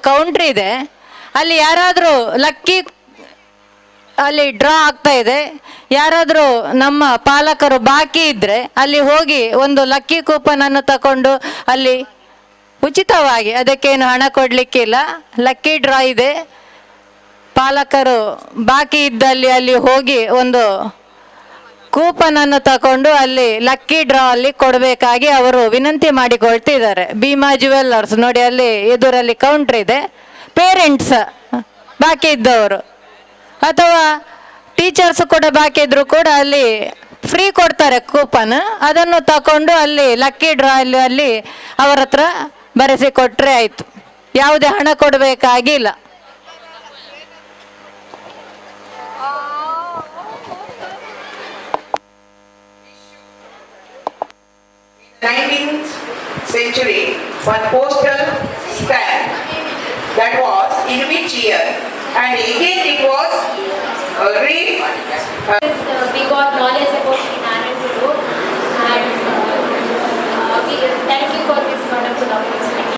Counter ಇದೆ, ಅಲ್ಲಿ ಯಾರಾದರೂ ಲಕ್ಕಿ ಅಲ್ಲಿ ಡ್ರಾ ಆಗ್ತಾ ಇದೆ, ಯಾರಾದರೂ ನಮ್ಮ ಪಾಲಕರು ಬಾಕಿ ಇದ್ದರೆ ಅಲ್ಲಿ ಹೋಗಿ ಒಂದು ಲಕ್ಕಿ ಕೂಪನ್ ಅನ್ನು ತಗೊಂಡು ಅಲ್ಲಿ ಉಚಿತವಾಗಿ, ಅದಕ್ಕೇನು ಹಣ ಕೊಡಲಿಕ್ಕಿಲ್ಲ, ಲಕ್ಕಿ ಡ್ರಾ ಇದೆ, ಪಾಲಕರು ಬಾಕಿ ಇದ್ದಲ್ಲಿ ಅಲ್ಲಿ ಹೋಗಿ ಒಂದು ಕೂಪನ್ ಅನ್ನು ತಗೊಂಡು ಅಲ್ಲಿ ಲಕ್ಕಿ ಡ್ರಾ ಅಲ್ಲಿ ಕೊಡಬೇಕಾಗಿ ಅವರು ವಿನಂತಿ ಮಾಡಿಕೊಳ್ತಿದ್ದಾರೆ. ಭೀಮಾ ಜುವೆಲ್ಲರ್ಸ್ ನೋಡಿ, ಅಲ್ಲಿ ಎದುರಲ್ಲಿ ಕೌಂಟ್ರ್ ಇದೆ. ಪೇರೆಂಟ್ಸ್ ಬಾಕಿ ಇದ್ದವರು ಅಥವಾ ಟೀಚರ್ಸ್ ಕೂಡ ಬಾಕಿ ಇದ್ರು ಕೂಡ ಅಲ್ಲಿ ಫ್ರೀ ಕೊಡ್ತಾರೆ ಕೂಪನ್, ಅದನ್ನು ತಗೊಂಡು ಅಲ್ಲಿ ಲಕ್ಕಿ ಡ್ರಾ ಅಲ್ಲಿ ಅವರ ಹತ್ರ ಬರೆಸಿ ಕೊಟ್ಟರೆ ಆಯಿತು, ಯಾವುದೇ ಹಣ ಕೊಡಬೇಕಾಗಿಲ್ಲ. Century, one postal stamp, that was in which year, and again it was we got knowledge about the Narayan Guru, and we thank you for this wonderful opportunity.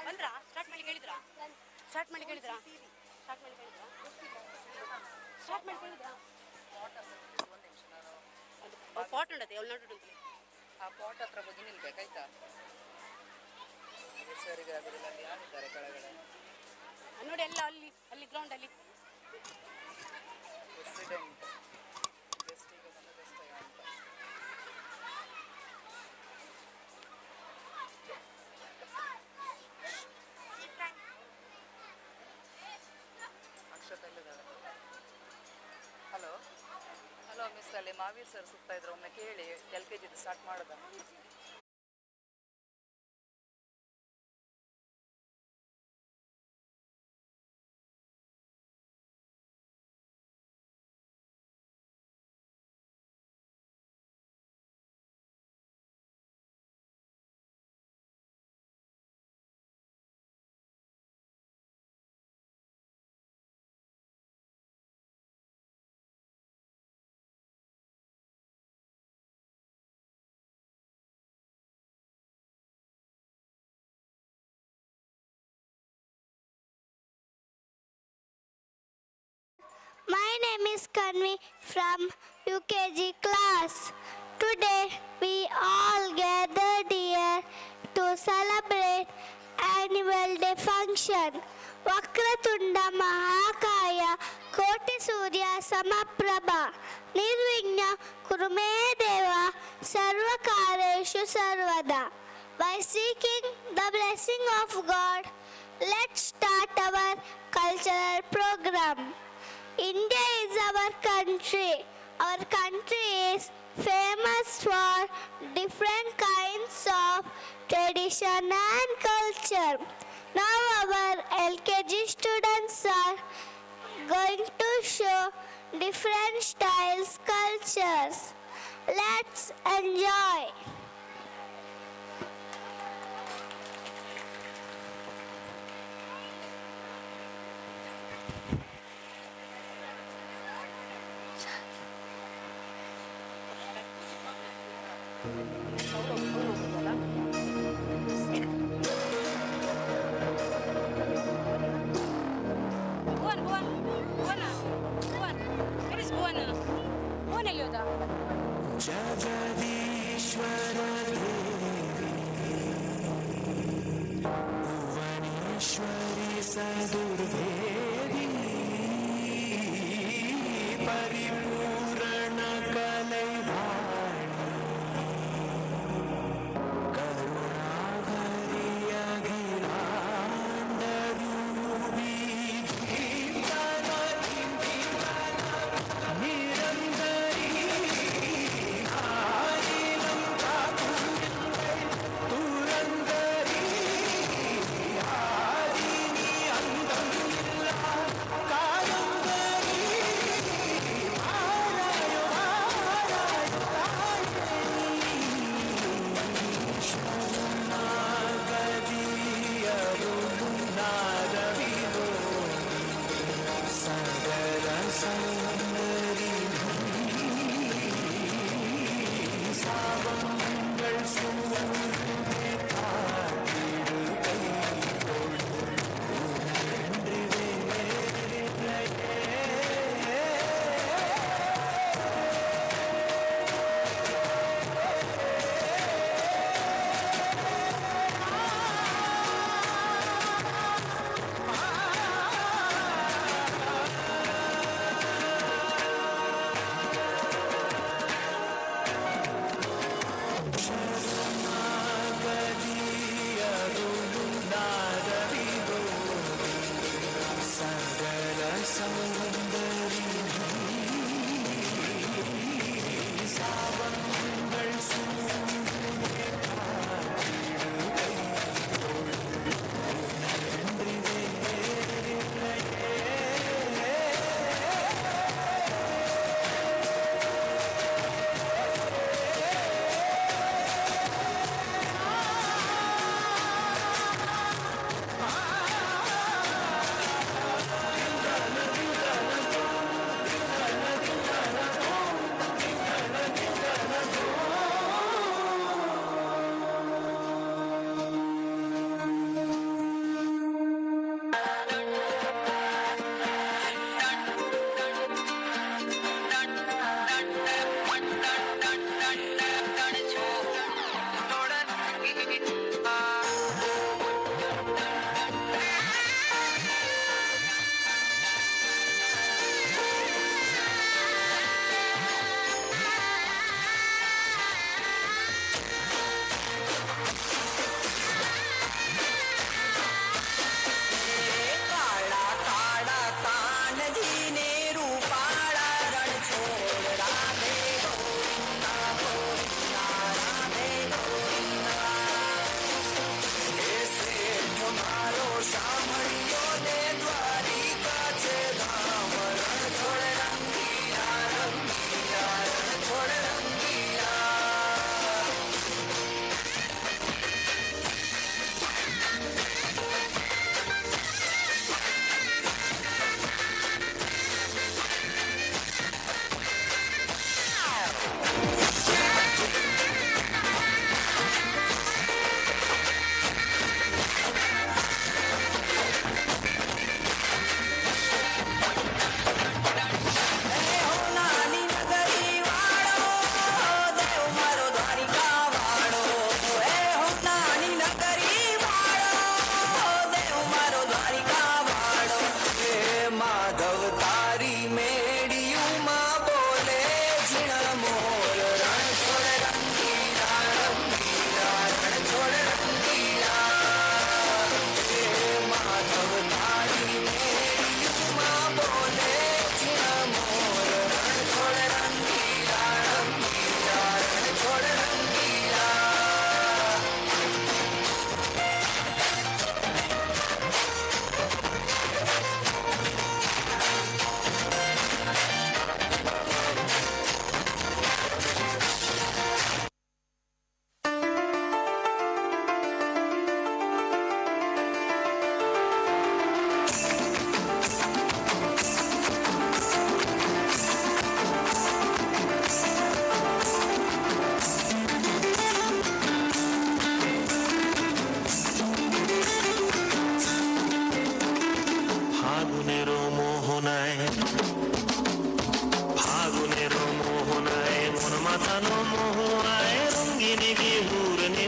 Bandra start ಮಾಡಿ ಕೇಳಿದ್ರಾ start ಮಾಡಿ ಕೇಳಿದ್ರಾ pot ಉಂಟತ್ತೆ ಅವಳು ನೋಡು ಆ pot ಹತ್ರ ಹೋಗಿ ನಿಲ್ಬೇಕಾಯ್ತಾ ಸರಿಗೆ ಅದರಲ್ಲಿ ಅಲ್ಲಿ ಯಾರಿದ್ದಾರೆ ಕೆಳಗಡೆ ನೋಡಿ ಎಲ್ಲ ಅಲ್ಲಿ ಗ್ರೌಂಡ್ ಅಲ್ಲಿ ಪ್ರೆಸಿಡೆಂಟ್ ಗೆಸ್ಟ್ ಈಗ ಬಂದ ಗೆಸ್ಟ್ ಅಂತ ಅಕ್ಷತೆಲ್ಲಿದ್ದಾರೆ ಹಲೋ ಹಲೋ ಮಿಸ್ ಅಲ್ಲಿ ಮಾವೀರ್ ಸರ್ ಸುತ್ತಾ ಇದ್ರು ಒಮ್ಮೆ ಕೇಳಿ LKG ಸ್ಟಾರ್ಟ್ ಮಾಡೋದಾ My name is Kanvi from UKG class. Today we all gathered here to celebrate annual day function. Vakratunda Mahakaya Koti Surya Samaprabha Nirvigna Kurume Deva Sarvakareshu Sarvada. By seeking the blessing of God, let's start our cultural program. India is our country. Our country is famous for different kinds of tradition and culture. Now our LKG students are going to show different styles, cultures. Let's enjoy. जगदीश्वर भुवनेश्वरी सदुर्वेदी परिपूर्ण कलैवाणी करुणाभरी अखिलाण्डरूपी निरंतरी Ah!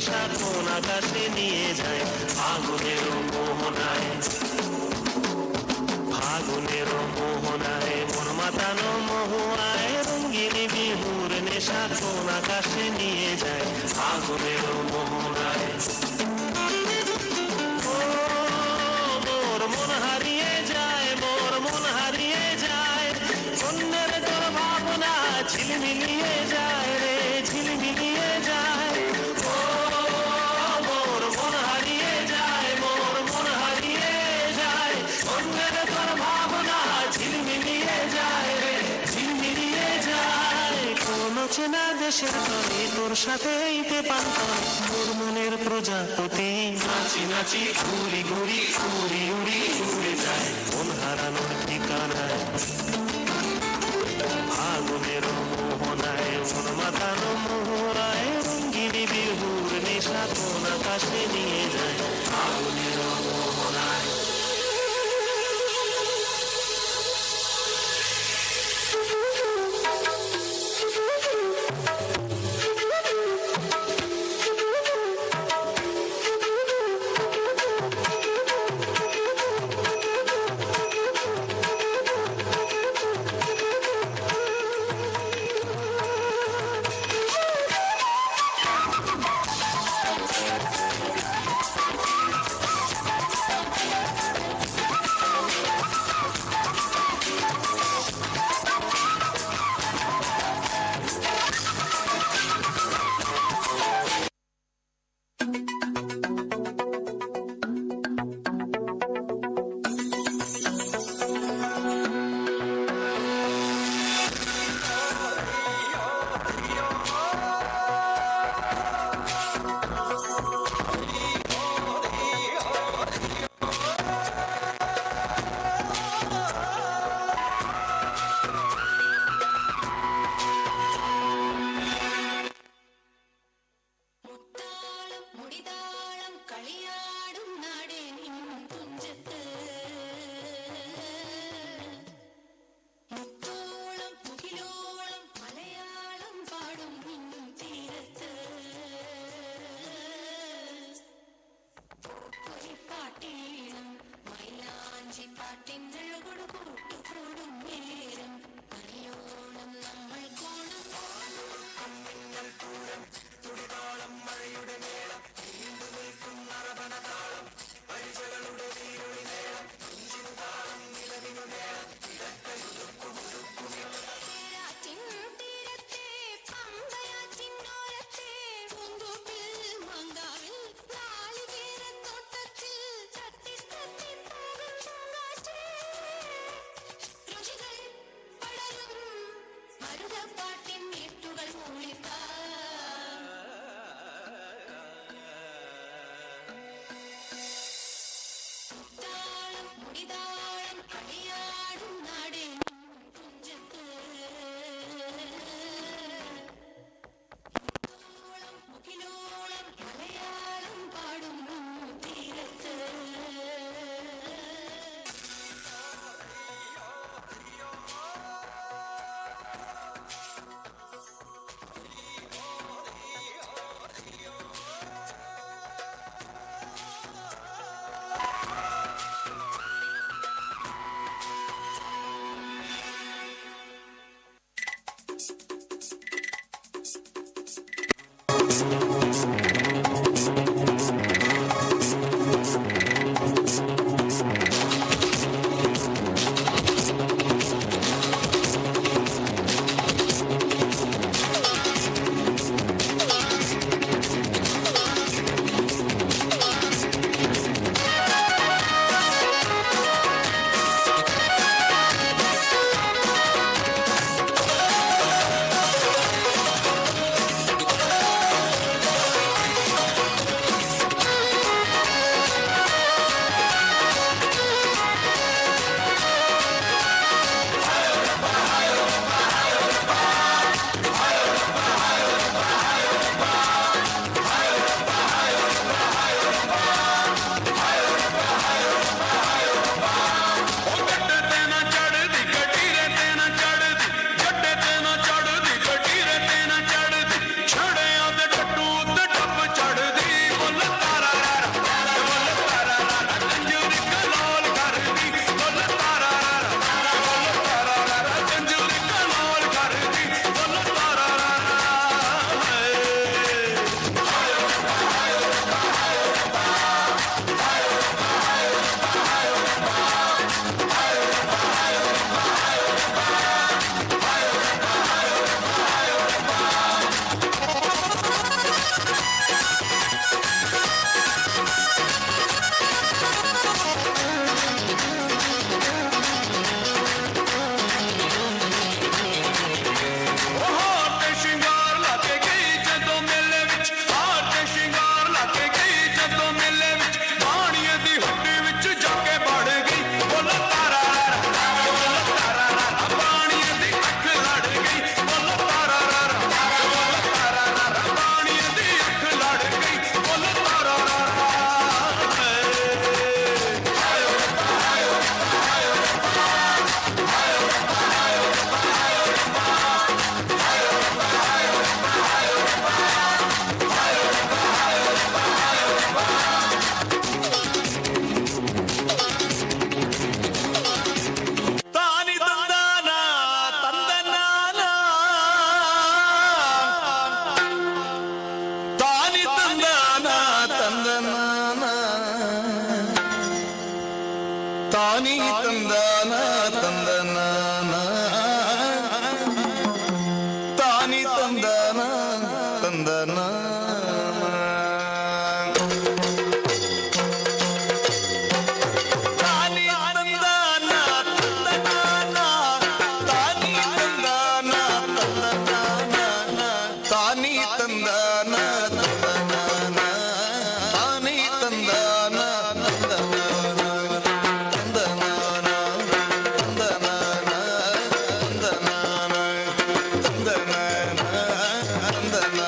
নেশা কোন আকাশে নিয়ে যায় ফাগুনের মোহনায়, ফাগুনের মোহনায় মন মাতানো মহুয়ায় রঙ্গিনী বিহুর নেশা কোন আকাশে নিয়ে যায় ফাগুনের মোহনায়। ও মোর মন হারিয়ে যায়, মোর মন হারিয়ে যায়, অন্যের তোর ভাবনা ঝিলমিলিয়ে যায় রে, ঝিলমিলিয়ে যায়। ও মোর মন হারিয়ে যায়, মোর মন হারিয়ে যায়, অন্যের তোর ভাবনা ঝিলমিলিয়ে যায় রে, ঝিলমিলিয়ে যায়। কোন চেনা দেশের তরে তোর সাথে ইতে পান্তর তোর মনের প্রজাপতি নাচি নাচি ঘুরি ঘুরি উড়ি উড়ি উড়ে যায় মন হারানোর ঠিকানায়, ফাগুনের মোহনায় মন মাতানো মোহরায় রঙ্গিনী বিহুর নেশা কোন আকাশে নিয়ে যায় ফাগুনের মোহনায়। തുടിതാളം മഴയുടെ മേളം നീണ്ടു നിൽക്കും നരവന ತಂದನ ತಾನಿ ತಂದನ ತಂದನ ತಾನಿ ತಂದನ ತಂದನ ತಾನಿ ತಂದನ ತಂದನ ತಾನಿ ತಂದನ ತಂದನ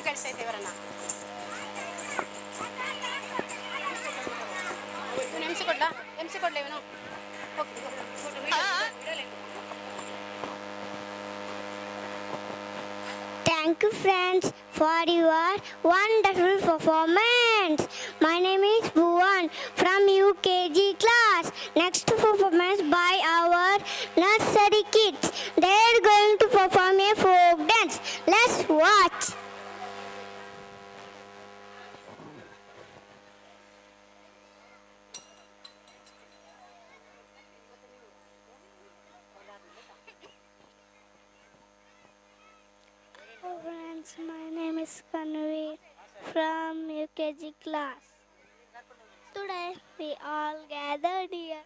ಆಚೆ ಕಳಿಸ್ತಾ ಇದ್ದೆ ಇವರನ್ನ. ಎಮ್ಸಿ ಕೊಡ್ಲಾ? ಎಮ್ಸಿ ಕೊಡ್ಲಾ ಇವನು? Thank you friends for your wonderful performance. My name is Bhuvan from UKG class. Next performance by our nursery kids. They are going to perform a folk dance. Let's watch. Friends, my name is Kanveer from UKG class. Today we all gathered here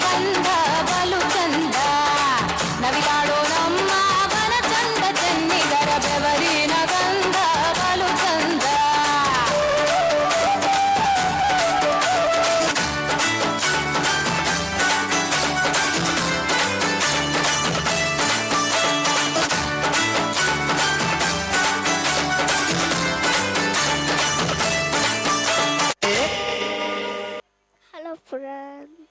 ಗಂಧ ಬಲು ಚಂದ ನವಿಲಾಡೋ ನಮ್ಮ ವನ ಚಂದ ಚೆನ್ನಿಗರ ಬೆವರಿನ ಗಂಧ ಬಲು ಚಂದ Hello friends.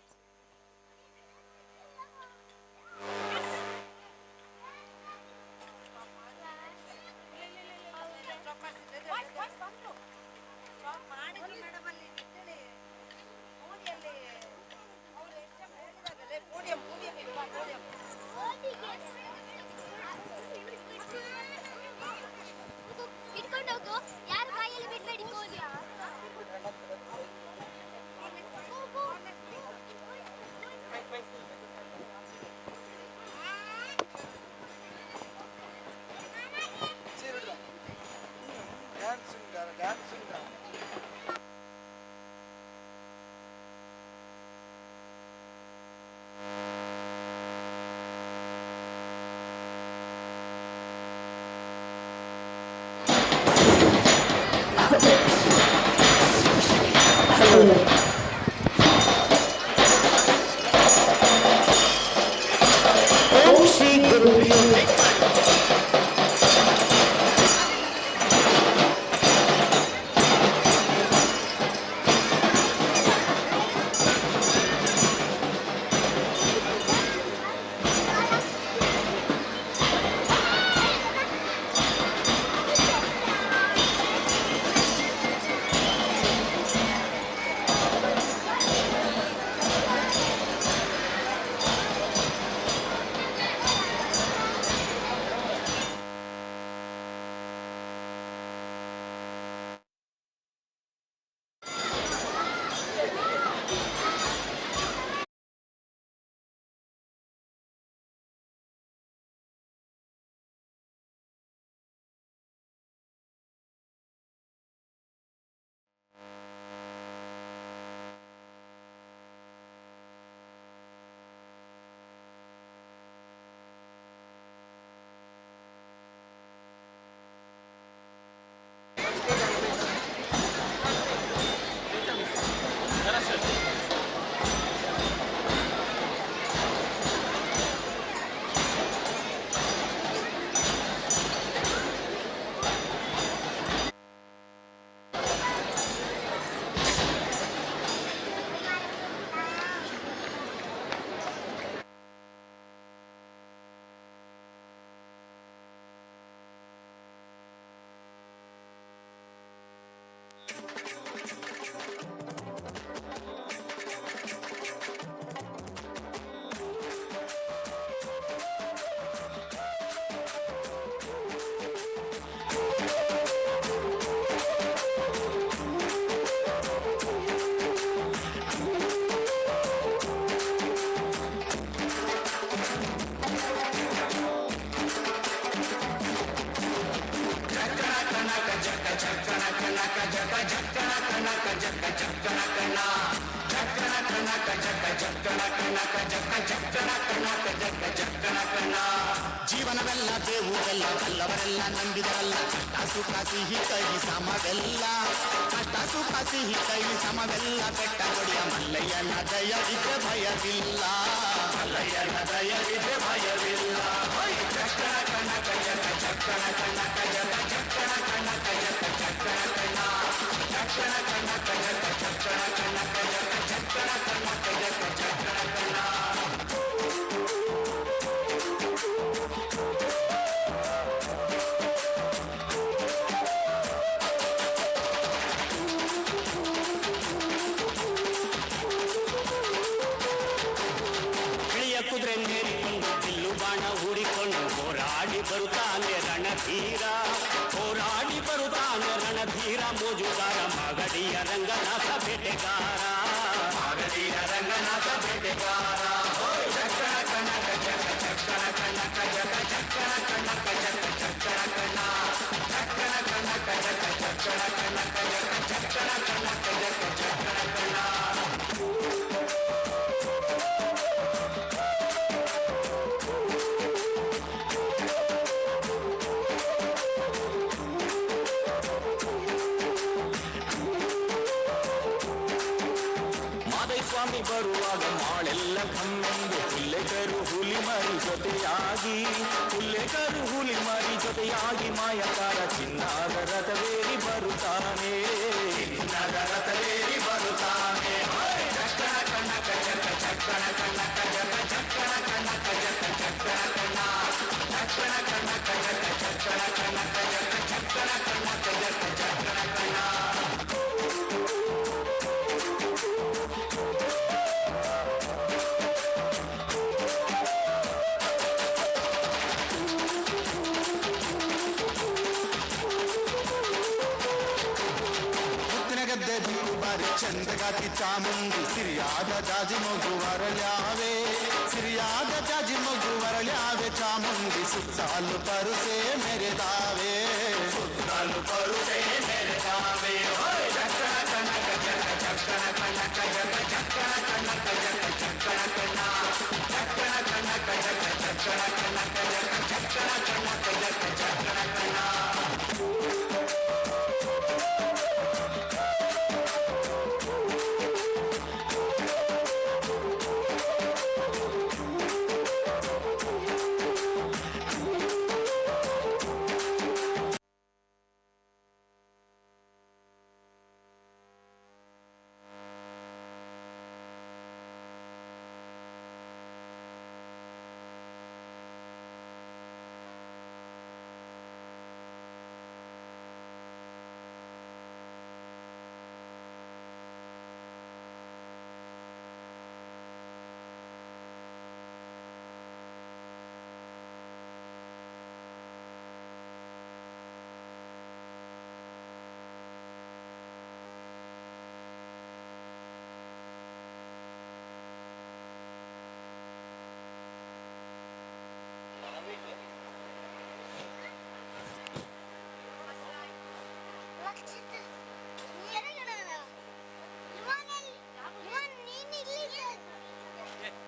ಇಟ್ಕೊಂಡೋಗು ಯಾರು ಬಾಯಲ್ಲಿ ಬಿಡ್ಬೇಡಿ ಕೋಲಿ ಜೀವನವೆಲ್ಲ ದೇವುವೆಲ್ಲ ಬಲ್ಲವರೆಲ್ಲ ನಂಬಿದರಲ್ಲ ಕಷ್ಟ ಸುಖ ಸಿಹಿ ಕೈ ಸಮವೆಲ್ಲ ಕಷ್ಟ ಸುಖ ಸಿಹಿ ಕೈ ಸಮವೆಲ್ಲ ಬೆಟ್ಟ ಕೊಡಿಯ ಮಲ್ಲಯ್ಯನ ದಯವಿದ್ರೆ ಭಯವಿಲ್ಲ ಮಲ್ಲಯ್ಯನ ದಯವಿದ್ರೆ ಭಯವಿಲ್ಲ ಚಕ್ಕಣ ಕನಕ ಜಗ ಚಕ್ಕಣ ಕನಕ ಜಗ ಚಕ್ಕಣ ಕನಕ ಜಗ ಚಕ್ಕಣ ಕನ ಚಕ್ಕಣ ಕನಕ ಜಗ ಚಕ್ಕಣ ಕನಕ ಜಗ ಚಕ್ಕಣ ಕನಕ ಜಗ ಚಕ್ಕಣ ಕನ ಕುದುರೆ ಮೇರಿಕೊಂಡು ಬಿಲ್ಲು ಬಾಣ ಹೂಡಿಕೊಂಡು ಹೋರಾಡಿ ಬರುತ್ತಾನೆ ರಣಧೀರ ಹೋರಾಡಿ ಬರುತ್ತಾನೆ ರಣಧೀರ ಮೋಜುಗಾರ ಮಾಗಡಿಯ ರಂಗನಾಥ ಬೇಟೆಗಾರ ಮಾಗಡಿಯ ರಂಗನಾಥ ಬೇಟೆಗಾರ ಚಕ್ಕಣ ಕನಕ ಜಗ ಚಕ್ಕಣ ಕನಕ ಜಗ ಚಕ್ಕಣ ಕನಕ ಜಗ ಚಕ್ಕಣ ಕನ ಚಕ್ಕಣ ಕನಕ ಜಗ ಚಕ್ಕಣ ಕನಕ ಜಗ ಚಕ್ಕಣ ಕನಕ ಜಗ ಚಕ್ಕಣ ಕನ ದೋಣಿ ಬರುವಾಗ ಮಾಳೆಲ್ಲ ಕಮ್ಮೆಂದು ಹುಲ್ಲೆಕರು ಹುಲಿ ಮರಿ ಜೊತೆಯಾಗಿ ಹುಲ್ಲೆಕರು ಹುಲಿ ಮರಿ ಜೊತೆಯಾಗಿ ಮಾಯಕಾರ ಚಿನ್ನದ ರಥವೇರಿ ಬರುತ್ತಾನೆ ಚಿನ್ನದ ರಥವೇರಿ ಬರುತ್ತಾನೆ ಚಕ್ಕಣ ಕಣ್ಣಕ ಜಕ ಚಕ್ಕಣ ಕಣ್ಣಕ ಜಕ ಚಕ್ಕಣ ಕಣ್ಣಕ ಜಕ ಚಕ್ಕಣ ಕಣ್ಣ ಚಕ್ಕಣ ಕಣ್ಣಕ ಜಕ ಚಕ್ಕಣ ಕಣ್ಣಕ ಜಕ ಚಕ್ಕಣ ಕಣ್ಣಕ ಜಕ ಚಕ್ಕಣ ಕಣ್ಣ ಗದ್ದೆ ಬಿಟ್ಟು ಬಾರಿ ಚಂದಗಾತಿ ಚಾಮುಂಡಿ ಸಿರಿಯಾದ ಜಾಜಿ ಮಗು ವರಳ್ಯಾವೆ ಸಿರಿಯಾದ ಜಾಜಿ ಮಗು ವರಳ್ಯಾವೆ ಚಾಮುಂಡಿ ಸುತ್ತಾಲು ಪರುಸೆ ಮೆರೆದಾವೆ ಸುತ್ತಾಲು ಪರುಸೆ ಮೆರೆದಾವೆ ಚಕ್ಕಣ ಕನಕ ಜಕ ಚಕ್ಕಣ ಕನಕ ಜಕ ಚಕ್ಕಣ ಕನಕ ಜಕ ಚಕ್ಕಣ ಕಣ್ಣ ಚಕ್ಕಣ ಕನಕ ಜಕ ಚಕ್ಕಣ ಕನಕ ಜಕ ಚಕ್ಕಣ ಕನಕ ಜಕ ಚಕ್ಕಣ ಕಣ್ಣ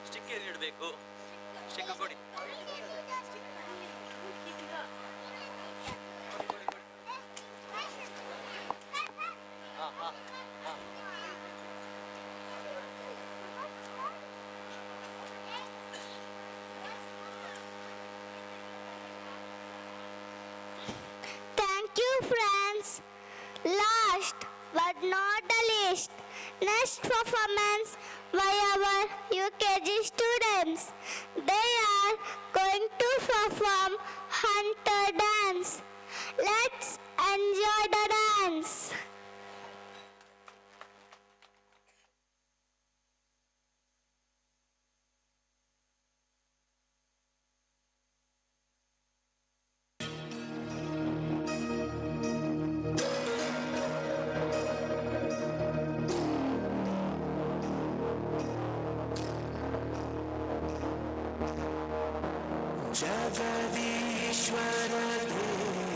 ಸ್ಟಿಕ್ ಇಡಬೇಕು ಸ್ಟಿಕ್ ಕೊಡಿ Thank you, friends. Last but not the least, next performance by our UKG students. They are going to perform Hunter dance. Let's enjoy the dance. ಜಗದೀಶ್ವರ ದೇವಿ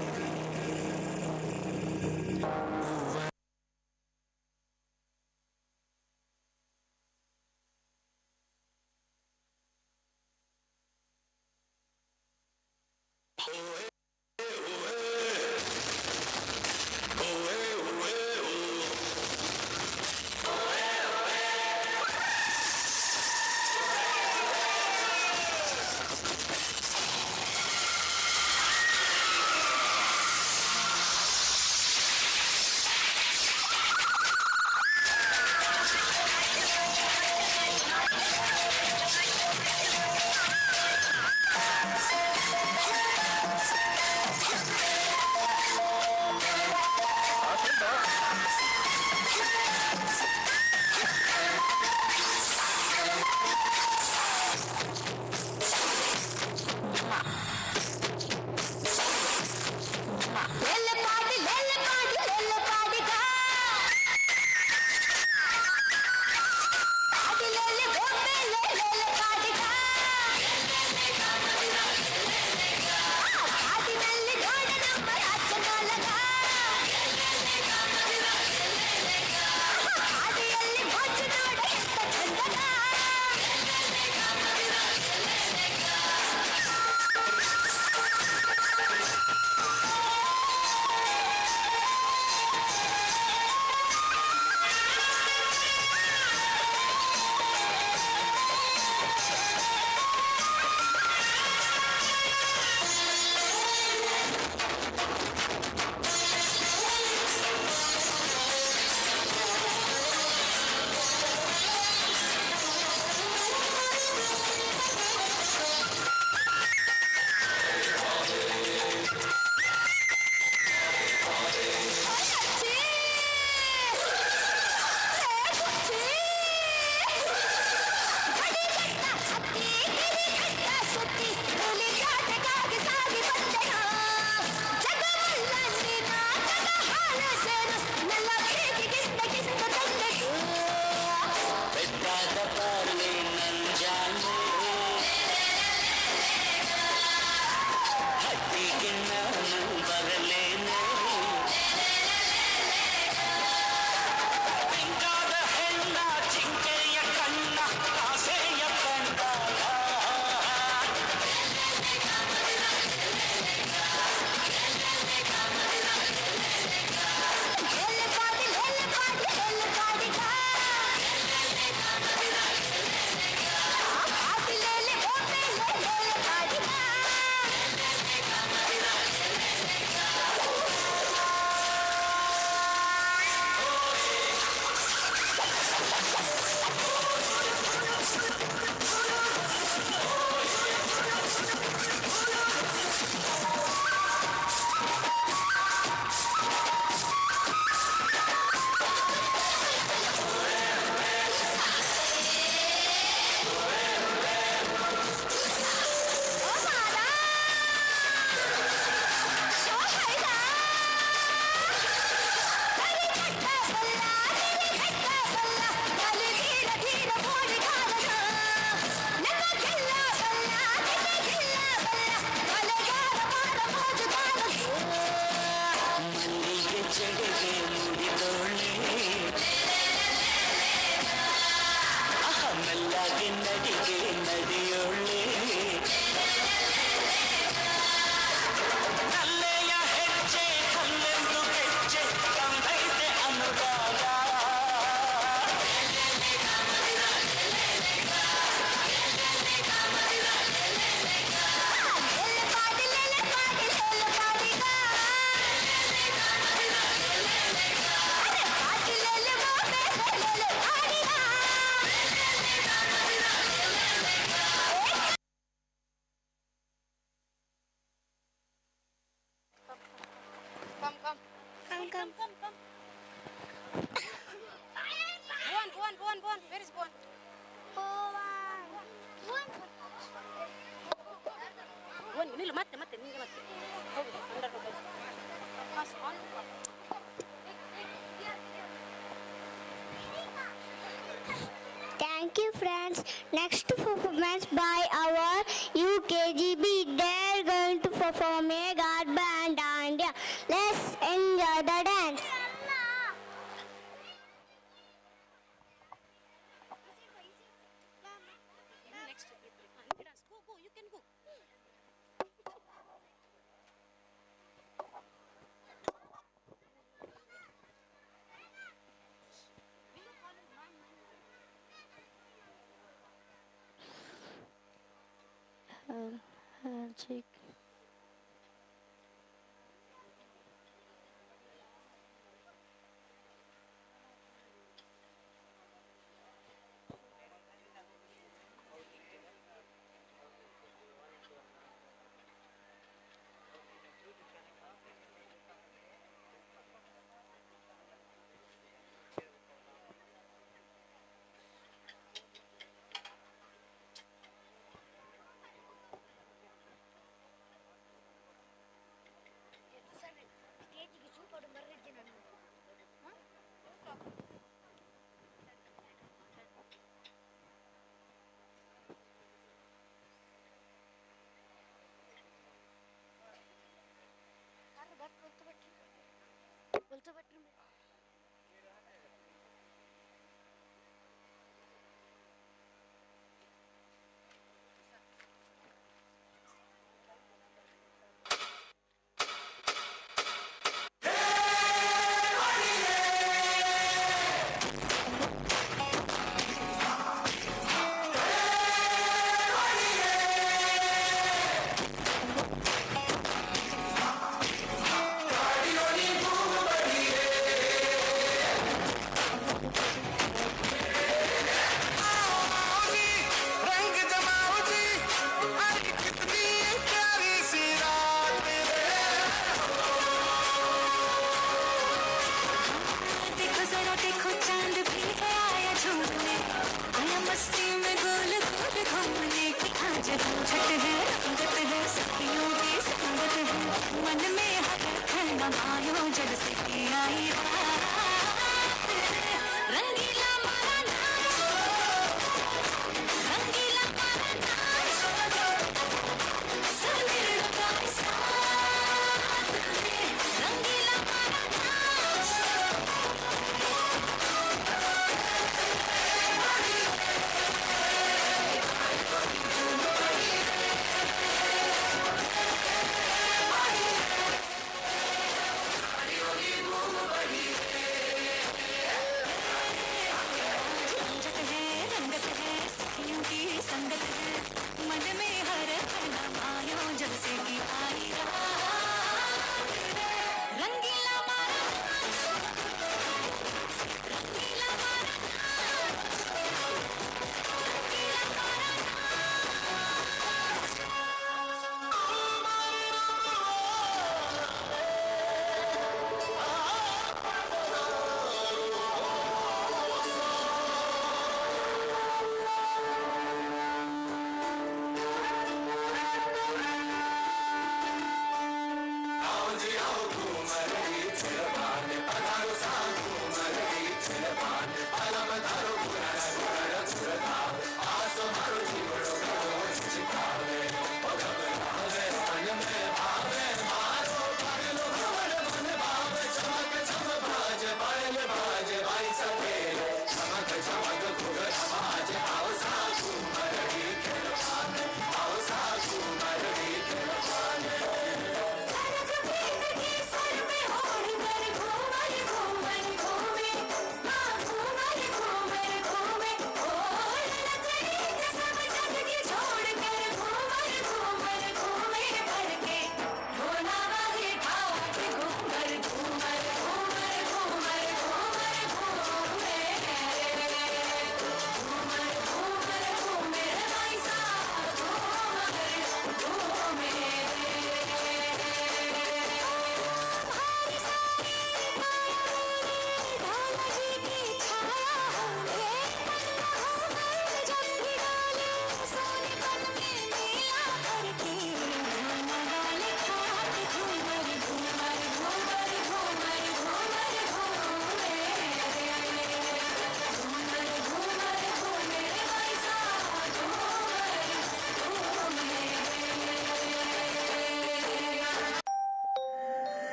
ಮತ್ತೆ ಮತ್ತೆ ನಿಮಗೆ ಮತ್ತೆ ಹೌದು under on. Thank you, friends. Next performance by our UKGB. They're going to perform a God band and let's enjoy the dance. Next, go, you can go. Check. ಸ್ಟೇಜಿಗೆ super ಬರಲಿದ್ದೆ ನಾನು. बोलतो bedroom में ಗಾಡಿಯೋ ನೀ ಭೂಮ ಬಡಿಯೇ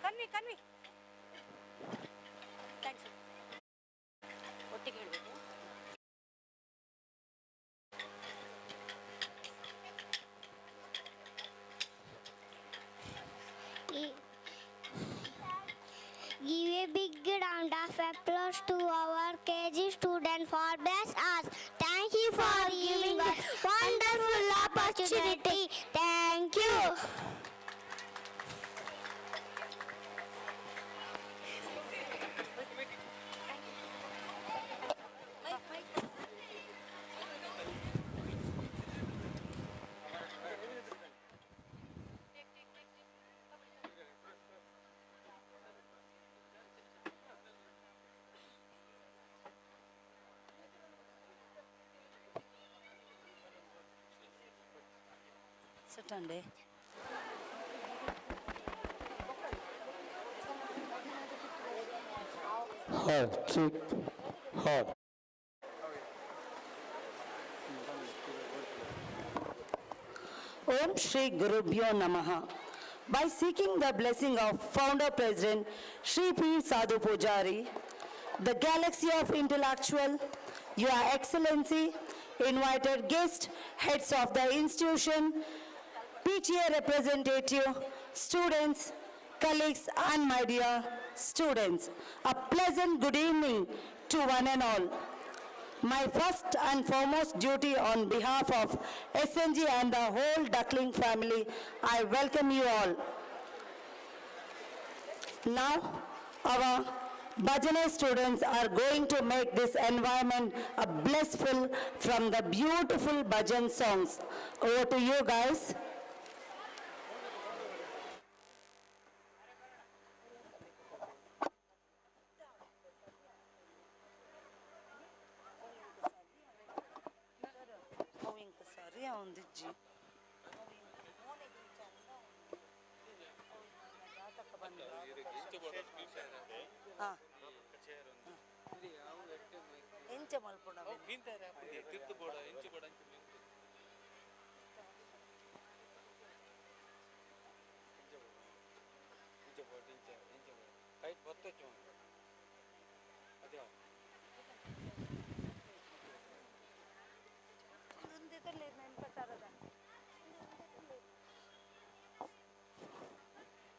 ಕನ್ವಿ ಕನ್ವಿ ಥ್ಯಾಂಕ್ಸ್ ಒಟ್ಟಿಗೆ ಹೇಳಬೇಕು. Give a big round of applause to our KG student for bless us. Thank you for giving us wonderful opportunity. Thank you. Sit on there. Hard, check, hard. Om Shri Gurubhyo Namaha. By seeking the blessing of Founder President Shri P. Sadhu Pujari, the galaxy of intellectual, Your Excellency, invited guests, heads of the institution, PTA representative, students, colleagues and my dear students, a pleasant good evening to one and all. My first and foremost duty on behalf of SNG and the whole Duckling family, I welcome you all. Now, our Bhajane students are going to make this environment a blissful from the beautiful Bhajan songs. Over to you guys. Sorry, on the G. ಎಂಚ ಮಲ್ಪುಣ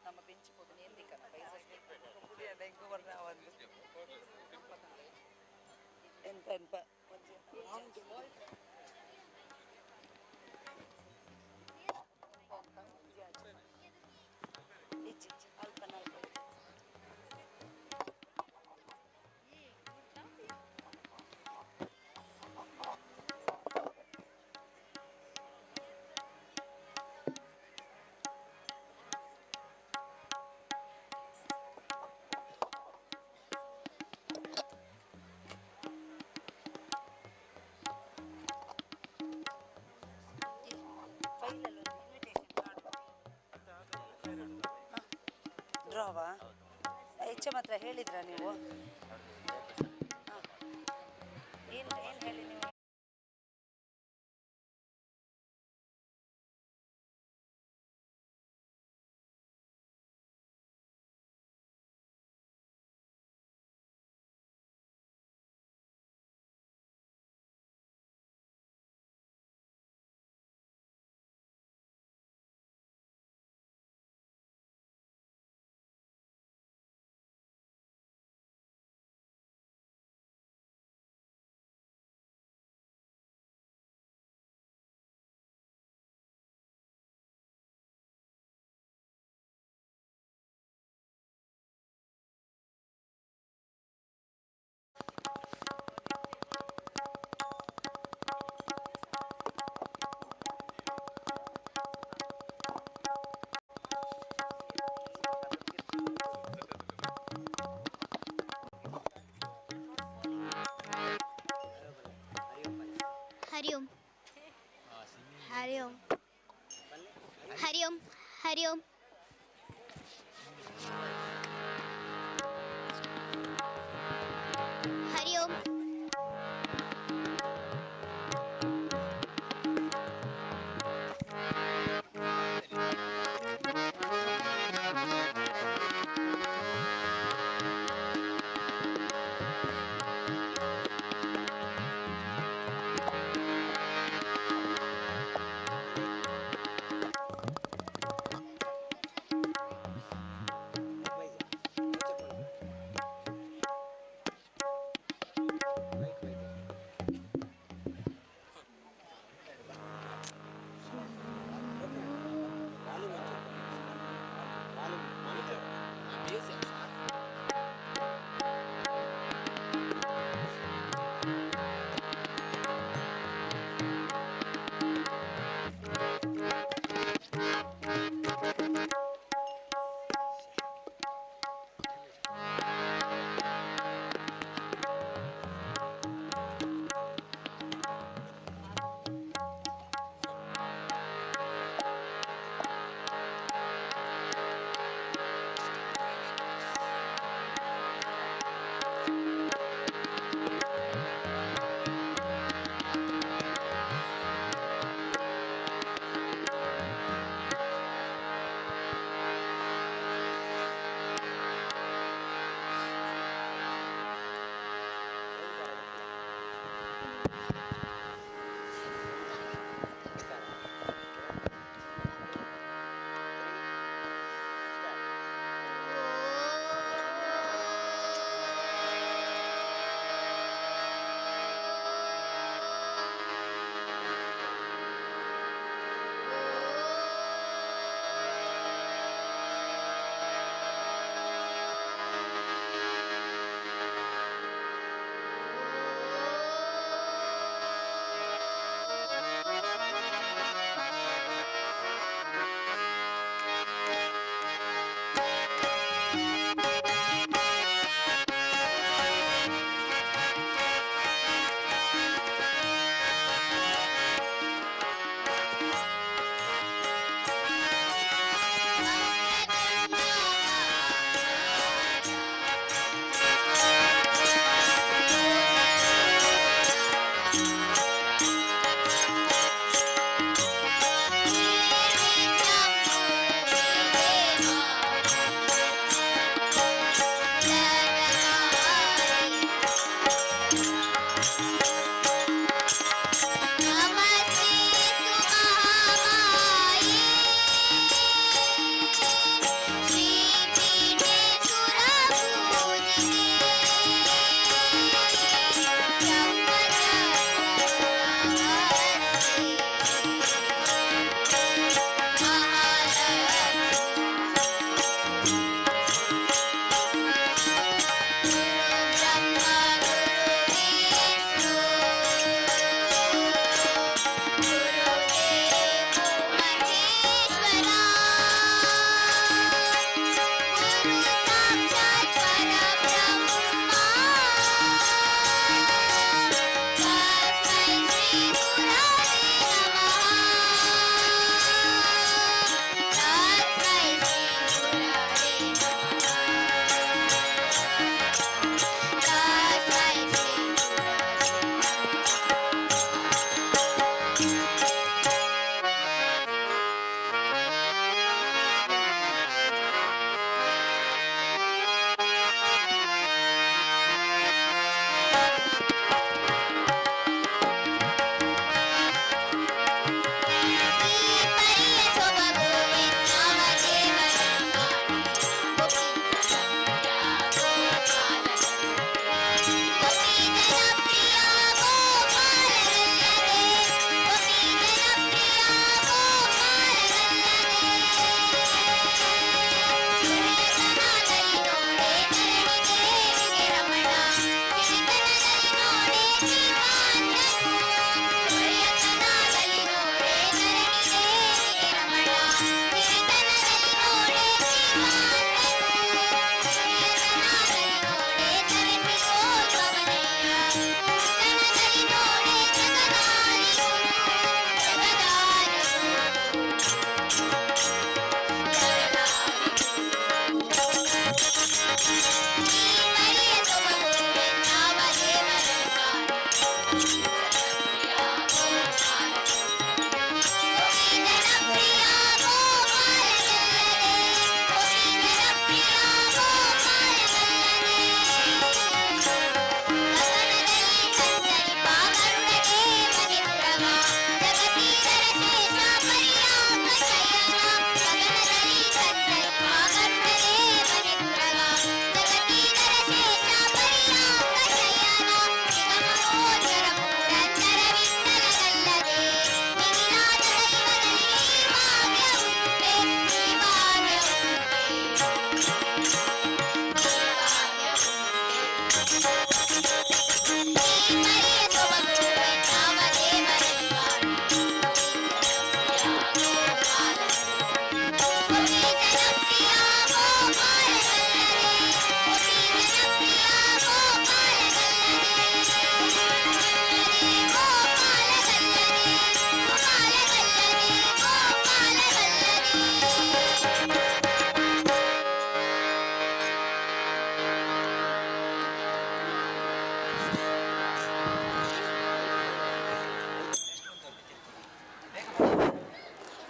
நம்ம பெஞ்சு போட்டு நேர்ந்திக்கணும் பைசா எங்கே வர்றா வந்து ಎಂತ ಎಂಪ ಅಲ್ಪ ನಾಲ್ಕು ಡ್ರಾವಾ ಹೆಚ್ಚು ಮಾತ್ರ ಹೇಳಿದ್ರಾ ನೀವು ಏನು ಹೇಳಿ ನೀವು Hariom Hariom Hariom Hariom Hariom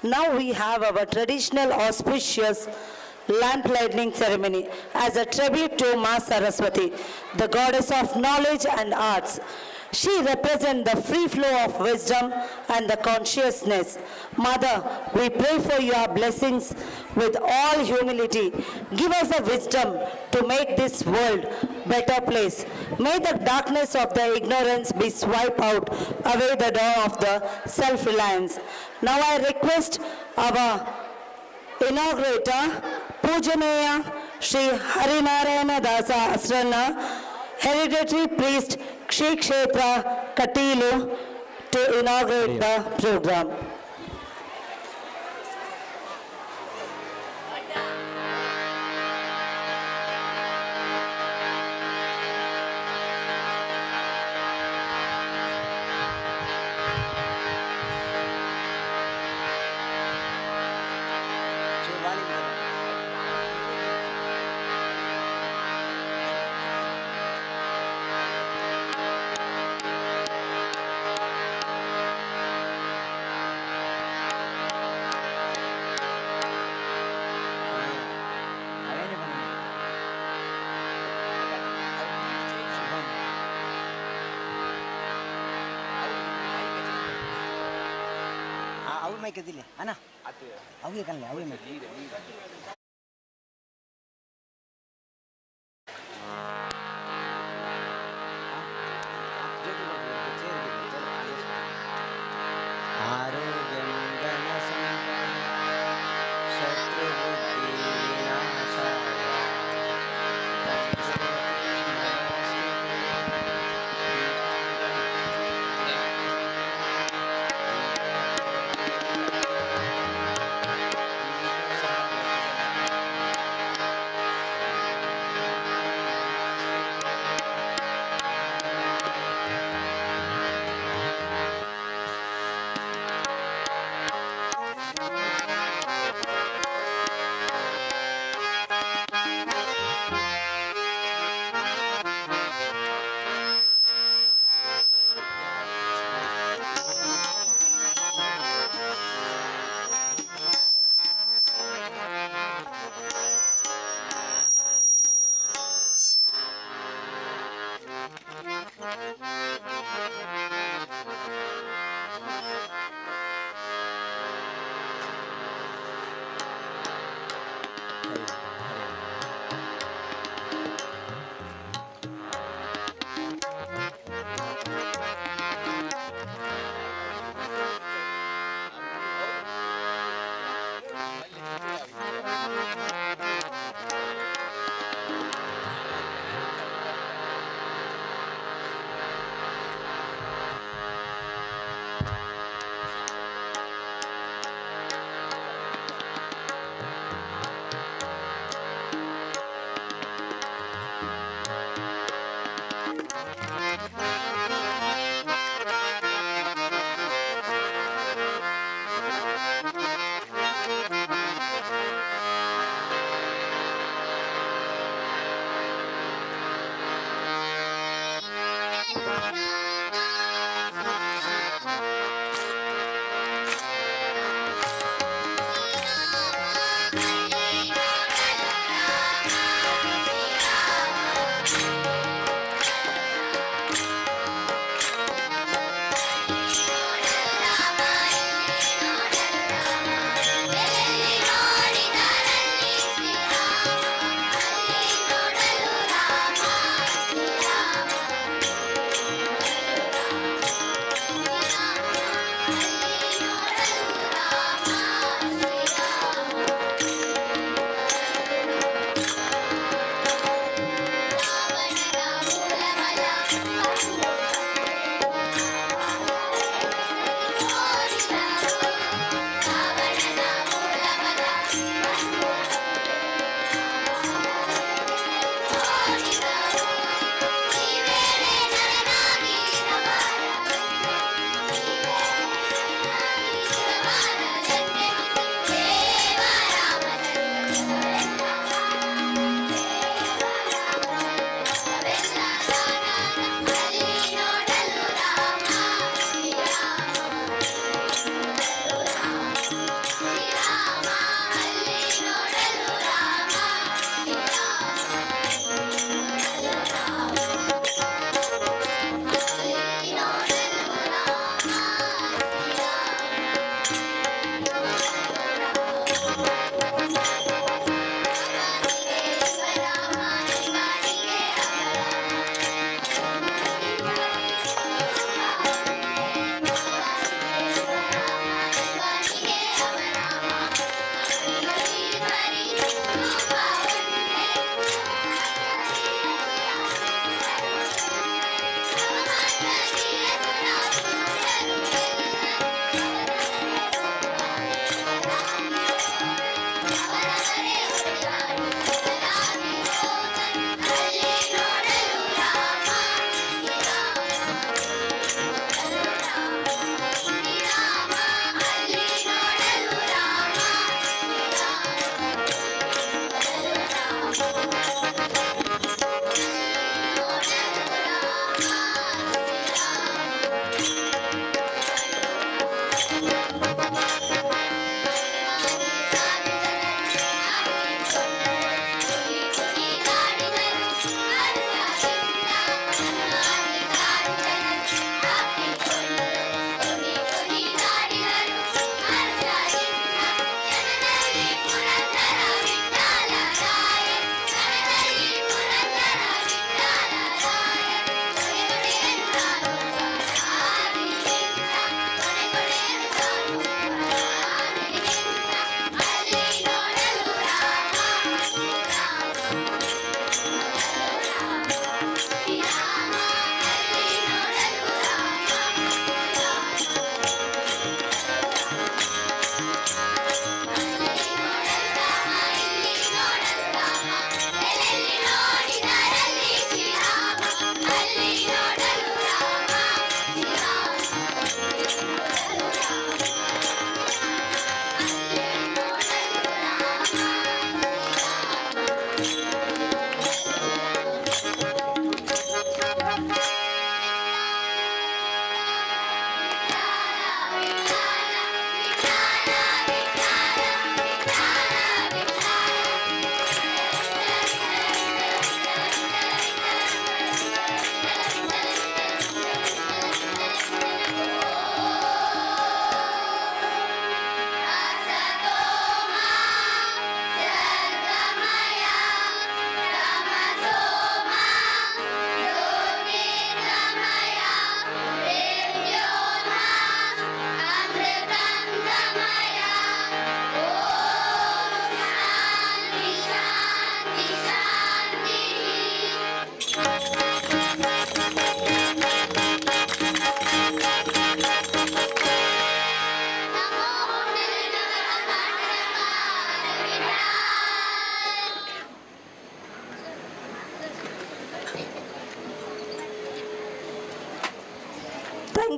Now we have our traditional auspicious lamp lighting ceremony as a tribute to Ma Saraswati, the goddess of knowledge and arts. She represents the free flow of wisdom and the consciousness. Mother, we pray for your blessings with all humility. Give us the wisdom to make this world better place. May the darkness of the ignorance be swiped out away the door of the self-reliance. Now I request our inaugurator, Pujaneya Shri Harinarayana Dasa Asrana, hereditary priest Shri Kshetra Katilu, to inaugurate the program. ಅವ್ರ mic ಎದಿಲ್ಲ ಅಣ್ಣ ಅವ್ರಿಗೆ ಕಲ್ಲ ಅವ್ರ mic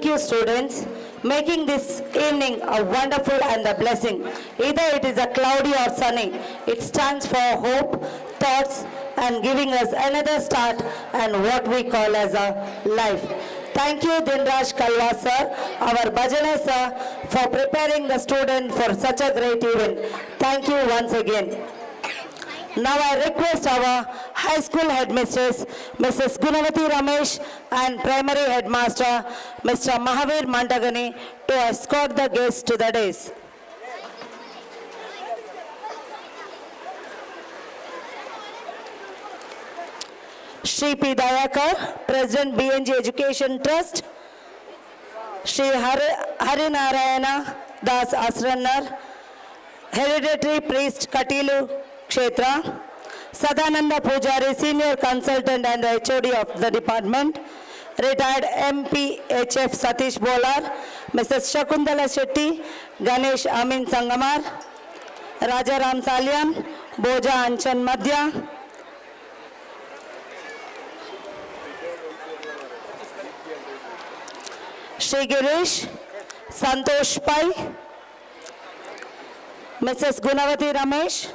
Thank you, students, making this evening a wonderful and a blessing. Either it is a cloudy or sunny, it stands for hope, thoughts, and giving us another start and what we call as a life. Thank you, Dinraj Kalwa sir, our Bhajana sir, for preparing the student for such a great event. Thank you once again. Now I request our high school headmistress, Mrs. Gunavati Ramesh, and primary headmaster, Mr. Mahavir Mandagani, to escort the guests to the dais. Shri P. Dayakar, President BNG Education Trust, Shri Harinarayana Das Asranar, Hereditary Priest Katilu Kshetra, Sadananda Pujari, Senior Consultant and the HOD of the department, retired MP HF Satish Bolar, Mrs. Shakundala Shetty, Ganesh Amin Sangamar, Rajaram Salyan, Boja Anchan Madhya, Shri Girish, Santosh Pai, Mrs. Gunavati Ramesh,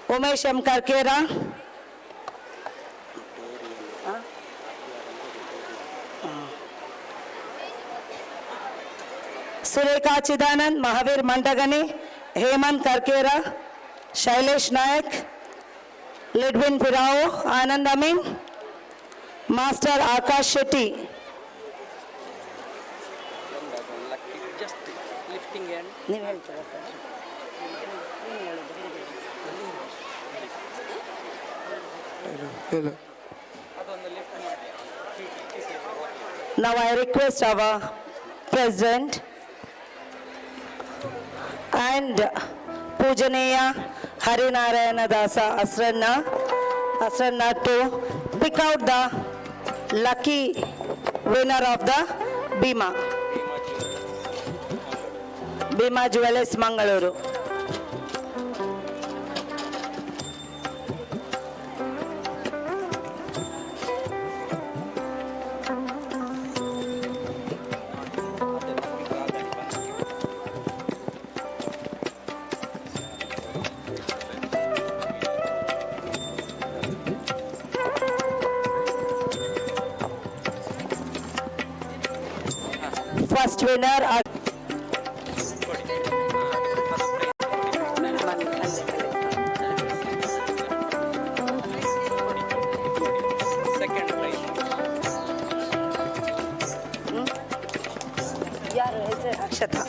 Umesh M. Karkera, Sureka Chidanand, Mahavir Mandagani, Hemant Karkera, Shailesh Nayak, Lidwin Pirao, Anand Amin, Master Akash Shetty. ನೀವು ಹೇಳ್ತೀರಾ sir? Now I request our President and Pujaneya Harinarayana Dasa Asranna to pick out the lucky winner of the Bima Jewelers Mangaluru. First winner are Akshata.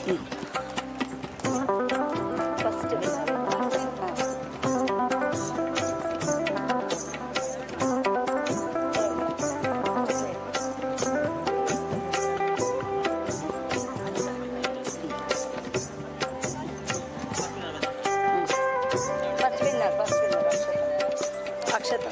First winner. Akshata.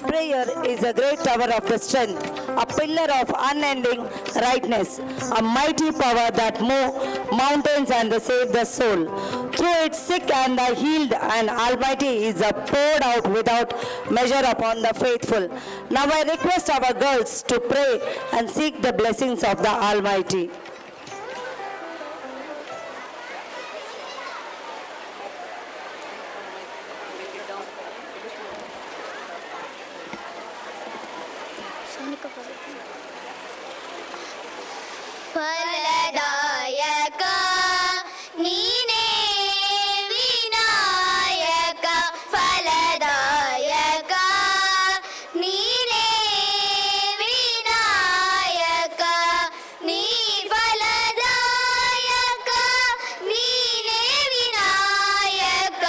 Prayer is a great tower of the strength, a pillar of unending rightness, a mighty power that moves mountains and save the soul. Through it, sick and the healed, and Almighty is poured out without measure upon the faithful. Now I request our girls to pray and seek the blessings of the Almighty. ಫಲದಾಯಕ ನೀನೇ ವಿನಾಯಕ ಫಲದಾಯಕ ನೀನೇ ವಿನಾಯಕ ನೀ ಫಲದಾಯಕ ನೀನೇ ವಿನಾಯಕ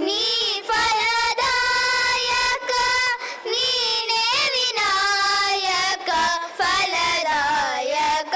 ನೀ ಫಲದಾಯಕ ನೀನೇ Vinayaka ಫಲದಾಯಕ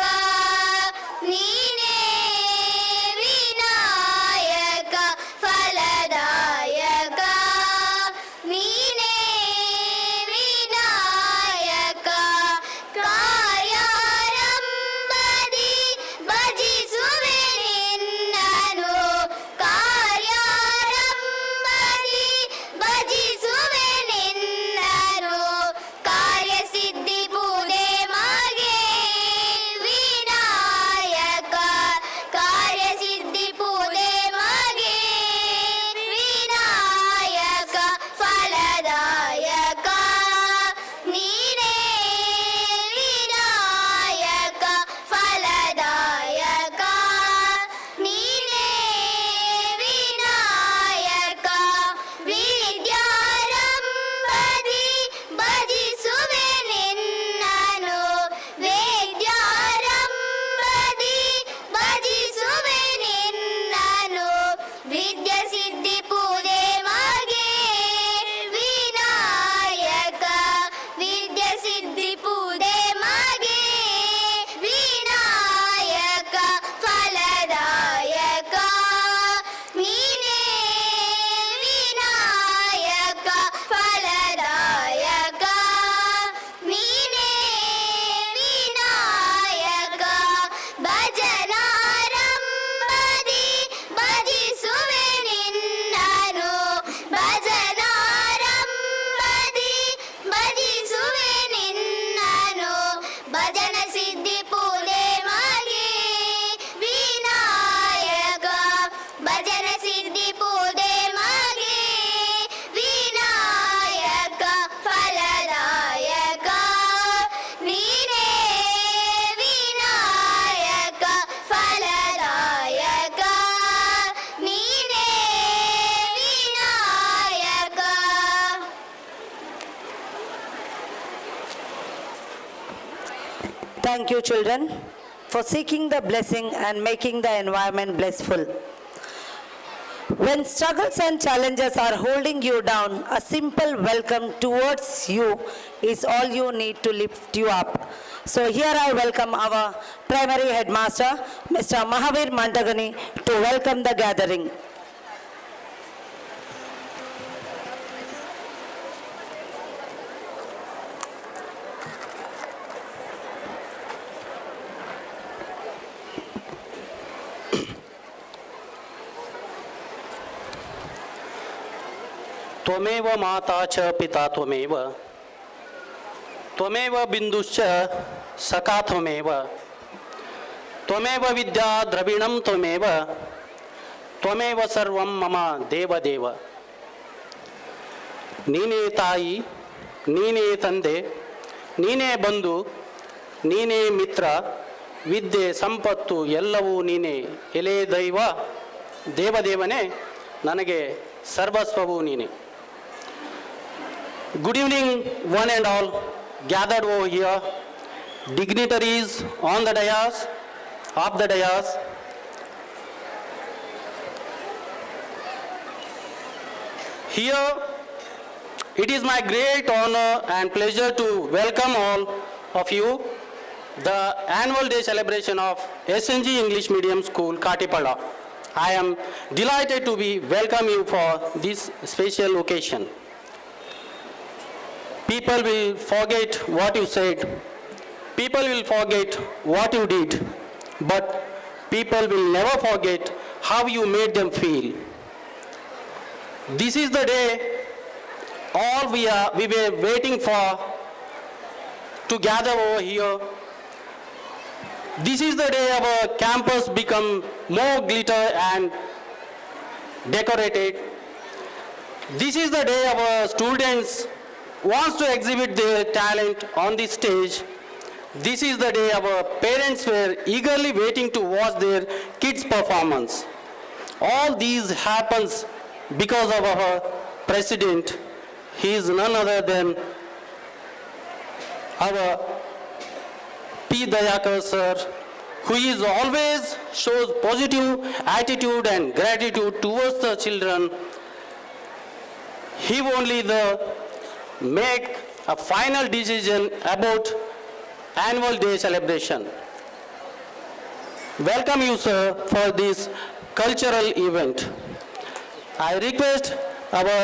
Thank you, children, for seeking the blessing and making the environment blissful. When struggles and challenges are holding you down, a simple welcome towards you is all you need to lift you up. So here I welcome our primary headmaster, Mr. Mahavir Mantagani, to welcome the gathering. त्वमेव माता च पिता त्वमेव त्वमेव बिंदुश्च सखा त्वमेव त्वमेव विद्या द्रविणं त्वमेव त्वमेव सर्वं मम देवदेव ನೀನೇ ತಾಯಿ ನೀನೇ ತಂದೆ ನೀನೇ ಬಂಧು ನೀನೇ ಮಿತ್ರ ವಿದ್ಯೆ ಸಂಪತ್ತು ಎಲ್ಲವೂ ನೀನೇ ಎಲೆ ದೈವ ದೇವದೇವನೇ ನನಗೆ ಸರ್ವಸ್ವವೂ ನೀನೇ. Good evening, one and all gathered over here, dignitaries on the dais, off the dais. Here, it is my great honor and pleasure to welcome all of you the annual day celebration of SNG English Medium School, Katipada. I am delighted to be welcome you for this special occasion. People will forget what you said. People will forget what you did. But people will never forget how you made them feel. This is the day all we were waiting for to gather over here. This is the day our campus become more glitter and decorated. This is the day our students wants to exhibit their talent on the stage. This is the day our parents were eagerly waiting to watch their kids' performance. All these happens because of our president. He is none other than our P. Dayakar sir, who is always shows positive attitude and gratitude towards the children. He only make a final decision about annual day celebration. Welcome you, sir, for this cultural event. I request our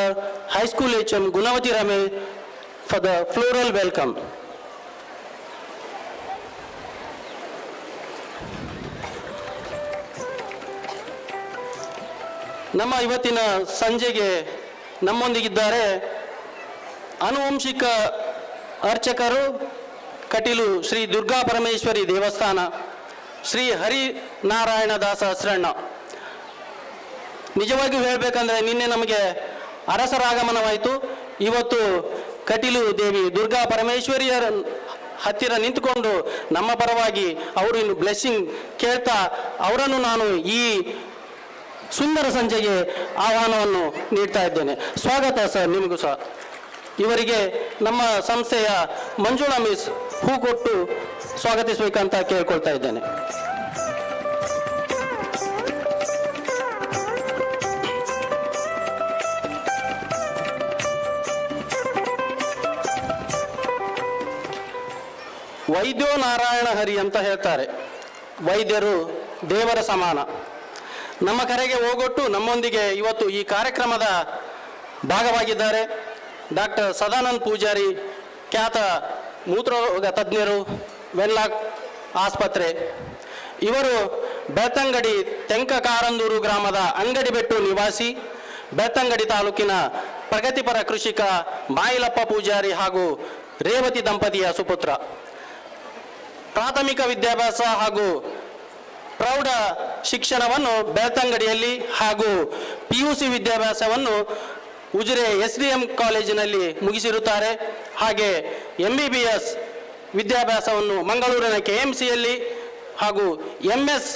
high school HM Gunavati Rame for the floral welcome. ನಮ್ಮ ಇವತ್ತಿನ ಸಂಜೆಗೆ ನಮ್ಮೊಂದಿಗಿದ್ದಾರೆ ಆನುವಂಶಿಕ ಅರ್ಚಕರು ಕಟೀಲು ಶ್ರೀ ದುರ್ಗಾ ಪರಮೇಶ್ವರಿ ದೇವಸ್ಥಾನ ಶ್ರೀ ಹರಿನಾರಾಯಣ ದಾಸ ಹಸ್ರಣ್ಣ. ನಿಜವಾಗಿಯೂ ಹೇಳಬೇಕಂದ್ರೆ ನಿನ್ನೆ ನಮಗೆ ಅರಸರ ಆಗಮನವಾಯಿತು. ಇವತ್ತು ಕಟೀಲು ದೇವಿ ದುರ್ಗಾ ಪರಮೇಶ್ವರಿಯರ ಹತ್ತಿರ ನಿಂತುಕೊಂಡು ನಮ್ಮ ಪರವಾಗಿ ಅವರು ಇನ್ನು ಬ್ಲೆಸ್ಸಿಂಗ್ ಕೇಳ್ತಾ ಅವರನ್ನು ನಾನು ಈ ಸುಂದರ ಸಂಜೆಗೆ ಆಹ್ವಾನವನ್ನು ನೀಡ್ತಾ ಇದ್ದೇನೆ. ಸ್ವಾಗತ ಸರ್ ನಿಮಗೂ ಸಹ. ಇವರಿಗೆ ನಮ್ಮ ಸಂಸ್ಥೆಯ ಮಂಜುಳಾ ಮಿಸ್ ಹೂ ಕೊಟ್ಟು ಸ್ವಾಗತಿಸಬೇಕಂತ ಕೇಳ್ಕೊಳ್ತಾ ಇದ್ದೇನೆ. ವೈದ್ಯೋ ನಾರಾಯಣ ಹರಿ ಅಂತ ಹೇಳ್ತಾರೆ. ವೈದ್ಯರು ದೇವರ ಸಮಾನ. ನಮ್ಮ ಕರೆಗೆ ಹೋಗೊಟ್ಟು ನಮ್ಮೊಂದಿಗೆ ಇವತ್ತು ಈ ಕಾರ್ಯಕ್ರಮದ ಭಾಗವಾಗಿದ್ದಾರೆ ಡಾಕ್ಟರ್ ಸದಾನಂದ್ ಪೂಜಾರಿ, ಖ್ಯಾತ ಮೂತ್ರರೋಗ ತಜ್ಞರು, ವೆನ್ಲಾಕ್ ಆಸ್ಪತ್ರೆ. ಇವರು ಬೆಳ್ತಂಗಡಿ ತೆಂಕಕಾರಂದೂರು ಗ್ರಾಮದ ಅಂಗಡಿಬೆಟ್ಟು ನಿವಾಸಿ, ಬೆಳ್ತಂಗಡಿ ತಾಲೂಕಿನ ಪ್ರಗತಿಪರ ಕೃಷಿಕ ಮಾಯಿಲಪ್ಪ ಪೂಜಾರಿ ಹಾಗೂ ರೇವತಿ ದಂಪತಿಯ ಸುಪುತ್ರ. ಪ್ರಾಥಮಿಕ ವಿದ್ಯಾಭ್ಯಾಸ ಹಾಗೂ ಪ್ರೌಢ ಶಿಕ್ಷಣವನ್ನು ಬೆಳ್ತಂಗಡಿಯಲ್ಲಿ ಹಾಗೂ PUC ವಿದ್ಯಾಭ್ಯಾಸವನ್ನು ಉಜಿರೆ SDM ಕಾಲೇಜಿನಲ್ಲಿ ಮುಗಿಸಿರುತ್ತಾರೆ. ಹಾಗೆ MBBS ವಿದ್ಯಾಭ್ಯಾಸವನ್ನು ಮಂಗಳೂರಿನ KMCಯಲ್ಲಿ ಹಾಗೂ MS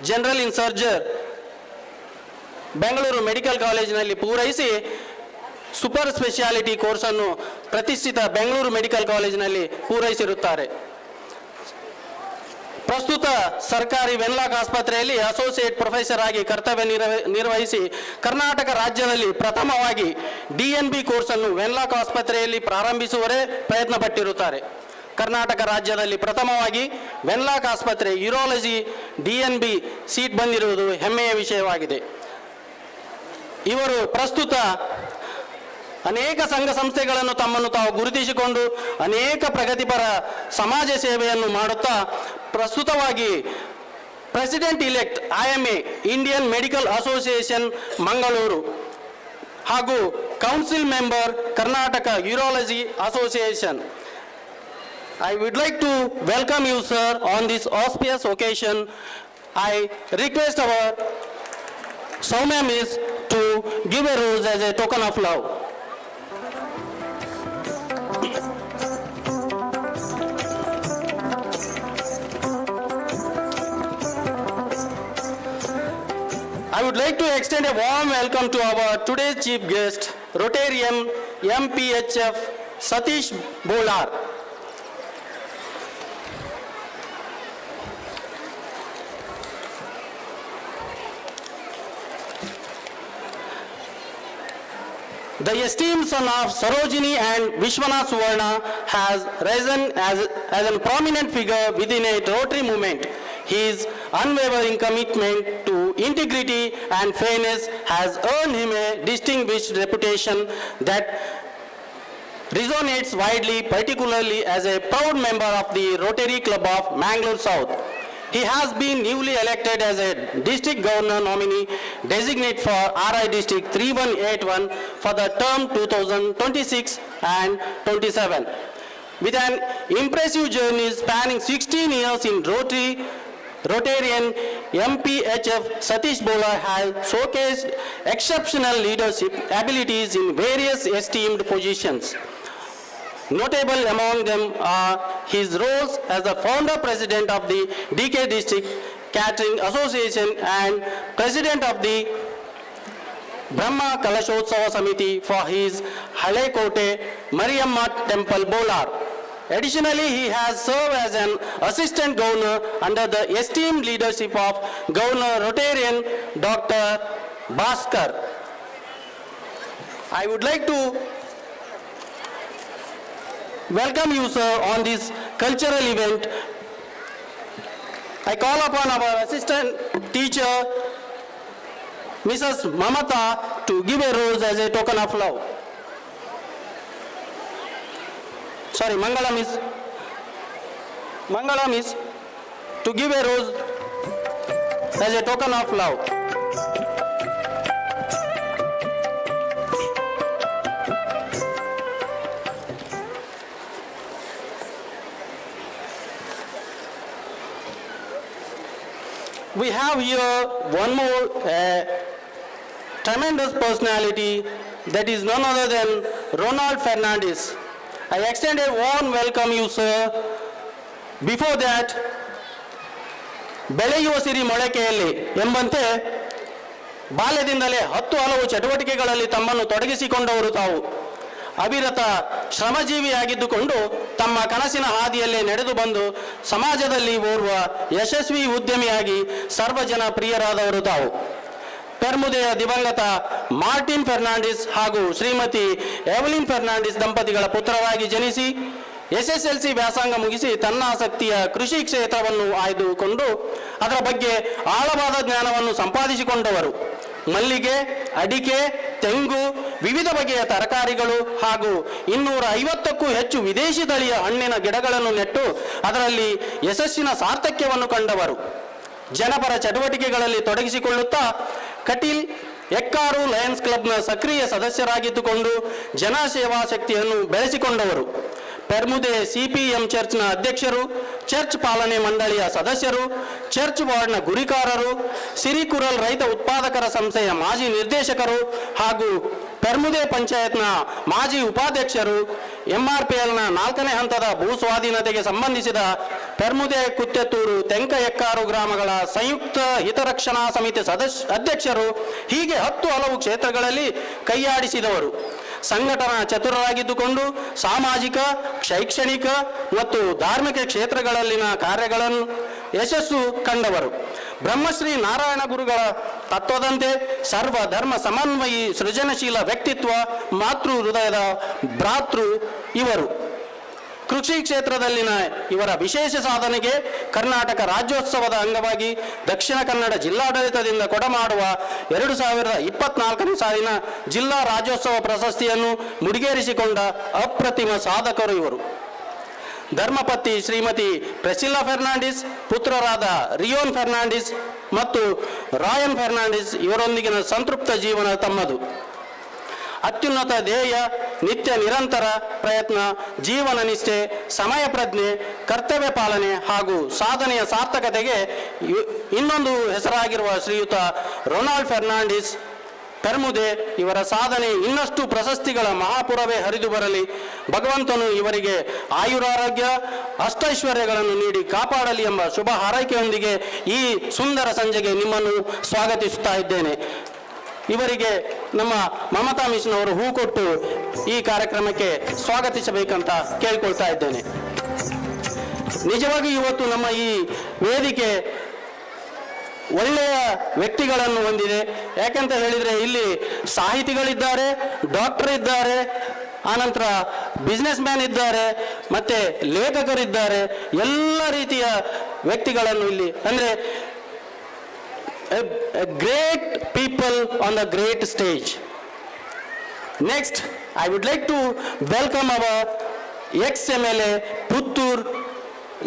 general in surgery Bengaluru medical ಕಾಲೇಜಿನಲ್ಲಿ ಪೂರೈಸಿ ಸೂಪರ್ ಸ್ಪೆಷಾಲಿಟಿ ಕೋರ್ಸನ್ನು ಪ್ರತಿಷ್ಠಿತ ಬೆಂಗಳೂರು ಮೆಡಿಕಲ್ ಕಾಲೇಜಿನಲ್ಲಿ ಪೂರೈಸಿರುತ್ತಾರೆ. ಪ್ರಸ್ತುತ ಸರ್ಕಾರಿ ವೆನ್ಲಾಕ್ ಆಸ್ಪತ್ರೆಯಲ್ಲಿ ಅಸೋಸಿಯೇಟ್ ಪ್ರೊಫೆಸರ್ ಆಗಿ ಕರ್ತವ್ಯ ನಿರ್ವಹಿಸಿ ಕರ್ನಾಟಕ ರಾಜ್ಯದಲ್ಲಿ ಪ್ರಥಮವಾಗಿ DNB ಕೋರ್ಸನ್ನು ವೆನ್ಲಾಕ್ ಆಸ್ಪತ್ರೆಯಲ್ಲಿ ಪ್ರಾರಂಭಿಸುವರೇ ಪ್ರಯತ್ನ ಪಟ್ಟಿರುತ್ತಾರೆ. ಕರ್ನಾಟಕ ರಾಜ್ಯದಲ್ಲಿ ಪ್ರಥಮವಾಗಿ ವೆನ್ಲಾಕ್ ಆಸ್ಪತ್ರೆ ಯೂರಾಲಜಿ DNB ಸೀಟ್ ಬಂದಿರುವುದು ಹೆಮ್ಮೆಯ ವಿಷಯವಾಗಿದೆ. ಇವರು ಪ್ರಸ್ತುತ ಅನೇಕ ಸಂಘ ಸಂಸ್ಥೆಗಳನ್ನು ತಮ್ಮನ್ನು ತಾವು ಗುರುತಿಸಿಕೊಂಡು ಅನೇಕ ಪ್ರಗತಿಪರ ಸಮಾಜ ಸೇವೆಯನ್ನು ಮಾಡುತ್ತಾ ಪ್ರಸ್ತುತವಾಗಿ president elect IMA Indian Medical Association Mangaluru ಹಾಗೂ council member Karnataka urology association. I would like to welcome you, sir, on this auspicious occasion. I request our Soumya Miss to give a rose as a token of love. I would like to extend a warm welcome to our today's chief guest, Rotarian MPHF Satish Bolar. The esteemed son of Sarojini and Vishwanath Suvarna has risen as a prominent figure within a Rotary movement. His unwavering commitment to integrity and fairness has earned him a distinguished reputation that resonates widely, particularly as a proud member of the Rotary Club of Mangalore South. He has been newly elected as a district governor nominee designate for RI District 3181 for the term 2026 and 27. With an impressive journey spanning 16 years in Rotarian MPHF Satish Bolar has showcased exceptional leadership abilities in various esteemed positions. Notable among them are his roles as the founder president of the DK District Catering Association and president of the Brahma Kalashotsava Samiti for his Halekote Mariamma Temple Bolar. Additionally, he has served as an assistant governor under the esteemed leadership of Governor Rotarian Dr. Bhaskar. I would like to welcome you, sir, on this cultural event. I call upon our assistant teacher, Mrs. Mamata, to give a rose as a token of love. Sorry, Mangala Miss, to give a rose as a token of love. We have here one more tremendous personality that is none other than Ronald Fernandez. I extend a warm welcome you, sir. Before that, ಬೆಳೆಯುವ ಸಿರಿ ಮೊಳಕೆಯಲ್ಲಿ ಎಂಬಂತೆ ಬಾಲ್ಯದಿಂದಲೇ 10 ಹಲವು ಚಟುವಟಿಕೆಗಳಲ್ಲಿ ತಮ್ಮನ್ನು ತೊಡಗಿಸಿಕೊಂಡವರು ತಾವು. ಅವಿರತ ಶ್ರಮಜೀವಿಯಾಗಿದ್ದುಕೊಂಡು ತಮ್ಮ ಕನಸಿನ ಹಾದಿಯಲ್ಲೇ ನಡೆದು ಬಂದು ಸಮಾಜದಲ್ಲಿ ಓರ್ವ ಯಶಸ್ವಿ ಉದ್ಯಮಿಯಾಗಿ ಸರ್ವಜನ ಪ್ರಿಯರಾದವರು ತಾವು. ಪೆರ್ಮುದೆಯ ದಿವಂಗತ ಮಾರ್ಟಿನ್ ಫೆರ್ನಾಂಡಿಸ್ ಹಾಗೂ ಶ್ರೀಮತಿ ಎವಲಿನ್ ಫೆರ್ನಾಂಡಿಸ್ ದಂಪತಿಗಳ ಪುತ್ರರಾಗಿ ಜನಿಸಿ SSLC ವ್ಯಾಸಂಗ ಮುಗಿಸಿ ತನ್ನ ಆಸಕ್ತಿಯ ಕೃಷಿ ಕ್ಷೇತ್ರವನ್ನು ಆಯ್ದುಕೊಂಡು ಅದರ ಬಗ್ಗೆ ಆಳವಾದ ಜ್ಞಾನವನ್ನು ಸಂಪಾದಿಸಿಕೊಂಡವರು. ಮಲ್ಲಿಗೆ, ಅಡಿಕೆ, ತೆಂಗು, ವಿವಿಧ ಬಗೆಯ ತರಕಾರಿಗಳು ಹಾಗೂ 250ಕ್ಕೂ ಹೆಚ್ಚು ವಿದೇಶಿ ತಳಿಯ ಹಣ್ಣಿನ ಗಿಡಗಳನ್ನು ನೆಟ್ಟು ಅದರಲ್ಲಿ ಯಶಸ್ಸಿನ ಸಾರ್ಥಕ್ಯವನ್ನು ಕಂಡವರು. ಜನಪರ ಚಟುವಟಿಕೆಗಳಲ್ಲಿ ತೊಡಗಿಸಿಕೊಳ್ಳುತ್ತಾ ಕಟೀಲ್ ಎಕ್ಕಾರು ಲಯನ್ಸ್ ಕ್ಲಬ್ನ ಸಕ್ರಿಯ ಸದಸ್ಯರಾಗಿದ್ದುಕೊಂಡು ಜನಸೇವಾ ಶಕ್ತಿಯನ್ನು ಬೆಳೆಸಿಕೊಂಡವರು. ಪೆರ್ಮುದೆ CPM ಚರ್ಚ್ನ ಅಧ್ಯಕ್ಷರು, ಚರ್ಚ್ ಪಾಲನೆ ಮಂಡಳಿಯ ಸದಸ್ಯರು, ಚರ್ಚ್ ವಾರ್ಡ್ನ ಗುರಿಕಾರರು, ಸಿರಿಕುರಲ್ ರೈತ ಉತ್ಪಾದಕರ ಸಂಸ್ಥೆಯ ಮಾಜಿ ನಿರ್ದೇಶಕರು ಹಾಗೂ ಪೆರ್ಮುದೆ ಪಂಚಾಯತ್ನ ಮಾಜಿ ಉಪಾಧ್ಯಕ್ಷರು, MRPLನ 4ನೇ ಹಂತದ ಭೂ ಸ್ವಾಧೀನತೆಗೆ ಸಂಬಂಧಿಸಿದ ಪೆರ್ಮುದೆ ಕುತ್ತೆತ್ತೂರು ತೆಂಕ ಎಕ್ಕಾರು ಗ್ರಾಮಗಳ ಸಂಯುಕ್ತ ಹಿತರಕ್ಷಣಾ ಸಮಿತಿ ಅಧ್ಯಕ್ಷರು, ಹೀಗೆ 10 ಹಲವು ಕ್ಷೇತ್ರಗಳಲ್ಲಿ ಕೈಯಾಡಿಸಿದವರು. ಸಂಘಟನಾ ಚತುರರಾಗಿದ್ದುಕೊಂಡು ಸಾಮಾಜಿಕ, ಶೈಕ್ಷಣಿಕ ಮತ್ತು ಧಾರ್ಮಿಕ ಕ್ಷೇತ್ರಗಳಲ್ಲಿನ ಕಾರ್ಯಗಳನ್ನು ಯಶಸ್ಸು ಕಂಡವರು. ಬ್ರಹ್ಮಶ್ರೀ ನಾರಾಯಣ ಗುರುಗಳ ತತ್ವದಂತೆ ಸರ್ವ ಧರ್ಮ ಸಮನ್ವಯಿ ಸೃಜನಶೀಲ ವ್ಯಕ್ತಿತ್ವ, ಮಾತೃ ಹೃದಯದ ಭ್ರಾತೃ ಇವರು. ಕೃಷಿ ಕ್ಷೇತ್ರದಲ್ಲಿನ ಇವರ ವಿಶೇಷ ಸಾಧನೆಗೆ ಕರ್ನಾಟಕ ರಾಜ್ಯೋತ್ಸವದ ಅಂಗವಾಗಿ ದಕ್ಷಿಣ ಕನ್ನಡ ಜಿಲ್ಲಾಡಳಿತದಿಂದ ಕೊಡಮಾಡುವ 2024ನೇ ಸಾಲಿನ ಜಿಲ್ಲಾ ರಾಜ್ಯೋತ್ಸವ ಪ್ರಶಸ್ತಿಯನ್ನು ಮುಡಿಗೇರಿಸಿಕೊಂಡ ಅಪ್ರತಿಮ ಸಾಧಕರು ಇವರು. ಧರ್ಮಪತ್ನಿ ಶ್ರೀಮತಿ ಪ್ರೆಸಿಲ್ಲಾ ಫೆರ್ನಾಂಡಿಸ್, ಪುತ್ರರಾದ ರಿಯೋನ್ ಫೆರ್ನಾಂಡಿಸ್ ಮತ್ತು ರಾಯನ್ ಫೆರ್ನಾಂಡಿಸ್ ಇವರೊಂದಿಗಿನ ಸಂತೃಪ್ತ ಜೀವನ ತಮ್ಮದು. ಅತ್ಯುನ್ನತ ಧ್ಯೇಯ, ನಿತ್ಯ ನಿರಂತರ ಪ್ರಯತ್ನ, ಜೀವನ ನಿಷ್ಠೆ, ಸಮಯ ಪ್ರಜ್ಞೆ, ಕರ್ತವ್ಯ ಪಾಲನೆ ಹಾಗೂ ಸಾಧನೆಯ ಸಾರ್ಥಕತೆಗೆ ಇನ್ನೊಂದು ಹೆಸರಾಗಿರುವ ಶ್ರೀಯುತ ರೊನಾಲ್ಡ್ ಫೆರ್ನಾಂಡಿಸ್ ಪೆರ್ಮುದೆ ಇವರ ಸಾಧನೆ ಇನ್ನಷ್ಟು ಪ್ರಶಸ್ತಿಗಳ ಮಹಾಪುರವೇ ಹರಿದು ಬರಲಿ. ಭಗವಂತನು ಇವರಿಗೆ ಆಯುರಾರೋಗ್ಯ ಅಷ್ಟೈಶ್ವರ್ಯಗಳನ್ನು ನೀಡಿ ಕಾಪಾಡಲಿ ಎಂಬ ಶುಭ ಹಾರೈಕೆಯೊಂದಿಗೆ ಈ ಸುಂದರ ಸಂಜೆಗೆ ನಿಮ್ಮನ್ನು ಸ್ವಾಗತಿಸುತ್ತಾ ಇದ್ದೇನೆ. ಇವರಿಗೆ ನಮ್ಮ ಮಮತಾ ಮಿಶ್ನ್ ಅವರು ಹೂ ಕೊಟ್ಟು ಈ ಕಾರ್ಯಕ್ರಮಕ್ಕೆ ಸ್ವಾಗತಿಸಬೇಕಂತ ಕೇಳ್ಕೊಳ್ತಾ ಇದ್ದೇನೆ. ನಿಜವಾಗಿ ಇವತ್ತು ನಮ್ಮ ಈ ವೇದಿಕೆ ಒಳ್ಳೆಯ ವ್ಯಕ್ತಿಗಳನ್ನು ಹೊಂದಿದೆ. ಯಾಕಂತ ಹೇಳಿದರೆ ಇಲ್ಲಿ ಸಾಹಿತಿಗಳಿದ್ದಾರೆ, ಡಾಕ್ಟರ್ ಇದ್ದಾರೆ, ಆನಂತರ ಬಿಸ್ನೆಸ್ ಮ್ಯಾನ್ ಇದ್ದಾರೆ, ಮತ್ತೆ ಲೇಖಕರಿದ್ದಾರೆ. ಎಲ್ಲ ರೀತಿಯ ವ್ಯಕ್ತಿಗಳನ್ನು ಇಲ್ಲಿ ಅಂದರೆ a great people on the great stage. Next, I would like to welcome our ex-MLA Puttur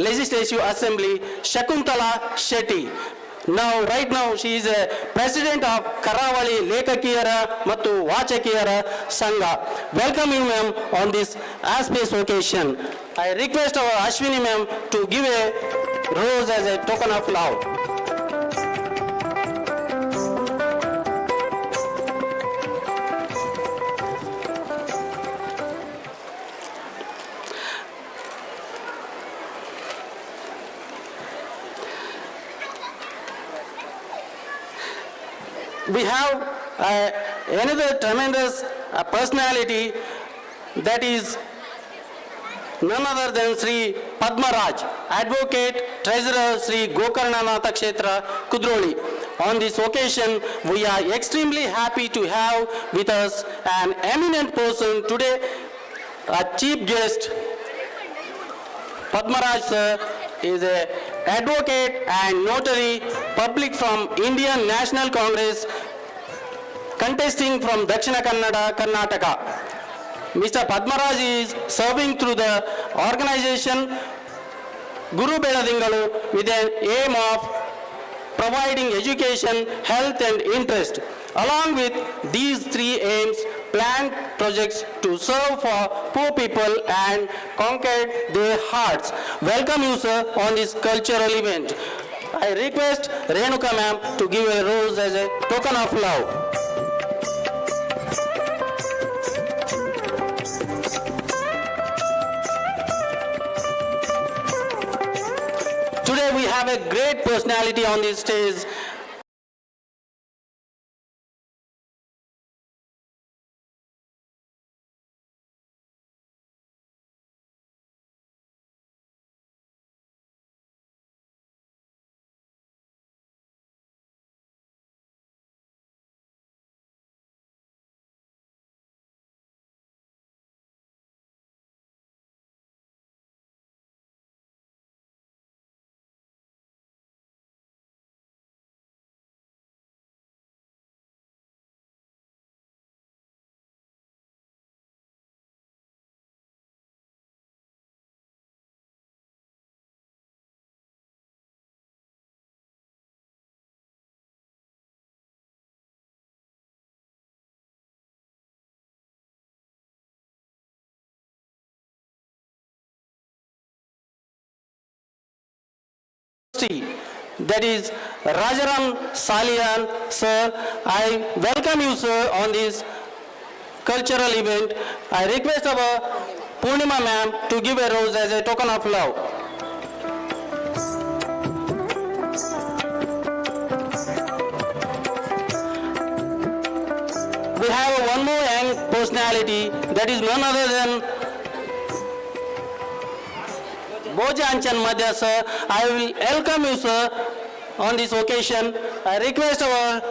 Legislative Assembly, Shakuntala Shetty. Right now, she is a president of Karavali Lekakiyara Mattu Vachakiyara Sangha. Welcome you, ma'am, on this auspicious occasion. I request our Ashwini ma'am to give a rose as a token of love. We have another tremendous personality, that is none other than Sri Padmaraj, Advocate, Treasurer, Sri Gokarnanatha Kshetra, Kudroli. On this occasion, we are extremely happy to have with us an eminent person today, a chief guest. Padmaraj sir is a advocate and notary public from Indian National Congress, contesting from Dakshina Kannada, Karnataka. Mr. Padmaraj is serving through the organization Guru Beladingalu with an aim of providing education, health and interest. Along with these three aims, planned projects to serve for poor people and conquer their hearts. Welcome you, sir, on this cultural event. I request Renuka ma'am to give a rose as a token of love. Today we have a great personality on this stage. That is Rajaram Salian, sir. I welcome you, sir, on this cultural event. I request our Purnima ma'am to give a rose as a token of love. We have one more young personality, that is none other than Boja Anchan Madhya sir, I will welcome you sir on this occasion. I request our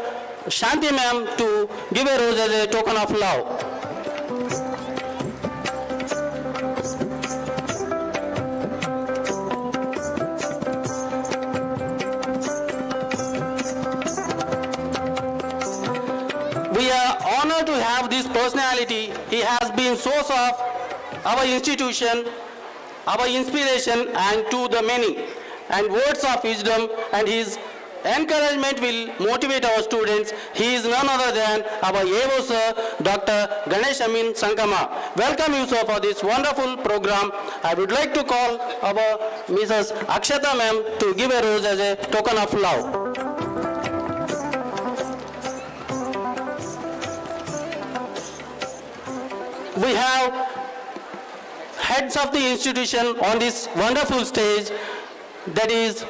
Shanti ma'am to give a rose as a token of love. We are honored to have this personality. He has been source of our institution, our inspiration and to the many, and words of wisdom, and his encouragement will motivate our students. He is none other than our AO sir, Dr. Ganesh Amin Sankama. Welcome you sir for this wonderful program. I would like to call our Mrs. Akshata ma'am to give a rose as a token of love. We have heads of the institution on this wonderful stage, that is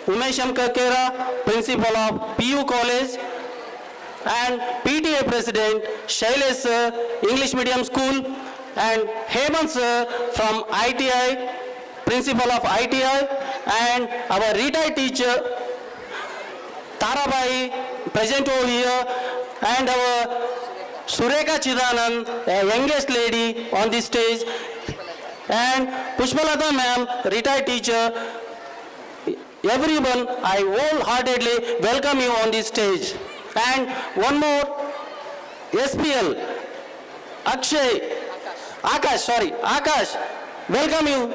Umesh Kakera, principal of PU College, and PTA president Shailesh sir, English medium school, and Hemant sir from ITI, principal of ITI, and our retired teacher Tarabai present over here, and our Sureka Chidanand, a youngest lady on this stage, and Pushpalata ma'am, retired teacher. Everyone, I wholeheartedly welcome you on this stage. And one more, SPL, Akash, welcome you,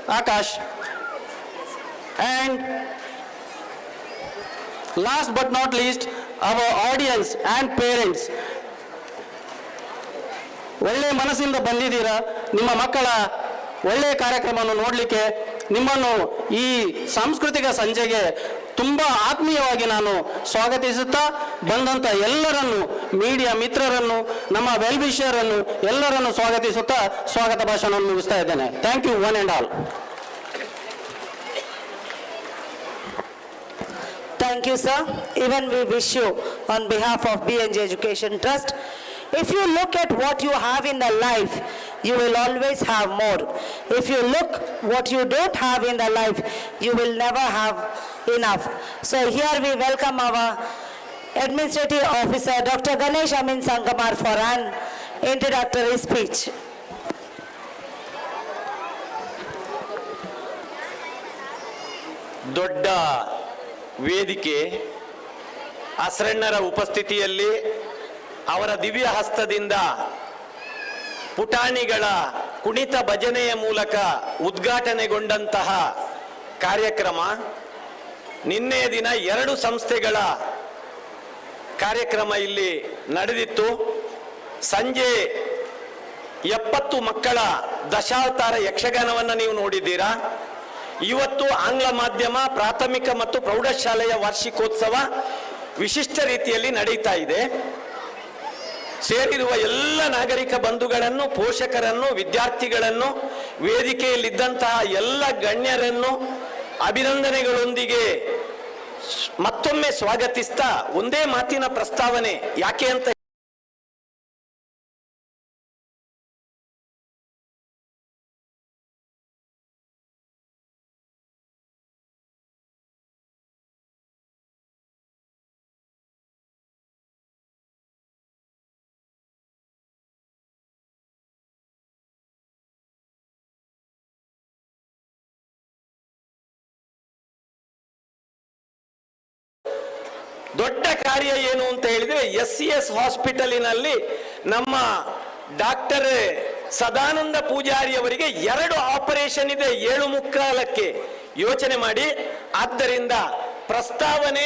Akash. And last but not least, our audience and parents. ಒಳ್ಳೆ ಮನಸ್ಸಿಂದ ಬಂದಿದ್ದೀರಾ, ನಿಮ್ಮ ಮಕ್ಕಳ ಒಳ್ಳೆಯ ಕಾರ್ಯಕ್ರಮವನ್ನು ನೋಡಲಿಕ್ಕೆ ನಿಮ್ಮನ್ನು ಈ ಸಾಂಸ್ಕೃತಿಕ ಸಂಜೆಗೆ ತುಂಬ ಆತ್ಮೀಯವಾಗಿ ನಾನು ಸ್ವಾಗತಿಸುತ್ತಾ, ಬಂದಂಥ ಎಲ್ಲರನ್ನು, ಮೀಡಿಯಾ ಮಿತ್ರರನ್ನು, ನಮ್ಮ ವೆಲ್ವಿಷರನ್ನು ಎಲ್ಲರನ್ನು ಸ್ವಾಗತಿಸುತ್ತಾ ಸ್ವಾಗತ ಭಾಷಣವನ್ನು ಮುಗಿಸ್ತಾ ಇದ್ದೇನೆ. Thank you one and all. Thank you, sir. Even we wish you on behalf of BNJ Education Trust. If you look at what you have in the life, you will always have more. If you look what you don't have in the life, you will never have enough. So here we welcome our Administrative Officer, Dr. Ganesh Amin Sankamar, for an introductory speech. ದೊಡ್ಡ ವೇದಿಕೆ, ಅಸರಣ್ಣರ ಉಪಸ್ಥಿತಿಯಲ್ಲಿ ಅವರ ದಿವ್ಯ ಹಸ್ತದಿಂದ ಪುಟಾಣಿಗಳ ಕುಣಿತ ಭಜನೆಯ ಮೂಲಕ ಉದ್ಘಾಟನೆಗೊಂಡಂತಹ ಕಾರ್ಯಕ್ರಮ ನಿನ್ನೆ ದಿನ 2 ಸಂಸ್ಥೆಗಳ ಕಾರ್ಯಕ್ರಮ ಇಲ್ಲಿ ನಡೆದಿತ್ತು. ಸಂಜೆ 70 ಮಕ್ಕಳ ದಶಾವತಾರ ಯಕ್ಷಗಾನವನ್ನು ನೀವು ನೋಡಿದ್ದೀರಾ. ಇವತ್ತು ಆಂಗ್ಲ ಮಾಧ್ಯಮ ಪ್ರಾಥಮಿಕ ಮತ್ತು ಪ್ರೌಢಶಾಲೆಯ ವಾರ್ಷಿಕೋತ್ಸವ ವಿಶಿಷ್ಟ ರೀತಿಯಲ್ಲಿ ನಡೀತಾ ಇದೆ. ಸೇರಿರುವ ಎಲ್ಲ ನಾಗರಿಕ ಬಂಧುಗಳನ್ನು, ಪೋಷಕರನ್ನು, ವಿದ್ಯಾರ್ಥಿಗಳನ್ನು, ವೇದಿಕೆಯಲ್ಲಿದ್ದಂತಹ ಎಲ್ಲ ಗಣ್ಯರನ್ನು ಅಭಿನಂದನೆಗಳೊಂದಿಗೆ ಮತ್ತೊಮ್ಮೆ ಸ್ವಾಗತಿಸ್ತಾ ಒಂದೇ ಮಾತಿನ ಪ್ರಸ್ತಾವನೆ. ಯಾಕೆ ಅಂತ ದೊಡ್ಡ ಕಾರ್ಯ ಏನು ಅಂತ ಹೇಳಿದ್ರೆ, SCS ಹಾಸ್ಪಿಟಲಿನಲ್ಲಿ ನಮ್ಮ ಡಾಕ್ಟರ್ ಸದಾನಂದ ಪೂಜಾರಿ ಅವರಿಗೆ 2 ಆಪರೇಷನ್ ಇದೆ 7:45ಕ್ಕೆ. ಯೋಚನೆ ಮಾಡಿ. ಆದ್ದರಿಂದ ಪ್ರಸ್ತಾವನೆ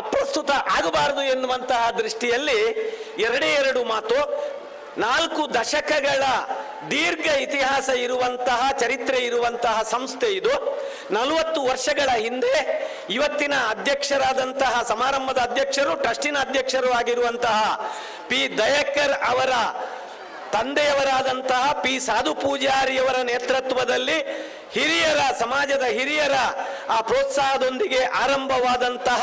ಅಪ್ರಸ್ತುತ ಆಗಬಾರದು ಎನ್ನುವಂತಹ ದೃಷ್ಟಿಯಲ್ಲಿ 2 ಮಾತು. 4 ದಶಕಗಳ ದೀರ್ಘ ಇತಿಹಾಸ ಇರುವಂತಹ, ಚರಿತ್ರೆ ಇರುವಂತಹ ಸಂಸ್ಥೆ ಇದು. 40 ವರ್ಷಗಳ ಹಿಂದೆ ಇವತ್ತಿನ ಅಧ್ಯಕ್ಷರಾದಂತಹ, ಸಮಾರಂಭದ ಅಧ್ಯಕ್ಷರು, ಟ್ರಸ್ಟಿನ ಅಧ್ಯಕ್ಷರು ಆಗಿರುವಂತಹ ಪಿ ದಯಾಕರ್ ಅವರ ತಂದೆಯವರಾದಂತಹ ಪಿ ಸಾಧು ಪೂಜಾರಿಯವರ ನೇತೃತ್ವದಲ್ಲಿ ಸಮಾಜದ ಹಿರಿಯರ ಆ ಪ್ರೋತ್ಸಾಹದೊಂದಿಗೆ ಆರಂಭವಾದಂತಹ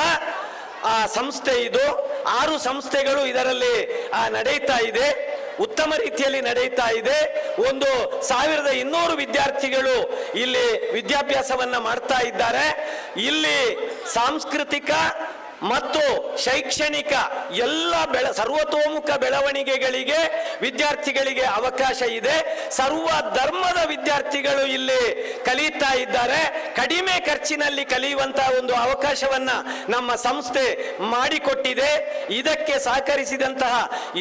ಆ ಸಂಸ್ಥೆ ಇದು. 6 ಸಂಸ್ಥೆಗಳು ಇದರಲ್ಲಿ ನಡೀತಾ ಇದೆ. ಉತ್ತಮ ರೀತಿಯಲ್ಲಿ ನಡೆಯುತ್ತಾ ಇದೆ. 1200 ವಿದ್ಯಾರ್ಥಿಗಳು ಇಲ್ಲಿ ವಿದ್ಯಾಭ್ಯಾಸವನ್ನ ಮಾಡ್ತಾ ಇದ್ದಾರೆ. ಇಲ್ಲಿ ಸಾಂಸ್ಕೃತಿಕ ಮತ್ತು ಶೈಕ್ಷಣಿಕ ಎಲ್ಲ ಸರ್ವತೋಮುಖ ಬೆಳವಣಿಗೆಗಳಿಗೆ ವಿದ್ಯಾರ್ಥಿಗಳಿಗೆ ಅವಕಾಶ ಇದೆ. ಸರ್ವ ಧರ್ಮದ ವಿದ್ಯಾರ್ಥಿಗಳು ಇಲ್ಲಿ ಕಲಿಯುತ್ತಾ ಇದ್ದಾರೆ. ಕಡಿಮೆ ಖರ್ಚಿನಲ್ಲಿ ಕಲಿಯುವಂತಹ ಒಂದು ಅವಕಾಶವನ್ನ ನಮ್ಮ ಸಂಸ್ಥೆ ಮಾಡಿಕೊಟ್ಟಿದೆ. ಇದಕ್ಕೆ ಸಹಕರಿಸಿದಂತಹ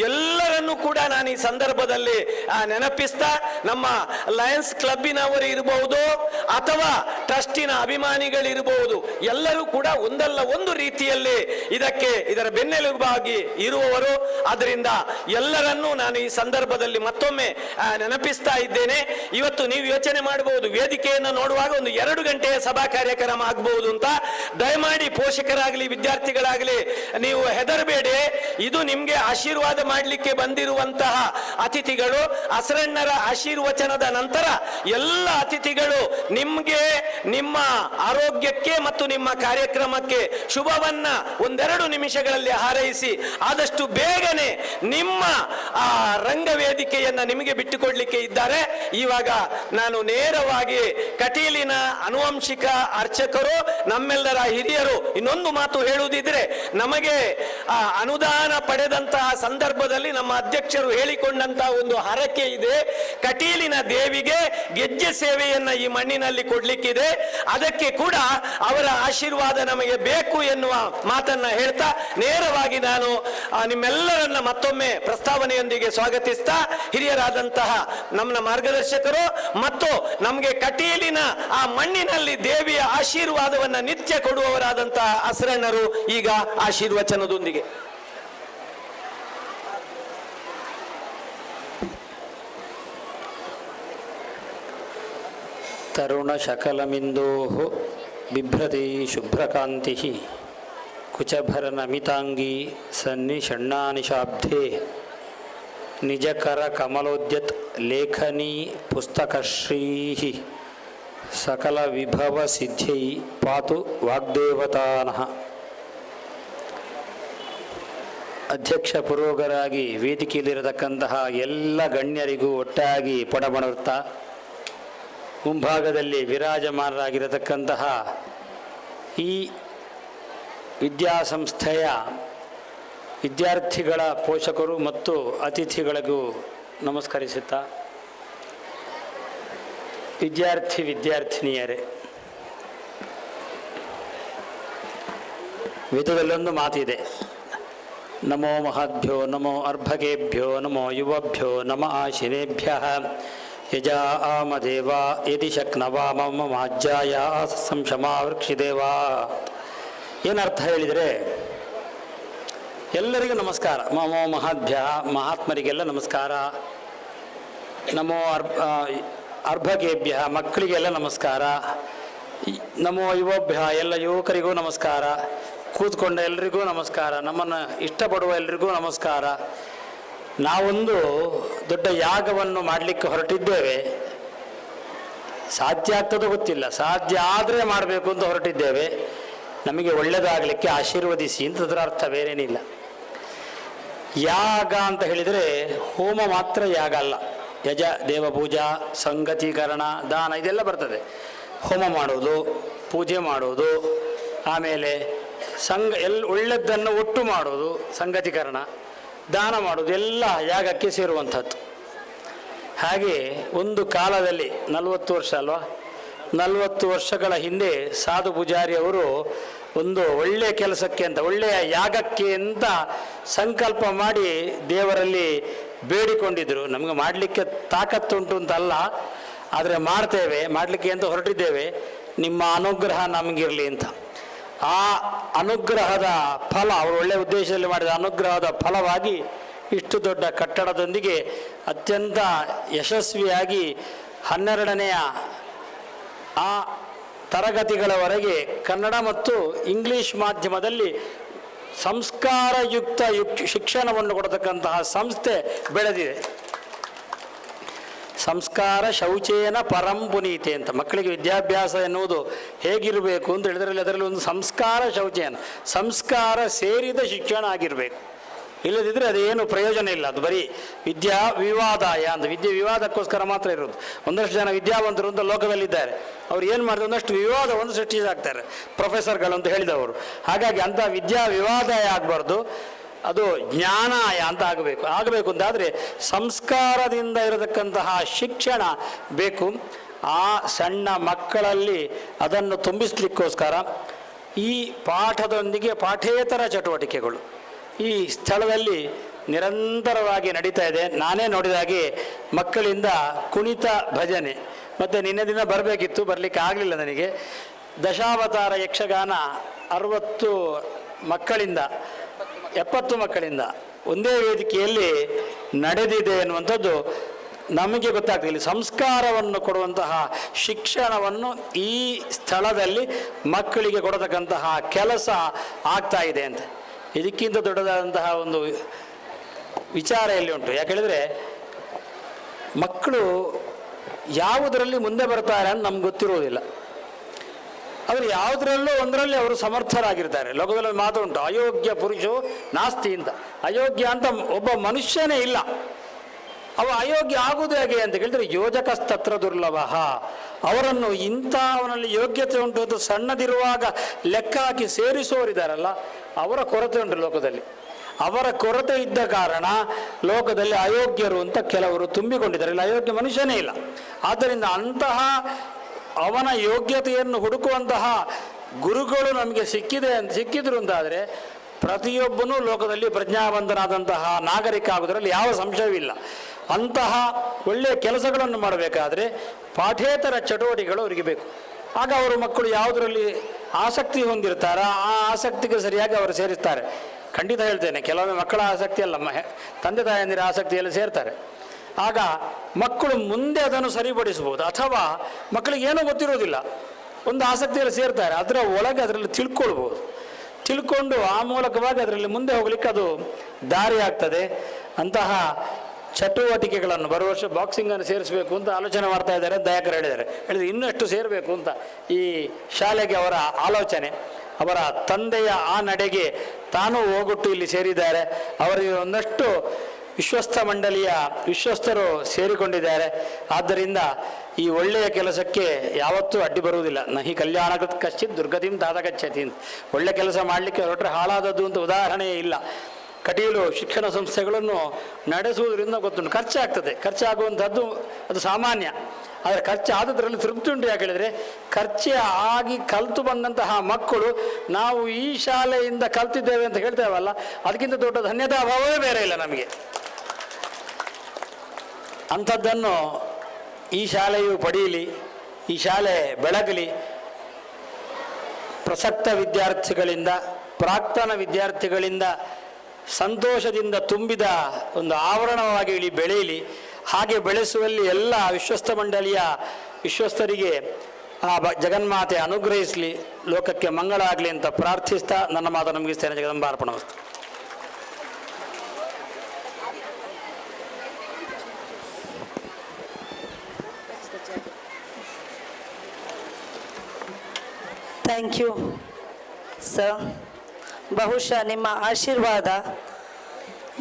ಎಲ್ಲರನ್ನೂ ಕೂಡ ನಾನು ಈ ಸಂದರ್ಭದಲ್ಲಿ ನೆನಪಿಸ್ತಾ, ನಮ್ಮ ಲಯನ್ಸ್ ಕ್ಲಬ್ಬಿನವರು ಇರಬಹುದು ಅಥವಾ ಟ್ರಸ್ಟಿನ ಅಭಿಮಾನಿಗಳಿರಬಹುದು, ಎಲ್ಲರೂ ಕೂಡ ಒಂದಲ್ಲ ಒಂದು ರೀತಿಯಲ್ಲಿ ಇದರ ಬೆನ್ನೆಲುಬಾಗಿ ಇರುವವರು. ಅದರಿಂದ ಎಲ್ಲರನ್ನೂ ನಾನು ಈ ಸಂದರ್ಭದಲ್ಲಿ ಮತ್ತೊಮ್ಮೆ ನೆನಪಿಸ್ತಾ ಇದ್ದೇನೆ. ಇವತ್ತು ನೀವು ಯೋಚನೆ ಮಾಡಬಹುದು, ವೇದಿಕೆಯನ್ನು ನೋಡುವಾಗ ಒಂದು 2 ಗಂಟೆಯ ಸಭಾ ಕಾರ್ಯಕ್ರಮ ಆಗಬಹುದು ಅಂತ. ದಯಮಾಡಿ ಪೋಷಕರಾಗಲಿ ವಿದ್ಯಾರ್ಥಿಗಳಾಗಲಿ ನೀವು ಹೆದರಬೇಡಿ. ಇದು ನಿಮ್ಗೆ ಆಶೀರ್ವಾದ ಮಾಡಲಿಕ್ಕೆ ಬಂದಿರುವಂತಹ ಅತಿಥಿಗಳು. ಅಸರಣ್ಣರ ಆಶೀರ್ವಚನದ ನಂತರ ಎಲ್ಲ ಅತಿಥಿಗಳು ನಿಮ್ಗೆ, ನಿಮ್ಮ ಆರೋಗ್ಯಕ್ಕೆ ಮತ್ತು ನಿಮ್ಮ ಕಾರ್ಯಕ್ರಮಕ್ಕೆ ಶುಭವನ್ನ 1-2 ನಿಮಿಷಗಳಲ್ಲಿ ಹಾರೈಸಿ ಆದಷ್ಟು ಬೇಗನೆ ನಿಮ್ಮ ರಂಗವೇದಿಕೆಯನ್ನ ನಿಮಗೆ ಬಿಟ್ಟುಕೊಡ್ಲಿಕ್ಕೆ ಇದ್ದಾರೆ. ಇವಾಗ ನಾನು ನೇರವಾಗಿ ಕಟೀಲಿನ ಆನುವಂಶಿಕ ಅರ್ಚಕರು, ನಮ್ಮೆಲ್ಲರ ಹಿರಿಯರು, ಇನ್ನೊಂದು ಮಾತು ಹೇಳುವುದಿದ್ರೆ, ನಮಗೆ ಅನುದಾನ ಪಡೆದಂತಹ ಸಂದರ್ಭದಲ್ಲಿ ನಮ್ಮ ಅಧ್ಯಕ್ಷರು ಹೇಳಿಕೊಂಡಂತಹ ಒಂದು ಹರಕೆ ಇದೆ. ಕಟೀಲಿನ ದೇವಿಗೆ ಗೆಜ್ಜೆ ಸೇವೆಯನ್ನ ಈ ಮಣ್ಣಿನಲ್ಲಿ ಕೊಡ್ಲಿಕ್ಕಿದೆ. ಅದಕ್ಕೆ ಕೂಡ ಅವರ ಆಶೀರ್ವಾದ ನಮಗೆ ಬೇಕು ಎನ್ನುವ ಮಾತನ್ನ ಹೇಳ್ತಾ ನೇರವಾಗಿ ನಾನು ನಿಮ್ಮೆಲ್ಲರನ್ನ ಮತ್ತೊಮ್ಮೆ ಪ್ರಸ್ತಾವನೆಯೊಂದಿಗೆ ಸ್ವಾಗತಿಸ್ತಾ, ಹಿರಿಯರಾದಂತಹ ನಮ್ಮ ಮಾರ್ಗದರ್ಶಕರು ಮತ್ತು ನಮಗೆ ಕಟೀಲಿನ ಆ ಮಣ್ಣಿನಲ್ಲಿ ದೇವಿಯ ಆಶೀರ್ವಾದವನ್ನ ನಿತ್ಯ ಕೊಡುವವರಾದಂತಹ ಅಸರಣ್ಣರು ಈಗ ಆಶೀರ್ವಚನದೊಂದಿಗೆ. ತರುಣ ಶಕಲಮಿಂದೋಃ ಬಿಭ್ರತಿ ಶುಭ್ರಕಾಂತಿಃ ಕುಚಭರನಮಿತಾಂಗೀ ಸನ್ನಿಷಣ್ಣಾನಿಶಾಬ್ಧೇ ನಿಜಕರ ಕಮಲೋದ್ಯತ್ ಲೇಖನೀ ಪುಸ್ತಕಶ್ರೀಃ ಸಕಲ ವಿಭವ ಸಿದ್ಧೈ ಪಾತು ವಾಗ್ದೇವತಾನಃ. ಅಧ್ಯಕ್ಷ ಪುರೋಗರಾಗಿ ವೇದಿಕೆಯಲ್ಲಿರತಕ್ಕಂತಹ ಎಲ್ಲ ಗಣ್ಯರಿಗೂ ಒಟ್ಟಾಗಿ ಪಡಬಡುತ್ತಾ, ಮುಂಭಾಗದಲ್ಲಿ ವಿರಾಜಮಾನರಾಗಿರತಕ್ಕಂತಹ ಈ ವಿದ್ಯಾಸಂಸ್ಥೆಯ ವಿದ್ಯಾರ್ಥಿಗಳ ಪೋಷಕರು ಮತ್ತು ಅತಿಥಿಗಳಿಗೂ ನಮಸ್ಕರಿಸುತ್ತಾ, ವಿದ್ಯಾರ್ಥಿನಿಯರೇ, ವೇದದಲ್ಲೊಂದು ಮಾತಿದೆ, ನಮೋ ಮಹಾಭ್ಯೋ ನಮೋ ಅರ್ಭಕೇಭ್ಯೋ ನಮೋ ಯುವಭ್ಯೋ ನಮ ಆಶಿನೇಭ್ಯಃ ಯಜಾ ಆಮದೇವ ಯದಿ ಶಕ್ನವಾ ಮಮ ಮಾಜ್ಯಾಯ ಸಂಶಮಾ ವೃಕ್ಷಿದೇವಾ. ಏನರ್ಥ ಹೇಳಿದರೆ, ಎಲ್ಲರಿಗೂ ನಮಸ್ಕಾರ. ನಮೋ ಮಹಾಭ್ಯ, ಮಹಾತ್ಮರಿಗೆಲ್ಲ ನಮಸ್ಕಾರ. ನಮೋ ಅರ್ಭಕೇಭ್ಯ, ಮಕ್ಕಳಿಗೆಲ್ಲ ನಮಸ್ಕಾರ. ನಮೋ ಯುವಭ್ಯ, ಎಲ್ಲ ಯುವಕರಿಗೂ ನಮಸ್ಕಾರ. ಕೂತ್ಕೊಂಡ ಎಲ್ರಿಗೂ ನಮಸ್ಕಾರ. ನಮ್ಮನ್ನು ಇಷ್ಟಪಡುವ ಎಲ್ರಿಗೂ ನಮಸ್ಕಾರ. ನಾವೊಂದು ದೊಡ್ಡ ಯಾಗವನ್ನು ಮಾಡಲಿಕ್ಕೆ ಹೊರಟಿದ್ದೇವೆ. ಸಾಧ್ಯ ಆಗ್ತದೋ ಗೊತ್ತಿಲ್ಲ, ಸಾಧ್ಯ ಆದರೆ ಮಾಡಬೇಕು ಅಂತ ಹೊರಟಿದ್ದೇವೆ. ನಮಗೆ ಒಳ್ಳೆಯದಾಗಲಿಕ್ಕೆ ಆಶೀರ್ವದಿಸಿ ಅಂತ ಅದರ ಅರ್ಥ, ಬೇರೇನಿಲ್ಲ. ಯಾಗ ಅಂತ ಹೇಳಿದರೆ ಹೋಮ ಮಾತ್ರ ಯಾಗ ಅಲ್ಲ. ಯಜ, ದೇವಪೂಜಾ, ಸಂಗತೀಕರಣ, ದಾನ ಇದೆಲ್ಲ ಬರ್ತದೆ. ಹೋಮ ಮಾಡೋದು, ಪೂಜೆ ಮಾಡೋದು, ಆಮೇಲೆ ಒಳ್ಳೆಯದನ್ನು ಒಟ್ಟು ಮಾಡೋದು ಸಂಗತೀಕರಣ, ದಾನ ಮಾಡೋದು ಎಲ್ಲ ಯಾಗಕ್ಕೆ ಸೇರುವಂಥದ್ದು. ಹಾಗೆ ಒಂದು ಕಾಲದಲ್ಲಿ 40 ವರ್ಷ ಅಲ್ವಾ, 40 ವರ್ಷಗಳ ಹಿಂದೆ ಸಾಧು ಪೂಜಾರಿ ಅವರು ಒಂದು ಒಳ್ಳೆಯ ಕೆಲಸಕ್ಕೆ ಅಂತ, ಒಳ್ಳೆಯ ಯಾಗಕ್ಕೆ ಅಂತ ಸಂಕಲ್ಪ ಮಾಡಿ ದೇವರಲ್ಲಿ ಬೇಡಿಕೊಂಡಿದ್ದರು. ನಮಗೆ ಮಾಡಲಿಕ್ಕೆ ತಾಕತ್ತುಂಟು ಅಂತಲ್ಲ, ಆದರೆ ಮಾಡ್ತೇವೆ, ಮಾಡಲಿಕ್ಕೆ ಅಂತ ಹೊರಟಿದ್ದೇವೆ, ನಿಮ್ಮ ಅನುಗ್ರಹ ನಮಗಿರಲಿ ಅಂತ. ಆ ಅನುಗ್ರಹದ ಫಲ, ಅವರು ಒಳ್ಳೆಯ ಉದ್ದೇಶದಲ್ಲಿ ಮಾಡಿದ ಅನುಗ್ರಹದ ಫಲವಾಗಿ ಇಷ್ಟು ದೊಡ್ಡ ಕಟ್ಟಡದೊಂದಿಗೆ ಅತ್ಯಂತ ಯಶಸ್ವಿಯಾಗಿ 12ನೇ ಆ ತರಗತಿಗಳವರೆಗೆ ಕನ್ನಡ ಮತ್ತು ಇಂಗ್ಲಿಷ್ ಮಾಧ್ಯಮದಲ್ಲಿ ಸಂಸ್ಕಾರಯುಕ್ತ ಶಿಕ್ಷಣವನ್ನು ಕೊಡತಕ್ಕಂತಹ ಸಂಸ್ಥೆ ಬೆಳೆದಿದೆ. ಸಂಸ್ಕಾರ ಶೌಚೇನ ಪರಂಪುನೀತೆ ಅಂತ. ಮಕ್ಕಳಿಗೆ ವಿದ್ಯಾಭ್ಯಾಸ ಎನ್ನುವುದು ಹೇಗಿರಬೇಕು ಅಂತ ಹೇಳಿದ್ರಲ್ಲಿ ಅದರಲ್ಲಿ ಒಂದು ಸಂಸ್ಕಾರ ಶೌಚೇನ, ಸಂಸ್ಕಾರ ಸೇರಿದ ಶಿಕ್ಷಣ ಆಗಿರಬೇಕು. ಇಲ್ಲದಿದ್ದರೆ ಅದೇನು ಪ್ರಯೋಜನ ಇಲ್ಲ. ಅದು ಬರೀ ವಿದ್ಯಾ ವಿವಾದಾಯ ಅಂತ, ವಿದ್ಯೆ ವಿವಾದಕ್ಕೋಸ್ಕರ ಮಾತ್ರ ಇರೋದು. ಒಂದಷ್ಟು ಜನ ವಿದ್ಯಾವಂತರು ಅಂತ ಲೋಕದಲ್ಲಿದ್ದಾರೆ, ಅವ್ರು ಏನು ಮಾಡಿದ್ರೆ ಒಂದಷ್ಟು ವಿವಾದವನ್ನು ಸೃಷ್ಟಿಸಾಗ್ತಾರೆ, ಪ್ರೊಫೆಸರ್ಗಳು ಅಂತ ಹೇಳಿದವರು. ಹಾಗಾಗಿ ಅಂಥ ವಿದ್ಯಾ ವಿವಾದಾಯ ಆಗಬಾರ್ದು, ಅದು ಜ್ಞಾನಾಯ ಅಂತ ಆಗಬೇಕು ಅಂತಾದರೆ ಸಂಸ್ಕಾರದಿಂದ ಇರತಕ್ಕಂತಹ ಶಿಕ್ಷಣ ಬೇಕು. ಆ ಸಣ್ಣ ಮಕ್ಕಳಲ್ಲಿ ಅದನ್ನು ತುಂಬಿಸ್ಲಿಕ್ಕೋಸ್ಕರ ಈ ಪಾಠದೊಂದಿಗೆ ಪಾಠೇತರ ಚಟುವಟಿಕೆಗಳು ಈ ಸ್ಥಳದಲ್ಲಿ ನಿರಂತರವಾಗಿ ನಡೀತಾ ಇದೆ. ನಾನೇ ನೋಡಿದಾಗೆ ಮಕ್ಕಳಿಂದ ಕುಣಿತ ಭಜನೆ, ಮತ್ತು ನಿನ್ನೆ ದಿನ ಬರಬೇಕಿತ್ತು, ಬರಲಿಕ್ಕೆ ಆಗಲಿಲ್ಲ ನನಗೆ. ದಶಾವತಾರ ಯಕ್ಷಗಾನ 60 ಮಕ್ಕಳಿಂದ 70 ಮಕ್ಕಳಿಂದ ಒಂದೇ ವೇದಿಕೆಯಲ್ಲಿ ನಡೆದಿದೆ ಎನ್ನುವಂಥದ್ದು ನಮಗೆ ಗೊತ್ತಾಗ್ತಿಲ್ಲ. ಸಂಸ್ಕಾರವನ್ನು ಕೊಡುವಂತಹ ಶಿಕ್ಷಣವನ್ನು ಈ ಸ್ಥಳದಲ್ಲಿ ಮಕ್ಕಳಿಗೆ ಕೊಡತಕ್ಕಂತಹ ಕೆಲಸ ಆಗ್ತಾ ಇದೆ ಅಂತ. ಇದಕ್ಕಿಂತ ದೊಡ್ಡದಾದಂತಹ ಒಂದು ವಿಚಾರ ಎಲ್ಲಿ ಉಂಟು? ಯಾಕೆಳಿದರೆ ಮಕ್ಕಳು ಯಾವುದರಲ್ಲಿ ಮುಂದೆ ಬರ್ತಾರೆ ಅಂತ ನಮ್ಗೆ ಗೊತ್ತಿರುವುದಿಲ್ಲ. ಅವರು ಯಾವುದರಲ್ಲೂ ಒಂದರಲ್ಲಿ ಅವರು ಸಮರ್ಥರಾಗಿರ್ತಾರೆ. ಲೋಕದಲ್ಲಿ ಮಾತು ಉಂಟು, ಅಯೋಗ್ಯ ಪುರುಷೋ ನಾಸ್ತಿ ಅಂತ. ಅಯೋಗ್ಯ ಅಂತ ಒಬ್ಬ ಮನುಷ್ಯನೇ ಇಲ್ಲ. ಅವ ಅಯೋಗ್ಯ ಆಗುವುದು ಹೇಗೆ ಅಂತ ಕೇಳಿದ್ರೆ ಯೋಜಕಸ್ತತ್ರ ದುರ್ಲಭ. ಅವರನ್ನು ಇಂಥವನಲ್ಲಿ ಯೋಗ್ಯತೆ ಉಂಟು ಅಂತ ಸಣ್ಣದಿರುವಾಗ ಲೆಕ್ಕ ಹಾಕಿ ಸೇರಿಸೋರಿದ್ದಾರಲ್ಲ, ಅವರ ಕೊರತೆ ಉಂಟು ಲೋಕದಲ್ಲಿ. ಅವರ ಕೊರತೆ ಇದ್ದ ಕಾರಣ ಲೋಕದಲ್ಲಿ ಅಯೋಗ್ಯರು ಅಂತ ಕೆಲವರು ತುಂಬಿಕೊಂಡಿದ್ದಾರೆ. ಇಲ್ಲ, ಅಯೋಗ್ಯ ಮನುಷ್ಯನೇ ಇಲ್ಲ. ಆದ್ದರಿಂದ ಅಂತಹ ಅವನ ಯೋಗ್ಯತೆಯನ್ನು ಹುಡುಕುವಂತಹ ಗುರುಗಳು ನಮಗೆ ಸಿಕ್ಕಿದ್ರು ಅಂತಾದರೆ ಪ್ರತಿಯೊಬ್ಬನೂ ಲೋಕದಲ್ಲಿ ಪ್ರಜ್ಞಾವಂತನಾದಂತಹ ನಾಗರಿಕ ಆಗೋದ್ರಲ್ಲಿ ಯಾವ ಸಂಶಯವಿಲ್ಲ. ಅಂತಹ ಒಳ್ಳೆಯ ಕೆಲಸಗಳನ್ನು ಮಾಡಬೇಕಾದ್ರೆ ಪಾಠೇತರ ಚಟುವಟಿಕೆಗಳು ಅವರಿಗೆ ಬೇಕು. ಆಗ ಅವರು ಮಕ್ಕಳು ಯಾವುದರಲ್ಲಿ ಆಸಕ್ತಿ ಹೊಂದಿರ್ತಾರ ಆ ಆಸಕ್ತಿಗೆ ಸರಿಯಾಗಿ ಅವರು ಸೇರಿಸ್ತಾರೆ. ಖಂಡಿತ ಹೇಳ್ತೇನೆ, ಕೆಲವೊಮ್ಮೆ ಮಕ್ಕಳ ಆಸಕ್ತಿ ಅಲ್ಲ, ತಂದೆ ತಾಯಂದಿರ ಆಸಕ್ತಿಯಲ್ಲಿ ಸೇರ್ತಾರೆ. ಆಗ ಮಕ್ಕಳು ಮುಂದೆ ಅದನ್ನು ಸರಿಪಡಿಸ್ಬೋದು. ಅಥವಾ ಮಕ್ಕಳಿಗೆ ಏನೂ ಗೊತ್ತಿರೋದಿಲ್ಲ, ಒಂದು ಆಸಕ್ತಿಯಲ್ಲಿ ಸೇರ್ತಾರೆ, ಅದರ ಒಳಗೆ ಅದರಲ್ಲಿ ತಿಳ್ಕೊಂಡು ಆ ಮೂಲಕವಾಗಿ ಅದರಲ್ಲಿ ಮುಂದೆ ಹೋಗ್ಲಿಕ್ಕೆ ಅದು ದಾರಿ ಆಗ್ತದೆ. ಅಂತಹ ಚಟುವಟಿಕೆಗಳನ್ನು ಬರುವ ವರ್ಷ ಬಾಕ್ಸಿಂಗನ್ನು ಸೇರಿಸಬೇಕು ಅಂತ ಆಲೋಚನೆ ಮಾಡ್ತಾ ಇದ್ದಾರೆ. ದಯಾಕರ್ ಹೇಳಿದರೆ ಇನ್ನಷ್ಟು ಸೇರಬೇಕು ಅಂತ ಈ ಶಾಲೆಗೆ ಅವರ ಆಲೋಚನೆ. ಅವರ ತಂದೆಯ ಆ ನಡೆಗೆ ತಾನೂ ಹೋಗೊಟ್ಟು ಇಲ್ಲಿ ಸೇರಿದ್ದಾರೆ. ಅವರಿಗೆ ಒಂದಷ್ಟು ವಿಶ್ವಸ್ತ ಮಂಡಳಿಯ ವಿಶ್ವಸ್ತರು ಸೇರಿಕೊಂಡಿದ್ದಾರೆ. ಆದ್ದರಿಂದ ಈ ಒಳ್ಳೆಯ ಕೆಲಸಕ್ಕೆ ಯಾವತ್ತೂ ಅಡ್ಡಿ ಬರುವುದಿಲ್ಲ. ನಹಿ ಕಲ್ಯಾಣಕೃತ್ ಕಶ್ಚಿತ್ ದುರ್ಗತಿಂ ತಾತಗಚ್ಚತಿ ಅಂತ. ಒಳ್ಳೆ ಕೆಲಸ ಮಾಡಲಿಕ್ಕೆ ಹೊರಟ್ರೆ ಹಾಳಾದದ್ದು ಅಂತ ಉದಾಹರಣೆಯೇ ಇಲ್ಲ. ಕಟೀಲು ಶಿಕ್ಷಣ ಸಂಸ್ಥೆಗಳನ್ನು ನಡೆಸುವುದರಿಂದ ಗೊತ್ತುಂಟು, ಖರ್ಚಾಗುವಂಥದ್ದು ಅದು ಸಾಮಾನ್ಯ. ಆದರೆ ಖರ್ಚಾದದ್ರಲ್ಲಿ ತೃಪ್ತಿ ಉಂಟು. ಯಾಕೆ ಹೇಳಿದರೆ ಖರ್ಚೆ ಆಗಿ ಕಲಿತು ಬಂದಂತಹ ಮಕ್ಕಳು ನಾವು ಈ ಶಾಲೆಯಿಂದ ಕಲ್ತಿದ್ದೇವೆ ಅಂತ ಹೇಳ್ತೇವಲ್ಲ, ಅದಕ್ಕಿಂತ ದೊಡ್ಡ ಧನ್ಯತಾ ಭಾವವೇ ಬೇರೆ ಇಲ್ಲ ನಮಗೆ. ಅಂಥದ್ದನ್ನು ಈ ಶಾಲೆಯು ಪಡೆಯಲಿ, ಈ ಶಾಲೆ ಬೆಳಗಲಿ. ಪ್ರಸಕ್ತ ವಿದ್ಯಾರ್ಥಿಗಳಿಂದ, ಪ್ರಾಕ್ತನ ವಿದ್ಯಾರ್ಥಿಗಳಿಂದ ಸಂತೋಷದಿಂದ ತುಂಬಿದ ಒಂದು ಆವರಣವಾಗಿ ಇಲ್ಲಿ ಬೆಳೆಯಲಿ. ಹಾಗೆ ಬೆಳೆಸುವಲ್ಲಿ ಎಲ್ಲ ವಿಶ್ವಸ್ತ ಮಂಡಳಿಯ ವಿಶ್ವಸ್ತರಿಗೆ ಆ ಜಗನ್ಮಾತೆ ಅನುಗ್ರಹಿಸಲಿ, ಲೋಕಕ್ಕೆ ಮಂಗಳ ಆಗಲಿ ಅಂತ ಪ್ರಾರ್ಥಿಸ್ತಾ ನನ್ನ ಮಾತನ್ನು ಮುಗಿಸ್ತೇನೆ. ಜಗದಂಬಾರ್ಪಣವಸ್ತು. Thank you sir. ಬಹುಶಃ ನಿಮ್ಮ ಆಶೀರ್ವಾದ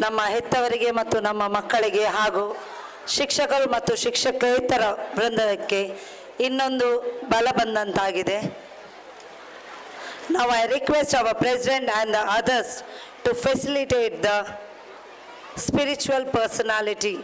ನಮ್ಮ ಹೆತ್ತವರಿಗೆ ಮತ್ತು ನಮ್ಮ ಮಕ್ಕಳಿಗೆ ಹಾಗೂ ಶಿಕ್ಷಕರು ಮತ್ತು ಶಿಕ್ಷಕೇತರ ವೃಂದಕ್ಕೆ ಇನ್ನೊಂದು ಬಲ ಬಂದಂತಾಗಿದೆ. Now I request our president and the others to facilitate the spiritual personality.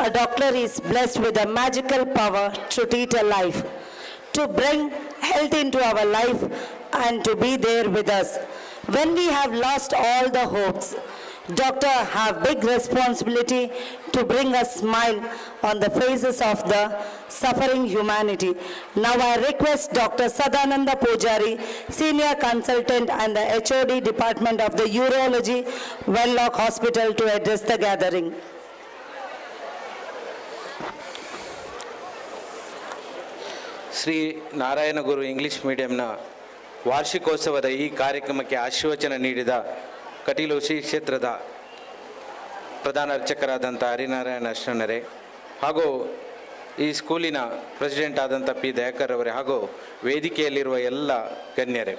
a doctor is blessed with a magical power to treat a life, to bring health into our life and to be there with us. When we have lost all the hopes, doctor have big responsibility to bring a smile on the faces of the suffering humanity. Now I request Dr. Sadananda Pujari, Senior Consultant and the HOD Department of the Urology, Wellock Hospital, to address the gathering. Shri Narayana Guru English ಮೀಡಿಯಂನ ವಾರ್ಷಿಕೋತ್ಸವದ ಈ ಕಾರ್ಯಕ್ರಮಕ್ಕೆ ಆಶೀರ್ವಚನ ನೀಡಿದ ಕಟೀಲು ಶ್ರೀ ಕ್ಷೇತ್ರದ ಪ್ರಧಾನ ಅರ್ಚಕರಾದಂಥ ಹರಿನಾರಾಯಣ ಅಷ್ಟಣ್ಣರೇ ಹಾಗೂ ಈ ಸ್ಕೂಲಿನ ಪ್ರೆಸಿಡೆಂಟ್ ಆದಂಥ ಪಿ ದಯಾಕರ್ ಅವರೇ ಹಾಗೂ ವೇದಿಕೆಯಲ್ಲಿರುವ ಎಲ್ಲ ಗಣ್ಯರೇ,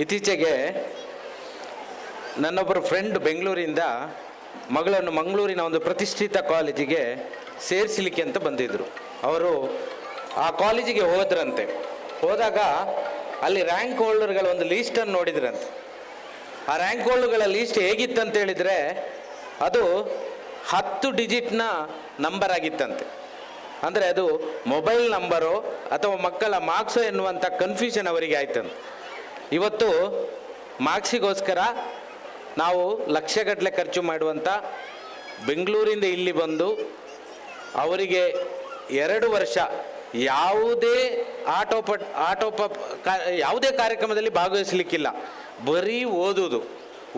ಇತ್ತೀಚೆಗೆ ನನ್ನೊಬ್ಬರು ಫ್ರೆಂಡ್ ಬೆಂಗಳೂರಿಂದ ಮಗಳನ್ನು ಮಂಗಳೂರಿನ ಒಂದು ಪ್ರತಿಷ್ಠಿತ ಕಾಲೇಜಿಗೆ ಸೇರಿಸಲಿಕ್ಕೆ ಅಂತ ಬಂದಿದ್ದರು. ಅವರು ಆ ಕಾಲೇಜಿಗೆ ಹೋದ್ರಂತೆ. ಹೋದಾಗ ಅಲ್ಲಿ ರ್ಯಾಂಕ್ ಹೋಲ್ಡರ್ಗಳ ಒಂದು ಲೀಸ್ಟನ್ನು ನೋಡಿದ್ರಂತೆ. ಆ ರ್ಯಾಂಕ್ ಹೋಲ್ಡರ್ಗಳ ಲೀಸ್ಟ್ ಹೇಗಿತ್ತಂತ ಹೇಳಿದರೆ ಅದು 10 ಡಿಜಿಟ್ನ ನಂಬರ್ ಆಗಿತ್ತಂತೆ. ಅಂದರೆ ಅದು ಮೊಬೈಲ್ ನಂಬರೋ ಅಥವಾ ಮಕ್ಕಳ ಮಾರ್ಕ್ಸೋ ಎನ್ನುವಂಥ ಕನ್ಫ್ಯೂಷನ್ ಅವರಿಗೆ ಆಯ್ತಂತೆ. ಇವತ್ತು ಮಾರ್ಕ್ಸಿಗೋಸ್ಕರ ನಾವು ಲಕ್ಷಗಟ್ಟಲೆ ಖರ್ಚು ಮಾಡುವಂಥ ಬೆಂಗಳೂರಿಂದ ಇಲ್ಲಿ ಬಂದು ಅವರಿಗೆ 2 ವರ್ಷ ಯಾವುದೇ ಯಾವುದೇ ಕಾರ್ಯಕ್ರಮದಲ್ಲಿ ಭಾಗವಹಿಸಲಿಕ್ಕಿಲ್ಲ, ಬರೀ ಓದೋದು.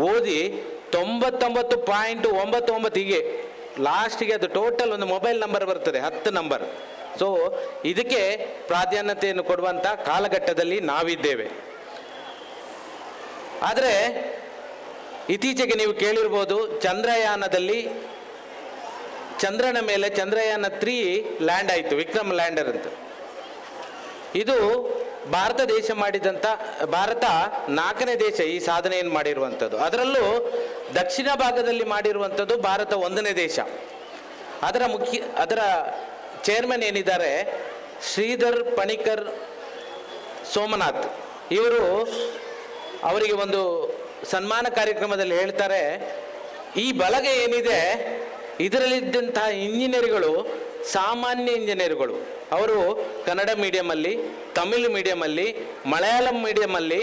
ಓದಿ 99.99 ಲಾಸ್ಟಿಗೆ ಅದು ಟೋಟಲ್ ಒಂದು ಮೊಬೈಲ್ ನಂಬರ್ ಬರ್ತದೆ, 10 ನಂಬರ್. ಸೊ ಇದಕ್ಕೆ ಪ್ರಾಧಾನ್ಯತೆಯನ್ನು ಕೊಡುವಂಥ ಕಾಲಘಟ್ಟದಲ್ಲಿ ನಾವಿದ್ದೇವೆ. ಆದರೆ ಇತ್ತೀಚೆಗೆ ನೀವು ಕೇಳಿರ್ಬೋದು, ಚಂದ್ರಯಾನದಲ್ಲಿ ಚಂದ್ರನ ಮೇಲೆ ಚಂದ್ರಯಾನ 3 ಲ್ಯಾಂಡ್ ಆಯಿತು, ವಿಕ್ರಮ್ ಲ್ಯಾಂಡರ್ ಅಂತ. ಇದು ಭಾರತ ದೇಶ ಮಾಡಿದಂಥ, ಭಾರತ 4ನೇ ದೇಶ ಈ ಸಾಧನೆಯನ್ನು ಮಾಡಿರುವಂಥದ್ದು. ಅದರಲ್ಲೂ ದಕ್ಷಿಣ ಭಾಗದಲ್ಲಿ ಮಾಡಿರುವಂಥದ್ದು ಭಾರತ 1ನೇ ದೇಶ. ಅದರ ಚೇರ್ಮನ್ ಏನಿದ್ದಾರೆ ಶ್ರೀಧರ್ ಪಣಿಕರ್ ಸೋಮನಾಥ್, ಅವರಿಗೆ ಒಂದು ಸನ್ಮಾನ ಕಾರ್ಯಕ್ರಮದಲ್ಲಿ ಹೇಳ್ತಾರೆ, ಈ ಬಳಗ ಏನಿದೆ ಇದರಲ್ಲಿದ್ದಂತಹ ಇಂಜಿನಿಯರ್ಗಳು ಸಾಮಾನ್ಯ ಇಂಜಿನಿಯರ್ಗಳು. ಅವರು ಕನ್ನಡ ಮೀಡಿಯಮಲ್ಲಿ, ತಮಿಳು ಮೀಡಿಯಮಲ್ಲಿ, ಮಲಯಾಳಂ ಮೀಡಿಯಮಲ್ಲಿ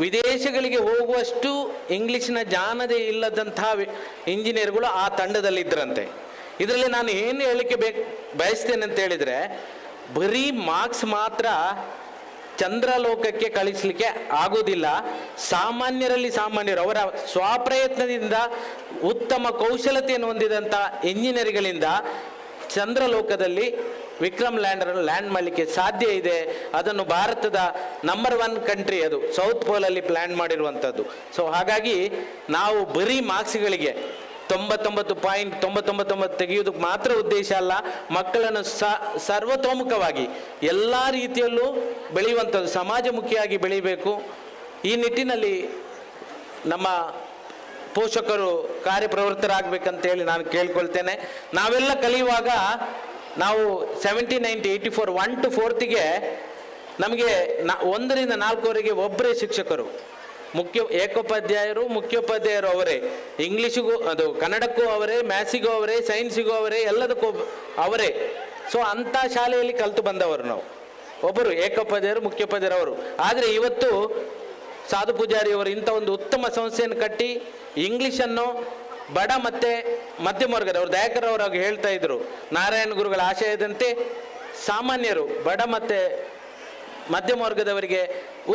ವಿದೇಶಗಳಿಗೆ ಹೋಗುವಷ್ಟು ಇಂಗ್ಲೀಷಿನ ಜ್ಞಾನದೇ ಇಲ್ಲದಂತಹ ಇಂಜಿನಿಯರ್ಗಳು ಆ ತಂಡದಲ್ಲಿದ್ದರಂತೆ. ಇದರಲ್ಲಿ ನಾನು ಏನು ಹೇಳಲಿಕ್ಕೆ ಬಯಸ್ತೇನೆ ಅಂತ ಹೇಳಿದರೆ, ಬರೀ ಮಾರ್ಕ್ಸ್ ಮಾತ್ರ ಚಂದ್ರಲೋಕಕ್ಕೆ ಕಳಿಸಲಿಕ್ಕೆ ಆಗೋದಿಲ್ಲ. ಸಾಮಾನ್ಯರಲ್ಲಿ ಸಾಮಾನ್ಯರು ಅವರ ಸ್ವಪ್ರಯತ್ನದಿಂದ ಉತ್ತಮ ಕೌಶಲತೆಯನ್ನು ಹೊಂದಿದಂಥ ಇಂಜಿನಿಯರ್ಗಳಿಂದ ಚಂದ್ರಲೋಕದಲ್ಲಿ ವಿಕ್ರಮ್ ಲ್ಯಾಂಡರ್ ಲ್ಯಾಂಡ್ ಮಾಡಲಿಕ್ಕೆ ಸಾಧ್ಯ ಇದೆ. ಅದನ್ನು ಭಾರತದ ನಂಬರ್ 1 ಕಂಟ್ರಿ, ಅದು ಸೌತ್ ಪೋಲಲ್ಲಿ ಪ್ಲ್ಯಾನ್ ಮಾಡಿರುವಂಥದ್ದು. ಸೊ ಹಾಗಾಗಿ ನಾವು ಬರೀ ಮಾರ್ಕ್ಸ್ಗಳಿಗೆ 99.99 ತೆಗೆಯುವುದಕ್ಕೆ ಮಾತ್ರ ಉದ್ದೇಶ ಅಲ್ಲ, ಮಕ್ಕಳನ್ನು ಸರ್ವತೋಮುಖವಾಗಿ ಎಲ್ಲ ರೀತಿಯಲ್ಲೂ ಬೆಳೆಯುವಂಥದ್ದು, ಸಮಾಜಮುಖಿಯಾಗಿ ಬೆಳೀಬೇಕು. ಈ ನಿಟ್ಟಿನಲ್ಲಿ ನಮ್ಮ ಪೋಷಕರು ಕಾರ್ಯಪ್ರವೃತ್ತರಾಗಬೇಕಂತೇಳಿ ನಾನು ಕೇಳ್ಕೊಳ್ತೇನೆ. ನಾವೆಲ್ಲ ಕಲಿಯುವಾಗ ನಾವು 70, 90, 84 1 to 4ಗೆ ನಮಗೆ 1ರಿಂದ 4ವರೆಗೆ ಒಬ್ಬರೇ ಶಿಕ್ಷಕರು, ಮುಖ್ಯೋಪಾಧ್ಯಾಯರು ಅವರೇ, ಇಂಗ್ಲೀಷಿಗೂ ಅದು ಕನ್ನಡಕ್ಕೂ ಅವರೇ, ಮ್ಯಾಥ್ಸಿಗೂ ಅವರೇ, ಸೈನ್ಸಿಗೂ ಅವರೇ, ಎಲ್ಲದಕ್ಕೂ ಅವರೇ. ಸೊ ಅಂಥ ಶಾಲೆಯಲ್ಲಿ ಕಲಿತು ಬಂದವರು ನಾವು, ಒಬ್ಬರು ಏಕೋಪಾಧ್ಯಾಯರು, ಮುಖ್ಯೋಪಾಧ್ಯಾಯರವರು. ಆದರೆ ಇವತ್ತು ಸಾಧು ಪೂಜಾರಿ ಅವರು ಇಂಥ ಒಂದು ಉತ್ತಮ ಸಂಸ್ಥೆಯನ್ನು ಕಟ್ಟಿ ಇಂಗ್ಲೀಷನ್ನು ಬಡ ಮತ್ತು ಮಧ್ಯಮ ವರ್ಗದವರು, ದಯಾಕರ್ ಅವರಾಗಿ ಹೇಳ್ತಾ ಇದ್ರು, ನಾರಾಯಣ ಗುರುಗಳ ಆಶಯದಂತೆ ಸಾಮಾನ್ಯರು, ಬಡ ಮತ್ತು ಮಧ್ಯಮ ವರ್ಗದವರಿಗೆ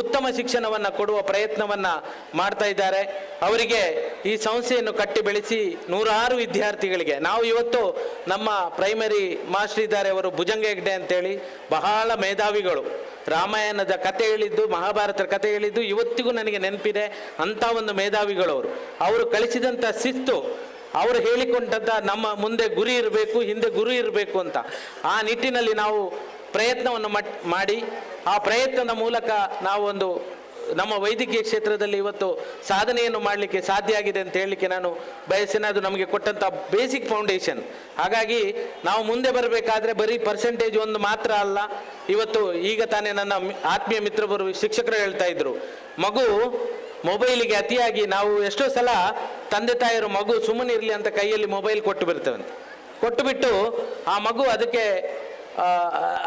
ಉತ್ತಮ ಶಿಕ್ಷಣವನ್ನು ಕೊಡುವ ಪ್ರಯತ್ನವನ್ನು ಮಾಡ್ತಾ ಇದ್ದಾರೆ. ಅವರಿಗೆ ಈ ಸಂಸ್ಥೆಯನ್ನು ಕಟ್ಟಿ ಬೆಳೆಸಿ 100 ವಿದ್ಯಾರ್ಥಿಗಳಿಗೆ ನಾವು ಇವತ್ತು ನಮ್ಮ ಪ್ರೈಮರಿ ಮಾಸ್ಟರ್ ಇದ್ದಾರೆ, ಅವರು ಭುಜಂಗ ಹೆಗ್ಡೆ ಅಂತೇಳಿ, ಬಹಳ ಮೇಧಾವಿಗಳು. ರಾಮಾಯಣದ ಕತೆ ಹೇಳಿದ್ದು, ಮಹಾಭಾರತದ ಕತೆ ಹೇಳಿದ್ದು ಇವತ್ತಿಗೂ ನನಗೆ ನೆನಪಿದೆ. ಅಂಥ ಒಂದು ಮೇಧಾವಿಗಳು ಅವರು ಕಳಿಸಿದಂಥ ಶಿಸ್ತು, ಅವರು ಹೇಳಿಕೊಂಡಂಥ ನಮ್ಮ ಮುಂದೆ ಗುರಿ ಇರಬೇಕು, ಹಿಂದೆ ಗುರಿ ಇರಬೇಕು ಅಂತ, ಆ ನಿಟ್ಟಿನಲ್ಲಿ ನಾವು ಪ್ರಯತ್ನವನ್ನು ಮಾಡಿ ಆ ಪ್ರಯತ್ನದ ಮೂಲಕ ನಾವೊಂದು ನಮ್ಮ ವೈದ್ಯಕೀಯ ಕ್ಷೇತ್ರದಲ್ಲಿ ಇವತ್ತು ಸಾಧನೆಯನ್ನು ಮಾಡಲಿಕ್ಕೆ ಸಾಧ್ಯ ಆಗಿದೆ ಅಂತ ಹೇಳಲಿಕ್ಕೆ ನಾನು ಬಯಸ್ತೇನೆ. ಅದು ನಮಗೆ ಕೊಟ್ಟಂಥ ಬೇಸಿಕ್ ಫೌಂಡೇಶನ್. ಹಾಗಾಗಿ ನಾವು ಮುಂದೆ ಬರಬೇಕಾದ್ರೆ ಬರೀ ಪರ್ಸೆಂಟೇಜ್ ಒಂದು ಮಾತ್ರ ಅಲ್ಲ. ಇವತ್ತು ಈಗ ತಾನೇ ನನ್ನ ಆತ್ಮೀಯ ಮಿತ್ರರು ಶಿಕ್ಷಕರು ಹೇಳ್ತಾ ಇದ್ರು, ಮಗು ಮೊಬೈಲಿಗೆ ಅತಿಯಾಗಿ ನಾವು ಎಷ್ಟೋ ಸಲ ತಂದೆ ತಾಯಿಯರು ಮಗು ಸುಮ್ಮನಿರಲಿ ಅಂತ ಕೈಯಲ್ಲಿ ಮೊಬೈಲ್ ಕೊಟ್ಟು ಬಿಡ್ತೇವಂತೆ. ಕೊಟ್ಟು ಬಿಟ್ಟು ಆ ಮಗು ಅದಕ್ಕೆ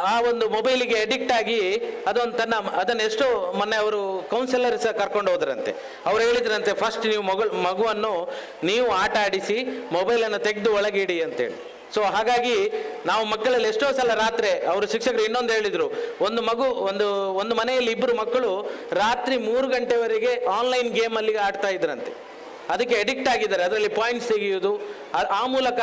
ಆ ಒಂದು ಮೊಬೈಲಿಗೆ ಅಡಿಕ್ಟ್ ಆಗಿ ಅದನ್ನು ಎಷ್ಟೋ ಮೊನ್ನೆ ಅವರು ಕೌನ್ಸಿಲರ್ ಸಹ ಕರ್ಕೊಂಡು ಹೋದ್ರಂತೆ. ಅವ್ರು ಹೇಳಿದ್ರಂತೆ, ಫಸ್ಟ್ ನೀವು ಮಗುವನ್ನು ನೀವು ಆಟ ಆಡಿಸಿ ಮೊಬೈಲನ್ನು ತೆಗೆದು ಒಳಗಿಡಿ ಅಂತೇಳಿ. ಸೊ ಹಾಗಾಗಿ ನಾವು ಮಕ್ಕಳಲ್ಲಿ ಎಷ್ಟೋ ಸಲ ರಾತ್ರಿ ಅವರು ಶಿಕ್ಷಕರು ಇನ್ನೊಂದು ಹೇಳಿದ್ರು, ಒಂದು ಮನೆಯಲ್ಲಿ 2 ಮಕ್ಕಳು ರಾತ್ರಿ 3 ಗಂಟೆವರೆಗೆ ಆನ್ಲೈನ್ ಗೇಮಲ್ಲಿ ಆಡ್ತಾ ಇದ್ರಂತೆ. ಅದಕ್ಕೆ ಅಡಿಕ್ಟ್ ಆಗಿದ್ದಾರೆ. ಅದರಲ್ಲಿ ಪಾಯಿಂಟ್ಸ್ ತೆಗೆಯುವುದು, ಆ ಮೂಲಕ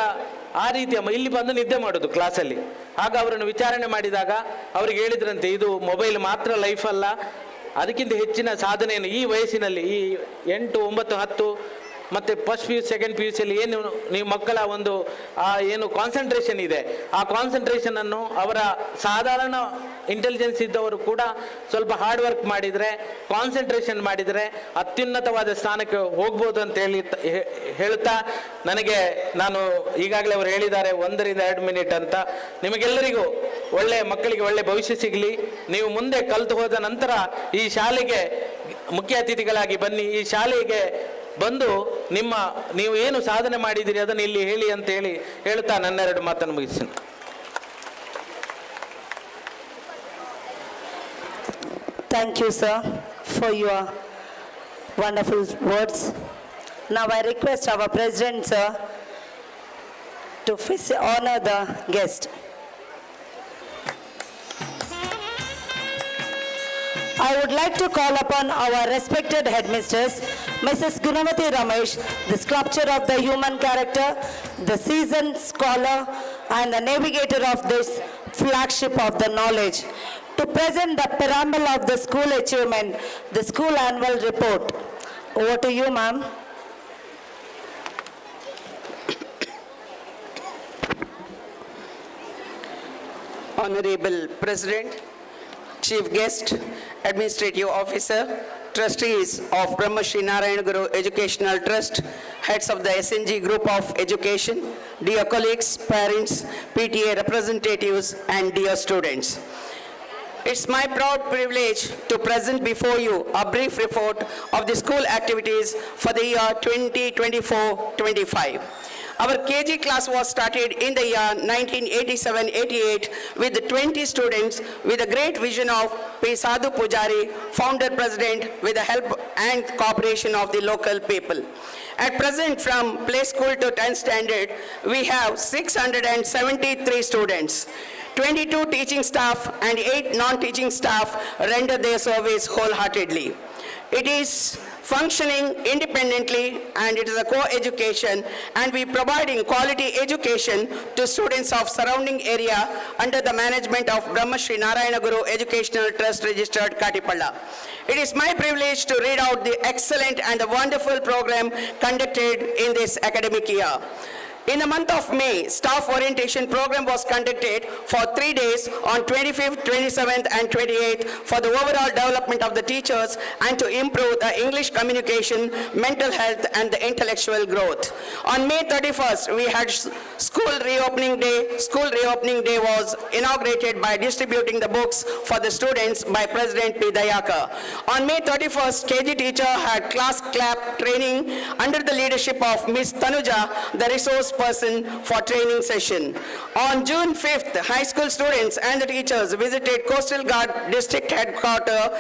ಆ ರೀತಿಯ ಇಲ್ಲಿ ಬಂದು ನಿದ್ದೆ ಮಾಡೋದು ಕ್ಲಾಸಲ್ಲಿ. ಆಗ ಅವರನ್ನು ವಿಚಾರಣೆ ಮಾಡಿದಾಗ ಅವ್ರಿಗೆ ಹೇಳಿದ್ರಂತೆ, ಇದು ಮೊಬೈಲ್ ಮಾತ್ರ ಲೈಫ್ ಅಲ್ಲ, ಅದಕ್ಕಿಂತ ಹೆಚ್ಚಿನ ಸಾಧನೆಯನ್ನು ಈ ವಯಸ್ಸಿನಲ್ಲಿ, ಈ 8, 9, 10 ಮತ್ತು ಫಸ್ಟ್ PU ಸೆಕೆಂಡ್ PUCಯಲ್ಲಿ ಏನು ನೀವು ಮಕ್ಕಳ ಏನು ಕಾನ್ಸಂಟ್ರೇಷನ್ ಇದೆ, ಆ ಕಾನ್ಸಂಟ್ರೇಷನನ್ನು ಅವರ ಸಾಧಾರಣ ಇಂಟೆಲಿಜೆನ್ಸ್ ಇದ್ದವರು ಕೂಡ ಸ್ವಲ್ಪ ಹಾರ್ಡ್ ವರ್ಕ್ ಮಾಡಿದರೆ, ಕಾನ್ಸಂಟ್ರೇಷನ್ ಮಾಡಿದರೆ ಅತ್ಯುನ್ನತವಾದ ಸ್ಥಾನಕ್ಕೆ ಹೋಗ್ಬೋದು ಅಂತ ಹೇಳ್ತಾ ನಾನು ಈಗಾಗಲೇ ಅವರು ಹೇಳಿದ್ದಾರೆ 1 ರಿಂದ 2 ಮಿನಿಟ್ ಅಂತ. ನಿಮಗೆಲ್ಲರಿಗೂ ಮಕ್ಕಳಿಗೆ ಒಳ್ಳೆ ಭವಿಷ್ಯ ಸಿಗಲಿ. ನೀವು ಮುಂದೆ ಕಲಿತು ಹೋದ ನಂತರ ಈ ಶಾಲೆಗೆ ಮುಖ್ಯ ಅತಿಥಿಗಳಾಗಿ ಬನ್ನಿ. ಈ ಶಾಲೆಗೆ ಬಂದು ನೀವು ಏನು ಸಾಧನೆ ಮಾಡಿದ್ದೀರಿ ಅದನ್ನು ಇಲ್ಲಿ ಹೇಳಿ ಅಂತ ಹೇಳುತ್ತಾ ನನ್ನ 2 ಮಾತನ್ನು ಮುಗಿಸ್ತೀನಿ. Thank you, sir, for your wonderful words. Now I request our president, sir, to honor the guest. I would like to call upon our respected headmistress, Mrs. Gunavati Ramesh, the sculptor of the human character, the seasoned scholar, and the navigator of this flagship of the knowledge, to present the preamble of the school achievement, the school annual report. Over to you, ma'am. Honorable President, Chief Guest, Administrative Officer, Trustees of Brahma Shri Narayana Guru Educational Trust, Heads of the SNG Group of Education, dear colleagues, parents, PTA representatives, and dear students. It's my proud privilege to present before you a brief report of the school activities for the year 2024-25. Our KG class was started in the year 1987-88 with 20 students with a great vision of P. Sadhu Pujari, founder president, with the help and cooperation of the local people. At present, from play school to 10th standard, we have 673 students. 22 teaching staff and 8 non-teaching staff render their service wholeheartedly. It is functioning independently and it is a co-education, and we providing quality education to students of surrounding area under the management of Brahma Shri Narayana Guru Educational Trust registered Katipalla. It is my privilege to read out the excellent and the wonderful program conducted in this academic year. In the month of May, staff orientation program was conducted for 3 days on 25th, 27th and 28th for the overall development of the teachers and to improve the English communication, mental health and the intellectual growth. On May 31st, we had school reopening day. School reopening day was inaugurated by distributing the books for the students by President P. Dayakar. On May 31st, KG teacher had class clap training under the leadership of Ms. Tanuja, the resource person for training session. On June 5th, high school students and the teachers visited Coastal Guard District Headquarters,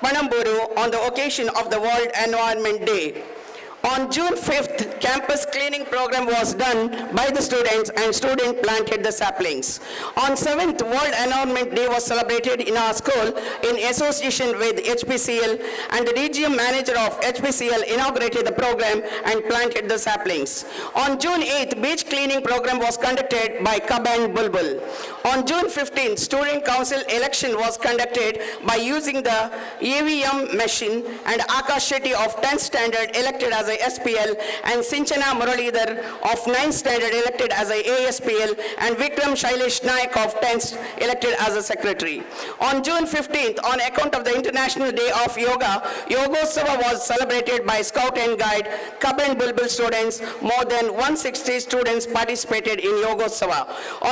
Panamburu, on the occasion of the World Environment Day. On June 5th, campus cleaning program was done by the students and students planted the saplings. On 7th, World Environment Day was celebrated in our school in association with HPCL, and the DGM manager of HPCL inaugurated the program and planted the saplings. On June 8th, beach cleaning program was conducted by Kaban Bulbul. On June 15th, student council election was conducted by using the EVM machine, and Akash Shetty of 10th standard elected as a SPL, and Sinchana Muralidhar of 9th standard elected as a ASPL, and Vikram Shailesh Naik of 10th elected as a secretary. On June 15th, on account of the International Day of Yoga, Yogotsava was celebrated by Scout and Guide, Kaban Bulbul students. More than 160 students participated in Yogotsava.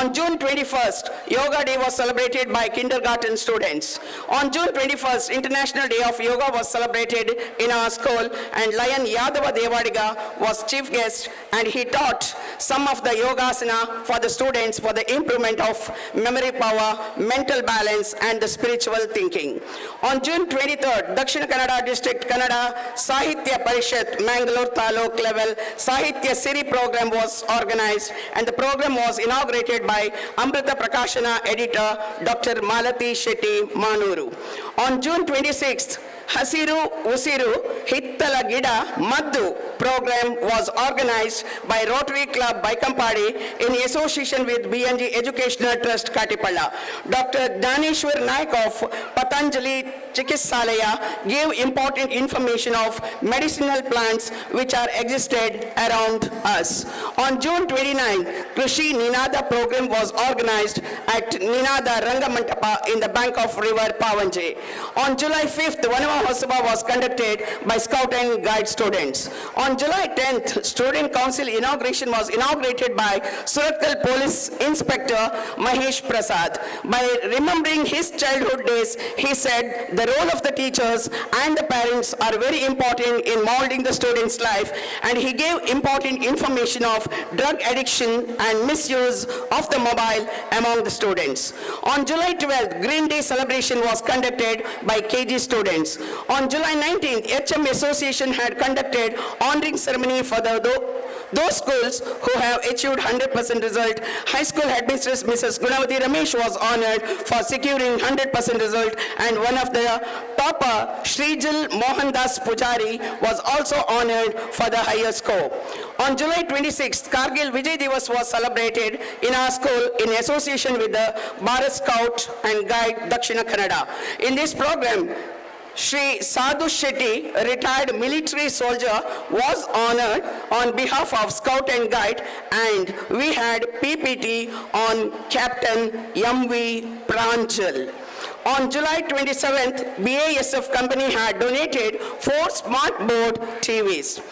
On June 21st, 21st, Yoga Day was celebrated by kindergarten students. On June 21st, International Day of Yoga was celebrated in our school, and Lion Yadava Devadiga was chief guest, and he taught some of the yogasana for the students for the improvement of memory power, mental balance, and the spiritual thinking. On June 23rd, Dakshina Kannada District Kannada Sahitya Parishat Mangalore Taluk level Sahitya Siri program was organized, and the program was inaugurated by Amrita Prakashana editor Dr. Malati Shetty Manuru. On June 26th, Hasiru Usiru Hittala Gida Maddu program was organized by Rotary Club Baikampadi in association with BNG Educational Trust Katipalla. Dr. Daneshwar Naik of Patanjali Chikisalaya gave important information of medicinal plants which are existed around us. On June 29, Krishi Ninada program was organized at Ninada Rangamantapa in the bank of river Pavanje. On July 5th, Vanava Mahotsav was conducted by Scout and Guide students. On July 10th, Student Council inauguration was inaugurated by Suratkal Police Inspector Mahesh Prasad. By remembering his childhood days, he said the role of the teachers and the parents are very important in molding the student's life, and he gave important information of drug addiction and misuse of the mobile among the students. On July 12th, Green Day celebration was conducted by KG students. On July 19th, HM Association had conducted honoring ceremony for those schools who have achieved 100% result. High school headmistress Mrs. Gunavati Ramesh was honored for securing 100% result, and one of the topper, Srijal Mohandas Pujari, was also honored for the higher score. On July 26th, Kargil Vijay Divas was celebrated in our school in association with the Bharat Scout and Guide Dakshina Kannada. In this program, Shri Sadhu Shetty, retired military soldier, was honored on behalf of Scout and Guide, and we had PPT on Captain M.V. Pranchal. On July 27th, BASF company had donated 4 smart board TVs.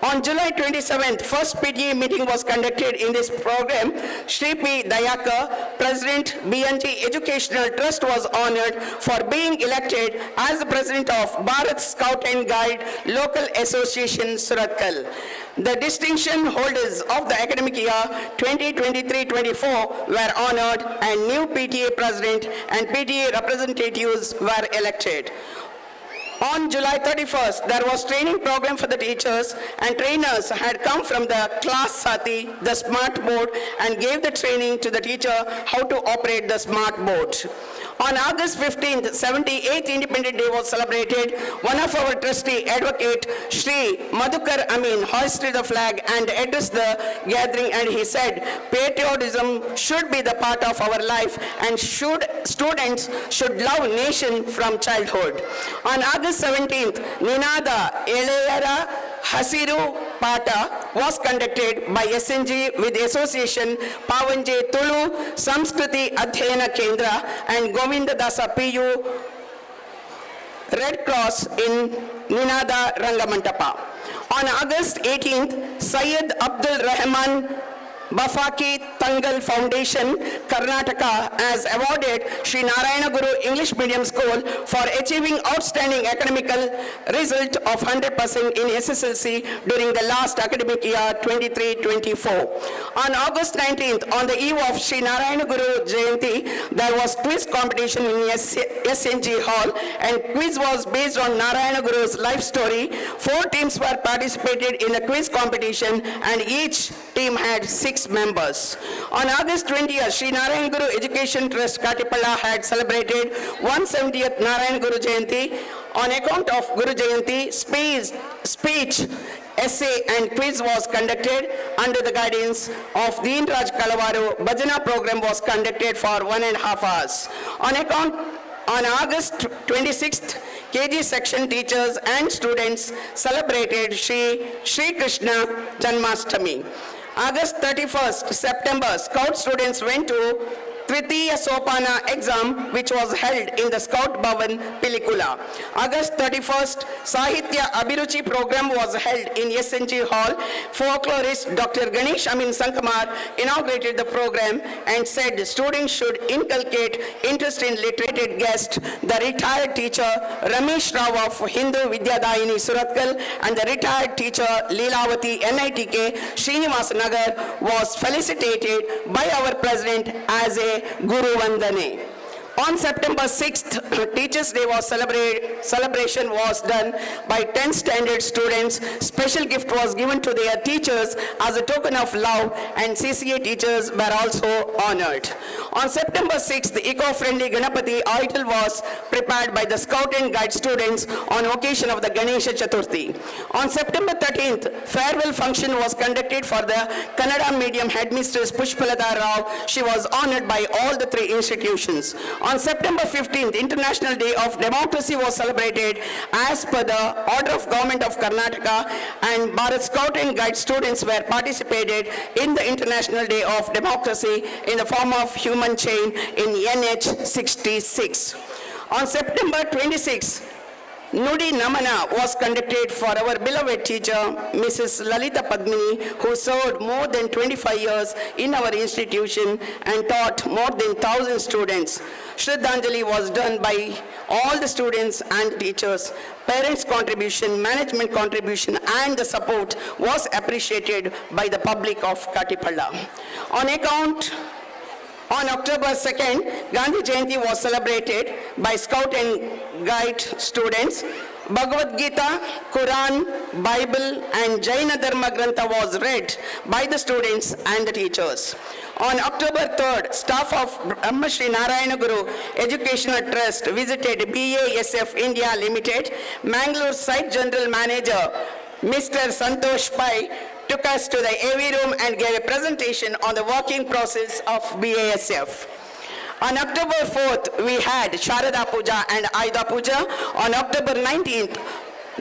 On July 27th, first PTA meeting was conducted in this program. Shri P. Dayakar, President BNG Educational Trust, was honored for being elected as the President of Bharat Scout and Guide Local Association Suratkal. The distinction holders of the academic year 2023-24 were honored, and new PTA President and PTA representatives were elected. On July 31st, there was training program for the teachers, and trainers had come from the class Sati, the smart board, and gave the training to the teacher how to operate the smart board. On August 15th, 78th Independence Day was celebrated. One of our trustee, Advocate Shri Madhukar Amin, hoisted the flag and addressed the gathering, and he said, patriotism should be the part of our life, and students should love nation from childhood. On August 17th, Ninada Elayara Hasiru Pata was conducted by SNG with Association Pavanje Tulu Samskriti Adhyayana Kendra and Govinda Dasa PU Red Cross in Ninada Rangamantapa. On August 18th, Syed Abdul Rahman Bafaki Tangal Foundation, Karnataka, has awarded Sri Narayana Guru English Medium School for achieving outstanding academical result of 100% in SSLC during the last academic year 23-24. On August 19th, on the eve of Sri Narayana Guru Jayanti, there was quiz competition in SNG Hall, and quiz was based on Narayana Guru's life story. 4 teams were participated in the quiz competition, and each team had 6 members. On August 20th, Sri Narayana Guru Education Trust Katipalla had celebrated 170th Narayana Guru Jayanti. On account of Guru Jayanti, speech, essay and quiz was conducted under the guidance of Deen Raj Kalavaru. Bhajana program was conducted for 1.5 hours. On August 26th, KG section teachers and students celebrated Shri Krishna Janmashtami. August 31st, September, Scout students went to Tritiya Sopana exam, which was held in the Scout Bhavan, Pilikula. August 31st, Sahitya Abhiruchi program was held in SNG Hall. Folklorist Dr. Ganesh Amin Sankamar inaugurated the program and said students should inculcate interest in literature guest, the retired teacher Ramesh Rao of Hindu Vidyadayini Suratkal and the retired teacher Leelavati NITK Srinivas Nagar was felicitated by our president as a Guru Vandane. On September 6th, Teachers' Day was celebration was done by 10 standard students. Special gift was given to their teachers as a token of love, and CCA teachers were also honored. On September 6th, the eco-friendly Ganapati idol was prepared by the Scout and Guide students on occasion of the Ganesha Chaturthi. On September 13th, farewell function was conducted for the Kannada medium headmistress Pushpalata Rao. She was honored by all the 3 institutions. On September 15th, International Day of Democracy was celebrated as per the order of Government of Karnataka, and Bharat Scout and Guide students were participated in the International Day of Democracy in the form of human chain in NH 66. On September 26th, Nudi Namana was conducted for our beloved teacher, Mrs. Lalita Padmini, who served more than 25 years in our institution and taught more than 1,000 students. Shraddhanjali was done by all the students and teachers. Parents' contribution, management contribution, and the support was appreciated by the public of Katipalla. On October 2nd, Gandhi Jayanti was celebrated by Scout and Guide students. Bhagavad Gita, Quran, Bible, and Jaina Dharma Grantha was read by the students and the teachers. On October 3rd, staff of Brahma Shri Narayana Guru Educational Trust visited BASF India Limited. Mangalore Site General Manager Mr. Santosh Pai took us to the AV room and gave a presentation on the working process of BASF. On October 4th, we had Sharada Puja and Ayudha Puja. On October 19th,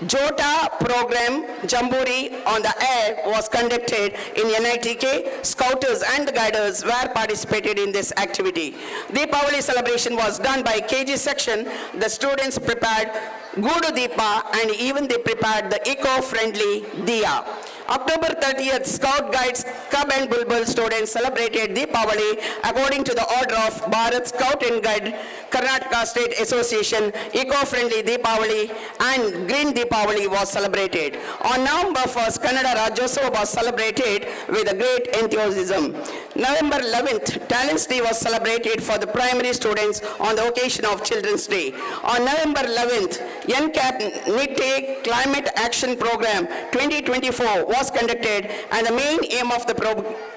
Jota program Jamburi on the air was conducted in NITK. Scouters and the guiders were participated in this activity. Deepavali celebration was done by KG section. The students prepared Gudu Deepa and even they prepared the eco-friendly Diya. October 30th, Scout Guides, Cub and Bulbul students celebrated Deepavali according to the order of Bharat Scout and Guide Karnataka State Association. Eco-friendly Deepavali and Green Deepavali was celebrated. On November 1st, Kannada Rajyotsava was celebrated with a great enthusiasm. November 11th, Talents Day was celebrated for the primary students on the occasion of Children's Day. On November 11th, NCAP NITE Climate Action Program 2024 was conducted, and the main aim of the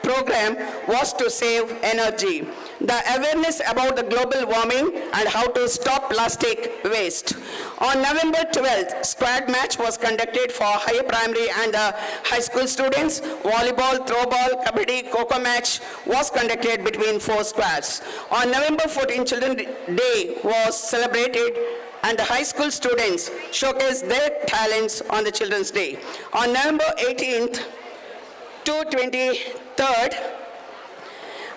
program was to save energy. The awareness about the global warming and how to stop plastic waste. On November 12th, squad match was conducted for higher primary and high school students. Volleyball, throwball, kabaddi, kho match was conducted between 4 squads. On November 14th, Children's Day was celebrated and the high school students showcased their talents on the Children's Day. On November 18th to 23rd,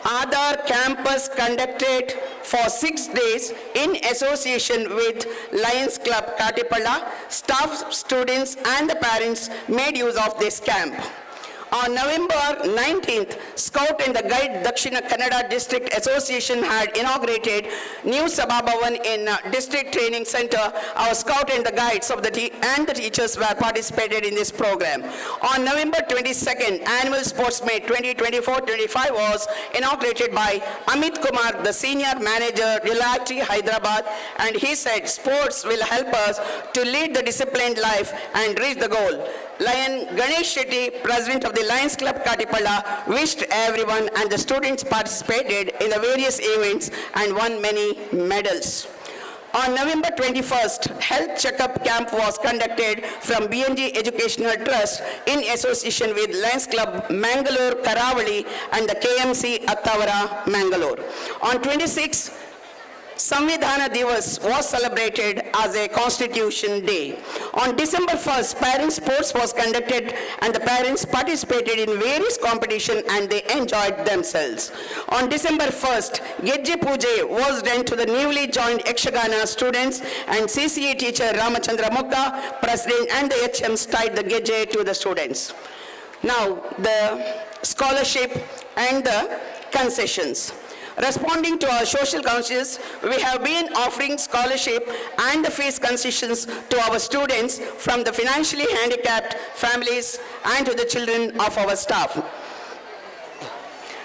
Aadhar campus conducted for 6 days in association with Lions Club Katipalla. Staff, students and the parents made use of this camp. On November 19th, Scout and the Guide Dakshina Kannada District Association had inaugurated new Sabha Bhavan in District Training Center. Our Scout and the Guides of the the teachers were participated in this program. On November 22nd, Annual Sports Meet 2024-25 was inaugurated by Amit Kumar, the Senior Manager, Relati, Hyderabad, and he said sports will help us to lead the disciplined life and reach the goal. Lion Ganesh Shetty, President of the Lions Club Katipalla, wished everyone and the students participated in the various events and won many medals. On November 21st, health checkup camp was conducted from BNG Educational Trust in association with Lions Club Mangalore Karavali and the KMC Attavara Mangalore. On 26th, Samvidhana Divas was celebrated as a Constitution Day. On December 1st, parents' sports was conducted and the parents participated in various competitions and they enjoyed themselves. On December 1st, Gejje Puja was done to the newly joined Yakshagana students and CCA teacher Ramachandra Mukka, president and the HMs tied the Gejje to the students. Now, the scholarship and the concessions. Responding to our social conscience, we have been offering scholarship and the fees concessions to our students from the financially handicapped families and to the children of our staff.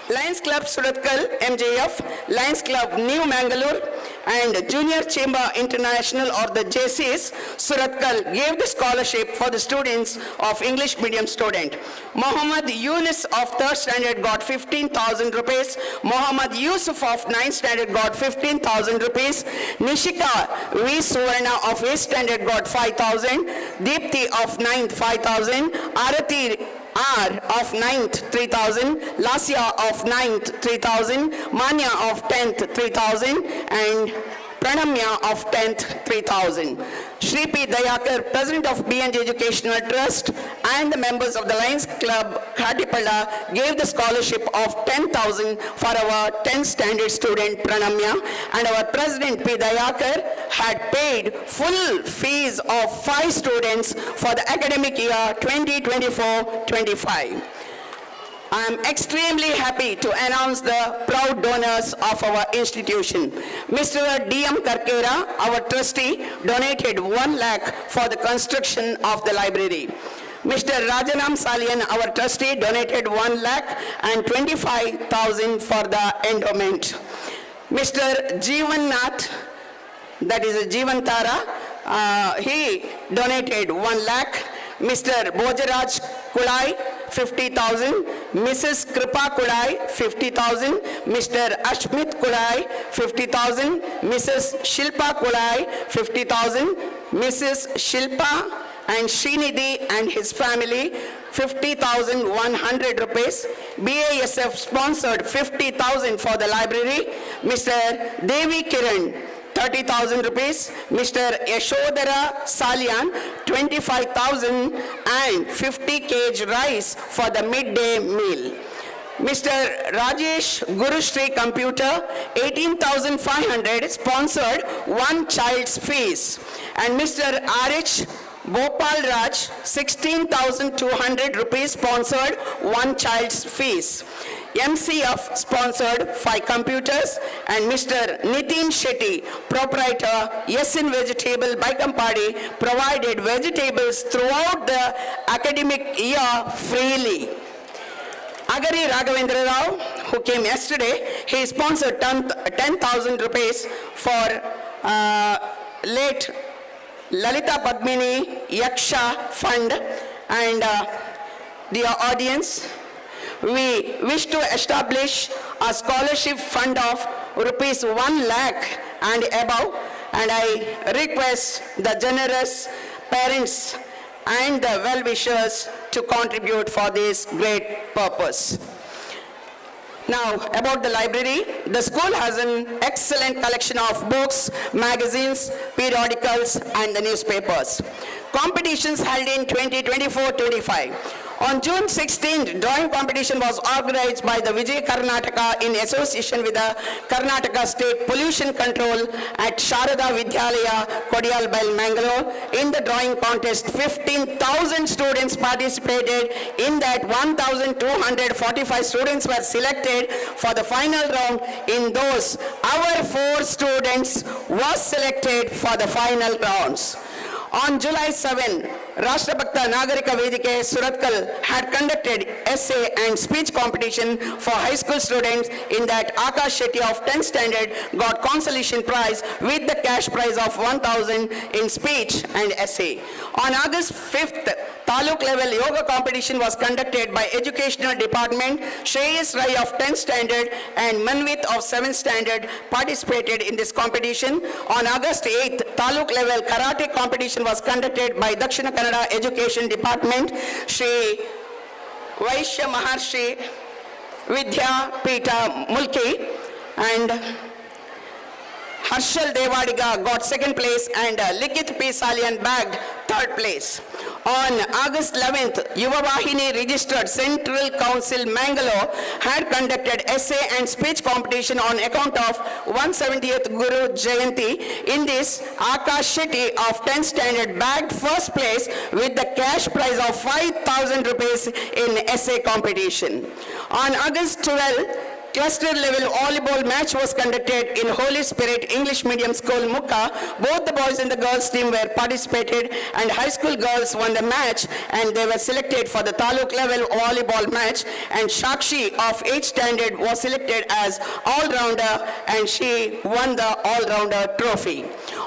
Lions Club Suratkal, MJF, Lions Club New Mangalore, and Junior Chamber International or the JCs, Suratkal gave the scholarship for the students of English medium student. Mohammad Yunus of 3rd standard got 15,000 rupees. Mohammad Yusuf of 9th standard got 15,000 rupees. Nishika V. Suvarna of 8th standard got 5,000. Deepthi of 9th 5,000. Arati R of 9th 3,000, Lasya of 9th 3,000, Manya of 10th 3,000 and Pranamya of 10th 3,000. Shri P. Dayakar, President of BNJ Educational Trust and the members of the Lions Club Khatipalla gave the scholarship of 10,000 for our 10th standard student Pranamya, and our President P. Dayakar had paid full fees of 5 students for the academic year 2024-25. I am extremely happy to announce the proud donors of our institution. Mr. D.M. Karkera, our trustee, donated 1 lakh for the construction of the library. Mr. Rajanam Salian, our trustee, donated 1 lakh and 25,000 for the endowment. Mr. Jeevan Nath, that is Jeevan Tara, he donated 1 lakh. Mr. Bojaraj Kulai, 50,000. Mrs. Kripa Kulai, 50,000. Mr. Ashmit Kulai, 50,000. Mrs. Shilpa Kulai, 50,000. Mrs. Shilpa and Srinidhi and his family, 50,100 rupees. BASF sponsored 50,000 for the library. Mr. Devi Kiran, 30,000 rupees. Mr. Yashodhara Salian, 25,000 and 50 kg rice for the midday meal. Mr. Rajesh Gurushri Computer, 18,500 sponsored 1 child's fees. And Mr. RH Bhopal Raj, 16,200 rupees sponsored 1 child's fees. MCF sponsored 5 computers, and Mr. Nitin Shetty, proprietor Yesin Vegetable by Kampadi, provided vegetables throughout the academic year freely. Agari Raghavendra Rao, who came yesterday, he sponsored 10,000 rupees for late Lalita Padmini Yaksha Fund. And dear audience, we wish to establish a scholarship fund of rupees 1 lakh and above, and I request the generous parents and the well-wishers to contribute for this great purpose. Now, about the library, the school has an excellent collection of books, magazines, periodicals, and the newspapers. Competitions held in 2024-25. On June 16th, drawing competition was organized by the Vijay Karnataka in association with the Karnataka State Pollution Control at Sharada Vidyalaya, Kodiyalbel, Mangalore. In the drawing contest, 15,000 students participated. In that, 1,245 students were selected for the final round. In those, our 4 students was selected for the final rounds. On July 7, Rashtrabhakta Nagarika Vedike Suratkal had conducted essay and speech competition for high school students. In that, Akash Shetty of 10th standard got consolation prize with the cash prize of 1,000 in speech and essay. On August 5th, Taluk level yoga competition was conducted by Educational Department. Shreyas Rai of 10th standard and Manvit of 7th standard participated in this competition. On August 8th, Taluk level karate competition was conducted by Dakshina Kannada Education Department. Shri Vaishya Maharshi Vidya Pita Mulki and Harshal Devadiga got second place and Likith P. Salian bagged third place. On August 11th, Yuva Vahini registered Central Council Mangalore had conducted essay and speech competition on account of 170th Guru Jayanti. In this, Akash Shetty of 10th standard bagged first place with the cash prize of 5,000 rupees in essay competition. On August 12th, cluster level volleyball match was conducted in Holy Spirit English Medium School, Mukka. Both the boys and the girls team were participated and high school girls won the match and they were selected for the Taluk level volleyball match, and Shakshi of 8th standard was selected as all-rounder and she won the all-rounder trophy.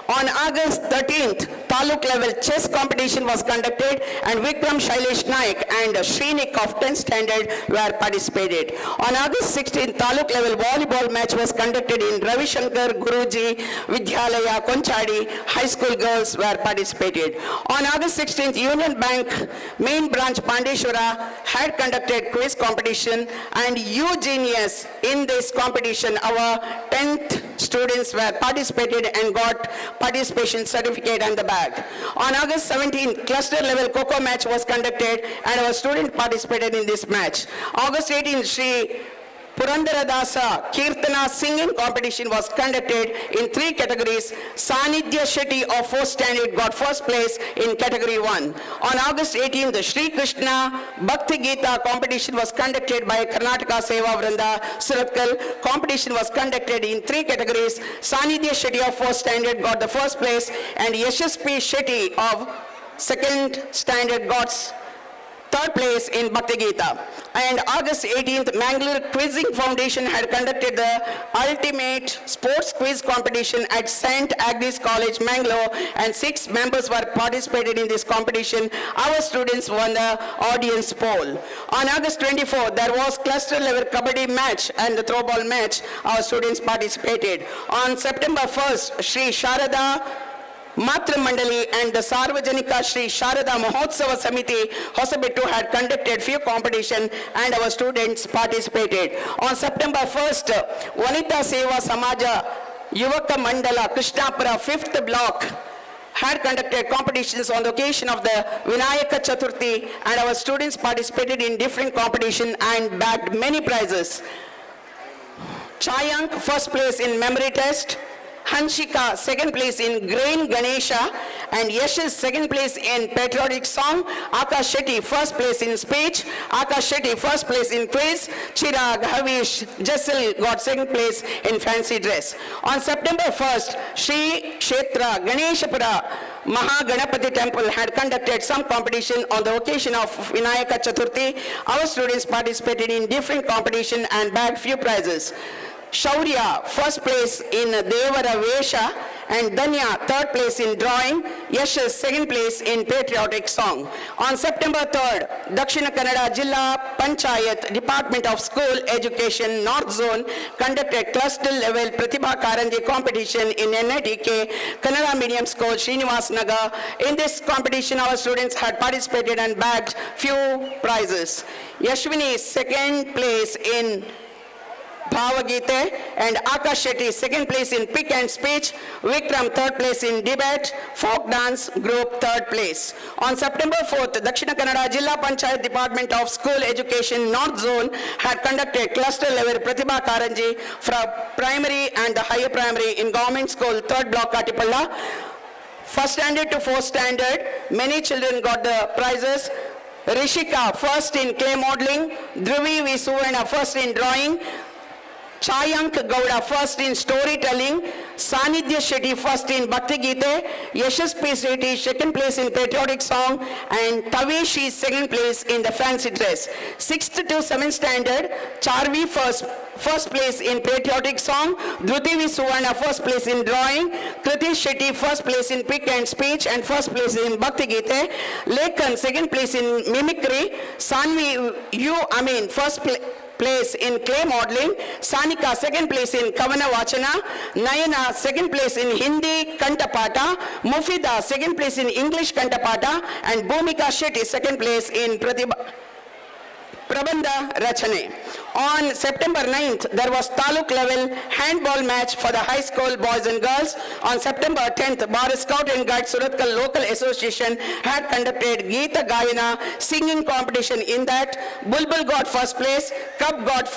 On August 13th, Taluk level chess competition was conducted and Vikram Shailesh Naik and Srinik of 10th standard were participated. On August 16th, Taluk level volleyball match was conducted in Ravi Shankar Guruji Vidyalaya Konchadi. High school girls were participated. On August 16th, Union Bank main branch Pandeshwara had conducted quiz competition, and Eugenius in this competition, our 10th students were participated and got participation certificate and the bag. On August 17th, cluster level Kho match was conducted and our student participated in this match. August 18th, Sri Purandaradasa Kirtana singing competition was conducted in 3 categories. Sanidhya Shetty of 4th standard got first place in category 1. On August 18th, the Sri Krishna Bhakti Gita competition was conducted by Karnataka Seva Vranda Suratkal. Competition was conducted in 3 categories. Sanidhya Shetty of 4th standard got the first place and Yashasvi Shetty of 2nd standard got third place in Bhakti Gita. And August 18th, Mangalore Quizzing Foundation had conducted the ultimate sports quiz competition at St. Agnes College, Mangalore, and 6 members were participated in this competition. Our students won the audience poll. On August 24th, there was cluster level kabaddi match and the throwball match. Our students participated. On September 1st, Sri Sharada Matra Mandali and the Sarvajanika Sri Sharada Mahotsava Samiti Hosabittu had conducted few competition and our students participated. On September 1st, Vanita Seva Samaja Yuvaka Mandala Krishnapura 5th block had conducted competitions on the occasion of the Vinayaka Chaturthi, and our students participated in different competition and bagged many prizes. Chayank first place in memory test, Hanshika second place in Grain Ganesha, and Yashish second place in patriotic song. Akash Shetty first place in speech. Akash Shetty first place in quiz. Chirag, Havish, Jessel got second place in fancy dress. On September 1st, Sri Kshetra Ganeshapura Mahaganapati Temple had conducted some competition on the occasion of Vinayaka Chaturthi. Our students participated in different competition and bagged few prizes. Shaurya first place in Devara Vesha, and Danya third place in drawing. Yashish second place in patriotic song. On September 3rd, Dakshina Kannada Jilla Panchayat Department of School Education North Zone conducted cluster level Pratibha Karanji competition in NITK Kannada Medium School Srinivas Nagar. In this competition, our students had participated and bagged few prizes. Yashwini second place in Bhavagite and Akash Shetty second place in pick and speech. Vikram third place in debate. Folk dance group third place. On September 4th, Dakshina Kannada Jilla Panchayat Department of School Education North Zone had conducted cluster level Pratibha Karanji from primary and the higher primary in government school 3rd block Katipalla. 1st standard to 4th standard, many children got the prizes. Rishika first in clay modeling. Dhruvi V. Suvarna first in drawing. Chayank Gowda first in storytelling, Sanidhya Shetty first in Bhakti Gita, Yashish P. Shetty second place in patriotic song, and Taveshi second place in the fancy dress. 6th to 7th standard, Charvi first place in patriotic song, Dhruti V. Suvarna first place in drawing, Kriti Shetty first place in pick and speech and first place in Bhakti Gita, Lekhan second place in mimicry, Sanvi U. Amin first place in clay modeling, Sanika second place in Kavana Vachana, Nayana second place in Hindi Kantapata, Mufida second place in English Kantapata, and Bhumika Shetty second place in Prabandha Rachane. On September 9th, there was Taluk level handball match for the high school boys and girls. On September 10th, Bharat Scout and Guide Suratkal Local Association had conducted Geeta Gayana singing competition. In that, Bulbul got first place, Cub got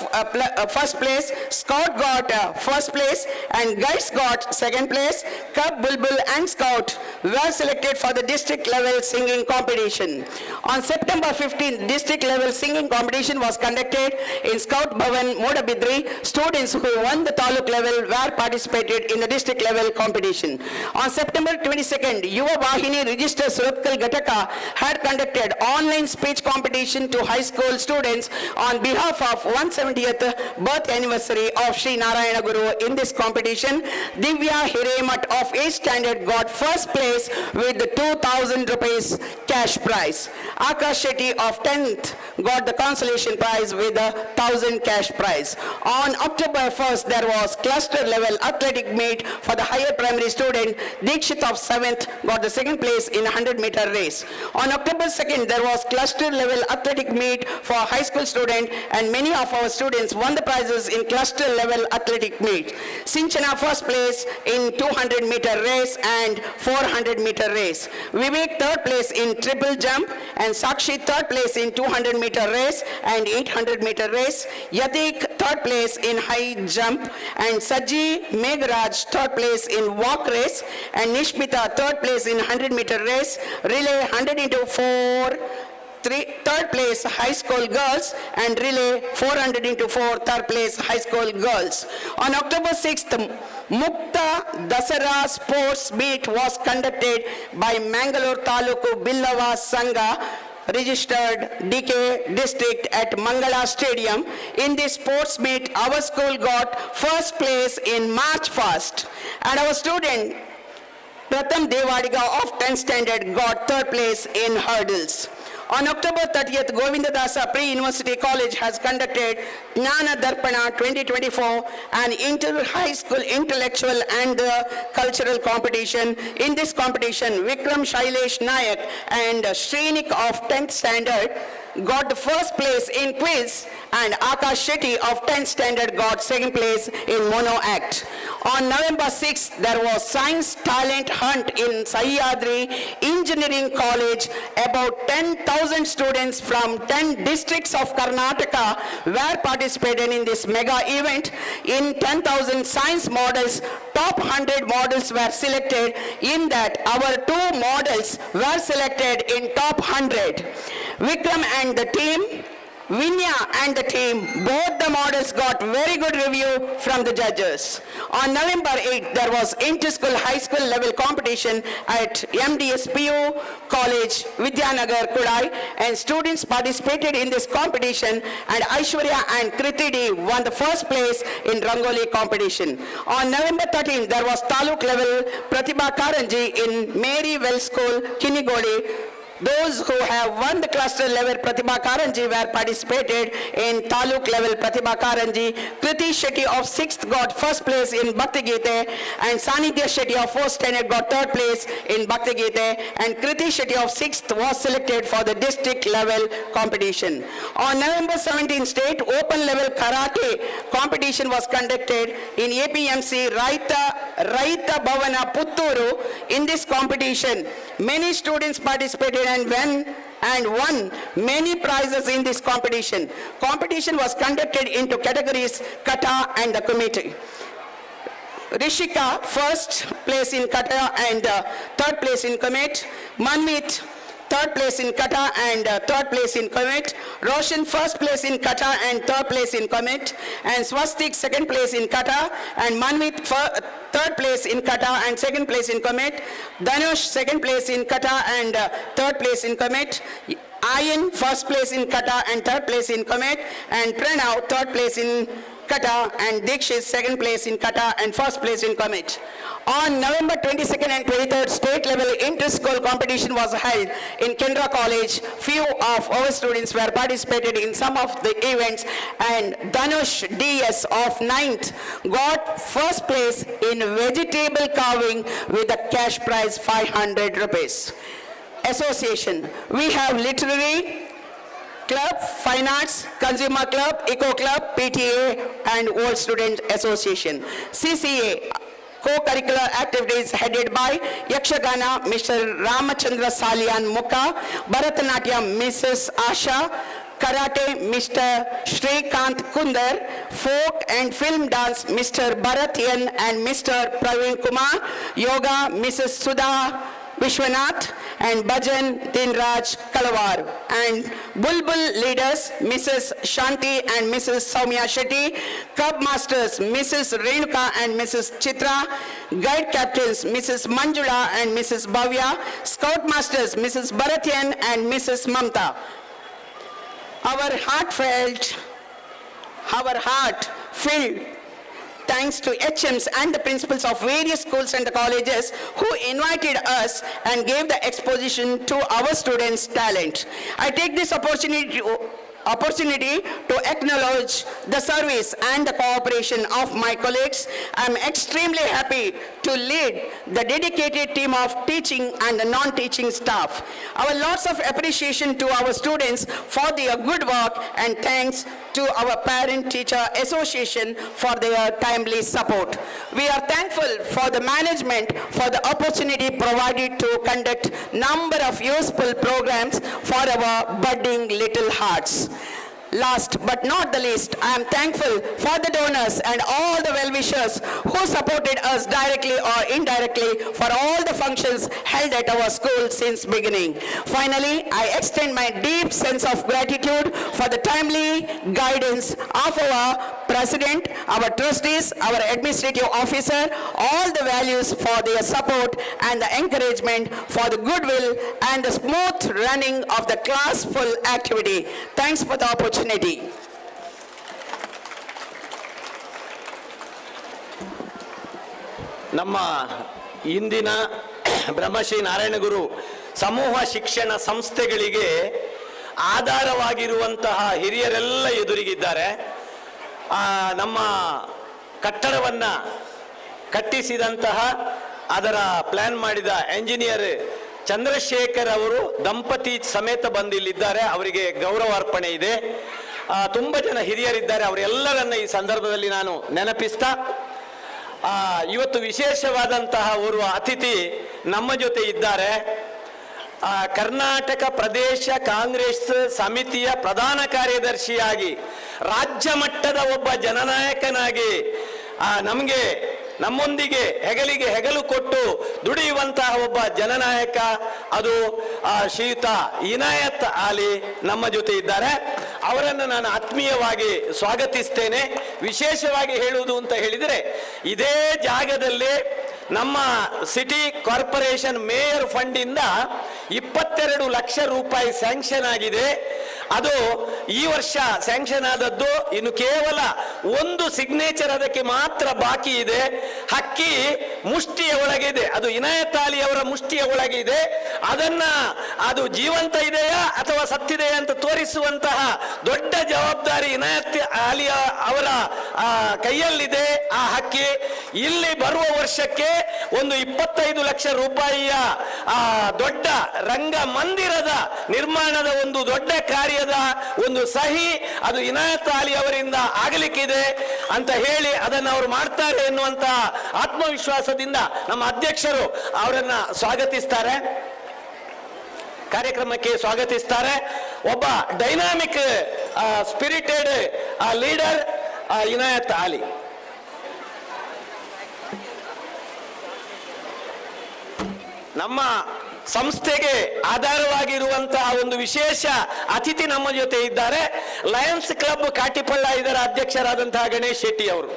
first place, Scout got first place, and Guides got second place. Cub, Bulbul and Scout were selected for the district level singing competition. On September 15th, district level singing competition was conducted in Scout Bhavan, Modabidri. Students who won the Taluk level were participated in the district level competition. On September 22nd, Yuva Vahini Register Suratkal Gataka had conducted online speech competition to high school students on behalf of 170th birth anniversary of Sri Narayana Guru. In this competition, Divya Hiremat of 8th standard got first place with the 2,000 rupees cash prize. Akash Shetty of 10th got the consolation prize with the 1,000 cash prize. On October 1st, there was cluster level athletic meet for the higher primary student. Dikshit of 7th got the second place in 100-meter race. On October 2nd, there was cluster level athletic meet for high school student, and many of our students won the prizes in cluster level athletic meet. Sinchana first place in 200-meter race and 400-meter race. Vivek third place in triple jump, and Sakshi third place in 200-meter race and 800-meter race. Yatik third place in high jump, and Saji Meghraj third place in walk race, and Nishmita third place in 100-meter race. Relay 100 into 4 third place high school girls, and relay 400 into 4 third place high school girls. On October 6th, Mukta Dasara sports meet was conducted by Mangalore Taluku Billava Sangha registered DK district at Mangala Stadium. In this sports meet, our school got first place in March 1st, and our student Pratham Devadiga of 10th standard got third place in hurdles. On October 30th, Govindadasa Pre-University College has conducted Jnana Darpana 2024, an inter-high school intellectual and cultural competition. In this competition, Vikram Shailesh Nayak and Srinik of 10th standard got the first place in quiz, and Akash Shetty of 10th standard got second place in mono act. On November 6th, there was science talent hunt in Sahyadri Engineering College. About 10,000 students from 10 districts of Karnataka were participated in this mega event. In 10,000 science models, top 100 models were selected. In that, our 2 models were selected in top 100. Vikram and the team, Vinya and the team, both the models got very good review from the judges. On November 8th, there was inter-school high school level competition at MDSPU College, Vidyanagar, Kudai, and students participated in this competition, and Aishwarya and Kritidi won the first place in Rangoli competition. On November 13th, there was Taluk level Pratibha Karanji in Mary Wells School, Kinigodi. Those who have won the cluster level Pratibha Karanji were participated in Taluk level Pratibha Karanji. Kriti Shetty of 6th got first place in Bhakti Gite, and Sanidhya Shetty of 4th standard got third place in Bhakti Gite, and Kriti Shetty of 6th was selected for the district level competition. On November 17th, state open level karate competition was conducted in APMC Raita Bhavana Putturu. In this competition, many students participated and won many prizes in this competition. Competition was conducted into categories kata and the committee. Rishika first place in kata and third place in commit. Manmeet third place in kata and third place in commit. Roshan first place in kata and third place in commit. And Swastik second place in kata, and Manmeet third place in kata and second place in commit. Dhanush second place in kata and third place in commit. Ayan first place in kata and third place in commit. And Pranav third place in kata, and Dikshit second place in kata and first place in commit. On November 22nd and 23rd, state level inter-school competition was held in Kendra College. Few of our students were participated in some of the events, and Dhanush DS of 9th got first place in vegetable carving with a cash prize 500 rupees. Association, we have literary, Club, Fine Arts, Consumer Club, Eco Club, PTA, and World Student Association. CCA, co-curricular activities headed by Yakshagana, Mr. Ramachandra Salyan Mukha, Bharatanatyam, Mrs. Asha, Karate, Mr. Shrikant Kundar, Folk and Film Dance, Mr. Bharatyan and Mr. Praveen Kumar, Yoga, Mrs. Sudha Vishwanath, and Bhajan Dinraj Kalawar, and Bulbul leaders, Mrs. Shanti and Mrs. Soumya Shetty, Cub Masters, Mrs. Renuka and Mrs. Chitra, Guide Captains, Mrs. Manjula and Mrs. Bhavya, Scout Masters, Mrs. Bharatyan and Mrs. Mamta. Our heart-filled thanks to HMs and the principals of various schools and the colleges who invited us and gave the exposition to our students' talent. I take this opportunity to acknowledge the service and the cooperation of my colleagues. I am extremely happy to lead the dedicated team of teaching and the non-teaching staff. Our lots of appreciation to our students for their good work, and thanks to our Parent-Teacher Association for their timely support. We are thankful for the management for the opportunity provided to conduct number of useful programs for our budding little hearts. Last but not the least, I am thankful for the donors and all the well-wishers who supported us directly or indirectly for all the functions held at our school since beginning. Finally, I extend my deep sense of gratitude for the timely guidance of our President, our trustees, our administrative officer, all the values for their support and the encouragement for the goodwill and the smooth running of the class-full activity. Thanks for the opportunity. ನಮ್ಮ ಇಂದಿನ ಬ್ರಹ್ಮಶ್ರೀ ನಾರಾಯಣಗುರು ಸಮೂಹ ಶಿಕ್ಷಣ ಸಂಸ್ಥೆಗಳಿಗೆ ಆಧಾರವಾಗಿರುವಂತಹ ಹಿರಿಯರೆಲ್ಲ ಎದುರಿಗಿದ್ದಾರೆ. ನಮ್ಮ ಕಟ್ಟಡವನ್ನ ಕಟ್ಟಿಸಿದಂತಹ ಅದರ plan ಮಾಡಿದ engineer Chandrashekhar ಅವರು ದಂಪತಿ ಸಮೇತ ಬಂದಿಲ್ಲಿದ್ದಾರೆ. ಅವರಿಗೆ ಗೌರವಾರ್ಪಣೆ ಇದೆ. ತುಂಬ ಜನ ಹಿರಿಯರಿದ್ದಾರೆ. ಅವರೆಲ್ಲರನ್ನ ಈ ಸಂದರ್ಭದಲ್ಲಿ ನಾನು ನೆನಪಿಸ್ತಾ, ಇವತ್ತು ವಿಶೇಷವಾದಂತಹ ಓರ್ವ ಅತಿಥಿ ನಮ್ಮ ಜೊತೆ ಇದ್ದಾರೆ. ಕರ್ನಾಟಕ ಪ್ರದೇಶ ಕಾಂಗ್ರೆಸ್ ಸಮಿತಿಯ ಪ್ರಧಾನ ಕಾರ್ಯದರ್ಶಿಯಾಗಿ ರಾಜ್ಯ ಮಟ್ಟದ ಒಬ್ಬ ಜನನಾಯಕನಾಗಿ ನಮ್ಮೊಂದಿಗೆ ಹೆಗಲಿಗೆ ಹೆಗಲು ಕೊಟ್ಟು ದುಡಿಯುವಂತಹ ಒಬ್ಬ ಜನನಾಯಕ, ಅದು ಶ್ರೀಯುತ ಇನಾಯತ್ ಆಲಿ ನಮ್ಮ ಜೊತೆ ಇದ್ದಾರೆ. ಅವರನ್ನು ನಾನು ಆತ್ಮೀಯವಾಗಿ ಸ್ವಾಗತಿಸ್ತೇನೆ. ವಿಶೇಷವಾಗಿ ಹೇಳುವುದು ಅಂತ ಹೇಳಿದರೆ, ಇದೇ ಜಾಗದಲ್ಲಿ ನಮ್ಮ ಸಿಟಿ ಕಾರ್ಪೊರೇಷನ್ ಮೇಯರ್ ಫಂಡಿಂದ 22 ಲಕ್ಷ ರೂಪಾಯಿ ಸ್ಯಾಂಕ್ಷನ್ ಆಗಿದೆ. ಅದು ಈ ವರ್ಷ ಸ್ಯಾಂಕ್ಷನ್ ಆದದ್ದು. ಇನ್ನು ಕೇವಲ ಒಂದು ಸಿಗ್ನೇಚರ್ ಅದಕ್ಕೆ ಮಾತ್ರ ಬಾಕಿ ಇದೆ. ಹಕ್ಕಿ ಮುಷ್ಟಿಯ ಒಳಗಿದೆ, ಅದು ಇನಾಯತ್ ಆಲಿ ಅವರ ಮುಷ್ಟಿಯ ಒಳಗಿದೆ. ಅದು ಜೀವಂತ ಇದೆಯಾ ಅಥವಾ ಸತ್ತಿದೆಯಾ ಅಂತ ತೋರಿಸುವಂತಹ ದೊಡ್ಡ ಜವಾಬ್ದಾರಿ ಇನಾಯತ್ ಆಲಿ ಅವರ ಕೈಯಲ್ಲಿದೆ. ಆ ಹಕ್ಕಿ ಇಲ್ಲಿ ಬರುವ ವರ್ಷಕ್ಕೆ ಒಂದು 25 ಲಕ್ಷ ರೂಪಾಯಿಯ ದೊಡ್ಡ ರಂಗ ಮಂದಿರದ ನಿರ್ಮಾಣದ ಒಂದು ದೊಡ್ಡ ಕಾರ್ಯದ ಒಂದು ಸಹಿ ಅದು ಇನಾಯತ್ ಆಲಿ ಅವರಿಂದ ಆಗಲಿಕ್ಕಿದೆ ಅಂತ ಹೇಳಿ ಅದನ್ನು ಅವರು ಮಾಡ್ತಾರೆ ಎನ್ನುವಂತಹ ಆತ್ಮವಿಶ್ವಾಸದಿಂದ ನಮ್ಮ ಅಧ್ಯಕ್ಷರು ಅವರನ್ನ ಸ್ವಾಗತಿಸ್ತಾರೆ, ಕಾರ್ಯಕ್ರಮಕ್ಕೆ ಸ್ವಾಗತಿಸ್ತಾರೆ. ಒಬ್ಬ ಡೈನಾಮಿಕ್ ಸ್ಪಿರಿಟೆಡ್ ಲೀಡರ್ ಇನಾಯತ್ ಆಲಿ. ನಮ್ಮ ಸಂಸ್ಥೆಗೆ ಆಧಾರವಾಗಿರುವಂತಹ ಒಂದು ವಿಶೇಷ ಅತಿಥಿ ನಮ್ಮ ಜೊತೆ ಇದ್ದಾರೆ. ಲಯನ್ಸ್ ಕ್ಲಬ್ ಕಾಟಿಪಳ್ಳ ಇದರ ಅಧ್ಯಕ್ಷರಾದಂತಹ ಗಣೇಶ್ ಶೆಟ್ಟಿ ಅವರು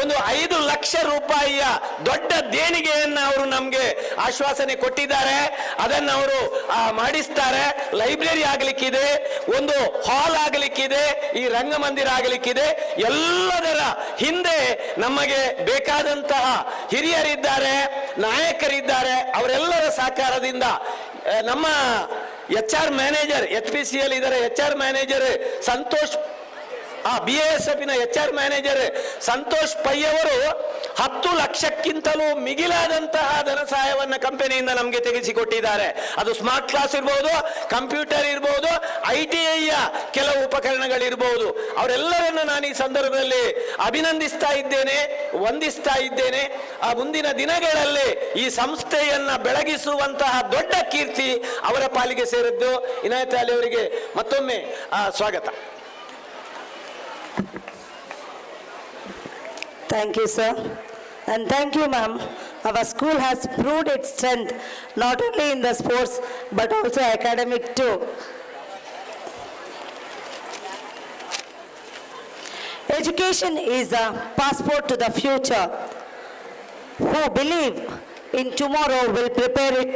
ಒಂದು 5 ಲಕ್ಷ ರೂಪಾಯಿಯ ದೊಡ್ಡ ದೇಣಿಗೆಯನ್ನು ಅವರು ನಮಗೆ ಆಶ್ವಾಸನೆ ಕೊಟ್ಟಿದ್ದಾರೆ. ಅದನ್ನು ಅವರು ಮಾಡಿಸ್ತಾರೆ. ಲೈಬ್ರರಿ ಆಗಲಿಕ್ಕಿದೆ, ಒಂದು ಹಾಲ್ ಆಗಲಿಕ್ಕಿದೆ, ಈ ರಂಗಮಂದಿರ ಆಗಲಿಕ್ಕಿದೆ. ಎಲ್ಲದರ ಹಿಂದೆ ನಮಗೆ ಬೇಕಾದಂತಹ ಹಿರಿಯರಿದ್ದಾರೆ, ನಾಯಕರಿದ್ದಾರೆ. ಅವರೆಲ್ಲರ ಸಹಕಾರದಿಂದ ನಮ್ಮ HR ಮ್ಯಾನೇಜರ್ HPCL ಇದರ HR manager Santosh BASF HR manager Santosh Pai ಅವರು 10 ಲಕ್ಷಕ್ಕಿಂತಲೂ ಮಿಗಿಲಾದಂತಹ ಧನ ಸಹಾಯವನ್ನು ಕಂಪನಿಯಿಂದ ನಮಗೆ ತೆಗೆಸಿಕೊಟ್ಟಿದ್ದಾರೆ. ಅದು ಸ್ಮಾರ್ಟ್ ಕ್ಲಾಸ್ ಇರ್ಬೋದು, ಕಂಪ್ಯೂಟರ್ ಇರ್ಬೋದು, ITI ಕೆಲವು ಉಪಕರಣಗಳಿರ್ಬೋದು. ಅವರೆಲ್ಲರನ್ನು ನಾನು ಈ ಸಂದರ್ಭದಲ್ಲಿ ಅಭಿನಂದಿಸ್ತಾ ಇದ್ದೇನೆ, ವಂದಿಸ್ತಾ ಇದ್ದೇನೆ. ಆ ಮುಂದಿನ ದಿನಗಳಲ್ಲಿ ಈ ಸಂಸ್ಥೆಯನ್ನ ಬೆಳಗಿಸುವಂತಹ ದೊಡ್ಡ ಕೀರ್ತಿ ಅವರ ಪಾಲಿಗೆ ಸೇರಿದ್ದು. ಇನಾಯತ್ ಅಲಿ ಅವರಿಗೆ ಮತ್ತೊಮ್ಮೆ ಸ್ವಾಗತ. Thank you, sir. And thank you, ma'am. Our school has proved its strength not only in the sports but also academic too. Education is a passport to the future. Who believe in tomorrow will prepare it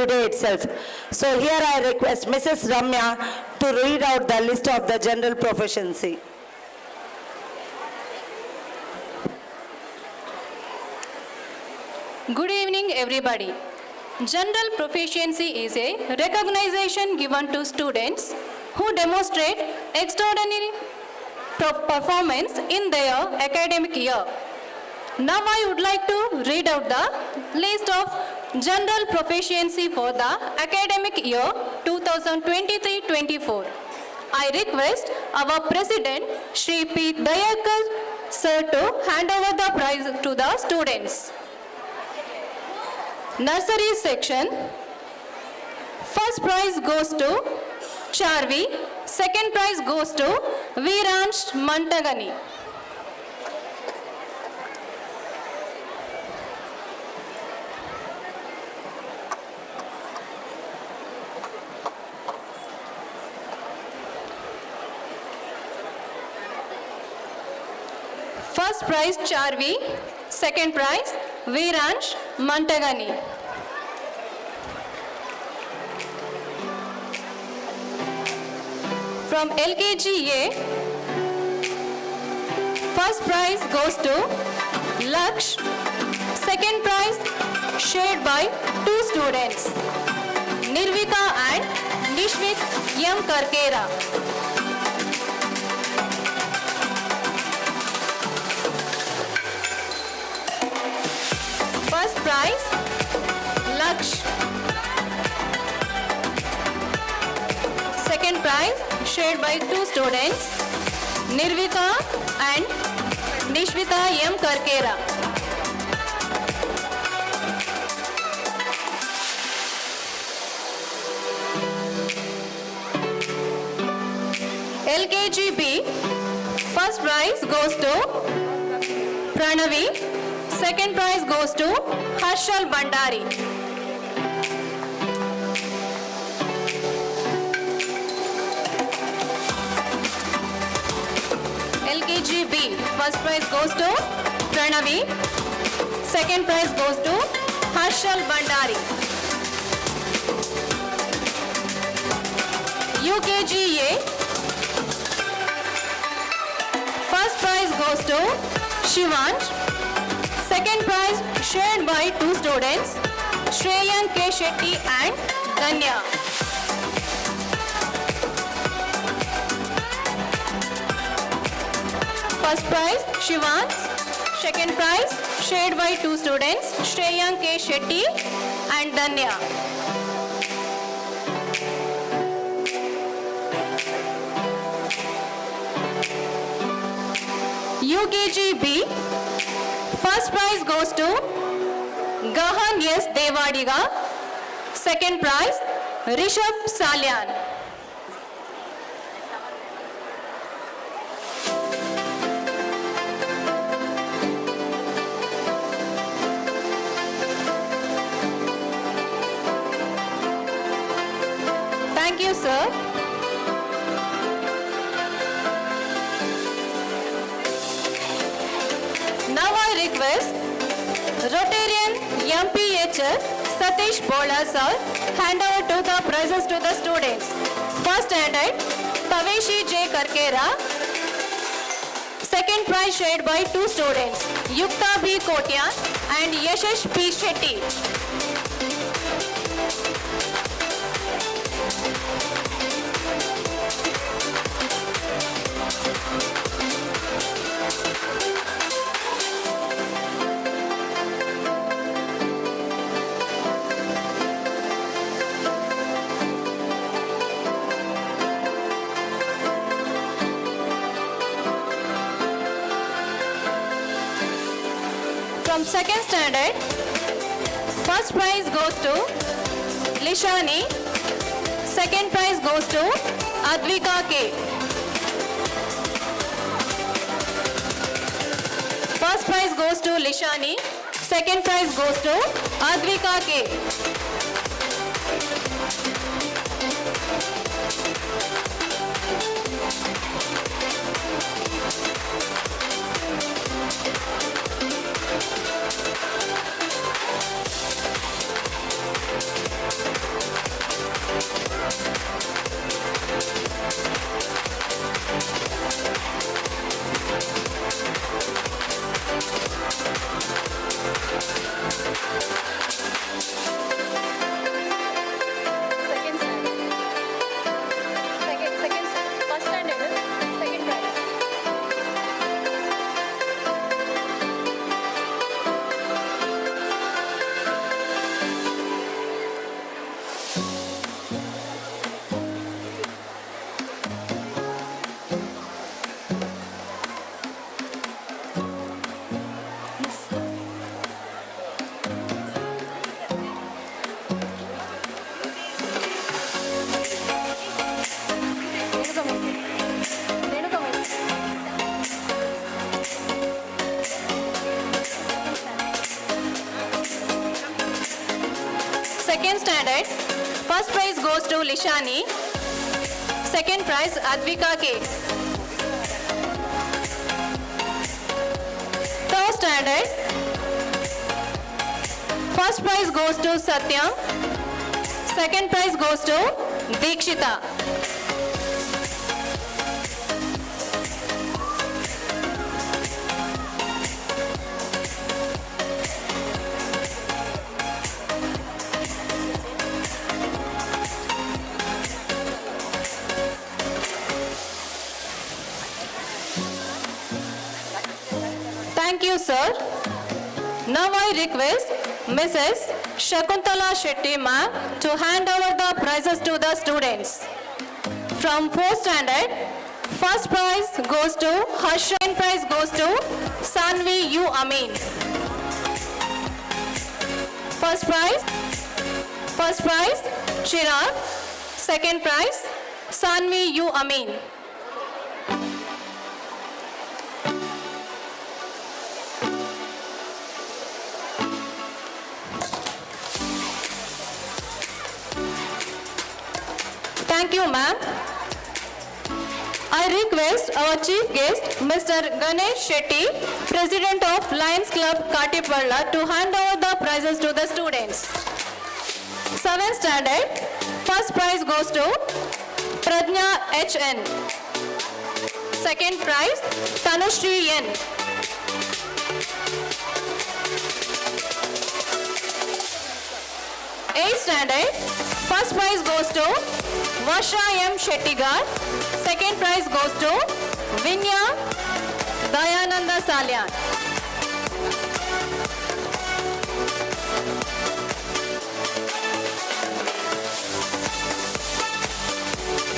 today itself. So here I request Mrs. Ramya to read out the list of the general proficiency. Good evening, everybody. General proficiency is a recognition given to students who demonstrate extraordinary performance in their academic year. Now I would like to read out the list of general proficiency for the academic year 2023-24. I request our President Shri P. Dayakar Sir to hand over the prize to the students. Nursery section, first prize goes to Charvi, second prize goes to Viransh Mantagani. First prize Charvi, second prize Viransh Mantagani. From LKG A, first prize goes to Laksh, second prize shared by 2 students, Nirvika and Nishvit M. Karkera. First prize, Laksh. Second prize, shared by 2 students, Nirvika and Nishvita M. Karkera. LKG B, first prize goes to Pranavi. Second prize goes to Harshal Bandari. LKG B, first prize goes to Pranavi. Second prize goes to Harshal Bandari. UKG A, first prize goes to Shivansh. Second prize shared by 2 students, Shreyan K. Shetty and Danya. First prize Shivansh. Second prize shared by 2 students, Shreyan K. Shetty and Danya. UKG B, first prize goes to Gahan S. Devadiga. Second prize, Rishabh Salyan. Thank you, sir. Now I request Rotarian MPHR Satish Bola sir hand over to the prizes to the students. First standard Paveshi J. Karkera. Second prize shared by 2 students, Yukta B. Kotian and Yashash P. Shetty. Second standard, first prize goes to Lishani. Second prize goes to Advika K. First prize goes to Lishani. Second prize goes to Advika K. Second standard, first prize goes to Lishani. Second prize Advika K. Third standard, first prize goes to Satyam. Second prize goes to Dikshita. Thank you, sir. Now I request Mrs. Shakuntala Shetty ma'am to hand over the prizes to the students. From 4th standard, first prize goes to Harsha, second prize goes to Sanvi U. Amin. First prize Chirag. Second prize Sanvi U. Amin. Thank you, ma'am. I request our chief guest, Mr. Ganesh Shetty, President of Lions Club Katipalla, to hand over the prizes to the students. 7th standard, first prize goes to Pradnya H.N. Second prize, Tanushri N. Eighth standard, first prize goes to Vasha M. Shettigar. Second prize goes to Vinya Dayananda Salyan.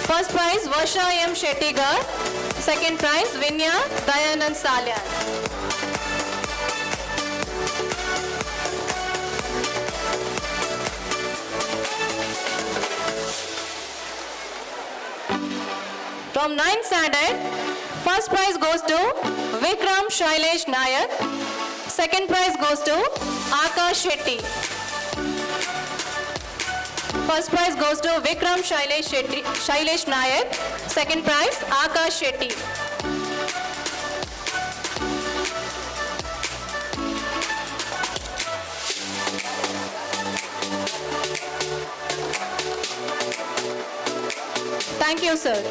First prize Vasha M. Shettigar. Second prize Vinya Dayanand Salyan. From 9th standard, first prize goes to Vikram Shailesh Nayak. Second prize goes to Akash Shetty. First prize goes to Vikram Shailesh Nayak. Second prize Akash Shetty. Thank you, sir.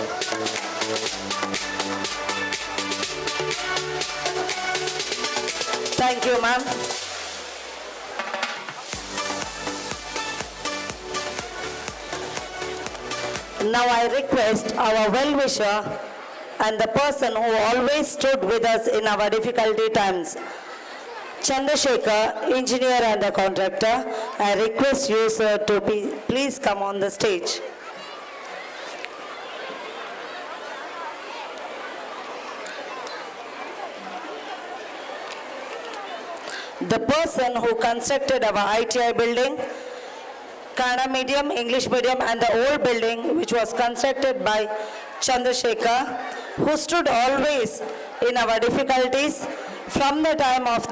Thank you, ma'am. Now I request our well-wisher and the person who always stood with us in our difficulty times, Chandrasekhar, engineer and a contractor, I request you, sir, to please come on the stage. the person who constructed our ITI building, Kannada medium, English medium, and the old building which was constructed by Chandrasekhar, who stood always in our difficulties from the time of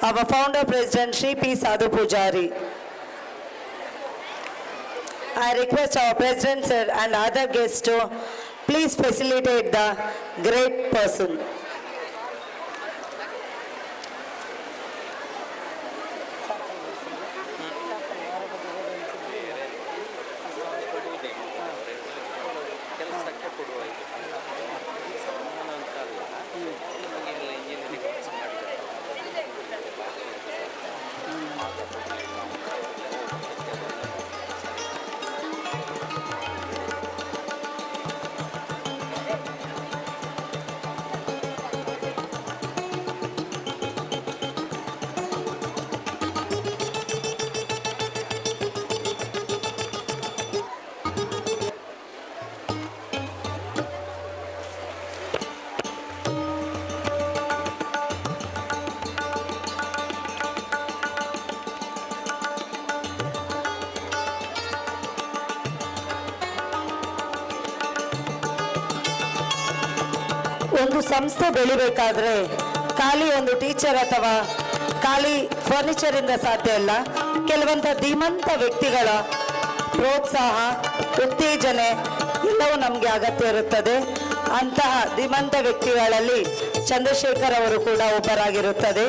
our founder president Shri P. Sadhu Pujari. I request our president sir and other guests to please facilitate the great person. ಒಂದು ಸಂಸ್ಥೆ ಬೆಳಿಬೇಕಾದ್ರೆ ಖಾಲಿ ಒಂದು teacher ಅಥವಾ ಖಾಲಿ furniture ಇಂದ ಸಾಧ್ಯ ಇಲ್ಲ. ಕೆಲವಂತ ಧೀಮಂತ ವ್ಯಕ್ತಿಗಳ ಪ್ರೋತ್ಸಾಹ, ಉತ್ತೇಜನೆ ಎಲ್ಲವೂ ನಮಗೆ ಅಗತ್ಯ ಇರುತ್ತದೆ. ಅಂತಹ ಧೀಮಂತ ವ್ಯಕ್ತಿಗಳಲ್ಲಿ ಚಂದ್ರಶೇಖರ್ ಅವರು ಕೂಡ ಒಬ್ಬರಾಗಿರುತ್ತದೆ.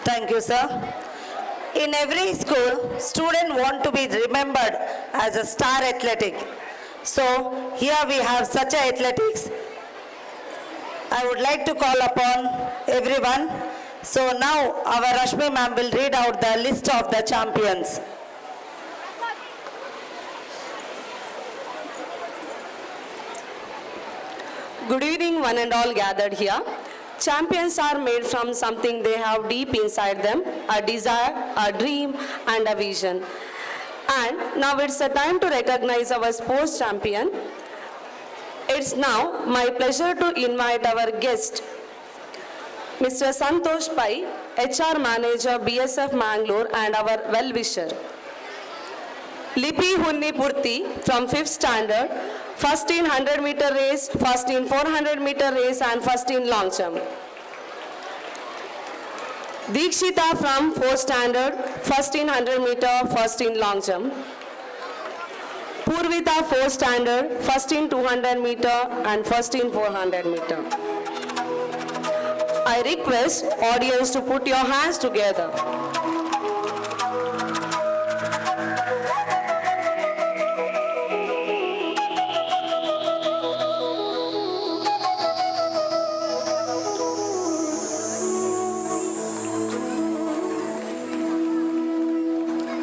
Thank you, sir. In every school, students want to be remembered as a star athletic. So here we have such a athletics. I would like to call upon everyone. So now our Rashmi ma'am will read out the list of the champions. Good evening, one and all gathered here. Champions are made from something they have deep inside them, a desire, a dream, and a vision. And now it's a time to recognize our sports champion. It's now my pleasure to invite our guest, Mr. Santosh Pai, HR Manager, BSF Mangalore, and our well-wisher. Lipi Hunni Purti from 5th standard, first in 100-meter race, first in 400-meter race and first in long jump. Dikshita from 4th standard, first in 100-meter, first in long jump. Purvita 4th standard, first in 200-meter and first in 400-meter. I request audience to put your hands together.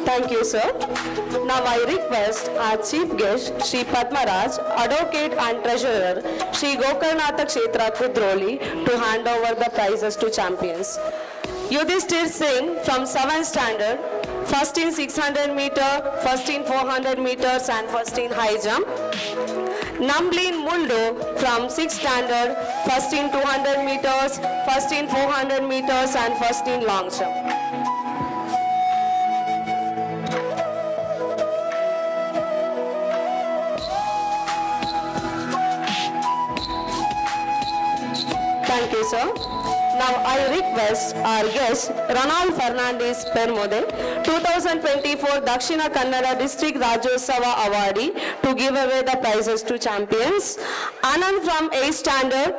Thank you, sir. Now I request our chief guest, Shri Padmaraj, advocate and treasurer, Shri Gokarnatha Kshetra Kudroli, to hand over the prizes to champions. Yudhishthir Singh from 7th standard, first in 600 meter, first in 400 meters and first in high jump. Namblin Muldo from 6th standard, first in 200 meters, first in 400 meters and first in long jump. Thank you, sir. Now I request our guest, Ronald Fernandez Permode, 2024 Dakshina Kannada District Rajyotsava Awardee, to give away the prizes to champions. Anand from 8th standard,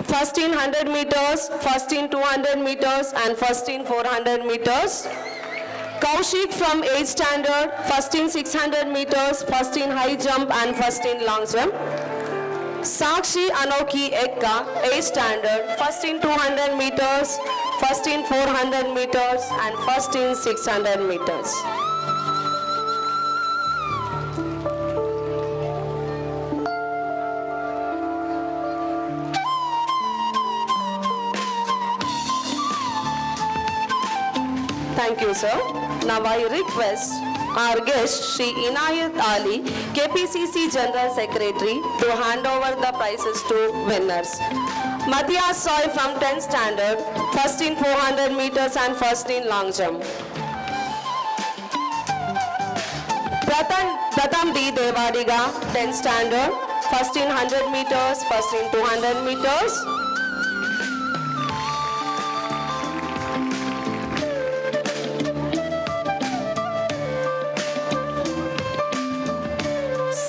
first in 100 meters, first in 200 meters and first in 400 meters. Kaushik from 8th standard, first in 600 meters, first in high jump and first in long jump. Sakshi Anoki Ekka, 8th standard, first in 200 meters, first in 400 meters and first in 600 meters. Thank you, sir. Now I request our guest, Shri Inayat Ali, KPCC General Secretary, to hand over the prizes to winners. Matthias Soy from 10th standard, first in 400 meters and first in long jump. Pratham D. Devadiga, 10th standard, first in 100 meters, first in 200 meters.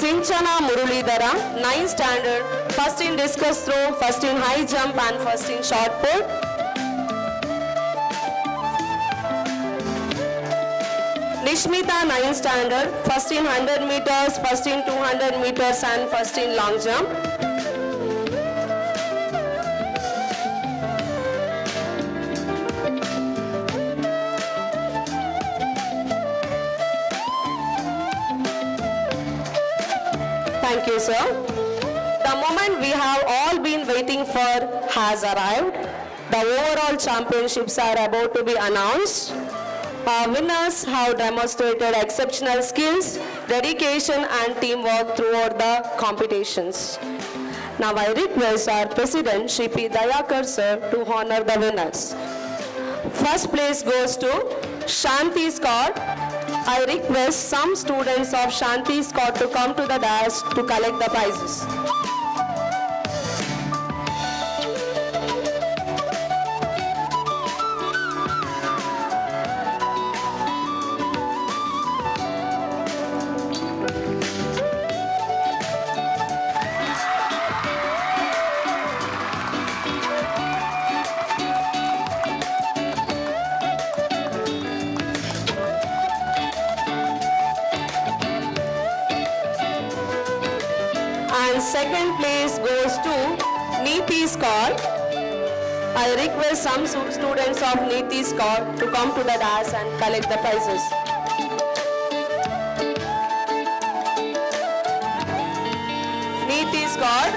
Sinchana Muralidhara, 9th standard, first in discus throw, first in high jump and first in shot put. Nishmita, 9th standard, first in 100 meters, first in 200 meters and first in long jump. Thank you, sir. The moment we have all been waiting for has arrived. The overall championships are about to be announced. Our winners have demonstrated exceptional skills, dedication and teamwork throughout the competitions. Now I request our President, Shri P. Dayakar sir, to honor the winners. First place goes to Shanti Scott. I request some students of Shanti Scott to come to the dais to collect the prizes. And second place goes to Neeti Scott. I request some students of Neeti Scott to come to the dais and collect the prizes. Neeti Scott.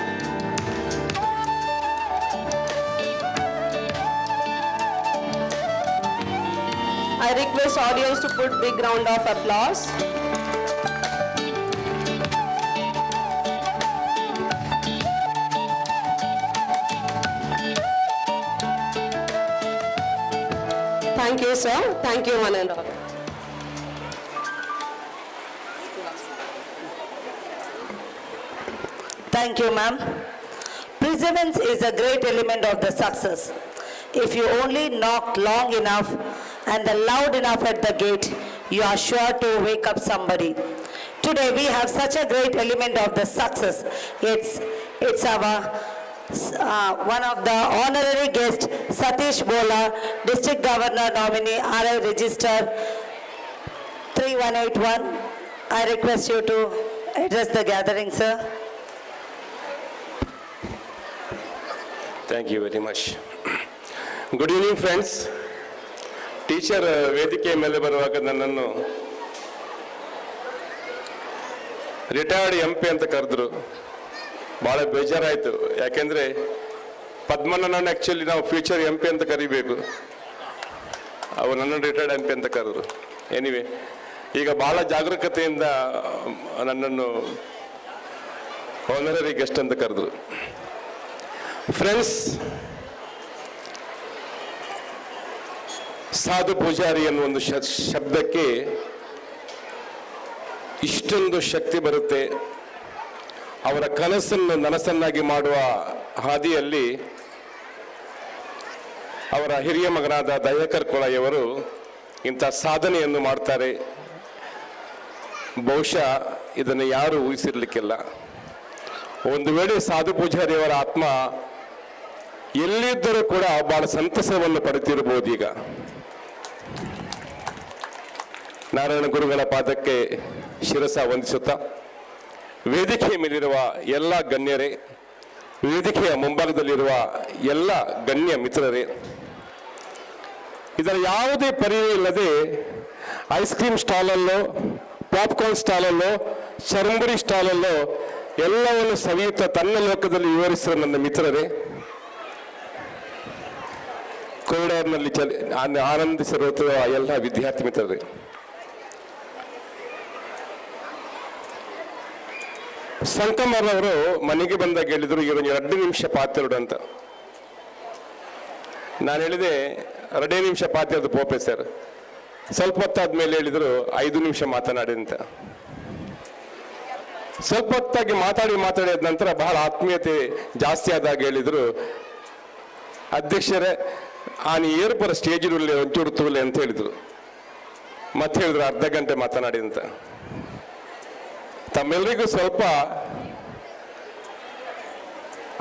I request audience to put big round of applause. Thank you, sir. Thank you, one and all. Thank you, ma'am. Perseverance is a great element of the success. If you only knock long enough and loud enough at the gate, you are sure to wake up somebody. Today we have such a great element of the success. It's our one of the honorary guest, Satish Bola, District Governor nominee, RI Register 3181. I request you to address the gathering, sir. Thank you very much. Good evening, friends. Teacher ವೇದಿಕೆ ಮೇಲೆ ಬರುವಾಗ ನನ್ನನ್ನು retired MP ಅಂತ ಕರೆದ್ರು. ಭಾಳ ಬೇಜಾರಾಯಿತು. ಯಾಕೆಂದರೆ ಪದ್ಮನನ್ನು actually ನಾವು ಫ್ಯೂಚರ್ MP ಅಂತ ಕರಿಬೇಕು. ಅವರು ನನ್ನನ್ನು ರಿಟೈರ್ಡ್ MP ಅಂತ ಕರೆದ್ರು. ಎನಿವೆ, ಈಗ ಭಾಳ ಜಾಗರೂಕತೆಯಿಂದ ನನ್ನನ್ನು ಆನರರಿ ಗೆಸ್ಟ್ ಅಂತ ಕರೆದ್ರು. ಫ್ರೆಂಡ್ಸ್, ಸಾಧು ಪೂಜಾರಿ ಅನ್ನುವ ಒಂದು ಶಬ್ದಕ್ಕೆ ಇಷ್ಟೊಂದು ಶಕ್ತಿ ಬರುತ್ತೆ. ಅವರ ಕನಸನ್ನು ನನಸನ್ನಾಗಿ ಮಾಡುವ ಹಾದಿಯಲ್ಲಿ ಅವರ ಹಿರಿಯ ಮಗನಾದ ದಯಾಕರ್ ಕೊಳಯವರು ಇಂಥ ಸಾಧನೆಯನ್ನು ಮಾಡ್ತಾರೆ. ಬಹುಶಃ ಇದನ್ನು ಯಾರು ಊಹಿಸಿರ್ಲಿಕ್ಕಿಲ್ಲ. ಒಂದು ವೇಳೆ ಸಾಧು ಪೂಜಾರಿಯವರ ಆತ್ಮ ಎಲ್ಲಿದ್ದರೂ ಕೂಡ ಬಹಳ ಸಂತಸವನ್ನು ಪಡೆದಿರಬಹುದು. ಈಗ ನಾರಾಯಣ ಗುರುಗಳ ಪಾದಕ್ಕೆ ಶಿರಸ ವಂದಿಸುತ್ತಾ, ವೇದಿಕೆಯ ಮೇಲಿರುವ ಎಲ್ಲ ಗಣ್ಯರೇ, ವೇದಿಕೆಯ ಮುಂಭಾಗದಲ್ಲಿರುವ ಎಲ್ಲ ಗಣ್ಯ ಮಿತ್ರರೇ, ಇದರ ಯಾವುದೇ ಪರಿವೇ ಇಲ್ಲದೆ ಐಸ್ ಕ್ರೀಮ್ ಸ್ಟಾಲಲ್ಲೋ, ಪಾಪ್ಕಾರ್ನ್ ಸ್ಟಾಲಲ್ಲೋ, ಚರಂಬುರಿ ಸ್ಟಾಲಲ್ಲೋ ಎಲ್ಲವನ್ನು ಸವಿಯುತ್ತಾ ತನ್ನ ಲೋಕದಲ್ಲಿ ವಿವರಿಸಿದ ನನ್ನ ಮಿತ್ರರೇ, ಕೊರಿಡಾರ್ನಲ್ಲಿ ಆನಂದಿಸಿರುವ ಎಲ್ಲ ವಿದ್ಯಾರ್ಥಿ ಮಿತ್ರರೇ, ಸಂಕಮರ್ ಅವರು ಮನೆಗೆ ಬಂದಾಗ ಹೇಳಿದ್ರು, ಈಗ 2 ನಿಮಿಷ ಪಾತ್ರೆಡು ಅಂತ. ನಾನು ಹೇಳಿದೆ 2 ನಿಮಿಷ ಪಾತ್ರೆದು ಪೋಪೆ ಸರ್. ಸ್ವಲ್ಪ ಹೊತ್ತಾದ್ಮೇಲೆ ಹೇಳಿದ್ರು 5 ನಿಮಿಷ ಮಾತನಾಡಿ ಅಂತ. ಸ್ವಲ್ಪ ಹೊತ್ತಾಗಿ ಮಾತಾಡಿದ ನಂತರ ಬಹಳ ಆತ್ಮೀಯತೆ ಜಾಸ್ತಿ ಆದಾಗ ಹೇಳಿದ್ರು, ಅಧ್ಯಕ್ಷರೇ ಆನಿ ಏರ್ಪರ ಸ್ಟೇಜ್ ಒಂಚೂರು ತೂಲೆ ಅಂತ ಹೇಳಿದ್ರು. ಮತ್ತೆ ಹೇಳಿದ್ರು 1/2 ಗಂಟೆ ಮಾತನಾಡಿ ಅಂತ. ತಮ್ಮೆಲ್ಲರಿಗೂ ಸ್ವಲ್ಪ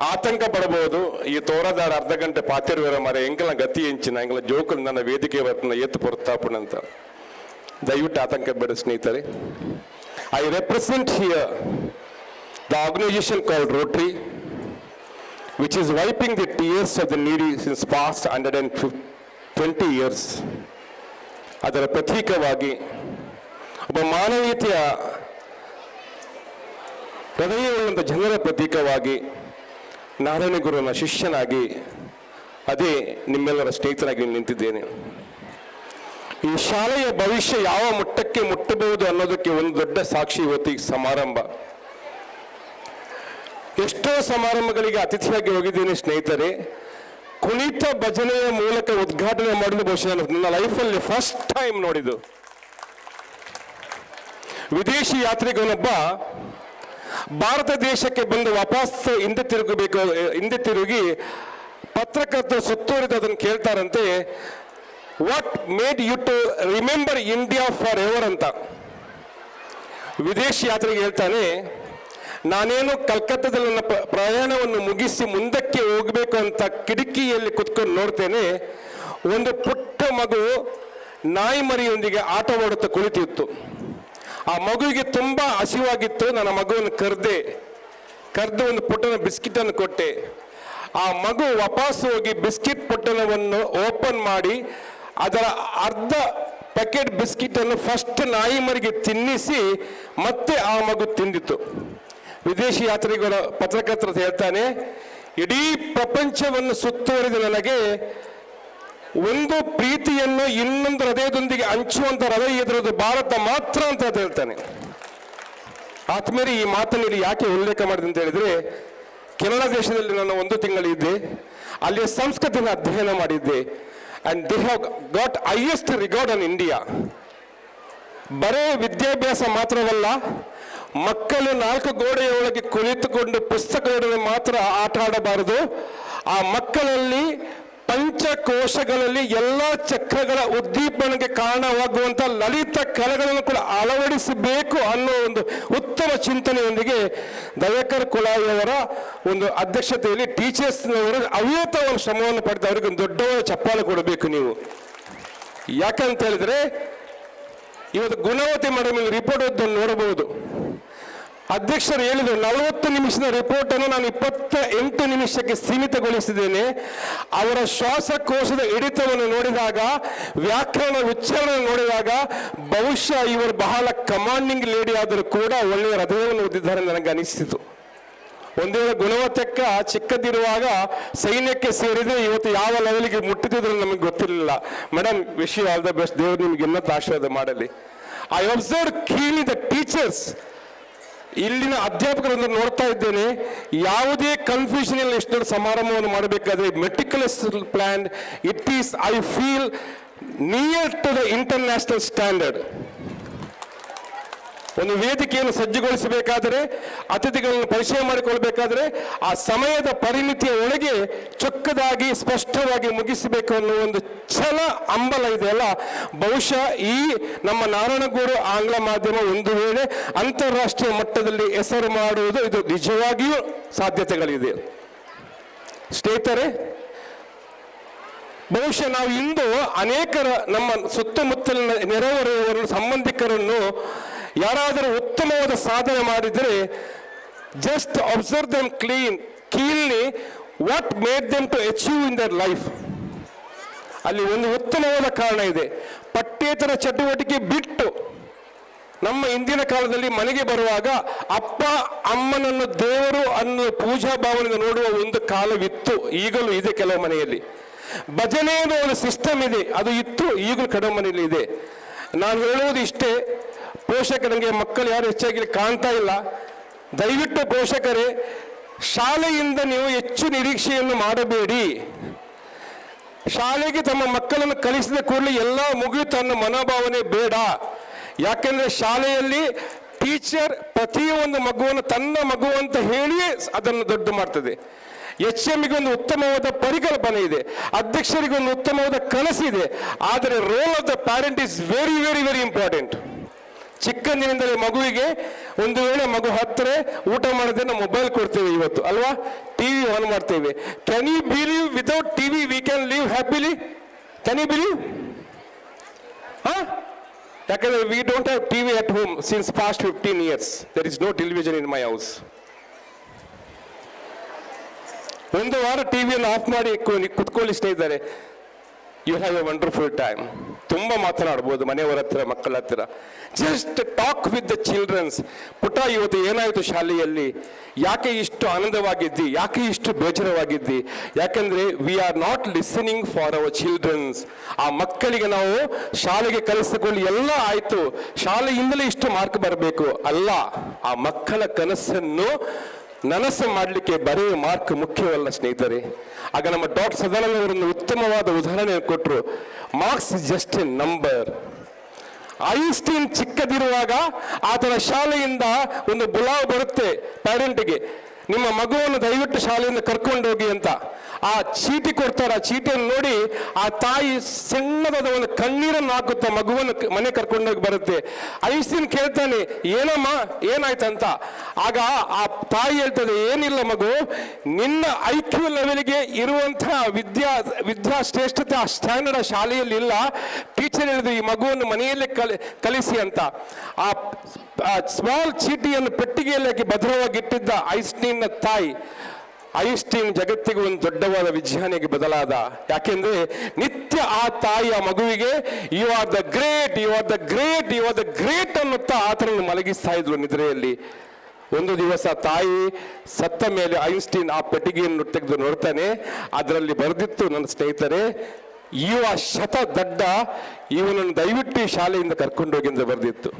ಆತಂಕ ಪಡಬಹುದು. ಈ ತೋರದಾಡ 1/2 ಗಂಟೆ ಪಾತಿರುವರ ಮರ ಎಂಕಲ ಗತಿ ಹೆಂಚಿನ ಎಂಕಲ ಜೋಕುಲು ನನ್ನ ವೇದಿಕೆ ಬರ್ತಾನ ಎತ್ತು ಪೊರ್ತಾಪುಣ ಅಂತ. ದಯವಿಟ್ಟು ಆತಂಕ ಬೇಡ ಸ್ನೇಹಿತರೆ. I represent here the organisation called Rotary, which is wiping the tears of the needy since past 120 years. ಅದರ ಪ್ರತೀಕವಾಗಿ ಒಬ್ಬ ಮಾನವೀಯತೆಯ ಹೃದಯವುಳ್ಳ ಜನರ ಪ್ರತೀಕವಾಗಿ ನಾರಾಯಣ ಗುರುವಿನ ಶಿಷ್ಯನಾಗಿ ಅದೇ ನಿಮ್ಮೆಲ್ಲರ ಸ್ನೇಹಿತನಾಗಿ ನಿಂತಿದ್ದೇನೆ. ಈ ಶಾಲೆಯ ಭವಿಷ್ಯ ಯಾವ ಮಟ್ಟಕ್ಕೆ ಮುಟ್ಟಬಹುದು ಅನ್ನೋದಕ್ಕೆ ಒಂದು ದೊಡ್ಡ ಸಾಕ್ಷಿ ಇವತ್ತು ಈ ಸಮಾರಂಭ. ಎಷ್ಟೋ ಸಮಾರಂಭಗಳಿಗೆ ಅತಿಥಿಯಾಗಿ ಹೋಗಿದ್ದೇನೆ ಸ್ನೇಹಿತರೆ. ಕುಣಿತ ಭಜನೆಯ ಮೂಲಕ ಉದ್ಘಾಟನೆ ಮಾಡಲು ಬಹುಶಃ ನನ್ನ ಲೈಫಲ್ಲಿ ಫಸ್ಟ್ ಟೈಮ್ ನೋಡಿದ್ದು. ವಿದೇಶಿ ಯಾತ್ರಿಗನೊಬ್ಬ ಭಾರತ ದೇಶಕ್ಕೆ ಬಂದು ವಾಪಸ್ ಹಿಂದೆ ತಿರುಗಿ ಪತ್ರಕರ್ತರು ಸುತ್ತುವರಿದು ಅದನ್ನು ಕೇಳ್ತಾರಂತೆ, what made you to remember India forever ಅಂತ. ವಿದೇಶಿ ಯಾತ್ರೆಗೆ ಹೇಳ್ತಾನೆ, ನಾನೇನು ಕಲ್ಕತ್ತಾದಲ್ಲಿ ನನ್ನ ಪ್ರಯಾಣವನ್ನು ಮುಗಿಸಿ ಮುಂದಕ್ಕೆ ಹೋಗಬೇಕು ಅಂತ ಕಿಟಕಿಯಲ್ಲಿ ಕುತ್ಕೊಂಡು ನೋಡ್ತೇನೆ, ಒಂದು ಪುಟ್ಟ ಮಗು ನಾಯಿ ಮರಿಯೊಂದಿಗೆ ಆಟವಾಡುತ್ತಾ ಕುಳಿತಿತ್ತು. ಆ ಮಗುವಿಗೆ ತುಂಬಾ ಹಸಿವಾಗಿತ್ತು. ನನ್ನ ಮಗುವನ್ನು ಕರೆದು ಒಂದು ಪುಟ್ಟನ ಬಿಸ್ಕಿಟನ್ನು ಕೊಟ್ಟೆ. ಆ ಮಗು ವಾಪಸ್ ಹೋಗಿ ಬಿಸ್ಕಿಟ್ ಪೊಟ್ಟಣವನ್ನು ಓಪನ್ ಮಾಡಿ ಅದರ ಅರ್ಧ ಪ್ಯಾಕೆಟ್ ಬಿಸ್ಕಿಟ್ ಅನ್ನು ಫಸ್ಟ್ ನಾಯಿ ಮರಿಗೆ ತಿನ್ನಿಸಿ ಮತ್ತೆ ಆ ಮಗು ತಿಂದಿತ್ತು. ವಿದೇಶಿ ಯಾತ್ರಿಗಳ ಪತ್ರಕರ್ತರು ಹೇಳ್ತಾನೆ, ಇಡೀ ಪ್ರಪಂಚವನ್ನು ಸುತ್ತುವರಿದ ನನಗೆ ಒಂದು ಪ್ರೀತಿಯನ್ನು ಇನ್ನೊಂದು ಹೃದಯದೊಂದಿಗೆ ಹಂಚುವಂತ ಹೃದಯ ಎದುರದು ಭಾರತ ಮಾತ್ರ ಅಂತ ಹೇಳ್ತಾನೆ. ಆತ್ಮೇಲೆ ಈ ಮಾತನ್ನು ಇಲ್ಲಿ ಯಾಕೆ ಉಲ್ಲೇಖ ಮಾಡಿದೆ ಅಂತ ಹೇಳಿದ್ರೆ, ಕೆನಡಾ ದೇಶದಲ್ಲಿ ನಾನು 1 ತಿಂಗಳಿದ್ದೆ. ಅಲ್ಲಿಯ ಸಂಸ್ಕೃತಿಯನ್ನು ಅಧ್ಯಯನ ಮಾಡಿದ್ದೆ. And they have got highest regard on India. ಬರೇ ವಿದ್ಯಾಭ್ಯಾಸ ಮಾತ್ರವಲ್ಲ, ಮಕ್ಕಳು 4 ಗೋಡೆಯ ಒಳಗೆ ಕುಳಿತುಕೊಂಡು ಪುಸ್ತಕಗಳನ್ನು ಮಾತ್ರ ಆಟ ಆಡಬಾರದು. ಆ ಮಕ್ಕಳಲ್ಲಿ ಪಂಚಕೋಶಗಳಲ್ಲಿ ಎಲ್ಲ ಚಕ್ರಗಳ ಉದ್ದೀಪನೆಗೆ ಕಾರಣವಾಗುವಂಥ ಲಲಿತ ಕಲೆಗಳನ್ನು ಕೂಡ ಅಳವಡಿಸಬೇಕು ಅನ್ನೋ ಒಂದು ಉತ್ತಮ ಚಿಂತನೆಯೊಂದಿಗೆ ದಯಾಕರ್ ಕುಲಾಯಿಯವರ ಒಂದು ಅಧ್ಯಕ್ಷತೆಯಲ್ಲಿ ಟೀಚರ್ಸ್ನವರು ಅವಿರತ ಒಂದು ಶ್ರಮವನ್ನು ಪಡೆದು ಅವರಿಗೆ ಒಂದು ದೊಡ್ಡ ಚಪ್ಪಾಳೆ ಕೊಡಬೇಕು ನೀವು. ಯಾಕಂತ ಹೇಳಿದ್ರೆ ಇವತ್ತು ಗುಣವತಿ ಮೇಡಮ್ ರಿಪೋರ್ಟ್ ಓದನ್ನು ನೋಡಬಹುದು. ಅಧ್ಯಕ್ಷರು ಹೇಳಿದರು 40 ನಿಮಿಷದ ರಿಪೋರ್ಟ್ ಅನ್ನು ನಾನು 28 ನಿಮಿಷಕ್ಕೆ ಸೀಮಿತಗೊಳಿಸಿದ್ದೇನೆ. ಅವರ ಶ್ವಾಸಕೋಶದ ಹಿಡಿತವನ್ನು ನೋಡಿದಾಗ, ವ್ಯಾಕರಣ ಉಚ್ಚಾರಣೆ ನೋಡಿದಾಗ ಬಹುಶಃ ಇವರು ಬಹಳ ಕಮಾಂಡಿಂಗ್ ಲೇಡಿ ಆದರೂ ಕೂಡ ಒಳ್ಳೆಯ ಹೃದಯವನ್ನು ಹೊಂದಿದ್ದಾರೆ ನನಗೆ ಅನಿಸಿತು. ಒಂದೇ ಗುಣವತ್ತಕ್ಕ ಚಿಕ್ಕದಿರುವಾಗ ಸೈನ್ಯಕ್ಕೆ ಸೇರಿದ್ರೆ ಇವತ್ತು ಯಾವ ಲೆವೆಲ್ಗೆ ಮುಟ್ಟಿದ್ರು ನಮಗೆ ಗೊತ್ತಿರಲಿಲ್ಲ. Madam wish you all the best. ದೇವರು ನಿಮ್ಗೆ ಇನ್ನೂ ಆಶೀರ್ವಾದ ಮಾಡಲಿ. I observe keenly the teachers. ಇಲ್ಲಿನ ಅಧ್ಯಾಪಕರನ್ನು ನೋಡ್ತಾ ಇದ್ದೇನೆ, ಯಾವುದೇ ಕನ್ಫ್ಯೂಷನ್ ಇಲ್ಲ. ಎಷ್ಟು ದೊಡ್ಡ ಸಮಾರಂಭವನ್ನು ಮಾಡಬೇಕಾದ್ರೆ meticulous plan. It is I feel near to the international standard. ಒಂದು ವೇದಿಕೆಯನ್ನು ಸಜ್ಜುಗೊಳಿಸಬೇಕಾದರೆ, ಅತಿಥಿಗಳನ್ನು ಪರಿಚಯ ಮಾಡಿಕೊಳ್ಬೇಕಾದ್ರೆ ಆ ಸಮಯದ ಪರಿಮಿತಿಯ ಒಳಗೆ ಚೊಕ್ಕದಾಗಿ ಸ್ಪಷ್ಟವಾಗಿ ಮುಗಿಸಬೇಕು ಅನ್ನೋ ಒಂದು ಛಲ ಹಂಬಲ ಇದೆಯಲ್ಲ, ಬಹುಶಃ ಈ ನಮ್ಮ ನಾರಾಯಣಗೂಡು ಆಂಗ್ಲ ಮಾಧ್ಯಮ ಒಂದು ವೇಳೆ ಅಂತಾರಾಷ್ಟ್ರೀಯ ಮಟ್ಟದಲ್ಲಿ ಹೆಸರು ಮಾಡುವುದು ಇದು ನಿಜವಾಗಿಯೂ ಸಾಧ್ಯತೆಗಳಿದೆ. ಸ್ನೇಹಿತರೆ, ಬಹುಶಃ ನಾವು ಇಂದು ಅನೇಕರ ನಮ್ಮ ಸುತ್ತಮುತ್ತಲಿನ ನೆರೆಹೊರೆಯವರ ಸಂಬಂಧಿಕರನ್ನು ಯಾರಾದರೂ ಉತ್ತಮವಾದ ಸಾಧನೆ ಮಾಡಿದರೆ just observe them keenly what made them to achieve in their life. ಅಲ್ಲಿ ಒಂದು ಉತ್ತಮವಾದ ಕಾರಣ ಇದೆ. ಪಠ್ಯೇತರ ಚಟುವಟಿಕೆ ಬಿಟ್ಟು ನಮ್ಮ ಇಂದಿನ ಕಾಲದಲ್ಲಿ ಮನೆಗೆ ಬರುವಾಗ ಅಪ್ಪ ಅಮ್ಮನನ್ನು ದೇವರು ಅನ್ನೋ ಪೂಜಾ ಭಾವನೆಯಿಂದ ನೋಡುವ ಒಂದು ಕಾಲವಿತ್ತು, ಈಗಲೂ ಇದೆ ಕೆಲವು ಮನೆಯಲ್ಲಿ. ಭಜನೆ ಅನ್ನೋ ಒಂದು ಸಿಸ್ಟಮ್ ಇದೆ, ಅದು ಇತ್ತು, ಈಗಲೂ ಕಡಿಮೆ ಮನೆಯಲ್ಲಿ ಇದೆ. ನಾನು ಹೇಳುವುದು ಇಷ್ಟೇ, ಪೋಷಕರಿಗೆ ಮಕ್ಕಳು ಯಾರು ಹೆಚ್ಚಾಗಿ ಕಾಣ್ತಾ ಇಲ್ಲ. ದಯವಿಟ್ಟು ಪೋಷಕರೇ, ಶಾಲೆಯಿಂದ ನೀವು ಹೆಚ್ಚು ನಿರೀಕ್ಷೆಯನ್ನು ಮಾಡಬೇಡಿ. ಶಾಲೆಗೆ ತಮ್ಮ ಮಕ್ಕಳನ್ನು ಕಳಿಸಿದ ಕೂಡಲೇ ಎಲ್ಲ ಮುಗಿಯುತ್ತ ಅನ್ನೋ ಮನೋಭಾವನೆ ಬೇಡ. ಯಾಕೆಂದ್ರೆ ಶಾಲೆಯಲ್ಲಿ ಟೀಚರ್ ಪ್ರತಿಯೊಂದು ಮಗುವನ್ನು ತನ್ನ ಮಗು ಅಂತ ಹೇಳಿಯೇ ಅದನ್ನು ದೊಡ್ಡ ಮಾಡ್ತದೆ. HMಗೆ ಒಂದು ಉತ್ತಮವಾದ ಪರಿಕಲ್ಪನೆ ಇದೆ, ಅಧ್ಯಕ್ಷರಿಗೆ ಒಂದು ಉತ್ತಮವಾದ ಕನಸಿದೆ. ಆದರೆ role of the parent is very very very important. ಚಿಕ್ಕಂದಿನಿಂದಲೇ ಮಗುವಿಗೆ ಒಂದು ವೇಳೆ ಮಗು ಹತ್ತರೆ ಊಟ ಮಾಡದೆ ನಾವು ಮೊಬೈಲ್ ಕೊಡ್ತೇವೆ ಇವತ್ತು ಅಲ್ವಾ, TV ಆನ್ ಮಾಡ್ತೇವೆ. Can you believe without TV we can live happily? Can you believe? ಯಾಕಂದ್ರೆ we don't have TV at home since past 15 years. There is no television in my house. ಒಂದು ವಾರ ಟಿವಿಯನ್ನು off ಮಾಡಿ ಕುತ್ಕೊಳ್ಳಿ ಸ್ನೇಹಿತರೆ, you have a wonderful time. ತುಂಬ ಮಾತನಾಡ್ಬೋದು ಮನೆಯವರ ಹತ್ರ, ಮಕ್ಕಳ ಹತ್ರ. Just talk with the childrens. ಪುಟ, ಇವತ್ತು ಏನಾಯಿತು ಶಾಲೆಯಲ್ಲಿ, ಯಾಕೆ ಇಷ್ಟು ಆನಂದವಾಗಿದ್ದಿ, ಯಾಕೆ ಇಷ್ಟು ಬೇಜಾರವಾಗಿದ್ದಿ? ಯಾಕಂದ್ರೆ we are not listening for our childrens. ಆ ಮಕ್ಕಳಿಗೆ ನಾವು ಶಾಲೆಗೆ ಕಲಿಸಿಕೊಳ್ಳಿ ಎಲ್ಲ ಆಯ್ತು, ಶಾಲೆಯಿಂದಲೇ ಇಷ್ಟು ಮಾರ್ಕ್ ಬರಬೇಕು ಅಲ್ಲ. ಆ ಮಕ್ಕಳ ಕನಸನ್ನು ನನಸು ಮಾಡಲಿಕ್ಕೆ ಬರೀ ಮಾರ್ಕ್ ಮುಖ್ಯವಲ್ಲ ಸ್ನೇಹಿತರೆ. ಆಗ ನಮ್ಮ ಡಾಕ್ಟರ್ ಸದಾನಂದ ಅವರನ್ನು ಉತ್ತಮವಾದ ಉದಾಹರಣೆ ಕೊಟ್ಟರು. Marks just a number. Einstein ಚಿಕ್ಕದಿರುವಾಗ ಆತನ ಶಾಲೆಯಿಂದ ಒಂದು ಬುಲಾವ್ ಬರುತ್ತೆ ಪ್ಯಾರೆಂಟ್ಗೆ, ನಿಮ್ಮ ಮಗುವನ್ನು ದಯವಿಟ್ಟು ಶಾಲೆಯಿಂದ ಕರ್ಕೊಂಡೋಗಿ ಅಂತ. ಆ ಚೀಟಿ ಕೊಡ್ತಾರೆ, ಆ ಚೀಟಿಯನ್ನು ನೋಡಿ ಆ ತಾಯಿ ಸಣ್ಣದಾದ ಒಂದು ಕಣ್ಣೀರನ್ನು ಹಾಕುತ್ತಾ ಮಗುವನ್ನು ಮನೆ ಕರ್ಕೊಂಡೋಗಿ ಬರುತ್ತೆ. ಐನ್ಸ್ಟೀನ್ ಕೇಳ್ತಾನೆ, ಏನಮ್ಮ ಏನಾಯ್ತಂತ? ಆಗ ಆ ತಾಯಿ ಹೇಳ್ತದೆ, ಏನಿಲ್ಲ ಮಗು, ನಿನ್ನ IQ ಲೆವೆಲ್ಗೆ ಇರುವಂತಹ ವಿದ್ಯಾ ಶ್ರೇಷ್ಠತೆ ಆ ಸ್ಟ್ಯಾಂಡರ್ಡ್ ಆ ಶಾಲೆಯಲ್ಲಿ ಇಲ್ಲ. ಟೀಚರ್ ಹೇಳಿದ್ರು ಈ ಮಗುವನ್ನು ಮನೆಯಲ್ಲೇ ಕಲಿಸಿ ಅಂತ. ಆ ಸ್ಮಾಲ್ ಚೀಟಿಯನ್ನು ಪೆಟ್ಟಿಗೆಯಲ್ಲಿ ಹಾಕಿ ಭದ್ರವಾಗಿಟ್ಟಿದ್ದ ಐನ್ಸ್ಟೀನ್ನ ತಾಯಿ. ಐನ್ಸ್ಟೀನ್ ಜಗತ್ತಿಗೆ ಒಂದು ದೊಡ್ಡವಾದ ವಿಜ್ಞಾನಿಗೆ ಬದಲಾದ. ಯಾಕೆಂದ್ರೆ ನಿತ್ಯ ಆ ತಾಯಿ ಆ ಮಗುವಿಗೆ you are the great, you are the great, you are the great ಅನ್ನುತ್ತಾ ಆತನನ್ನು ಮಲಗಿಸ್ತಾ ಇದ್ರು ನಿದ್ರೆಯಲ್ಲಿ. ಒಂದು ದಿವಸ ತಾಯಿ ಸತ್ತ ಮೇಲೆ ಐನ್ಸ್ಟೀನ್ ಆ ಪೆಟ್ಟಿಗೆಯನ್ನು ತೆಗೆದು ನೋಡ್ತಾನೆ. ಅದರಲ್ಲಿ ಬರೆದಿತ್ತು, ನನ್ನ ಸ್ನೇಹಿತರೆ, ಇವ ಶತ ದಡ್ಡ, ಇವನನ್ನು ದಯವಿಟ್ಟು ಈ ಶಾಲೆಯಿಂದ ಕರ್ಕೊಂಡೋಗಿ ಅಂತ ಬರೆದಿತ್ತು.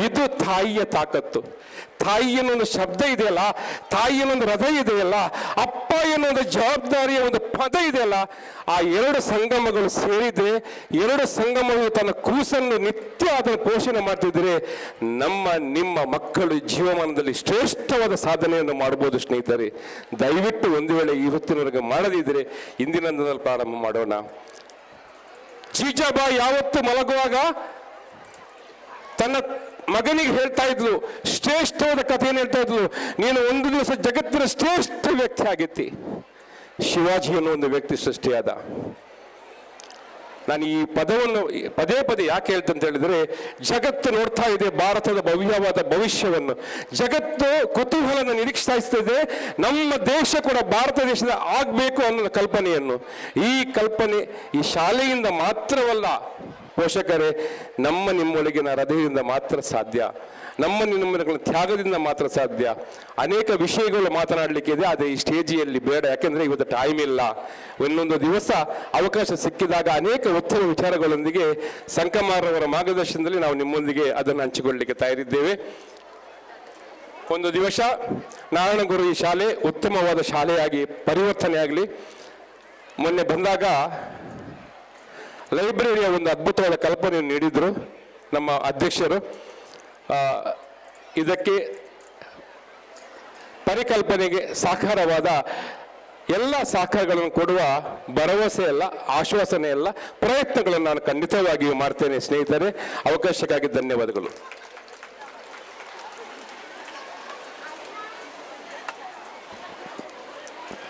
ಇದು ತಾಯಿಯ ತಾಕತ್ತು. ತಾಯಿ ಅನ್ನೋ ಒಂದು ಶಬ್ದ ಇದೆಯಲ್ಲ, ತಾಯಿ ಅನ್ನೊಂದು ಹೃದಯ ಇದೆಯಲ್ಲ, ಅಪ್ಪ ಎನ್ನುವ ಒಂದು ಜವಾಬ್ದಾರಿಯ ಒಂದು ಪದ ಇದೆಯಲ್ಲ, ಆ ಎರಡು ಸಂಗಮಗಳು ಸೇರಿದ್ರೆ, ಎರಡು ಸಂಗಮಗಳು ತನ್ನ ಕೂಸನ್ನು ನಿತ್ಯ ಅದನ್ನು ಪೋಷಣೆ ಮಾಡ್ತಿದ್ರೆ ನಿಮ್ಮ ಮಕ್ಕಳು ಜೀವಮಾನದಲ್ಲಿ ಶ್ರೇಷ್ಠವಾದ ಸಾಧನೆಯನ್ನು ಮಾಡಬಹುದು ಸ್ನೇಹಿತರೆ. ದಯವಿಟ್ಟು ಒಂದು ವೇಳೆ ಇವತ್ತಿನವರೆಗೆ ಮಾಡದಿದ್ರೆ ಇಂದಿನ ದಿನದಲ್ಲಿ ಪ್ರಾರಂಭ ಮಾಡೋಣ. ಜೀಜಾಬಾಯಿ ಯಾವತ್ತು ಮಲಗುವಾಗ ತನ್ನ ಮಗನಿಗೆ ಹೇಳ್ತಾ ಇದ್ಲು, ಶ್ರೇಷ್ಠವಾದ ಕಥೆಯನ್ನು ಹೇಳ್ತಾ ಇದ್ಲು, ನೀನು ಒಂದು ದಿವಸ ಜಗತ್ತಿನ ಶ್ರೇಷ್ಠ ವ್ಯಕ್ತಿ ಆಗಿತ್ತಿ. ಶಿವಾಜಿ ಅನ್ನೋ ಒಂದು ವ್ಯಕ್ತಿ ಸೃಷ್ಟಿಯಾದ. ನಾನು ಈ ಪದವನ್ನು ಪದೇ ಪದೇ ಯಾಕೆ ಹೇಳ್ತೆ ಅಂತ ಹೇಳಿದ್ರೆ, ಜಗತ್ತು ನೋಡ್ತಾ ಇದೆ ಭಾರತದ ಭವ್ಯವಾದ ಭವಿಷ್ಯವನ್ನು. ಜಗತ್ತು ಕುತೂಹಲನ ನಿರೀಕ್ಷಿಸ್ತಾ ನಮ್ಮ ದೇಶ ಕೂಡ ಭಾರತ ದೇಶದ ಆಗಬೇಕು ಅನ್ನೋ ಕಲ್ಪನೆಯನ್ನು. ಈ ಕಲ್ಪನೆ ಈ ಶಾಲೆಯಿಂದ ಮಾತ್ರವಲ್ಲ ಪೋಷಕರೇ, ನಿಮ್ಮೊಳಗಿನ ಹೃದಯದಿಂದ ಮಾತ್ರ ಸಾಧ್ಯ, ನಿಮ್ಮೊಳಗಿನ ತ್ಯಾಗದಿಂದ ಮಾತ್ರ ಸಾಧ್ಯ. ಅನೇಕ ವಿಷಯಗಳು ಮಾತನಾಡಲಿಕ್ಕೆ ಇದೆ, ಅದೇ ಈ ಸ್ಟೇಜಿಯಲ್ಲಿ ಬೇಡ, ಯಾಕೆಂದ್ರೆ ಇವತ್ತು ಟೈಮ್ ಇಲ್ಲ. ಇನ್ನೊಂದು ದಿವಸ ಅವಕಾಶ ಸಿಕ್ಕಿದಾಗ ಅನೇಕ ಉತ್ತಮ ವಿಚಾರಗಳೊಂದಿಗೆ ಸಂಕಮಾರವರ ಮಾರ್ಗದರ್ಶನದಲ್ಲಿ ನಾವು ನಿಮ್ಮೊಂದಿಗೆ ಅದನ್ನು ಹಂಚಿಕೊಳ್ಳಲಿಕ್ಕೆ ತಯಾರಿದ್ದೇವೆ. ಒಂದು ದಿವಸ ನಾರಾಯಣಗುರು ಈ ಶಾಲೆ ಉತ್ತಮವಾದ ಶಾಲೆಯಾಗಿ ಪರಿವರ್ತನೆ ಆಗಲಿ. ಮೊನ್ನೆ ಬಂದಾಗ ಲೈಬ್ರರಿಯ ಒಂದು ಅದ್ಭುತವಾದ ಕಲ್ಪನೆಯನ್ನು ನೀಡಿದರು ನಮ್ಮ ಅಧ್ಯಕ್ಷರು. ಇದಕ್ಕೆ ಪರಿಕಲ್ಪನೆಗೆ ಸಾಕಾರವಾದ ಎಲ್ಲ ಸಹಕಾರಗಳನ್ನು ಕೊಡುವ ಭರವಸೆ ಎಲ್ಲ, ಆಶ್ವಾಸನೆ ಎಲ್ಲ, ಪ್ರಯತ್ನಗಳನ್ನು ನಾನು ಖಂಡಿತವಾಗಿಯೂ ಮಾಡ್ತೇನೆ ಸ್ನೇಹಿತರೆ. ಅವಕಾಶಕ್ಕಾಗಿ ಧನ್ಯವಾದಗಳು.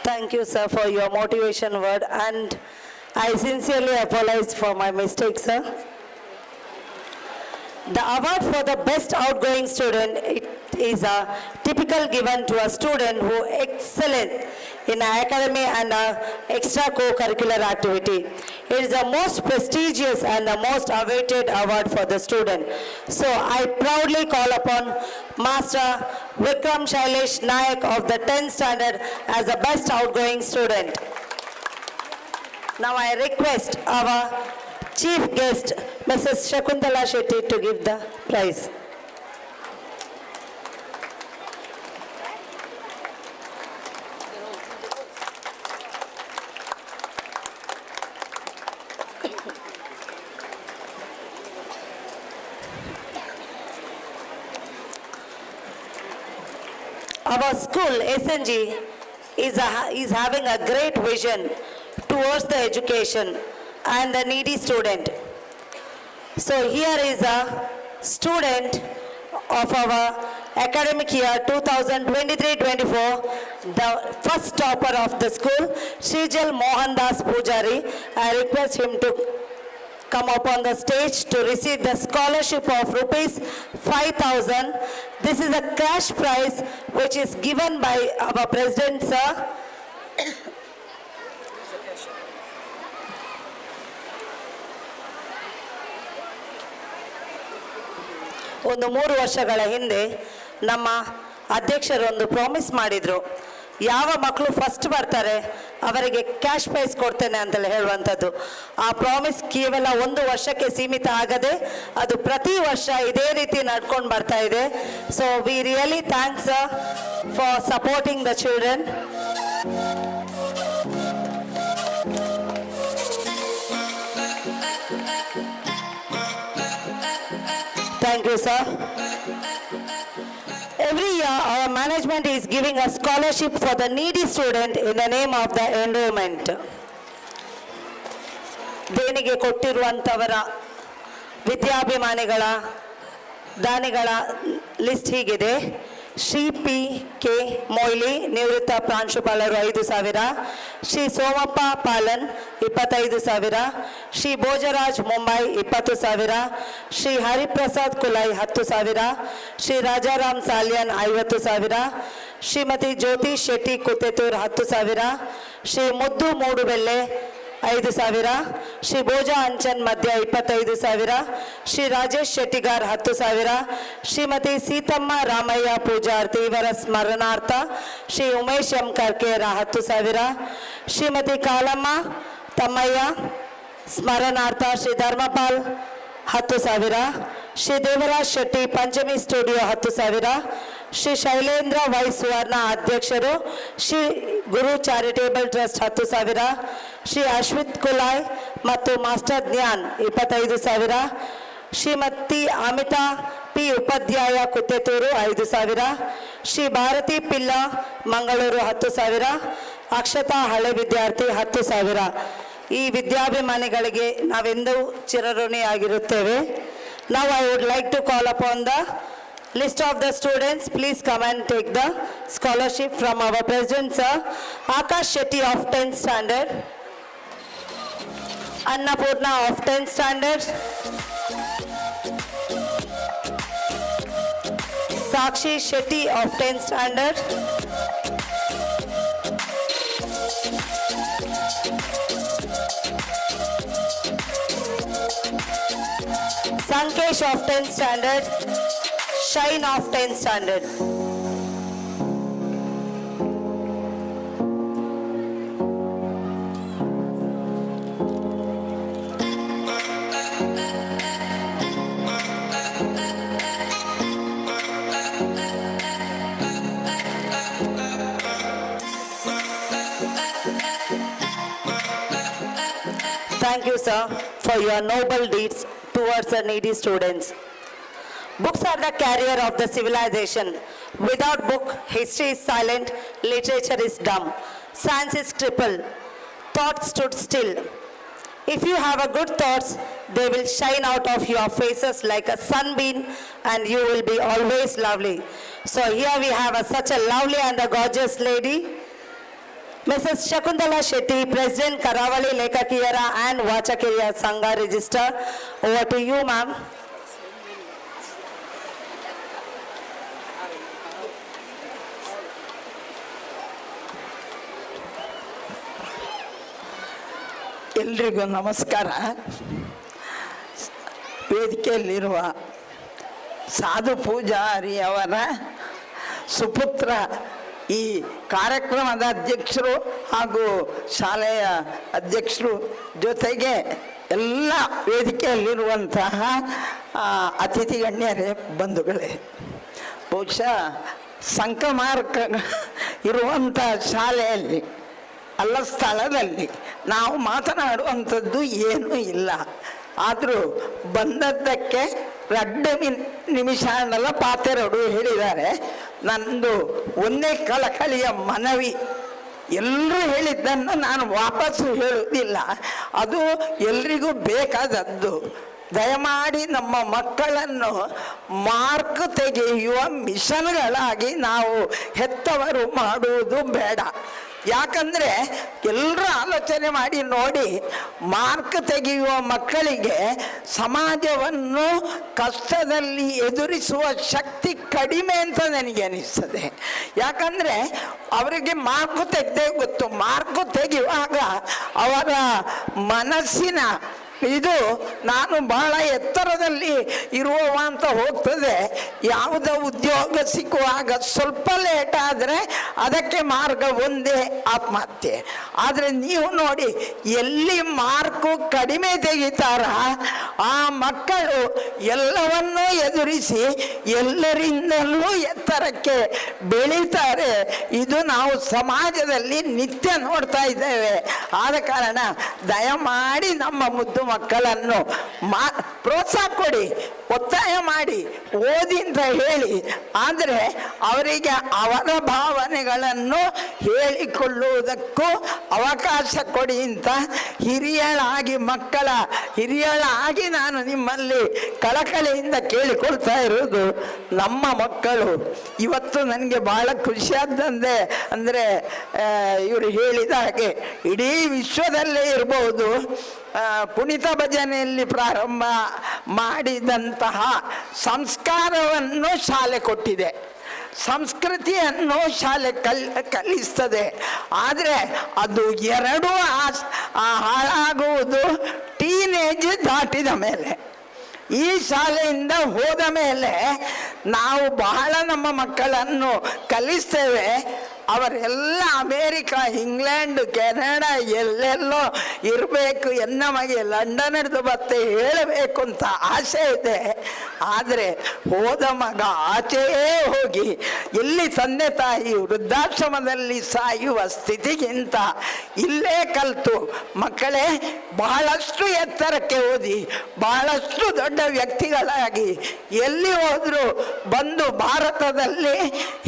Thank you, sir, for your motivation word, and I sincerely apologize for my mistake, sir. The award for the best outgoing student, it is a typical given to a student who excellent in academy and extra co-curricular activity. It is the most prestigious and the most awaited award for the student. So I proudly call upon Master Vikram Shailesh Nayak of the 10th standard as the best outgoing student. Now I request our chief guest, Mrs. Shakuntala Shetty, to give the prize. Our school, SNG, is having a great vision towards the education and the needy student. So here is a student of our academic year 2023-24, the first topper of the school, Srijal Mohan Das Pujari. I request him to come up on the stage to receive the scholarship of rupees 5,000. This is a cash prize which is given by our president, sir. ಒಂದು 3 ವರ್ಷಗಳ ಹಿಂದೆ ನಮ್ಮ ಅಧ್ಯಕ್ಷರು ಒಂದು promise ಮಾಡಿದ್ರು, ಯಾವ ಮಕ್ಕಳು first ಬರ್ತಾರೆ ಅವರಿಗೆ ಕ್ಯಾಶ್ ಪ್ರೈಸ್ ಕೊಡ್ತೇನೆ ಅಂತೇಳಿ ಹೇಳುವಂಥದ್ದು. ಆ ಪ್ರಾಮಿಸ್ ಕೇವಲ 1 ವರ್ಷಕ್ಕೆ ಸೀಮಿತ ಆಗದೆ ಅದು ಪ್ರತಿ ವರ್ಷ ಇದೇ ರೀತಿ ನಡ್ಕೊಂಡು ಬರ್ತಾ ಇದೆ. So we really thanks for supporting the children. Thank you, sir. Every year, our management is giving a scholarship for the needy student in the name of the endowment. ದೇಣಿಗೆ ಕೊಟ್ಟಿರುವಂಥವರ ವಿದ್ಯಾಭಿಮಾನಿಗಳ ದಾನಿಗಳ ಲಿಸ್ಟ್ ಹೀಗಿದೆ. ಶ್ರೀ ಪಿ ಕೆ ಮೊಯ್ಲಿ, ನಿವೃತ್ತ ಪ್ರಾಂಶುಪಾಲರು 5,000. ಶ್ರೀ ಸೋಮಪ್ಪ ಪಾಲನ್ 25,000. ಶ್ರೀ ಭೋಜರಾಜ್ ಮುಂಬೈ 20,000. ಶ್ರೀ ಹರಿಪ್ರಸಾದ್ ಕುಲೈ 10,000. ಶ್ರೀ ರಾಜಾರಾಮ್ ಸಾಲ್ಯನ್ 50,000. ಶ್ರೀಮತಿ ಜ್ಯೋತಿ ಶೆಟ್ಟಿ ಕುತೆತೂರ್ 10,000. ಶ್ರೀ ಮುದ್ದು ಮೂಡುಬೆಲ್ಲೆ 5,000. ಶ್ರೀ ಭೋಜಾ ಅಂಚನ್ ಮಧ್ಯ 25,000. ಶ್ರೀ ರಾಜೇಶ್ ಶೆಟ್ಟಿಗಾರ್ 10,000. ಶ್ರೀಮತಿ ಸೀತಮ್ಮ ರಾಮಯ್ಯ ಪೂಜಾರ್ತಿ ಇವರ ಸ್ಮರಣಾರ್ಥ Shri Umesh M Karkera 10,000. Shrimati Kalamma ತಮ್ಮಯ್ಯ ಸ್ಮರಣಾರ್ಥ ಶ್ರೀ ಧರ್ಮಪಾಲ್ 10,000. ಶ್ರೀ ದೇವರಾಜ್ ಶೆಟ್ಟಿ ಪಂಚಮಿ ಸ್ಟುಡಿಯೋ 10,000, ಶ್ರೀ ಶೈಲೇಂದ್ರ ವೈ ಸುವರ್ಣ ಅಧ್ಯಕ್ಷರು, ಶ್ರೀ ಗುರು ಚಾರಿಟೇಬಲ್ ಟ್ರಸ್ಟ್ 10,000, ಶ್ರೀ ಅಶ್ವಿತ್ ಕುಲಾಯ್ ಮತ್ತು ಮಾಸ್ಟರ್ ಜ್ಞಾನ್ 25,000, ಶ್ರೀಮತಿ ಅಮಿತಾ ಪಿ ಉಪಾಧ್ಯಾಯ ಕುತ್ತೆತೂರು 5,000, ಶ್ರೀ ಭಾರತಿ ಪಿಲ್ಲ ಮಂಗಳೂರು 10,000, ಅಕ್ಷತಾ ಹಳೆ ವಿದ್ಯಾರ್ಥಿ 10,000. ಈ ವಿದ್ಯಾಭಿಮಾನಿಗಳಿಗೆ ನಾವೆಂದೂ ಚಿರಋಣಿಯಾಗಿರುತ್ತೇವೆ. Now I would like to call upon the list of the students. Please come and take the scholarship from our President Sir. Akash Shetty of 10th standard, Annapurna of 10th standard, Sakshi Shetty of 10th standard, Sankesh of 10th standard, Shine of 10th standard. Thank you, sir, for your noble deeds towards the needy students. Books are the carrier of the civilization. Without book, history is silent, literature is dumb, science is crippled, thought stood still. If you have a good thoughts, they will shine out of your faces like a sunbeam and you will be always lovely. So here we have such a lovely and a gorgeous lady, Mrs. Shakuntala Shetty, President Karavali Lekakiyara and Vachakiriya Sangha Register. Over to you, ma'am. ಎಲ್ರಿಗೂ ನಮಸ್ಕಾರ. ವೇದಿಕೆಯಲ್ಲಿರುವ ಸಾಧು ಪೂಜಾರಿ ಅವರ ಸುಪುತ್ರ ಈ ಕಾರ್ಯಕ್ರಮದ ಅಧ್ಯಕ್ಷರು ಹಾಗೂ ಶಾಲೆಯ ಅಧ್ಯಕ್ಷರು ಜೊತೆಗೆ ಎಲ್ಲ ವೇದಿಕೆಯಲ್ಲಿರುವಂತಹ ಅತಿಥಿ ಗಣ್ಯರೇ, ಬಂಧುಗಳೇ, ಬಹುಶಃ ಸಂಕಮಾರ್ಕ ಇರುವಂಥ ಶಾಲೆಯಲ್ಲಿ ಅಲ್ಲ ಸ್ಥಳದಲ್ಲಿ ನಾವು ಮಾತನಾಡುವಂಥದ್ದು ಏನೂ ಇಲ್ಲ. ಆದರೂ ಬಂದದ್ದಕ್ಕೆ 2 ನಿಮಿಷ ಪಾತೆರಡು ಹೇಳಿದ್ದಾರೆ. ನಂದು ಒಂದೇ ಕಳಕಳಿಯ ಮನವಿ, ಎಲ್ಲರೂ ಹೇಳಿದ್ದನ್ನು ನಾನು ವಾಪಸ್ಸು ಹೇಳುವುದಿಲ್ಲ, ಅದು ಎಲ್ರಿಗೂ ಬೇಕಾದದ್ದು. ದಯಮಾಡಿ ನಮ್ಮ ಮಕ್ಕಳನ್ನು ಮಾರ್ಕ್ ತೆಗೆಯುವ ಮಿಷನ್ಗಳಾಗಿ ನಾವು ಹೆತ್ತವರು ಮಾಡುವುದು ಬೇಡ. ಯಾಕಂದರೆ ಎಲ್ಲರೂ ಆಲೋಚನೆ ಮಾಡಿ ನೋಡಿ, ಮಾರ್ಕ್ ತೆಗೆಯುವ ಮಕ್ಕಳಿಗೆ ಸಮಾಜವನ್ನು ಕಷ್ಟದಲ್ಲಿ ಎದುರಿಸುವ ಶಕ್ತಿ ಕಡಿಮೆ ಅಂತ ನನಗೆ ಅನಿಸ್ತದೆ. ಯಾಕಂದರೆ ಅವರಿಗೆ ಮಾರ್ಕು ತೆಗೆದೇ ಗೊತ್ತು. ಮಾರ್ಕು ತೆಗೆಯುವಾಗ ಅವರ ಮನಸ್ಸಿನ ಇದು ನಾನು ಬಹಳ ಎತ್ತರದಲ್ಲಿ ಇರುವವ ಅಂತ ಹೋಗ್ತದೆ. ಯಾವುದೋ ಉದ್ಯೋಗ ಸಿಕ್ಕುವಾಗ ಸ್ವಲ್ಪ ಲೇಟ್ ಆದರೆ ಅದಕ್ಕೆ ಮಾರ್ಗ ಒಂದೇ, ಆತ್ಮಹತ್ಯೆ. ಆದರೆ ನೀವು ನೋಡಿ, ಎಲ್ಲಿ ಮಾರ್ಕು ಕಡಿಮೆ ತೆಗಿತಾರ ಆ ಮಕ್ಕಳು ಎಲ್ಲವನ್ನೂ ಎದುರಿಸಿ ಎಲ್ಲರಿಂದಲೂ ಎತ್ತರಕ್ಕೆ ಬೆಳೀತಾರೆ. ಇದು ನಾವು ಸಮಾಜದಲ್ಲಿ ನಿತ್ಯ ನೋಡ್ತಾ ಇದ್ದೇವೆ. ಆದ ಕಾರಣ ದಯಮಾಡಿ ನಮ್ಮ ಮುದ್ದು ಮಕ್ಕಳನ್ನು ಪ್ರೋತ್ಸಾಹ ಕೊಡಿ, ಒತ್ತಾಯ ಮಾಡಿ, ಓದಿ ಅಂತ ಹೇಳಿ. ಆದರೆ ಅವರಿಗೆ ಅವರ ಭಾವನೆಗಳನ್ನು ಹೇಳಿಕೊಳ್ಳುವುದಕ್ಕೂ ಅವಕಾಶ ಕೊಡಿ ಅಂತ ಹಿರಿಯಳಾಗಿ ನಾನು ನಿಮ್ಮಲ್ಲಿ ಕಳಕಳಿಯಿಂದ ಕೇಳಿಕೊಳ್ತಾ ಇರೋದು. ನಮ್ಮ ಮಕ್ಕಳು ಇವತ್ತು ನನಗೆ ಬಹಳ ಖುಷಿಯಾದಂತೆ ಅಂದರೆ ಇವರು ಹೇಳಿದ ಹಾಗೆ ಇಡೀ ವಿಶ್ವದಲ್ಲೇ ಇರಬಹುದು, ಕುಣಿತ ಭಜನೆಯಲ್ಲಿ ಪ್ರಾರಂಭ ಮಾಡಿದಂತಹ ಸಂಸ್ಕಾರವನ್ನು ಶಾಲೆ ಕೊಟ್ಟಿದೆ, ಸಂಸ್ಕೃತಿಯನ್ನು ಶಾಲೆ ಕಲಿಸ್ತದೆ. ಆದರೆ ಅದು ಎರಡೂ ಹಾಳಾಗುವುದು ಟೀನೇಜ್ ದಾಟಿದ ಮೇಲೆ. ಈ ಶಾಲೆಯಿಂದ ಹೋದ ಮೇಲೆ ನಾವು ಬಹಳ ನಮ್ಮ ಮಕ್ಕಳನ್ನು ಕಲಿಸ್ತೇವೆ. ಅವರೆಲ್ಲ ಅಮೇರಿಕಾ, ಇಂಗ್ಲೆಂಡ್, ಕೆನಡಾ ಎಲ್ಲೆಲ್ಲೋ ಇರಬೇಕು, ನಮಗೆ ಲಂಡನ್ ಹಿಡಿದು ಮತ್ತೆ ಹೇಳಬೇಕು ಅಂತ ಆಸೆ ಇದೆ. ಆದರೆ ಹೋದ ಮಗ ಆಚೆಯೇ ಹೋಗಿ ಇಲ್ಲಿ ತಂದೆ ತಾಯಿ ವೃದ್ಧಾಶ್ರಮದಲ್ಲಿ ಸಾಯುವ ಸ್ಥಿತಿಗಿಂತ ಇಲ್ಲೇ ಕಲಿತು ಮಕ್ಕಳೇ ಬಹಳಷ್ಟು ಎತ್ತರಕ್ಕೆ ಓದಿ ಬಹಳಷ್ಟು ದೊಡ್ಡ ವ್ಯಕ್ತಿಗಳಾಗಿ ಎಲ್ಲಿ ಹೋದರೂ ಬಂದು ಭಾರತದಲ್ಲಿ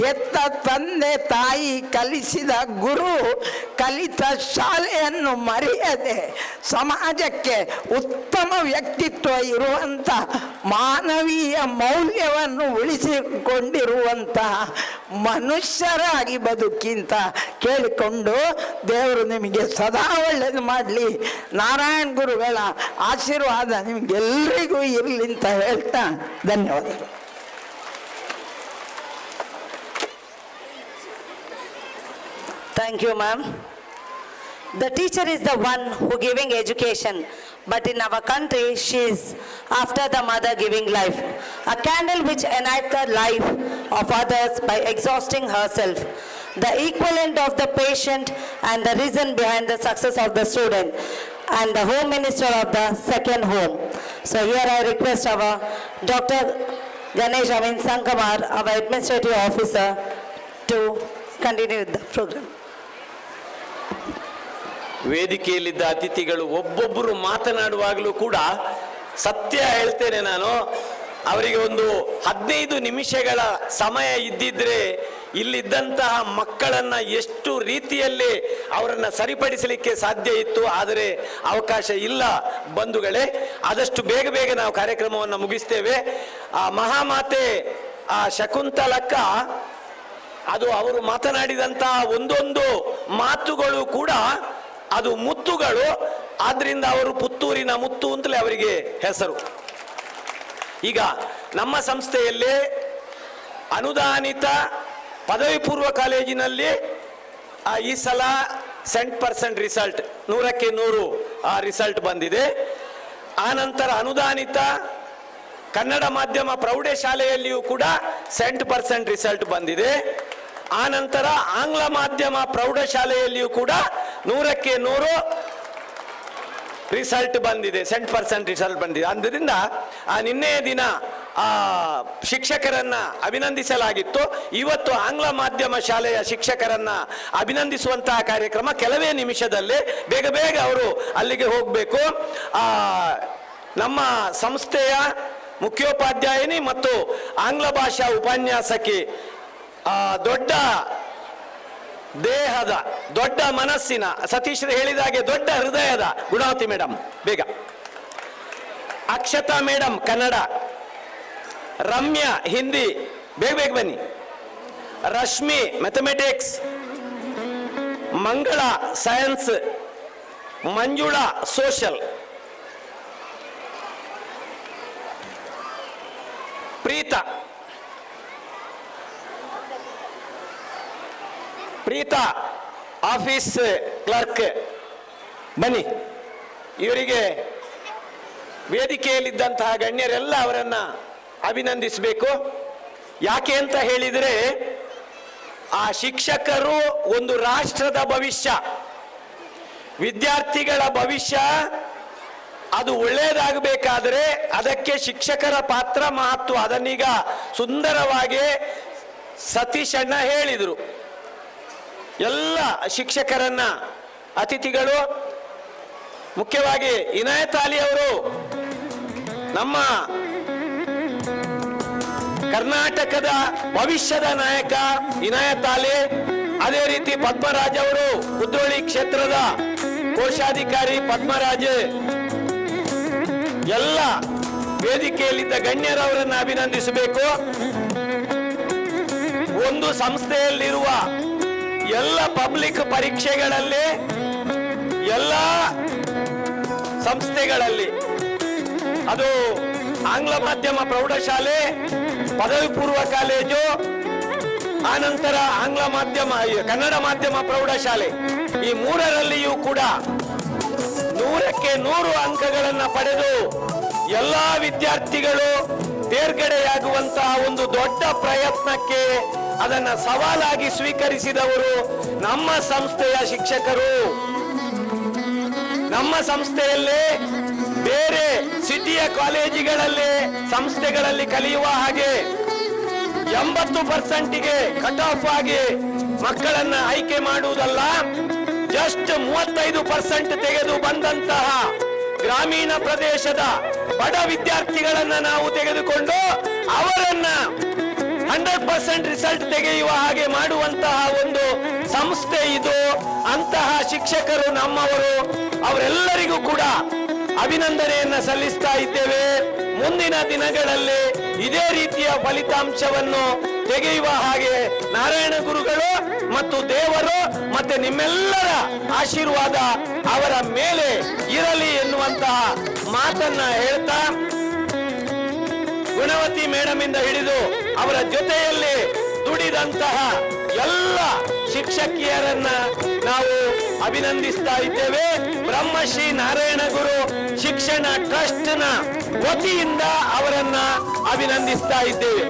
ಹೆತ್ತ ತಂದೆ ತಾಯಿ ಕಲಿಸಿದ ಗುರು ಕಲಿತ ಶಾಲೆಯನ್ನು ಮರೆಯದೆ ಸಮಾಜಕ್ಕೆ ಉತ್ತಮ ವ್ಯಕ್ತಿತ್ವ ಇರುವಂಥ ಮಾನವೀಯ ಮೌಲ್ಯವನ್ನು ಉಳಿಸಿಕೊಂಡಿರುವಂತಹ ಮನುಷ್ಯರಾಗಿ ಬದುಕಿಂತ ಕೇಳಿಕೊಂಡು ದೇವರು ನಿಮಗೆ ಸದಾ ಒಳ್ಳೆಯದು ಮಾಡಲಿ. ನಾರಾಯಣ ಗುರುಗಳ ಆಶೀರ್ವಾದ ನಿಮಗೆಲ್ಲರಿಗೂ ಇರಲಿ ಅಂತ ಹೇಳ್ತಾ ಧನ್ಯವಾದಗಳು. Thank you, ma'am. The teacher is the one who giving education, but in our country, she is after the mother giving life. A candle which ignites the life of others by exhausting herself. The equivalent of the patient and the reason behind the success of the student and the home minister of the second home. So here I request our Dr. Ganesh Sankamar, our administrative officer, to continue with the program. ವೇದಿಕೆಯಲ್ಲಿದ್ದ ಅತಿಥಿಗಳು ಒಬ್ಬೊಬ್ಬರು ಮಾತನಾಡುವಾಗಲೂ ಕೂಡ ಸತ್ಯ ಹೇಳ್ತೇನೆ ನಾನು, ಅವರಿಗೆ ಒಂದು 15 ನಿಮಿಷಗಳ ಸಮಯ ಇದ್ದಿದ್ರೆ ಇಲ್ಲಿದ್ದಂತಹ ಮಕ್ಕಳನ್ನ ಎಷ್ಟು ರೀತಿಯಲ್ಲಿ ಅವರನ್ನ ಸರಿಪಡಿಸಲಿಕ್ಕೆ ಸಾಧ್ಯ ಇತ್ತು. ಆದರೆ ಅವಕಾಶ ಇಲ್ಲ ಬಂಧುಗಳೇ. ಆದಷ್ಟು ಬೇಗ ಬೇಗ ನಾವು ಕಾರ್ಯಕ್ರಮವನ್ನು ಮುಗಿಸ್ತೇವೆ. ಆ ಮಹಾಮಾತೆ ಆ ಶಕುಂತಲಕ್ಕ ಅದು ಅವರು ಮಾತನಾಡಿದಂತಹ ಒಂದೊಂದು ಮಾತುಗಳು ಕೂಡ ಅದು ಮುತ್ತುಗಳು. ಆದ್ರಿಂದ ಅವರು ಪುತ್ತೂರಿನ ಮುತ್ತು ಅಂತಲೇ ಅವರಿಗೆ ಹೆಸರು. ಈಗ ನಮ್ಮ ಸಂಸ್ಥೆಯಲ್ಲಿ ಅನುದಾನಿತ ಪದವಿ ಪೂರ್ವ ಕಾಲೇಜಿನಲ್ಲಿ ಈ ಸಲ 100% ರಿಸಲ್ಟ್ 100ಕ್ಕೆ 100 ರಿಸಲ್ಟ್ ಬಂದಿದೆ. ಆನಂತರ ಅನುದಾನಿತ ಕನ್ನಡ ಮಾಧ್ಯಮ ಪ್ರೌಢಶಾಲೆಯಲ್ಲಿಯೂ ಕೂಡ 100% ರಿಸಲ್ಟ್ ಬಂದಿದೆ. ಆನಂತರ ಆಂಗ್ಲ ಮಾಧ್ಯಮ ಪ್ರೌಢಶಾಲೆಯಲ್ಲಿಯೂ ಕೂಡ 100ಕ್ಕೆ 100 ರಿಸಲ್ಟ್ ಬಂದಿದೆ, 100% ರಿಸಲ್ಟ್ ಬಂದಿದೆ. ಆದ್ದರಿಂದ ನಿನ್ನೆಯ ದಿನ ಶಿಕ್ಷಕರನ್ನ ಅಭಿನಂದಿಸಲಾಗಿತ್ತು. ಇವತ್ತು ಆಂಗ್ಲ ಮಾಧ್ಯಮ ಶಾಲೆಯ ಶಿಕ್ಷಕರನ್ನ ಅಭಿನಂದಿಸುವಂತಹ ಕಾರ್ಯಕ್ರಮ ಕೆಲವೇ ನಿಮಿಷದಲ್ಲೇ ಬೇಗ ಬೇಗ ಅವರು ಅಲ್ಲಿಗೆ ಹೋಗಬೇಕು. ನಮ್ಮ ಸಂಸ್ಥೆಯ ಮುಖ್ಯೋಪಾಧ್ಯಾಯಿನಿ ಮತ್ತು ಆಂಗ್ಲ ಭಾಷಾ ಉಪನ್ಯಾಸಕಿ, ದೊಡ್ಡ ದೇಹದ ದೊಡ್ಡ ಮನಸ್ಸಿನ, ಸತೀಶ್ ಹೇಳಿದಾಗೆ ದೊಡ್ಡ ಹೃದಯದ ಗುಣವತಿ ಮೇಡಮ್ ಬೇಗ, ಅಕ್ಷತಾ ಮೇಡಮ್ ಕನ್ನಡ, ರಮ್ಯಾ ಹಿಂದಿ ಬೇಗ ಬೇಗ ಬನ್ನಿ, ರಶ್ಮಿ ಮ್ಯಾಥಮೆಟಿಕ್ಸ್, ಮಂಗಳ science, Manjula social, Preetha office clerk ಬನ್ನಿ. ಇವರಿಗೆ ವೇದಿಕೆಯಲ್ಲಿದ್ದಂತಹ ಗಣ್ಯರೆಲ್ಲ ಅವರನ್ನ ಅಭಿನಂದಿಸಬೇಕು. ಯಾಕೆ ಅಂತ ಹೇಳಿದರೆ ಆ ಶಿಕ್ಷಕರು ಒಂದು ರಾಷ್ಟ್ರದ ಭವಿಷ್ಯ, ವಿದ್ಯಾರ್ಥಿಗಳ ಭವಿಷ್ಯ ಅದು ಒಳ್ಳೆಯದಾಗಬೇಕಾದರೆ ಅದಕ್ಕೆ ಶಿಕ್ಷಕರ ಪಾತ್ರ ಮಹತ್ವ. ಅದನ್ನೀಗ ಸುಂದರವಾಗಿ ಸತೀಶ್ ಅಣ್ಣ ಹೇಳಿದರು. ಎಲ್ಲ ಶಿಕ್ಷಕರನ್ನ ಅತಿಥಿಗಳು, ಮುಖ್ಯವಾಗಿ ಇನಾಯತ್ ಅಲಿ ಅವರು ನಮ್ಮ ಕರ್ನಾಟಕದ ಭವಿಷ್ಯದ ನಾಯಕ ಇನಾಯತ್ ಅಲಿ, ಅದೇ ರೀತಿ ಪದ್ಮರಾಜ್ ಅವರು ಕುದ್ರೋಳಿ ಕ್ಷೇತ್ರದ ಕೋಶಾಧಿಕಾರಿ ಪದ್ಮರಾಜ್, ಎಲ್ಲ ವೇದಿಕೆಯಲ್ಲಿದ್ದ ಗಣ್ಯರವರನ್ನ ಅಭಿನಂದಿಸಬೇಕು. ಒಂದು ಸಂಸ್ಥೆಯಲ್ಲಿರುವ ಎಲ್ಲ ಪಬ್ಲಿಕ್ ಪರೀಕ್ಷೆಗಳಲ್ಲಿ, ಎಲ್ಲ ಸಂಸ್ಥೆಗಳಲ್ಲಿ, ಅದು ಆಂಗ್ಲ ಮಾಧ್ಯಮ ಪ್ರೌಢಶಾಲೆ, ಪದವಿ ಪೂರ್ವ ಕಾಲೇಜು, ಆನಂತರ ಆಂಗ್ಲ ಮಾಧ್ಯಮ ಕನ್ನಡ ಮಾಧ್ಯಮ ಪ್ರೌಢಶಾಲೆ, ಈ ಮೂರರಲ್ಲಿಯೂ ಕೂಡ 100ಕ್ಕೆ 100 ಅಂಕಗಳನ್ನು ಪಡೆದು ಎಲ್ಲ ವಿದ್ಯಾರ್ಥಿಗಳು ತೇರ್ಗಡೆಯಾಗುವಂತಹ ಒಂದು ದೊಡ್ಡ ಪ್ರಯತ್ನಕ್ಕೆ ಅದನ್ನ ಸವಾಲಾಗಿ ಸ್ವೀಕರಿಸಿದವರು ನಮ್ಮ ಸಂಸ್ಥೆಯ ಶಿಕ್ಷಕರು. ನಮ್ಮ ಸಂಸ್ಥೆಯಲ್ಲಿ ಬೇರೆ ಸಿಟಿಯ ಕಾಲೇಜುಗಳಲ್ಲಿ ಸಂಸ್ಥೆಗಳಲ್ಲಿ ಕಲಿಯುವ ಹಾಗೆ 80%ಗೆ ಕಟ್ ಆಫ್ ಆಗಿ ಮಕ್ಕಳನ್ನ ಆಯ್ಕೆ ಮಾಡುವುದಲ್ಲ, ಜಸ್ಟ್ 35% ತೆಗೆದು ಬಂದಂತಹ ಗ್ರಾಮೀಣ ಪ್ರದೇಶದ ಬಡ ವಿದ್ಯಾರ್ಥಿಗಳನ್ನ ನಾವು ತೆಗೆದುಕೊಂಡು ಅವರನ್ನ 100% ರಿಸಲ್ಟ್ ತೆಗೆಯುವ ಹಾಗೆ ಮಾಡುವಂತಹ ಒಂದು ಸಂಸ್ಥೆ ಇದು. ಅಂತಹ ಶಿಕ್ಷಕರು ನಮ್ಮವರು. ಅವರೆಲ್ಲರಿಗೂ ಕೂಡ ಅಭಿನಂದನೆಯನ್ನ ಸಲ್ಲಿಸ್ತಾ ಇದ್ದೇವೆ. ಮುಂದಿನ ದಿನಗಳಲ್ಲಿ ಇದೇ ರೀತಿಯ ಫಲಿತಾಂಶವನ್ನು ತೆಗೆಯುವ ಹಾಗೆ ನಾರಾಯಣ ಗುರುಗಳು ಮತ್ತು ದೇವರು ಮತ್ತೆ ನಿಮ್ಮೆಲ್ಲರ ಆಶೀರ್ವಾದ ಅವರ ಮೇಲೆ ಇರಲಿ ಎನ್ನುವಂತಹ ಮಾತನ್ನ ಹೇಳ್ತಾ, ಗುಣವತಿ ಮೇಡಮ್ ಇಂದ ಹಿಡಿದು ಅವರ ಜೊತೆಯಲ್ಲಿ ದುಡಿದಂತಹ ಎಲ್ಲ ಶಿಕ್ಷಕಿಯರನ್ನ ನಾವು ಅಭಿನಂದಿಸ್ತಾ ಇದ್ದೇವೆ. ಬ್ರಹ್ಮಶ್ರೀ ನಾರಾಯಣ ಗುರು ಶಿಕ್ಷಣ ಟ್ರಸ್ಟ್ ನ ವತಿಯಿಂದ ಅವರನ್ನ ಅಭಿನಂದಿಸ್ತಾ ಇದ್ದೇವೆ.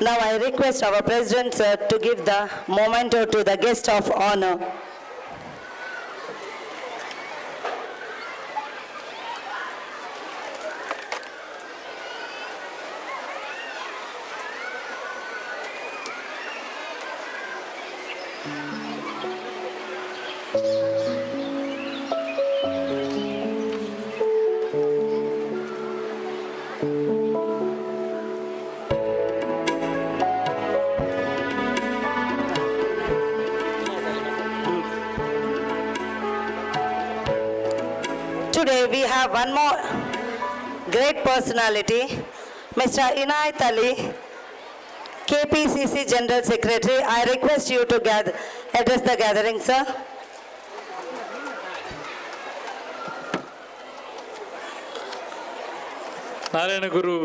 Now I request our President sir to give the memento to the guest of honor. Today we have one more great personality, Mr. Inayat Ali, KPCC General Secretary. I request you to address the gathering, sir. Narayana Guru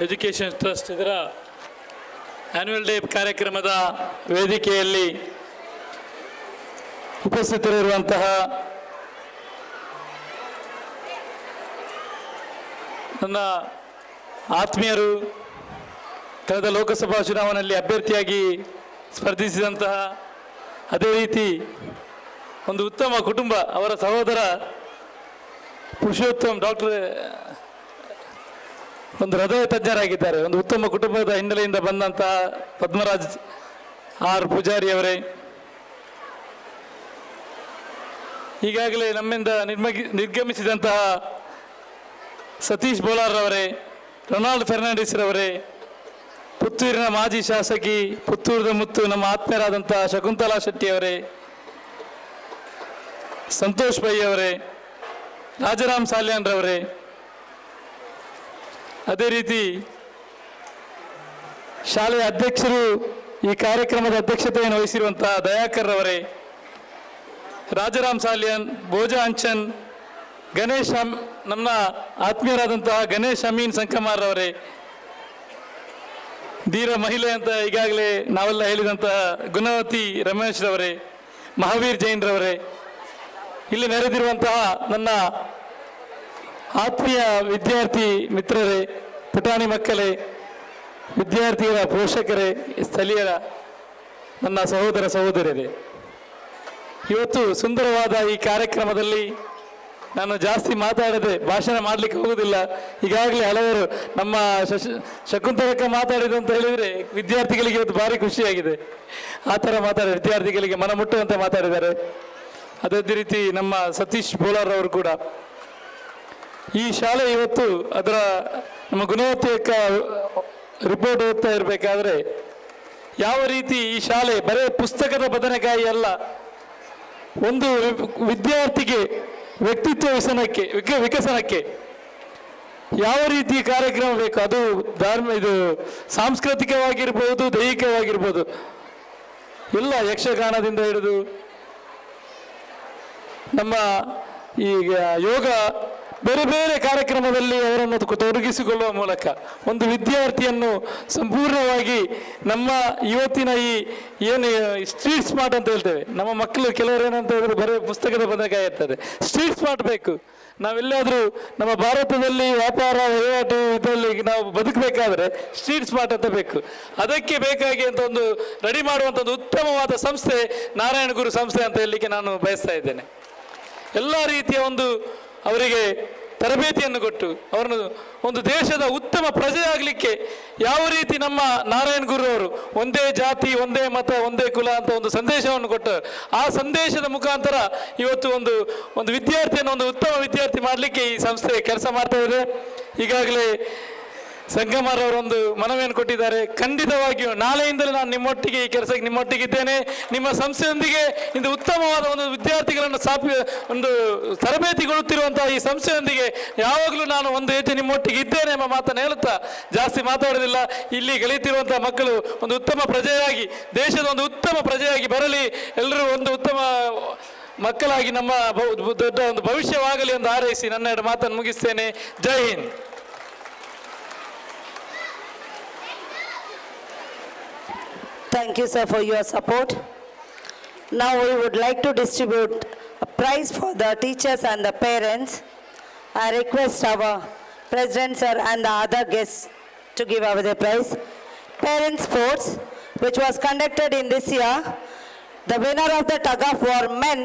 education trust ಇದರ annual day ಕಾರ್ಯಕ್ರಮದ ವೇದಿಕೆಯಲ್ಲಿ ಉಪಸ್ಥಿತರಿರುವಂತಹ ನನ್ನ ಆತ್ಮೀಯರು, ಕಳೆದ ಲೋಕಸಭಾ ಚುನಾವಣೆಯಲ್ಲಿ ಅಭ್ಯರ್ಥಿಯಾಗಿ ಸ್ಪರ್ಧಿಸಿದಂತಹ, ಅದೇ ರೀತಿ ಒಂದು ಉತ್ತಮ ಕುಟುಂಬ, ಅವರ ಸಹೋದರ ಪುರುಷೋತ್ತಮ್ ಡಾಕ್ಟರ್ ಒಂದು ಹೃದಯ ತಜ್ಞರಾಗಿದ್ದಾರೆ. ಒಂದು ಉತ್ತಮ ಕುಟುಂಬದ ಹಿನ್ನೆಲೆಯಿಂದ ಬಂದಂತಹ ಪದ್ಮರಾಜ್ ಆರ್ ಪೂಜಾರಿ ಅವರೇ, ಈಗಾಗಲೇ ನಮ್ಮಿಂದ ನಿರ್ಗಮಿಸಿದಂತಹ ಸತೀಶ್ ಬೋಲಾರ್ ಅವರೇ, ರೊನಾಲ್ಡ್ ಫೆರ್ನಾಂಡಿಸ್ ರವರೇ, ಪುತ್ತೂರಿನ ಮಾಜಿ ಶಾಸಕಿ, ಪುತ್ತೂರದ ಮುತ್ತು ನಮ್ಮ ಆತ್ಮೀಯರಾದಂತಹ ಶಕುಂತಲಾ ಶೆಟ್ಟಿ ಅವರೇ, ಸಂತೋಷ್ ಪೈ ಅವರೇ, ರಾಜರಾಮ್ ಸಾಲ್ಯಾನ್ ರವರೇ, ಅದೇ ರೀತಿ ಶಾಲೆಯ ಅಧ್ಯಕ್ಷರು, ಈ ಕಾರ್ಯಕ್ರಮದ ಅಧ್ಯಕ್ಷತೆಯನ್ನು ವಹಿಸಿರುವಂತಹ ದಯಾಕರ್ ರವರೇ, ರಾಜರಾಮ್ ಸಾಲ್ಯಾನ್, ಭೋಜಾ ಅಂಚನ್, ಗಣೇಶ್ ನಮ್ಮ ಆತ್ಮೀಯರಾದಂತಹ ಗಣೇಶ್ ಅಮೀನ್ ಸಂಕಮಾರ್ ಅವರೇ, ಧೀರ ಮಹಿಳೆ ಅಂತ ಈಗಾಗಲೇ ನಾವೆಲ್ಲ ಹೇಳಿದಂತಹ ಗುಣವತಿ ರಮೇಶ್ ರವರೇ, ಮಹಾವೀರ್ ಜೈನ್ ರವರೇ, ಇಲ್ಲಿ ನೆರೆದಿರುವಂತಹ ನನ್ನ ಆತ್ಮೀಯ ವಿದ್ಯಾರ್ಥಿ ಮಿತ್ರರೇ, ಪುಟಾಣಿ ಮಕ್ಕಳೇ, ವಿದ್ಯಾರ್ಥಿಗಳ ಪೋಷಕರೇ, ಸ್ಥಳೀಯರ ನನ್ನ ಸಹೋದರ ಸಹೋದರಿಯರೇ, ಇವತ್ತು ಸುಂದರವಾದ ಈ ಕಾರ್ಯಕ್ರಮದಲ್ಲಿ ನಾನು ಜಾಸ್ತಿ ಮಾತಾಡದೆ ಭಾಷಣ ಮಾಡಲಿಕ್ಕೆ ಹೋಗುವುದಿಲ್ಲ. ಈಗಾಗಲೇ ಹಲವರು ನಮ್ಮ ಶಕುಂತಲಕ್ಕ ಮಾತಾಡಿದ್ದು ಅಂತ ಹೇಳಿದರೆ ವಿದ್ಯಾರ್ಥಿಗಳಿಗೆ ಇವತ್ತು ಭಾರಿ ಖುಷಿಯಾಗಿದೆ. ಆ ಥರ ಮಾತಾಡಿದ ವಿದ್ಯಾರ್ಥಿಗಳಿಗೆ ಮನ ಮುಟ್ಟುವಂತೆ ಮಾತಾಡಿದ್ದಾರೆ. ಅದೇ ರೀತಿ ನಮ್ಮ ಸತೀಶ್ ಬೋಲಾರ್ ಅವರು ಕೂಡ ಈ ಶಾಲೆ ಇವತ್ತು ಅದರ ನಮ್ಮ ಗುಣವತ್ತೆಯ ರಿಪೋರ್ಟ್ ಓದ್ತಾ ಇರಬೇಕಾದ್ರೆ ಯಾವ ರೀತಿ ಈ ಶಾಲೆ ಬರೀ ಪುಸ್ತಕದ ಬದನೆಕಾಯಿ ಅಲ್ಲ, ಒಂದು ವಿದ್ಯಾರ್ಥಿಗೆ ವ್ಯಕ್ತಿತ್ವ ವಿಕಸನಕ್ಕೆ ಯಾವ ರೀತಿ ಕಾರ್ಯಕ್ರಮ ಬೇಕು, ಅದು ಇದು ಸಾಂಸ್ಕೃತಿಕವಾಗಿರ್ಬೋದು, ದೈಹಿಕವಾಗಿರ್ಬೋದು, ಎಲ್ಲ ಯಕ್ಷಗಾನದಿಂದ ಹಿಡಿದು ನಮ್ಮ ಈಗ ಯೋಗ, ಬೇರೆ ಬೇರೆ ಕಾರ್ಯಕ್ರಮದಲ್ಲಿ ಅವರನ್ನು ತೊಡಗಿಸಿಕೊಳ್ಳುವ ಮೂಲಕ ಒಂದು ವಿದ್ಯಾರ್ಥಿಯನ್ನು ಸಂಪೂರ್ಣವಾಗಿ ನಮ್ಮ ಇವತ್ತಿನ ಏನು ಸ್ಟ್ರೀಟ್ ಸ್ಮಾರ್ಟ್ ಅಂತ ಹೇಳ್ತೇವೆ, ನಮ್ಮ ಮಕ್ಕಳು ಕೆಲವರು ಏನಂತ ಹೇಳಿದ್ರೆ ಬರೀ ಪುಸ್ತಕದ ಬದನೆಕಾಯಿ ಇರ್ತದೆ. ಸ್ಟ್ರೀಟ್ ಸ್ಮಾರ್ಟ್ ಬೇಕು. ನಾವೆಲ್ಲಾದರೂ ನಮ್ಮ ಭಾರತದಲ್ಲಿ ವ್ಯಾಪಾರ ವಹಿವಾಟು ಇದರಲ್ಲಿ ನಾವು ಬದುಕಬೇಕಾದ್ರೆ ಸ್ಟ್ರೀಟ್ ಸ್ಮಾರ್ಟ್ ಅಂತ ಬೇಕು. ಅದಕ್ಕೆ ಬೇಕಾಗಿ ಅಂತ ಒಂದು ರೆಡಿ ಮಾಡುವಂಥ ಒಂದು ಉತ್ತಮವಾದ ಸಂಸ್ಥೆ ನಾರಾಯಣ ಗುರು ಸಂಸ್ಥೆ ಅಂತ ಹೇಳಲಿಕ್ಕೆ ನಾನು ಬಯಸ್ತಾ ಇದ್ದೇನೆ. ಎಲ್ಲ ರೀತಿಯ ಒಂದು ಅವರಿಗೆ ತರಬೇತಿಯನ್ನು ಕೊಟ್ಟು ಅವರನ್ನು ಒಂದು ದೇಶದ ಉತ್ತಮ ಪ್ರಜೆ ಆಗಲಿಕ್ಕೆ ಯಾವ ರೀತಿ ನಮ್ಮ ನಾರಾಯಣ ಗುರು ಅವರು ಒಂದೇ ಜಾತಿ, ಒಂದೇ ಮತ, ಒಂದೇ ಕುಲ ಅಂತ ಒಂದು ಸಂದೇಶವನ್ನು ಕೊಟ್ಟು ಆ ಸಂದೇಶದ ಮುಖಾಂತರ ಇವತ್ತು ಒಂದು ವಿದ್ಯಾರ್ಥಿಯನ್ನು ಒಂದು ಉತ್ತಮ ವಿದ್ಯಾರ್ಥಿ ಮಾಡಲಿಕ್ಕೆ ಈ ಸಂಸ್ಥೆ ಕೆಲಸ ಮಾಡ್ತಾ ಇದೆ. ಈಗಾಗಲೇ ಸಂಗಮರವರೊಂದು ಮನವಿಯನ್ನು ಕೊಟ್ಟಿದ್ದಾರೆ. ಖಂಡಿತವಾಗಿಯೂ ನಾಳೆಯಿಂದಲೇ ನಾನು ನಿಮ್ಮೊಟ್ಟಿಗೆ ಈ ಕೆಲಸಕ್ಕೆ ನಿಮ್ಮೊಟ್ಟಿಗಿದ್ದೇನೆ. ನಿಮ್ಮ ಸಂಸ್ಥೆಯೊಂದಿಗೆ ಇಂದು ಉತ್ತಮವಾದ ಒಂದು ವಿದ್ಯಾರ್ಥಿಗಳನ್ನು ಒಂದು ತರಬೇತಿಗೊಳ್ಳುತ್ತಿರುವಂತಹ ಈ ಸಂಸ್ಥೆಯೊಂದಿಗೆ ಯಾವಾಗಲೂ ನಾನು ಒಂದು ಹೆಜ್ಜೆ ನಿಮ್ಮೊಟ್ಟಿಗೆ ಇದ್ದೇನೆ ಎಂಬ ಮಾತನ್ನು ಹೇಳುತ್ತಾ ಜಾಸ್ತಿ ಮಾತಾಡೋದಿಲ್ಲ. ಇಲ್ಲಿ ಕಲಿತಿರುವಂತಹ ಮಕ್ಕಳು ಒಂದು ಉತ್ತಮ ಪ್ರಜೆಯಾಗಿ, ದೇಶದ ಒಂದು ಉತ್ತಮ ಪ್ರಜೆಯಾಗಿ ಬರಲಿ, ಎಲ್ಲರೂ ಒಂದು ಉತ್ತಮ ಮಕ್ಕಳಾಗಿ ನಮ್ಮ ದೊಡ್ಡ ಒಂದು ಭವಿಷ್ಯವಾಗಲಿ ಎಂದು ಹಾರೈಸಿ ನನ್ನ ಎರಡು ಮಾತನ್ನು ಮುಗಿಸ್ತೇನೆ. ಜೈ Hind. Thank you, sir, for your support. Now we would like to distribute a prize for the teachers and the parents. I request our President, sir, and the other guests to give away the prize. Parents Sports, which was conducted in this year, the winner of the tug of war men,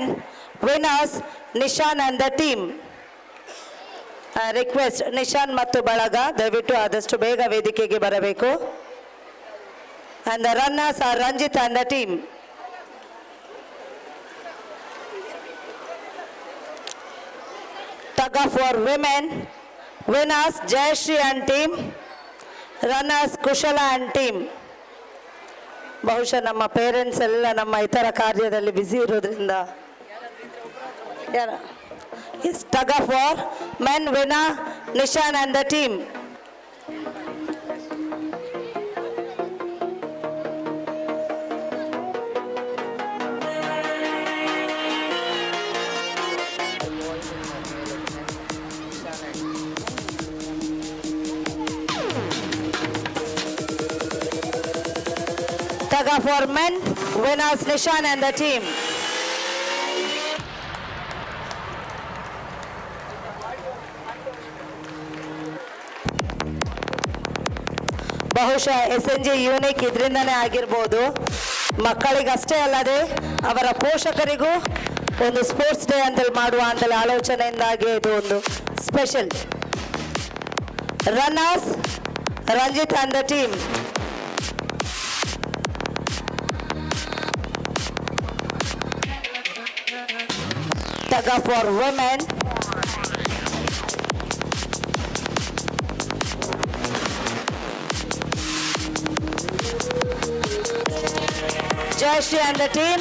winners Nishan and the team. I request Nishan ಮತ್ತು ಬಳಗ ದಯವಿಟ್ಟು ಆದಷ್ಟು ಬೇಗ ವೇದಿಕೆಗೆ ಬರಬೇಕು. And the runners are Ranjit and the team. Tug of war women, winners Jayashree and team, runners Kushala and team. ಬಹುಶಃ ನಮ್ಮ parents ಎಲ್ಲ ನಮ್ಮ ಇತರ ಕಾರ್ಯದಲ್ಲಿ ಬ್ಯುಸಿ ಇರೋದ್ರಿಂದ Yes, tug of war men winner Nishan and the team. Tug of war men, winners Nishan and the team. ಬಹುಶಃ SNG unique ಇದರಿಂದನೇ ಆಗಿರ್ಬೋದು. ಮಕ್ಕಳಿಗಷ್ಟೇ ಅಲ್ಲದೆ ಅವರ ಪೋಷಕರಿಗೂ ಒಂದು ಸ್ಪೋರ್ಟ್ಸ್ ಡೇ ಅಂತೇಳಿ ಮಾಡುವ ಅಂತೇಳಿ ಆಲೋಚನೆಯಿಂದಾಗಿ ಇದು ಒಂದು special. Runners Ranjith and the team. Tug of war women, Jayashree and the team.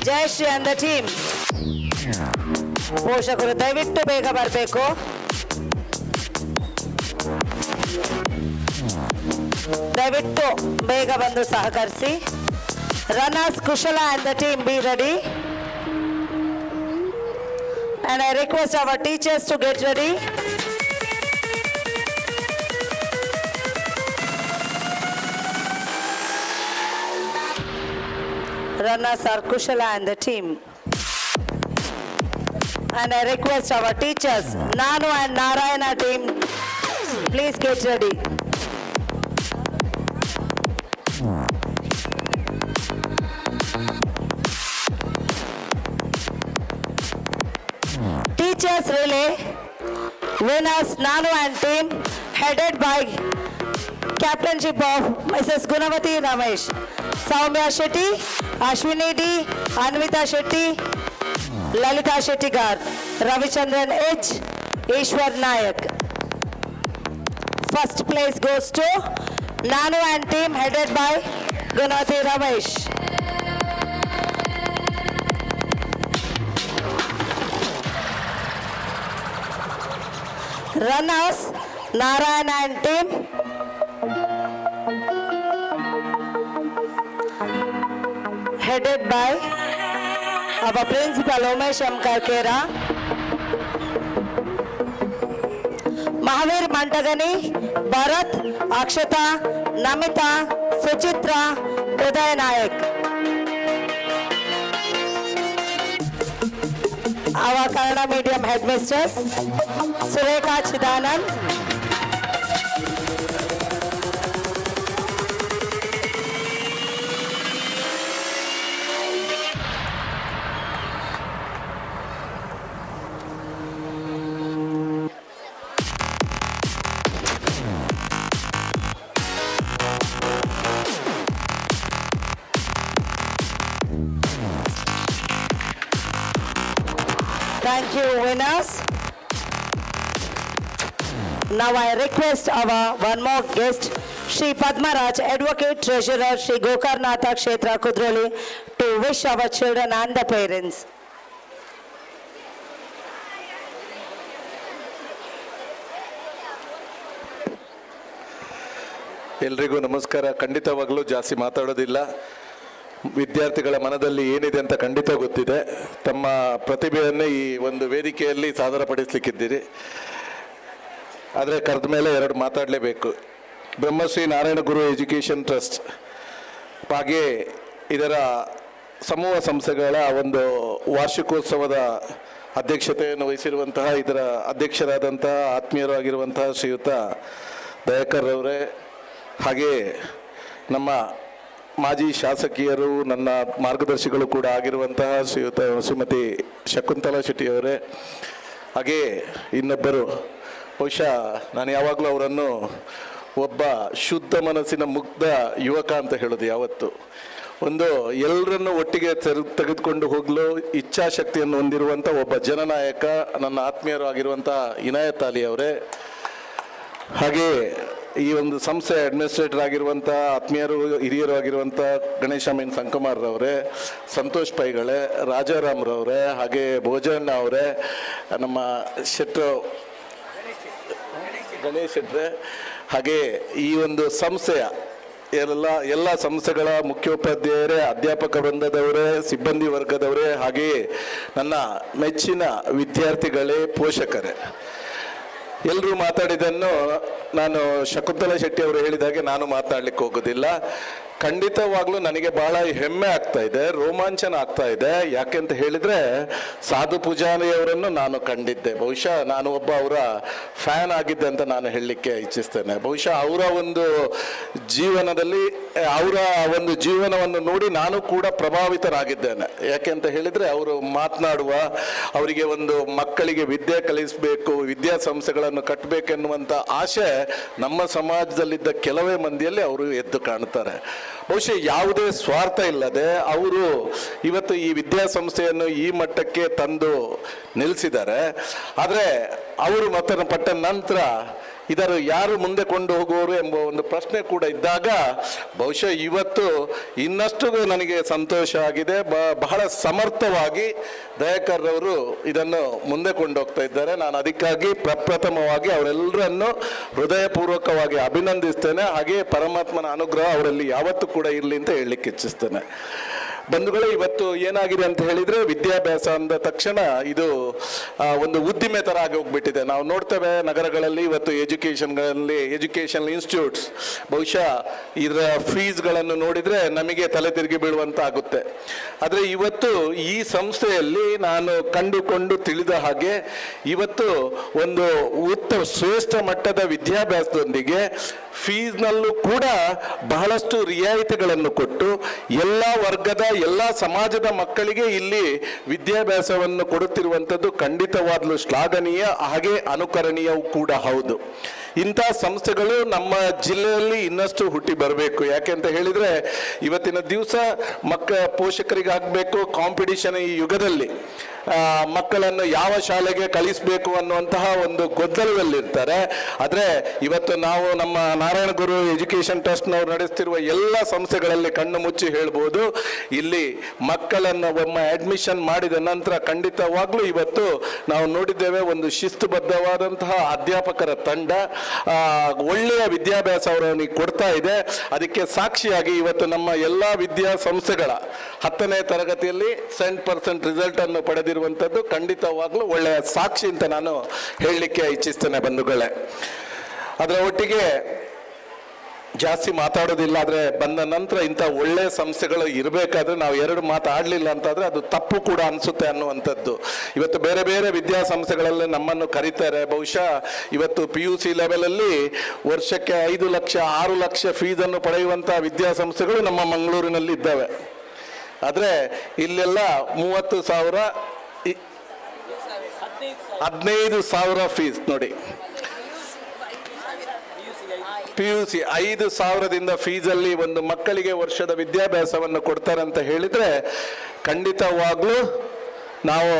Jayashree and the team. ಪೋಷಕರು ದಯವಿಟ್ಟು ಬೇಗ ಬರಬೇಕು. ದಯವಿಟ್ಟು ಬೇಗ ಬಂದು ಸಹಕರಿಸಿ. ರನ್ನರ್ಸ್ ಕುಶಲ and the team be ready. And I request our teachers to get ready. Runners are Kushala and the team. And I request our teachers, Nanu and Narayana team, please get ready. Teachers relay, winners Nanu and team, headed by captainship of Mrs. Gunavati Ramesh, Soumya Shetty, Ashwini D, Anvita Shetty, Lalita Shettigar, Ravichandran H, Ishwar Nayak. First place goes to Nanu and team headed by Gunavati Ramesh. Runners, Narayana and team. Headed by our principal Umesh M. Karkera. Mahavir Mantagani, Bharat, Akshata, Namita, Suchitra, Uday Nayak. Our Kannada medium headmistress, Sureka Chidanand. Thank you, winners. Now I request our one more guest, Shri Padmaraj, Advocate Treasurer, Shri Gokarnatha Kshetra Kudroli, to wish our children and the parents. ಎಲ್ರಿಗೂ ನಮಸ್ಕಾರ. ಖಂಡಿತವಾಗಲೂ ಜಾಸ್ತಿ ಮಾತಾಡೋದಿಲ್ಲ. ವಿದ್ಯಾರ್ಥಿಗಳ ಮನದಲ್ಲಿ ಏನಿದೆ ಅಂತ ಖಂಡಿತ ಗೊತ್ತಿದೆ. ತಮ್ಮ ಪ್ರತಿಭೆಯನ್ನೇ ಈ ಒಂದು ವೇದಿಕೆಯಲ್ಲಿ ಸಾದರಪಡಿಸಲಿಕ್ಕಿದ್ದೀರಿ. ಆದರೆ ಕರೆದ ಮೇಲೆ ಎರಡು ಮಾತಾಡಲೇಬೇಕು. ಬ್ರಹ್ಮಶ್ರೀ ನಾರಾಯಣ ಗುರು ಎಜುಕೇಷನ್ ಟ್ರಸ್ಟ್ ಹಾಗೆ ಇದರ ಸಮೂಹ ಸಂಸ್ಥೆಗಳ ಒಂದು ವಾರ್ಷಿಕೋತ್ಸವದ ಅಧ್ಯಕ್ಷತೆಯನ್ನು ವಹಿಸಿರುವಂತಹ ಇದರ ಅಧ್ಯಕ್ಷರಾದಂತಹ ಆತ್ಮೀಯರು ಆಗಿರುವಂತಹ ಶ್ರೀಯುತ ದಯಾಕರ್ ಅವರೇ, ಹಾಗೆ ನಮ್ಮ ಮಾಜಿ ಶಾಸಕಿಯರು ನನ್ನ ಮಾರ್ಗದರ್ಶಿಗಳು ಕೂಡ ಆಗಿರುವಂತಹ ಶ್ರೀಯುತ ಶ್ರೀಮತಿ ಶಕುಂತಲಾ ಶೆಟ್ಟಿಯವರೇ, ಹಾಗೆ ಇನ್ನೊಬ್ಬರು, ಬಹುಶಃ ನಾನು ಯಾವಾಗಲೂ ಅವರನ್ನು ಒಬ್ಬ ಶುದ್ಧ ಮನಸ್ಸಿನ ಮುಗ್ಧ ಯುವಕ ಅಂತ ಹೇಳೋದು. ಯಾವತ್ತು ಒಂದು ಎಲ್ಲರನ್ನು ಒಟ್ಟಿಗೆ ತೆಗೆದುಕೊಂಡು ಹೋಗಲು ಇಚ್ಛಾಶಕ್ತಿಯನ್ನು ಹೊಂದಿರುವಂಥ ಒಬ್ಬ ಜನನಾಯಕ ನನ್ನ ಆತ್ಮೀಯರು ಆಗಿರುವಂತಹ ಇನಾಯತ್ ಅಲಿ ಅವರೇ, ಹಾಗೆ ಈ ಒಂದು ಸಂಸ್ಥೆ ಅಡ್ಮಿನಿಸ್ಟ್ರೇಟರ್ ಆಗಿರುವಂಥ ಆತ್ಮೀಯರು ಹಿರಿಯರು ಆಗಿರುವಂಥ ಗಣೇಶ ಮೀನ್ ಸಂಕುಮಾರ್ರವರೇ, ಸಂತೋಷ್ ಪೈಗಳೇ, ರಾಜಾರಾಮ್ರವರೇ, ಹಾಗೆ ಭೋಜಣ್ಣ ಅವರೇ, ನಮ್ಮ ಶೆಟ್ರು ಗಣೇಶ್ ಶೆಟ್ರೆ, ಹಾಗೆ ಈ ಒಂದು ಸಂಸ್ಥೆಯ ಎಲ್ಲ ಸಂಸ್ಥೆಗಳ ಮುಖ್ಯೋಪಾಧ್ಯಾಯರೇ, ಅಧ್ಯಾಪಕ ವೃಂದದವರೇ, ಸಿಬ್ಬಂದಿ ವರ್ಗದವರೇ, ಹಾಗೆಯೇ ನನ್ನ ಮೆಚ್ಚಿನ ವಿದ್ಯಾರ್ಥಿಗಳೇ, ಪೋಷಕರೇ, ಎಲ್ಲರೂ ಮಾತಾಡಿದ್ದನ್ನು ನಾನು ಶಕುಂತಲಾ ಶೆಟ್ಟಿ ಅವರು ಹೇಳಿದಾಗೆ ನಾನು ಮಾತನಾಡಲಿಕ್ಕೆ ಹೋಗೋದಿಲ್ಲ. ಖಂಡಿತವಾಗ್ಲೂ ನನಗೆ ಬಹಳ ಹೆಮ್ಮೆ ಆಗ್ತಾ ಇದೆ, ರೋಮಾಂಚನ ಆಗ್ತಾ ಇದೆ. ಯಾಕೆಂತ ಹೇಳಿದರೆ ಸಾಧು ಪೂಜಾರಿ ಅವರನ್ನು ನಾನು ಕಂಡಿದ್ದೆ. ಬಹುಶಃ ನಾನು ಒಬ್ಬ ಅವರ ಫ್ಯಾನ್ ಆಗಿದ್ದೆ ಅಂತ ನಾನು ಹೇಳಲಿಕ್ಕೆ ಇಚ್ಛಿಸ್ತೇನೆ. ಬಹುಶಃ ಅವರ ಒಂದು ಜೀವನದಲ್ಲಿ ಅವರ ಒಂದು ಜೀವನವನ್ನು ನೋಡಿ ನಾನು ಕೂಡ ಪ್ರಭಾವಿತನಾಗಿದ್ದೇನೆ. ಯಾಕೆಂತ ಹೇಳಿದರೆ ಅವರು ಮಾತನಾಡುವ, ಅವರಿಗೆ ಒಂದು ಮಕ್ಕಳಿಗೆ ವಿದ್ಯೆ ಕಲಿಸಬೇಕು, ವಿದ್ಯಾಸಂಸ್ಥೆಗಳನ್ನು ಕಟ್ಟಬೇಕೆನ್ನುವಂಥ ಆಸೆ ನಮ್ಮ ಸಮಾಜದಲ್ಲಿದ್ದ ಕೆಲವೇ ಮಂದಿಯಲ್ಲಿ ಅವರು ಎದ್ದು ಕಾಣ್ತಾರೆ. ಬಹುಶಃ ಯಾವುದೇ ಸ್ವಾರ್ಥ ಇಲ್ಲದೆ ಅವರು ಇವತ್ತು ಈ ವಿದ್ಯಾಸಂಸ್ಥೆಯನ್ನು ಈ ಮಟ್ಟಕ್ಕೆ ತಂದು ನಿಲ್ಲಿಸಿದ್ದಾರೆ. ಆದರೆ ಅವರು ಮತನ ಪಟ್ಟ ನಂತರ ಇದರ ಯಾರು ಮುಂದೆ ಕೊಂಡು ಹೋಗುವವರು ಎಂಬ ಒಂದು ಪ್ರಶ್ನೆ ಕೂಡ ಇದ್ದಾಗ ಬಹುಶಃ ಇವತ್ತು ಇನ್ನಷ್ಟು ನನಗೆ ಸಂತೋಷ ಆಗಿದೆ. ಬಹಳ ಸಮರ್ಥವಾಗಿ ದಯಾಕರ್ ಅವರು ಇದನ್ನು ಮುಂದೆ ಕೊಂಡೋಗ್ತಾ ಇದ್ದಾರೆ. ನಾನು ಅದಕ್ಕಾಗಿ ಪ್ರಪ್ರಥಮವಾಗಿ ಅವರೆಲ್ಲರನ್ನು ಹೃದಯಪೂರ್ವಕವಾಗಿ ಅಭಿನಂದಿಸ್ತೇನೆ. ಹಾಗೆ ಪರಮಾತ್ಮನ ಅನುಗ್ರಹ ಅವರಲ್ಲಿ ಯಾವತ್ತೂ ಕೂಡ ಇರಲಿ ಅಂತ ಹೇಳಲಿಕ್ಕೆ ಇಚ್ಛಿಸ್ತೇನೆ. ಬಂಧುಗಳೇ, ಇವತ್ತು ಏನಾಗಿದೆ ಅಂತ ಹೇಳಿದ್ರೆ, ವಿದ್ಯಾಭ್ಯಾಸ ಅಂದ ತಕ್ಷಣ ಇದು ಒಂದು ಉದ್ದಿಮೆ ತರ ಆಗಿ ಹೋಗ್ಬಿಟ್ಟಿದೆ. ನಾವು ನೋಡ್ತೇವೆ ನಗರಗಳಲ್ಲಿ ಇವತ್ತು ಎಜುಕೇಶನ್ ಇನ್ಸ್ಟಿಟ್ಯೂಟ್ಸ್, ಬಹುಶಃ ಇದರ ಫೀಸ್ಗಳನ್ನು ನೋಡಿದ್ರೆ ನಮಗೆ ತಲೆ ತಿರುಗಿ ಬೀಳುವಂತ ಆಗುತ್ತೆ. ಆದರೆ ಇವತ್ತು ಈ ಸಂಸ್ಥೆಯಲ್ಲಿ ನಾನು ಕಂಡುಕೊಂಡು ತಿಳಿದ ಹಾಗೆ ಇವತ್ತು ಒಂದು ಶ್ರೇಷ್ಠ ಮಟ್ಟದ ವಿದ್ಯಾಭ್ಯಾಸದೊಂದಿಗೆ ಫೀಸ್ನಲ್ಲೂ ಕೂಡ ಬಹಳಷ್ಟು ರಿಯಾಯಿತಿಗಳನ್ನು ಕೊಟ್ಟು ಎಲ್ಲ ವರ್ಗದ ಎಲ್ಲ ಸಮಾಜದ ಮಕ್ಕಳಿಗೆ ಇಲ್ಲಿ ವಿದ್ಯಾಭ್ಯಾಸವನ್ನು ಕೊಡುತ್ತಿರುವಂಥದ್ದು ಖಂಡಿತವಾಗ್ಲೂ ಶ್ಲಾಘನೀಯ, ಹಾಗೆ ಅನುಕರಣೀಯವೂ ಕೂಡ ಹೌದು. ಇಂಥ ಸಂಸ್ಥೆಗಳು ನಮ್ಮ ಜಿಲ್ಲೆಯಲ್ಲಿ ಇನ್ನಷ್ಟು ಹುಟ್ಟಿ ಬರಬೇಕು. ಯಾಕೆ ಅಂತ ಹೇಳಿದ್ರೆ, ಇವತ್ತಿನ ದಿವಸ ಪೋಷಕರಿಗೆ ಆಗಬೇಕು ಕಾಂಪಿಟಿಷನ್ ಈ ಯುಗದಲ್ಲಿ ಮಕ್ಕಳನ್ನು ಯಾವ ಶಾಲೆಗೆ ಕಳಿಸಬೇಕು ಅನ್ನುವಂತಹ ಒಂದು ಗೊಂದಲದಲ್ಲಿರ್ತಾರೆ. ಆದರೆ ಇವತ್ತು ನಾವು ನಮ್ಮ ನಾರಾಯಣ ಗುರು ಎಜುಕೇಶನ್ ಟ್ರಸ್ಟ್ನವರು ನಡೆಸ್ತಿರುವ ಎಲ್ಲ ಸಂಸ್ಥೆಗಳಲ್ಲಿ ಕಣ್ಣು ಮುಚ್ಚಿ ಹೇಳ್ಬೋದು, ಇಲ್ಲಿ ಮಕ್ಕಳನ್ನು ಒಮ್ಮೆ ಅಡ್ಮಿಷನ್ ಮಾಡಿದ ನಂತರ ಖಂಡಿತವಾಗ್ಲೂ ಇವತ್ತು ನಾವು ನೋಡಿದ್ದೇವೆ ಒಂದು ಶಿಸ್ತುಬದ್ಧವಾದಂತಹ ಅಧ್ಯಾಪಕರ ತಂಡ ಒಳ್ಳೆಯ ವಿದ್ಯಾಭ್ಯಾಸ ಅವರಿಗೆ ಕೊಡ್ತಾ ಇದೆ. ಅದಕ್ಕೆ ಸಾಕ್ಷಿಯಾಗಿ ಇವತ್ತು ನಮ್ಮ ಎಲ್ಲ ವಿದ್ಯಾಸಂಸ್ಥೆಗಳ 10ನೇ ತರಗತಿಯಲ್ಲಿ 100% ರಿಸಲ್ಟ್ ಅನ್ನು ಪಡೆದಿರುವಂಥದ್ದು ಖಂಡಿತವಾಗ್ಲೂ ಒಳ್ಳೆಯ ಸಾಕ್ಷಿ ಅಂತ ನಾನು ಹೇಳಲಿಕ್ಕೆ ಇಚ್ಛಿಸ್ತೇನೆ ಬಂಧುಗಳೇ. ಅದರ ಒಟ್ಟಿಗೆ ಜಾಸ್ತಿ ಮಾತಾಡೋದಿಲ್ಲ, ಆದರೆ ಬಂದ ನಂತರ ಇಂಥ ಒಳ್ಳೆಯ ಸಂಸ್ಥೆಗಳು ಇರಬೇಕಾದ್ರೆ ನಾವು 2 ಮಾತಾಡಲಿಲ್ಲ ಅಂತಾದರೆ ಅದು ತಪ್ಪು ಕೂಡ ಅನಿಸುತ್ತೆ ಅನ್ನುವಂಥದ್ದು. ಇವತ್ತು ಬೇರೆ ಬೇರೆ ವಿದ್ಯಾಸಂಸ್ಥೆಗಳಲ್ಲಿ ನಮ್ಮನ್ನು ಕರೀತಾರೆ. ಬಹುಶಃ ಇವತ್ತು PUC ಲೆವೆಲಲ್ಲಿ ವರ್ಷಕ್ಕೆ 5 ಲಕ್ಷ 6 ಲಕ್ಷ ಫೀಸನ್ನು ಪಡೆಯುವಂಥ ವಿದ್ಯಾಸಂಸ್ಥೆಗಳು ನಮ್ಮ ಮಂಗಳೂರಿನಲ್ಲಿ ಇದ್ದಾವೆ. ಆದರೆ ಇಲ್ಲೆಲ್ಲ 30,000 15,000 ಫೀಸ್ ನೋಡಿ. PUC 5,000ದಿಂದ ಫೀಸಲ್ಲಿ ಒಂದು ಮಕ್ಕಳಿಗೆ ವರ್ಷದ ವಿದ್ಯಾಭ್ಯಾಸವನ್ನು ಕೊಡ್ತಾರೆ ಅಂತ ಹೇಳಿದ್ರೆ ಖಂಡಿತವಾಗ್ಲೂ ನಾವು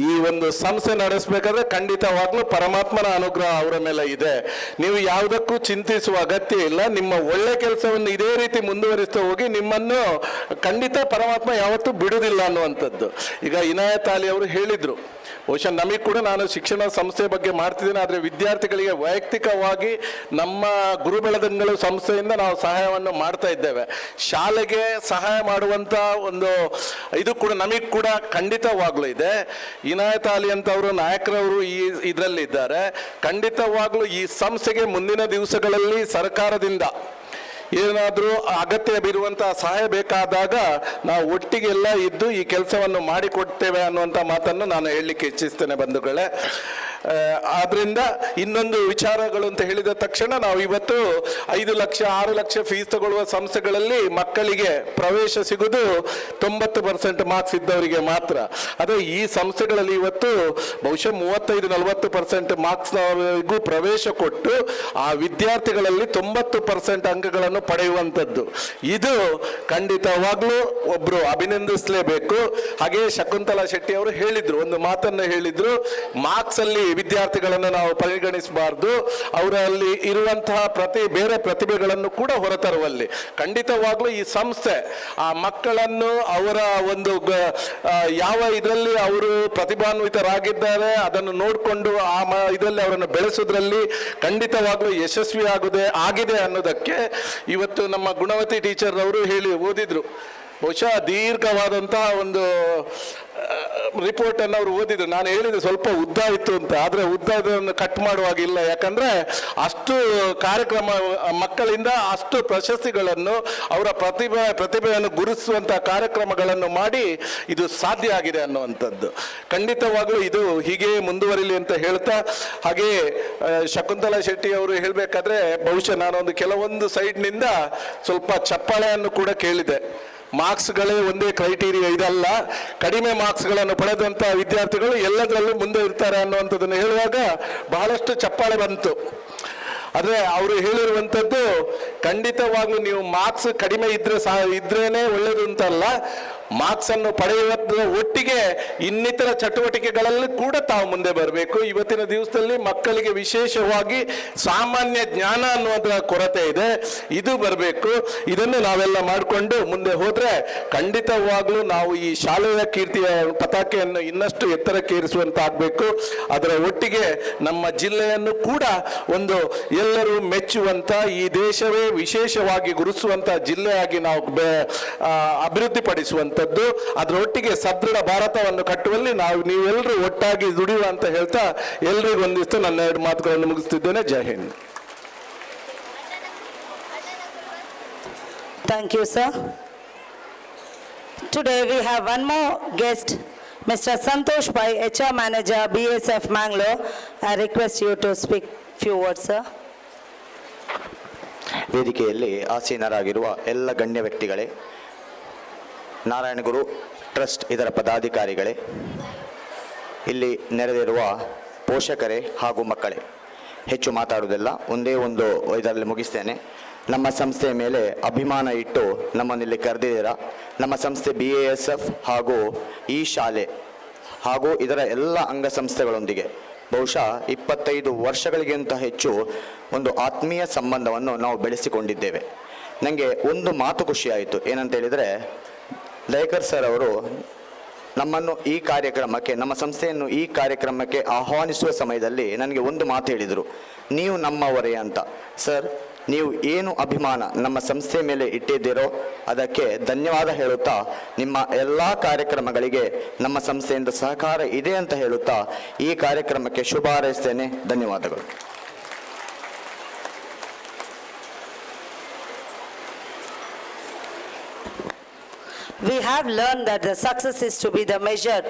ಈ ಒಂದು ಸಂಸ್ಥೆ ನಡೆಸಬೇಕಾದ್ರೆ ಖಂಡಿತವಾಗ್ಲೂ ಪರಮಾತ್ಮನ ಅನುಗ್ರಹ ಅವರ ಮೇಲೆ ಇದೆ. ನೀವು ಯಾವುದಕ್ಕೂ ಚಿಂತಿಸುವ ಅಗತ್ಯ ಇಲ್ಲ. ನಿಮ್ಮ ಒಳ್ಳೆ ಕೆಲಸವನ್ನು ಇದೇ ರೀತಿ ಮುಂದುವರಿಸ್ತಾ ಹೋಗಿ, ನಿಮ್ಮನ್ನು ಖಂಡಿತ ಪರಮಾತ್ಮ ಯಾವತ್ತೂ ಬಿಡುವುದಿಲ್ಲ ಅನ್ನುವಂಥದ್ದು. ಈಗ ಇನಾಯತ್ ಅಲಿ ಅವರು ಹೇಳಿದ್ರು, ಬಹುಶಃ ನಮಗೆ ಕೂಡ, ನಾನು ಶಿಕ್ಷಣ ಸಂಸ್ಥೆ ಬಗ್ಗೆ ಮಾಡ್ತಿದ್ದೇನೆ, ಆದರೆ ವಿದ್ಯಾರ್ಥಿಗಳಿಗೆ ವೈಯಕ್ತಿಕವಾಗಿ ನಮ್ಮ ಗುರು ಬೆಳದಂಗಳು ಸಂಸ್ಥೆಯಿಂದ ನಾವು ಸಹಾಯವನ್ನು ಮಾಡ್ತಾ ಇದ್ದೇವೆ. ಶಾಲೆಗೆ ಸಹಾಯ ಮಾಡುವಂಥ ಒಂದು ಇದು ಕೂಡ ನಮಗೆ ಕೂಡ ಖಂಡಿತವಾಗ್ಲೂ ಇದೆ. ಇನಾಯತ್ ಅಲಿ ಅಂತವರು ನಾಯಕರವರು ಇದರಲ್ಲಿ ಇದ್ದಾರೆ. ಖಂಡಿತವಾಗ್ಲೂ ಈ ಸಂಸ್ಥೆಗೆ ಮುಂದಿನ ದಿವಸಗಳಲ್ಲಿ ಸರ್ಕಾರದಿಂದ ಏನಾದರೂ ಅಗತ್ಯವಿರುವಂತಹ ಸಹಾಯ ಬೇಕಾದಾಗ ನಾವು ಒಟ್ಟಿಗೆಲ್ಲ ಇದ್ದು ಈ ಕೆಲಸವನ್ನು ಮಾಡಿಕೊಡ್ತೇವೆ ಅನ್ನುವಂಥ ಮಾತನ್ನು ನಾನು ಹೇಳಲಿಕ್ಕೆ ಇಚ್ಛಿಸ್ತೇನೆ ಬಂಧುಗಳೇ. ಆದ್ರಿಂದ ಇನ್ನೊಂದು ವಿಚಾರಗಳು ಅಂತ ಹೇಳಿದ ತಕ್ಷಣ, ನಾವು ಇವತ್ತು 5 ಲಕ್ಷ 6 ಲಕ್ಷ ಫೀಸ್ ತಗೊಳ್ಳುವ ಸಂಸ್ಥೆಗಳಲ್ಲಿ ಮಕ್ಕಳಿಗೆ ಪ್ರವೇಶ ಸಿಗುವುದು 90% ಮಾರ್ಕ್ಸ್ ಇದ್ದವರಿಗೆ ಮಾತ್ರ. ಆದರೆ ಈ ಸಂಸ್ಥೆಗಳಲ್ಲಿ ಇವತ್ತು ಬಹುಶಃ 35-40% ಮಾರ್ಕ್ಸ್ನವರೆಗೂ ಪ್ರವೇಶ ಕೊಟ್ಟು ಆ ವಿದ್ಯಾರ್ಥಿಗಳಲ್ಲಿ 90% ಅಂಕಗಳನ್ನು ಪಡೆಯುವಂಥದ್ದು. ಇದು ಖಂಡಿತವಾಗ್ಲೂ ಒಬ್ರು ಅಭಿನಂದಿಸಲೇಬೇಕು. ಹಾಗೆ ಶಕುಂತಲಾ ಶೆಟ್ಟಿ ಅವರು ಹೇಳಿದ್ರು, ಒಂದು ಮಾತನ್ನು ಹೇಳಿದ್ರು, ಮಾರ್ಕ್ಸ್ ಅಲ್ಲಿ ವಿದ್ಯಾರ್ಥಿಗಳನ್ನು ನಾವು ಪರಿಗಣಿಸಬಾರ್ದು, ಅವರಲ್ಲಿ ಇರುವಂತಹ ಬೇರೆ ಪ್ರತಿಭೆಗಳನ್ನು ಕೂಡ ಹೊರತರುವಲ್ಲಿ ಖಂಡಿತವಾಗ್ಲೂ ಈ ಸಂಸ್ಥೆ ಆ ಮಕ್ಕಳನ್ನು ಅವರ ಒಂದು ಯಾವ ಇದರಲ್ಲಿ ಅವರು ಪ್ರತಿಭಾನ್ವಿತರಾಗಿದ್ದಾರೆ ಅದನ್ನು ನೋಡಿಕೊಂಡು ಇದರಲ್ಲಿ ಅವರನ್ನು ಬೆಳೆಸೋದ್ರಲ್ಲಿ ಖಂಡಿತವಾಗ್ಲೂ ಯಶಸ್ವಿ ಆಗಿದೆ ಅನ್ನೋದಕ್ಕೆ ಇವತ್ತು ನಮ್ಮ ಗುಣವತಿ ಟೀಚರ್ ಅವರು ಓದಿದ್ರು. ಬಹುಶಃ ದೀರ್ಘವಾದಂತಹ ಒಂದು ರಿಪೋರ್ಟ್ ಅನ್ನು ಅವರು ಓದಿದ್ರು. ನಾನು ಹೇಳಿದೆ ಸ್ವಲ್ಪ ಉದ್ದ ಇತ್ತು ಅಂತ, ಆದರೆ ಉದ್ದವನ್ನು ಕಟ್ ಮಾಡುವಾಗಿಲ್ಲ. ಯಾಕಂದ್ರೆ ಅಷ್ಟು ಕಾರ್ಯಕ್ರಮ ಮಕ್ಕಳಿಂದ ಅಷ್ಟು ಪ್ರಶಸ್ತಿಗಳನ್ನು ಅವರ ಪ್ರತಿಭೆಯನ್ನು ಗುರುತಿಸುವಂತಹ ಕಾರ್ಯಕ್ರಮಗಳನ್ನು ಮಾಡಿ ಇದು ಸಾಧ್ಯ ಆಗಿದೆ ಅನ್ನುವಂಥದ್ದು. ಖಂಡಿತವಾಗ್ಲೂ ಇದು ಹೀಗೆ ಮುಂದುವರಿಲಿ ಅಂತ ಹೇಳ್ತಾ, ಹಾಗೆ ಶಕುಂತಲಾ ಶೆಟ್ಟಿ ಅವರು ಹೇಳಬೇಕಾದ್ರೆ ಬಹುಶಃ ನಾನೊಂದು ಕೆಲವೊಂದು ಸೈಡ್ನಿಂದ ಸ್ವಲ್ಪ ಚಪ್ಪಾಳೆಯನ್ನು ಕೂಡ ಕೇಳಿದೆ. ಮಾರ್ಕ್ಸ್ಗಳೇ ಒಂದೇ ಕ್ರೈಟೀರಿಯಾ ಇದಲ್ಲ, ಕಡಿಮೆ ಮಾರ್ಕ್ಸ್ಗಳನ್ನು ಪಡೆದಂಥ ವಿದ್ಯಾರ್ಥಿಗಳು ಎಲ್ಲದರಲ್ಲೂ ಮುಂದೆ ಇರ್ತಾರೆ ಅನ್ನುವಂಥದ್ದನ್ನು ಹೇಳುವಾಗ ಬಹಳಷ್ಟು ಚಪ್ಪಾಳೆ ಬಂತು. ಆದರೆ ಅವರು ಹೇಳಿರುವಂಥದ್ದು ಖಂಡಿತವಾಗ್ಲೂ ನೀವು ಮಾರ್ಕ್ಸ್ ಕಡಿಮೆ ಇದ್ರೇನೆ ಒಳ್ಳೇದು ಅಂತಲ್ಲ, ಮಾರ್ಕ್ಸ್ ಅನ್ನು ಪಡೆಯುವುದರ ಒಟ್ಟಿಗೆ ಇನ್ನಿತರ ಚಟುವಟಿಕೆಗಳಲ್ಲಿ ಕೂಡ ತಾವು ಮುಂದೆ ಬರಬೇಕು. ಇವತ್ತಿನ ದಿವಸದಲ್ಲಿ ಮಕ್ಕಳಿಗೆ ವಿಶೇಷವಾಗಿ ಸಾಮಾನ್ಯ ಜ್ಞಾನ ಅನ್ನುವುದರ ಕೊರತೆ ಇದೆ, ಇದು ಬರಬೇಕು. ಇದನ್ನು ನಾವೆಲ್ಲ ಮಾಡಿಕೊಂಡು ಮುಂದೆ ಹೋದ್ರೆ ಖಂಡಿತವಾಗ್ಲೂ ನಾವು ಈ ಶಾಲೆಯ ಕೀರ್ತಿಯ ಪತಾಕೆಯನ್ನು ಇನ್ನಷ್ಟು ಎತ್ತರಕ್ಕೇರಿಸುವಂತಾಗಬೇಕು. ಅದರ ಒಟ್ಟಿಗೆ ನಮ್ಮ ಜಿಲ್ಲೆಯನ್ನು ಕೂಡ ಒಂದು ಎಲ್ಲರೂ ಮೆಚ್ಚುವಂತ, ಈ ದೇಶವೇ ವಿಶೇಷವಾಗಿ ಗುರುತಿಸುವಂತ ಜಿಲ್ಲೆಯಾಗಿ ನಾವು ಅಭಿವೃದ್ಧಿಪಡಿಸುವಂಥದ್ದು. ಅದರೊಟ್ಟಿಗೆ ಸದೃಢ ಭಾರತವನ್ನು ಕಟ್ಟುವಲ್ಲಿ ನೀವೆಲ್ಲರೂ ಒಟ್ಟಾಗಿ ದುಡಿಯುವ ಅಂತ ಹೇಳ್ತಾ ಎಲ್ರಿಗೂ ಒಂದಿಷ್ಟು ನನ್ನ 2 ಮಾತುಗಳನ್ನು ಮುಗಿಸ್ತಿದ್ದೇನೆ. ಜೈ Hind. Thank you, sir. Today we have one more guest, Mr. Santosh Pai, HR Manager, BSF Mangalore. I request you to speak few words, sir. ವೇದಿಕೆಯಲ್ಲಿ ಆಸೀನರಾಗಿರುವ ಎಲ್ಲ ಗಣ್ಯ ವ್ಯಕ್ತಿಗಳೇ, ನಾರಾಯಣ ಗುರು ಟ್ರಸ್ಟ್ ಇದರ ಪದಾಧಿಕಾರಿಗಳೇ, ಇಲ್ಲಿ ನೆರೆದಿರುವ ಪೋಷಕರೇ ಹಾಗೂ ಮಕ್ಕಳೇ, ಹೆಚ್ಚು ಮಾತಾಡುವುದಿಲ್ಲ, ಒಂದೇ ಒಂದು ಇದರಲ್ಲಿ ಮುಗಿಸ್ತೇನೆ. ನಮ್ಮ ಸಂಸ್ಥೆಯ ಮೇಲೆ ಅಭಿಮಾನ ಇಟ್ಟು ನಮ್ಮನ್ನಿಲ್ಲಿ ಕರೆದಿದ್ದೀರಾ. ನಮ್ಮ ಸಂಸ್ಥೆ BASF ಹಾಗೂ ಈ ಶಾಲೆ ಹಾಗೂ ಇದರ ಎಲ್ಲ ಅಂಗಸಂಸ್ಥೆಗಳೊಂದಿಗೆ ಬಹುಶಃ 25 ವರ್ಷಗಳಿಗಿಂತ ಹೆಚ್ಚು ಒಂದು ಆತ್ಮೀಯ ಸಂಬಂಧವನ್ನು ನಾವು ಬೆಳೆಸಿಕೊಂಡಿದ್ದೇವೆ. ನನಗೆ ಒಂದು ಮಾತು ಖುಷಿಯಾಯಿತು, ಏನಂತ ಹೇಳಿದರೆ ದಯಕರ್ ಸರ್ ಅವರು ನಮ್ಮನ್ನು ಈ ಕಾರ್ಯಕ್ರಮಕ್ಕೆ, ನಮ್ಮ ಸಂಸ್ಥೆಯನ್ನು ಈ ಕಾರ್ಯಕ್ರಮಕ್ಕೆ ಆಹ್ವಾನಿಸುವ ಸಮಯದಲ್ಲಿ ನನಗೆ ಒಂದು ಮಾತು ಹೇಳಿದರು, ನೀವು ನಮ್ಮವರೇ ಅಂತ. ಸರ್, ನೀವು ಏನು ಅಭಿಮಾನ ನಮ್ಮ ಸಂಸ್ಥೆ ಮೇಲೆ ಇಟ್ಟಿದ್ದೀರೋ ಅದಕ್ಕೆ ಧನ್ಯವಾದ ಹೇಳುತ್ತಾ, ನಿಮ್ಮ ಎಲ್ಲ ಕಾರ್ಯಕ್ರಮಗಳಿಗೆ ನಮ್ಮ ಸಂಸ್ಥೆಯಿಂದ ಸಹಕಾರ ಇದೆ ಅಂತ ಹೇಳುತ್ತಾ ಈ ಕಾರ್ಯಕ್ರಮಕ್ಕೆ ಶುಭ ಹಾರೈಸ್ತೇನೆ. ಧನ್ಯವಾದಗಳು. We have learned that the success is to be the measured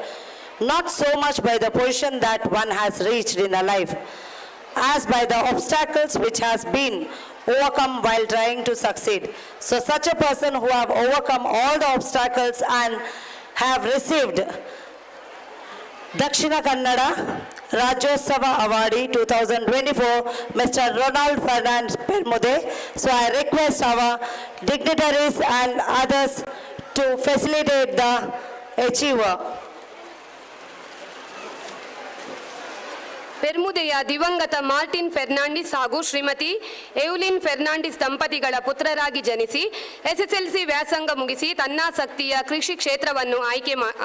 not so much by the position that one has reached in a life, as by the obstacles which has been overcome while trying to succeed. So such a person who have overcome all the obstacles and have received Dakshina Kannada Rajyotsava Awardee 2024, Mr. Ronald Fernandez Permude. So I request our dignitaries and others to facilitate the achiever. ಪೆರ್ಮುದೆಯ ದಿವಂಗತ Martin Fernandes ಹಾಗೂ ಶ್ರೀಮತಿ ಎವ್ಲಿನ್ ಫೆರ್ನಾಂಡಿಸ್ ದಂಪತಿಗಳ ಪುತ್ರರಾಗಿ ಜನಿಸಿ SSLC ವ್ಯಾಸಂಗ ಮುಗಿಸಿ ತನ್ನಾಸಕ್ತಿಯ ಕೃಷಿ ಕ್ಷೇತ್ರವನ್ನು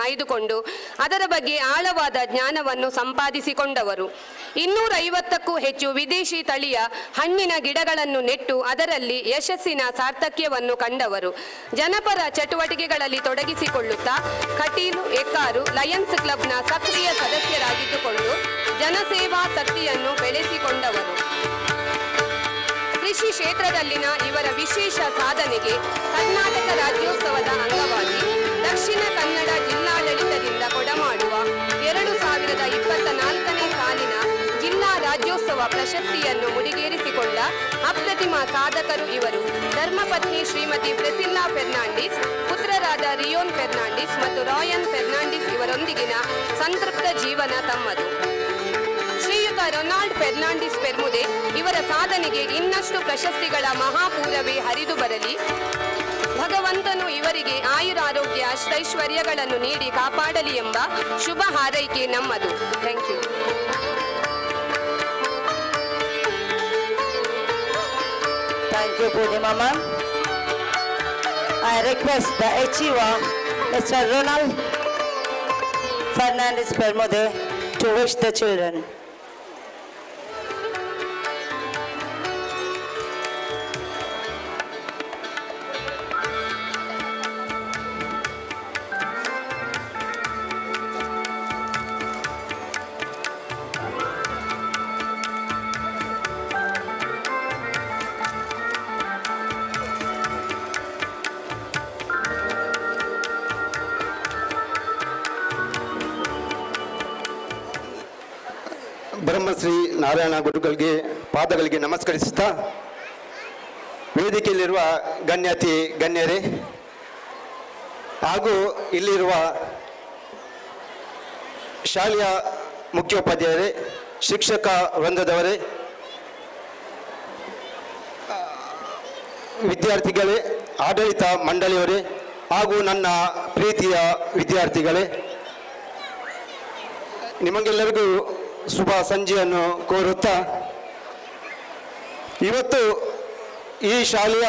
ಆಯ್ದುಕೊಂಡು ಅದರ ಬಗ್ಗೆ ಆಳವಾದ ಜ್ಞಾನವನ್ನು ಸಂಪಾದಿಸಿಕೊಂಡವರು. 250ಕ್ಕೂ ಹೆಚ್ಚು ವಿದೇಶಿ ತಳಿಯ ಹಣ್ಣಿನ ಗಿಡಗಳನ್ನು ನೆಟ್ಟು ಅದರಲ್ಲಿ ಯಶಸ್ಸಿನ ಸಾರ್ಥಕ್ಯವನ್ನು ಕಂಡವರು. ಜನಪರ ಚಟುವಟಿಕೆಗಳಲ್ಲಿ ತೊಡಗಿಸಿಕೊಳ್ಳುತ್ತಾ ಕಟೀಲು, ಎಕ್ಕಾರು, ಲಯನ್ಸ್ ಕ್ಲಬ್ನ ಸಕ್ರಿಯ ಸದಸ್ಯರಾಗಿದ್ದುಕೊಂಡು ಜನಸೇವಾ ಶಕ್ತಿಯನ್ನು ಬೆಳೆಸಿಕೊಂಡವರು. ಕೃಷಿ ಕ್ಷೇತ್ರದಲ್ಲಿನ ಇವರ ವಿಶೇಷ ಸಾಧನೆಗೆ ಕರ್ನಾಟಕ ರಾಜ್ಯೋತ್ಸವದ ಅಂಗವಾಗಿ ದಕ್ಷಿಣ ಕನ್ನಡ ಜಿಲ್ಲಾಡಳಿತದಿಂದ ಕೊಡಮಾಡುವ 2024ನೇ ಸಾಲಿನ ಜಿಲ್ಲಾ ರಾಜ್ಯೋತ್ಸವ ಪ್ರಶಸ್ತಿಯನ್ನು ಮುಡಿಗೇರಿಸಿಕೊಂಡ ಅಪ್ರತಿಮ ಸಾಧಕರು ಇವರು. ಧರ್ಮಪತ್ನಿ ಶ್ರೀಮತಿ ಪ್ರೆಸಿಲ್ಲಾ ಫೆರ್ನಾಂಡಿಸ್, ಪುತ್ರರಾದ ರಿಯೋನ್ ಫೆರ್ನಾಂಡಿಸ್ ಮತ್ತು ರಾಯನ್ ಫೆರ್ನಾಂಡಿಸ್ ಇವರೊಂದಿಗಿನ ಸಂತೃಪ್ತ ಜೀವನ ತಮ್ಮದು. ಶ್ರೀಯುತ ರೊನಾಲ್ಡ್ ಫೆರ್ನಾಂಡಿಸ್ ಪೆರ್ಮುದೆ ಇವರ ಸಾಧನೆಗೆ ಇನ್ನಷ್ಟು ಪ್ರಶಸ್ತಿಗಳ ಮಹಾಪೂರವೇ ಹರಿದು ಬರಲಿ. ಭಗವಂತನು ಇವರಿಗೆ ಆಯುರಾರೋಗ್ಯ ಅಷ್ಟೈಶ್ವರ್ಯಗಳನ್ನು ನೀಡಿ ಕಾಪಾಡಲಿ ಎಂಬ ಶುಭ ಹಾರೈಕೆ ನಮ್ಮದು. Thank you. Thank you, Purnima ma'am. I request the achiever, Mr. Ronald Fernandez Permude, to wish the children. Brahmashri Narayana ಗುರುಗಳಿಗೆ ಪಾದಗಳಿಗೆ ನಮಸ್ಕರಿಸುತ್ತಾ, ವೇದಿಕೆಯಲ್ಲಿರುವ ಗಣ್ಯಾತಿ ಗಣ್ಯರೇ ಹಾಗೂ ಇಲ್ಲಿರುವ ಶಾಲೆಯ ಮುಖ್ಯೋಪಾಧ್ಯಾಯರೇ, ಶಿಕ್ಷಕ ವೃಂದದವರೇ, ವಿದ್ಯಾರ್ಥಿಗಳೇ, ಆಡಳಿತ ಮಂಡಳಿಯವರೇ ಹಾಗೂ ನನ್ನ ಪ್ರೀತಿಯ ವಿದ್ಯಾರ್ಥಿಗಳೇ, ನಿಮಗೆಲ್ಲರಿಗೂ ಶುಭ ಸಂಜೆಯನ್ನು ಕೋರುತ್ತಾ, ಇವತ್ತು ಈ ಶಾಲೆಯ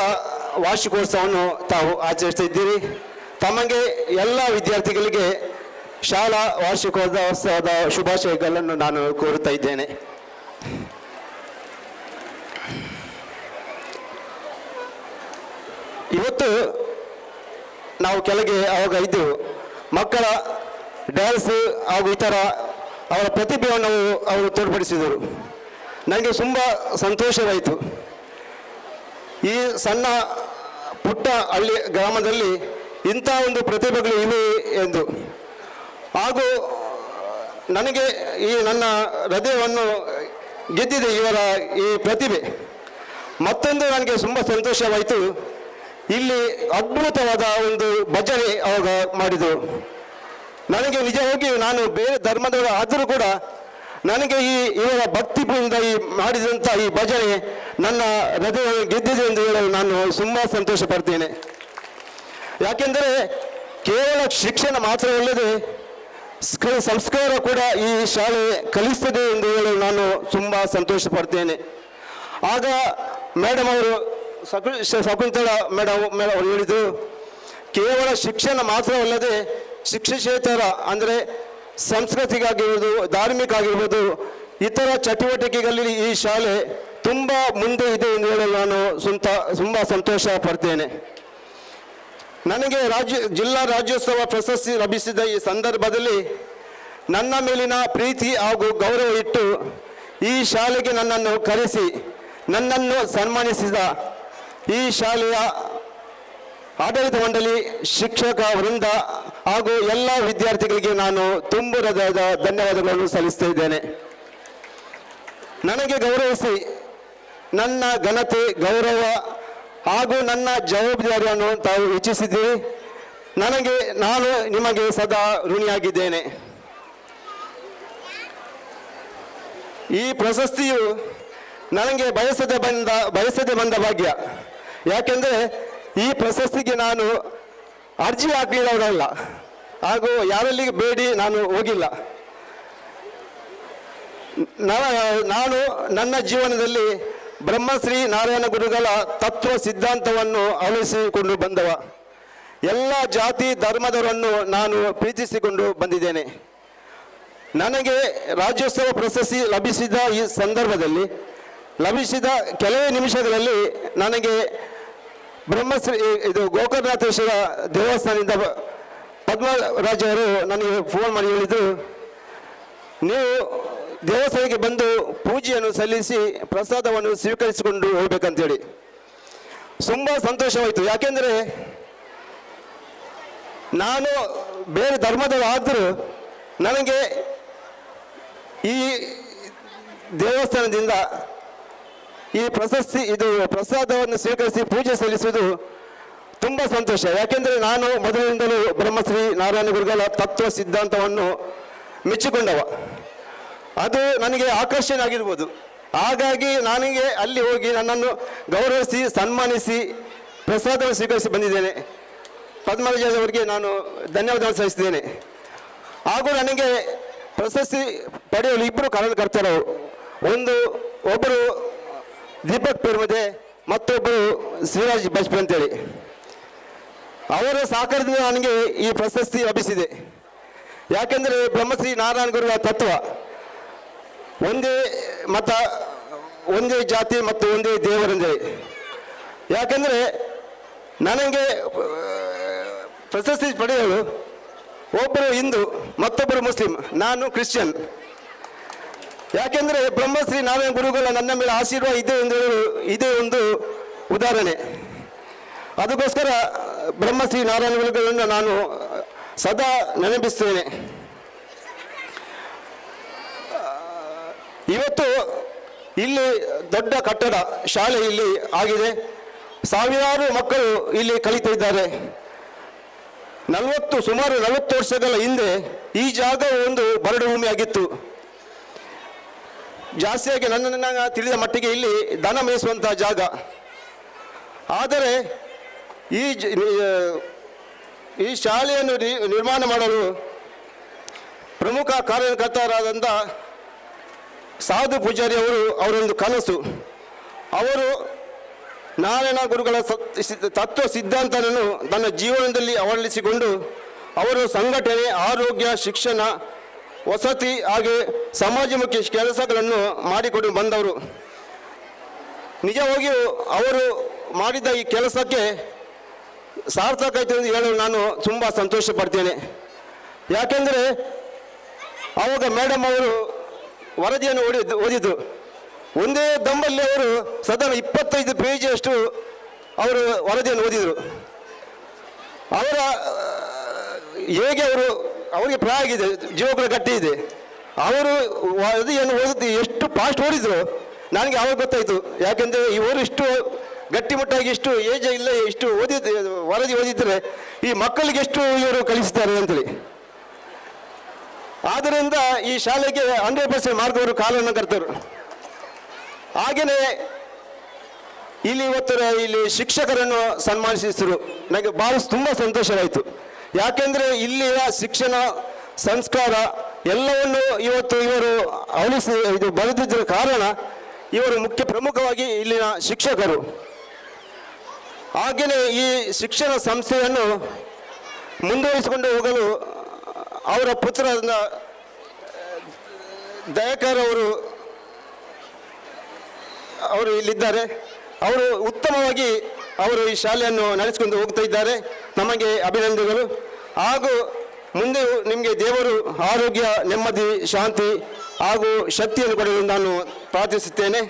ವಾರ್ಷಿಕೋತ್ಸವವನ್ನು ತಾವು ಆಚರಿಸ್ತಿದ್ದೀರಿ. ತಮಗೆ ಎಲ್ಲ ವಿದ್ಯಾರ್ಥಿಗಳಿಗೆ ಶಾಲಾ ವಾರ್ಷಿಕೋತ್ಸವದ ಶುಭಾಶಯಗಳನ್ನು ನಾನು ಕೋರುತ್ತಾ ಇದ್ದೇನೆ. ಇವತ್ತು ನಾವು ಕೆಳಗೆ ಆವಾಗ ಇದ್ದು ಮಕ್ಕಳ ಡ್ಯಾನ್ಸ್ ಹಾಗೂ ಇತರ ಅವರ ಪ್ರತಿಭೆಯನ್ನು ಅವರು ತೋರ್ಪಡಿಸಿದರು. ನನಗೆ ತುಂಬ ಸಂತೋಷವಾಯಿತು. ಈ ಸಣ್ಣ ಪುಟ್ಟ ಹಳ್ಳಿ ಗ್ರಾಮದಲ್ಲಿ ಇಂಥ ಒಂದು ಪ್ರತಿಭೆಗಳು ಇವೆ ಎಂದು. ಹಾಗೂ ನನಗೆ ಈ ನನ್ನ ಹೃದಯವನ್ನು ಗೆದ್ದಿದೆ ಇವರ ಈ ಪ್ರತಿಭೆ. ಮತ್ತೊಂದು ನನಗೆ ತುಂಬ ಸಂತೋಷವಾಯಿತು, ಇಲ್ಲಿ ಅದ್ಭುತವಾದ ಒಂದು ಭಜನೆ ಆವಾಗ ಮಾಡಿದರು. ನನಗೆ ನಿಜವಾಗಿ ನಾನು ಬೇರೆ ಧರ್ಮದವರು ಆದರೂ ಕೂಡ ನನಗೆ ಇವರ ಭಕ್ತಿಯಿಂದ ಮಾಡಿದಂಥ ಈ ಭಜನೆ ನನ್ನ ಹೃದಯವನ್ನು ಗೆದ್ದಿದೆ ಎಂದು ಹೇಳಲು ನಾನು ತುಂಬ ಸಂತೋಷ ಪಡ್ತೇನೆ. ಯಾಕೆಂದರೆ ಕೇವಲ ಶಿಕ್ಷಣ ಮಾತ್ರವಲ್ಲದೆ ಸಂಸ್ಕಾರ ಕೂಡ ಈ ಶಾಲೆ ಕಲಿಸ್ತದೆ ಎಂದು ಹೇಳಲು ನಾನು ತುಂಬ ಸಂತೋಷ ಪಡ್ತೇನೆ. ಆಗ ಮೇಡಮ್ ಅವರು ಶಕುಂತಲಾ ಮೇಡಮ್ ಅವರು ಹೇಳಿದರು, ಕೇವಲ ಶಿಕ್ಷಣ ಮಾತ್ರವಲ್ಲದೆ ಶಿಕ್ಷಕೇತರ ಅಂದರೆ ಸಂಸ್ಕೃತಿಗಾಗಿರ್ಬೋದು, ಧಾರ್ಮಿಕ ಆಗಿರ್ಬೋದು, ಇತರ ಚಟುವಟಿಕೆಗಳಲ್ಲಿ ಈ ಶಾಲೆ ತುಂಬ ಮುಂದೆ ಇದೆ ಎಂದು ಹೇಳಲು ನಾನು ತುಂಬ ಸಂತೋಷ ಪಡ್ತೇನೆ. ನನಗೆ ಜಿಲ್ಲಾ ರಾಜ್ಯೋತ್ಸವ ಪ್ರಶಸ್ತಿ ಲಭಿಸಿದ ಈ ಸಂದರ್ಭದಲ್ಲಿ ನನ್ನ ಮೇಲಿನ ಪ್ರೀತಿ ಹಾಗೂ ಗೌರವ ಇಟ್ಟು ಈ ಶಾಲೆಗೆ ನನ್ನನ್ನು ಕರೆಸಿ ನನ್ನನ್ನು ಸನ್ಮಾನಿಸಿದ ಈ ಶಾಲೆಯ ಆಡಳಿತ ಮಂಡಳಿ, ಶಿಕ್ಷಕ ವೃಂದ ಹಾಗೂ ಎಲ್ಲ ವಿದ್ಯಾರ್ಥಿಗಳಿಗೆ ನಾನು ತುಂಬ ಹೃದಯದ ಧನ್ಯವಾದಗಳನ್ನು ಸಲ್ಲಿಸ್ತಾ ಇದ್ದೇನೆ. ನನಗೆ ಗೌರವಿಸಿ ನನ್ನ ಘನತೆ, ಗೌರವ ಹಾಗೂ ನನ್ನ ಜವಾಬ್ದಾರಿಯನ್ನು ತಾವು ಹೆಚ್ಚಿಸಿದ್ದೀರಿ. ನಾನು ನಿಮಗೆ ಸದಾ ಋಣಿಯಾಗಿದ್ದೇನೆ. ಈ ಪ್ರಶಸ್ತಿಯು ನನಗೆ ಬಯಸದೆ ಬಂದ ಭಾಗ್ಯ. ಯಾಕೆಂದರೆ ಈ ಪ್ರಶಸ್ತಿಗೆ ನಾನು ಅರ್ಜಿ ಹಾಕಲಿಲ್ಲವರಲ್ಲ, ಹಾಗೂ ಯಾರಲ್ಲಿಗೆ ಬೇಡಿ ನಾನು ಹೋಗಿಲ್ಲ. ನಾನು ನನ್ನ ಜೀವನದಲ್ಲಿ ಬ್ರಹ್ಮಶ್ರೀ ನಾರಾಯಣ ಗುರುಗಳ ತತ್ವ ಸಿದ್ಧಾಂತವನ್ನು ಅಳವಡಿಸಿಕೊಂಡು ಬಂದವ. ಎಲ್ಲ ಜಾತಿ ಧರ್ಮದವರನ್ನು ನಾನು ಪ್ರೀತಿಸಿಕೊಂಡು ಬಂದಿದ್ದೇನೆ. ನನಗೆ ರಾಜ್ಯೋತ್ಸವ ಪ್ರಶಸ್ತಿ ಲಭಿಸಿದ ಈ ಸಂದರ್ಭದಲ್ಲಿ ಲಭಿಸಿದ ಕೆಲವೇ ನಿಮಿಷಗಳಲ್ಲಿ ನನಗೆ ಬ್ರಹ್ಮಶ್ರೀ ಗೋಕರ್ಣನಾಥೇಶ್ವರ ದೇವಸ್ಥಾನದಿಂದ ಪದ್ಮರಾಜ್ ಅವರು ನನಗೆ ಫೋನ್ ಮಾಡಿ ಹೇಳಿದರು, ನೀವು ದೇವಸ್ಥಾನಕ್ಕೆ ಬಂದು ಪೂಜೆಯನ್ನು ಸಲ್ಲಿಸಿ ಪ್ರಸಾದವನ್ನು ಸ್ವೀಕರಿಸಿಕೊಂಡು ಹೋಗ್ಬೇಕಂತೇಳಿ. ತುಂಬ ಸಂತೋಷವಾಯಿತು. ಯಾಕೆಂದರೆ ನಾನು ಬೇರೆ ಧರ್ಮದವರಾದರೂ ನನಗೆ ಈ ದೇವಸ್ಥಾನದಿಂದ ಈ ಪ್ರಸಾದವನ್ನು ಸ್ವೀಕರಿಸಿ ಪೂಜೆ ಸಲ್ಲಿಸುವುದು ತುಂಬ ಸಂತೋಷ. ಯಾಕೆಂದರೆ ನಾನು ಮೊದಲಿನಿಂದಲೂ ಬ್ರಹ್ಮಶ್ರೀ ನಾರಾಯಣ ಗುರುಗಳ ತತ್ವ ಸಿದ್ಧಾಂತವನ್ನು ಮೆಚ್ಚಿಕೊಂಡವ. ಅದು ನನಗೆ ಆಕರ್ಷಣೆ ಆಗಿರ್ಬೋದು. ಹಾಗಾಗಿ ನನಗೆ ಅಲ್ಲಿ ಹೋಗಿ ನನ್ನನ್ನು ಗೌರವಿಸಿ ಸನ್ಮಾನಿಸಿ ಪ್ರಸಾದವನ್ನು ಸ್ವೀಕರಿಸಿ ಬಂದಿದ್ದೇನೆ. ಪದ್ಮರಾಜ್ ಅವರಿಗೆ ನಾನು ಧನ್ಯವಾದವನ್ನು ಸಲ್ಲಿಸಿದ್ದೇನೆ. ಹಾಗೂ ನನಗೆ ಪ್ರಶಸ್ತಿ ಪಡೆಯಲು ಇಬ್ಬರು ಕಾರಣಕರ್ತರು. ಒಬ್ಬರು ದೀಪಕ್ ಪೇರ್ಮದೆ, ಮತ್ತೊಬ್ಬರು ಶ್ರೀರಾಜ್ ಬಾಜ್ಪೇಯಿ ಅಂತೇಳಿ. ಅವರ ಸಹಕಾರದಿಂದ ನನಗೆ ಈ ಪ್ರಶಸ್ತಿ ಲಭಿಸಿದೆ. ಯಾಕೆಂದರೆ ಬ್ರಹ್ಮಶ್ರೀ ನಾರಾಯಣ ಗುರುಗಳ ತತ್ವ ಒಂದೇ ಮತ, ಒಂದೇ ಜಾತಿ ಮತ್ತು ಒಂದೇ ದೇವರೆಂದರೆ. ಯಾಕೆಂದರೆ ನನಗೆ ಪ್ರಶಸ್ತಿ ಪಡೆಯಲು ಒಬ್ಬರು ಹಿಂದೂ, ಮತ್ತೊಬ್ಬರು ಮುಸ್ಲಿಂ, ನಾನು ಕ್ರಿಶ್ಚಿಯನ್. ಯಾಕೆಂದರೆ ಬ್ರಹ್ಮಶ್ರೀ ನಾರಾಯಣ ಗುರುಗಳ ನನ್ನ ಮೇಲೆ ಆಶೀರ್ವಾದ ಇದೆ ಎಂದು ಇದೇ ಒಂದು ಉದಾಹರಣೆ. ಅದಕ್ಕೋಸ್ಕರ ಬ್ರಹ್ಮಶ್ರೀ ನಾರಾಯಣ ಗುರುಗಳನ್ನು ನಾನು ಸದಾ ನೆನಪಿಸ್ತೇನೆ. ಇವತ್ತು ಇಲ್ಲಿ ದೊಡ್ಡ ಕಟ್ಟಡ ಶಾಲೆ ಇಲ್ಲಿ ಆಗಿದೆ. ಸಾವಿರಾರು ಮಕ್ಕಳು ಇಲ್ಲಿ ಕಲಿತಾ ಇದ್ದಾರೆ. ಸುಮಾರು 40 ವರ್ಷಗಳ ಹಿಂದೆ ಈ ಜಾಗ ಒಂದು ಬರಡು ಭೂಮಿಯಾಗಿತ್ತು. ಜಾಸ್ತಿಯಾಗಿ ನನ್ನ ತಿಳಿದ ಮಟ್ಟಿಗೆ ಇಲ್ಲಿ ದನ ಮೇಯಿಸುವಂತಹ ಜಾಗ. ಆದರೆ ಈ ಶಾಲೆಯನ್ನು ನಿರ್ಮಾಣ ಮಾಡಲು ಪ್ರಮುಖ ಕಾರ್ಯಕರ್ತರಾದಂಥ ಸಾಧು ಪೂಜಾರಿ ಅವರೊಂದು ಕನಸು. ಅವರು ನಾರಾಯಣ ಗುರುಗಳ ತತ್ವ ಸಿದ್ಧಾಂತವನ್ನು ತನ್ನ ಜೀವನದಲ್ಲಿ ಅಳವಡಿಸಿಕೊಂಡು ಅವರು ಸಂಘಟನೆ, ಆರೋಗ್ಯ, ಶಿಕ್ಷಣ, ವಸತಿ ಹಾಗೆ ಸಮಾಜಮುಖಿ ಕೆಲಸಗಳನ್ನು ಮಾಡಿಕೊಂಡು ಬಂದವರು. ನಿಜವಾಗಿಯೂ ಅವರು ಮಾಡಿದ ಈ ಕೆಲಸಕ್ಕೆ ಸಾರ್ಥಕ ಆಯಿತು ಎಂದು ಹೇಳಲು ನಾನು ತುಂಬ ಸಂತೋಷ ಪಡ್ತೇನೆ. ಯಾಕೆಂದರೆ ಆವಾಗ ಮೇಡಮ್ ಅವರು ವರದಿಯನ್ನು ಓದಿದ್ರು. ಒಂದೇ ದಮ್ಮಲ್ಲಿ ಅವರು ಸಾಧಾರಣ 25 ಪೇಜಿಯಷ್ಟು ಅವರು ವರದಿಯನ್ನು ಓದಿದರು. ಅವರ ಹೇಗೆ ಅವರಿಗೆ ಪ್ರಾಯ ಆಗಿದೆ, ಜೀವಗಳ ಗಟ್ಟಿ ಇದೆ. ಅವರು ವರದಿಯನ್ನು ಓದಿ ಎಷ್ಟು ಫಾಸ್ಟ್ ಓದಿದ್ರು ನನಗೆ ಆವಾಗ ಗೊತ್ತಾಯಿತು. ಯಾಕೆಂದರೆ ಇವರು ಇಷ್ಟು ಗಟ್ಟಿಮುಟ್ಟಾಗಿ ಇಷ್ಟು ಏಜ್ ಇಲ್ಲ, ಇಷ್ಟು ವರದಿ ಓದಿದ್ರೆ ಈ ಮಕ್ಕಳಿಗೆ ಎಷ್ಟು ಇವರು ಕಲಿಸ್ತಾರೆ ಅಂತೇಳಿ. ಆದ್ದರಿಂದ ಈ ಶಾಲೆಗೆ 100% ಮಾರ್ಕ್ ಅವರು ಕಾರಣಕರ್ತರು. ಹಾಗೆಯೇ ಇಲ್ಲಿ ಶಿಕ್ಷಕರನ್ನು ಸನ್ಮಾನಿಸಿದರು. ನನಗೆ ಭಾಳ ತುಂಬ ಸಂತೋಷವಾಯಿತು. ಯಾಕೆಂದರೆ ಇಲ್ಲಿಯ ಶಿಕ್ಷಣ ಸಂಸ್ಕಾರ ಎಲ್ಲವನ್ನು ಇವತ್ತು ಇವರು ಬರೆದಿದ್ದರ ಕಾರಣ ಇವರು ಪ್ರಮುಖವಾಗಿ ಇಲ್ಲಿನ ಶಿಕ್ಷಕರು. ಹಾಗೆಯೇ ಈ ಶಿಕ್ಷಣ ಸಂಸ್ಥೆಯನ್ನು ಮುಂದುವರಿಸಿಕೊಂಡು ಹೋಗಲು ಅವರ ಪುತ್ರರಾದ ದಯಾಕರ್ ಅವರು ಇಲ್ಲಿದ್ದಾರೆ. ಅವರು ಉತ್ತಮವಾಗಿ ಈ ಶಾಲೆಯನ್ನು ನಡೆಸಿಕೊಂಡು ಹೋಗ್ತಾ ಇದ್ದಾರೆ. ನಮಗೆ ಅಭಿನಂದನೆಗಳು. ಹಾಗೂ ಮುಂದೆ ನಿಮಗೆ ದೇವರು ಆರೋಗ್ಯ, ನೆಮ್ಮದಿ, ಶಾಂತಿ ಹಾಗೂ ಶಕ್ತಿಯನ್ನು ಕೊಡಲು ನಾನು ಪ್ರಾರ್ಥಿಸುತ್ತೇನೆ.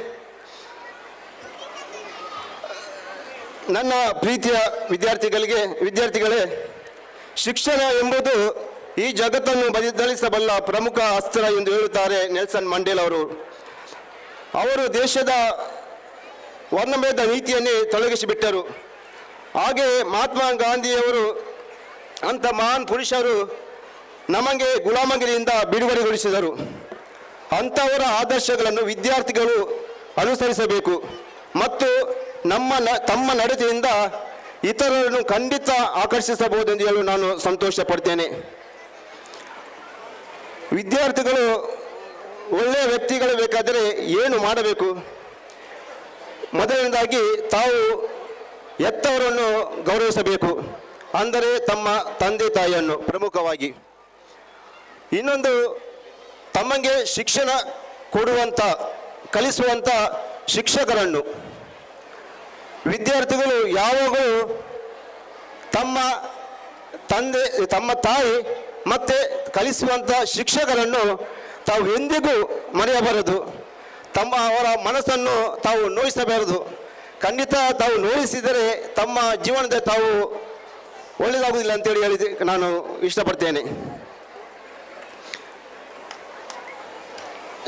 ನನ್ನ ಪ್ರೀತಿಯ ವಿದ್ಯಾರ್ಥಿಗಳೇ, ಶಿಕ್ಷಣ ಎಂಬುದು ಈ ಜಗತ್ತನ್ನು ಬದಲಿಸಬಲ್ಲ ಪ್ರಮುಖ ಅಸ್ತ್ರ ಎಂದು ಹೇಳುತ್ತಾರೆ ನೆಲ್ಸನ್ ಮಂಡೇಲಾ ಅವರು ದೇಶದ ವರ್ಣಭೇದ ನೀತಿಯನ್ನೇ ತೊಲಗಿಸಿಬಿಟ್ಟರು. ಹಾಗೆ ಮಹಾತ್ಮ ಗಾಂಧಿಯವರು ಅಂಥ ಮಹಾನ್ ಪುರುಷರು ನಮಗೆ ಗುಲಾಮಗಿರಿಯಿಂದ ಬಿಡುಗಡೆಗೊಳಿಸಿದರು. ಅಂಥವರ ಆದರ್ಶಗಳನ್ನು ವಿದ್ಯಾರ್ಥಿಗಳು ಅನುಸರಿಸಬೇಕು ಮತ್ತು ತಮ್ಮ ನಡತೆಯಿಂದ ಇತರರನ್ನು ಖಂಡಿತ ಆಕರ್ಷಿಸಬಹುದು ಎಂದು ಹೇಳಲು ನಾನು ಸಂತೋಷ ಪಡ್ತೇನೆ. ವಿದ್ಯಾರ್ಥಿಗಳು ಒಳ್ಳೆಯ ವ್ಯಕ್ತಿಗಳು ಬೇಕಾದರೆ ಏನು ಮಾಡಬೇಕು? ಮೊದಲನೇದಾಗಿ ತಾವು ಹೆತ್ತವರನ್ನು ಗೌರವಿಸಬೇಕು, ಅಂದರೆ ತಮ್ಮ ತಂದೆ ತಾಯಿಯನ್ನು ಪ್ರಮುಖವಾಗಿ. ಇನ್ನೊಂದು, ತಮಗೆ ಶಿಕ್ಷಣ ಕಲಿಸುವಂಥ ಶಿಕ್ಷಕರನ್ನು. ವಿದ್ಯಾರ್ಥಿಗಳು ಯಾವಾಗಲೂ ತಮ್ಮ ತಾಯಿ ಮತ್ತು ಕಲಿಸುವಂಥ ಶಿಕ್ಷಕರನ್ನು ತಾವು ಎಂದಿಗೂ ಮರೆಯಬಾರದು. ಅವರ ಮನಸ್ಸನ್ನು ತಾವು ನೋಯಿಸಬಾರದು. ಖಂಡಿತ ತಾವು ನೋಯಿಸಿದರೆ ತಮ್ಮ ಜೀವನದ ತಾವು ಒಳ್ಳೆಯದಾಗುವುದಿಲ್ಲ ಅಂತೇಳಿ ನಾನು ಇಷ್ಟಪಡ್ತೇನೆ.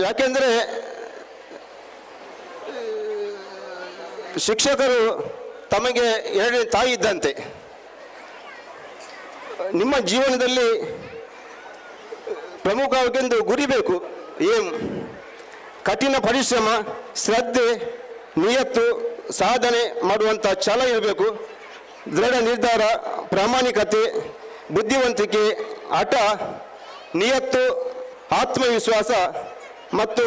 ಯಾಕೆಂದರೆ ಶಿಕ್ಷಕರು ತಮಗೆ ಎರಡನೇ ತಾಯಿ ಇದ್ದಂತೆ. ನಿಮ್ಮ ಜೀವನದಲ್ಲಿ ಪ್ರಮುಖವಾಗೆಂದು ಗುರಿ ಬೇಕು. ಕಠಿಣ ಪರಿಶ್ರಮ, ಶ್ರದ್ಧೆ, ನಿಯತ್ತು, ಸಾಧನೆ ಮಾಡುವಂಥ ಛಲ ಇರಬೇಕು. ದೃಢ ನಿರ್ಧಾರ, ಪ್ರಾಮಾಣಿಕತೆ, ಬುದ್ಧಿವಂತಿಕೆ, ಹಠ, ನಿಯತ್ತು, ಆತ್ಮವಿಶ್ವಾಸ ಮತ್ತು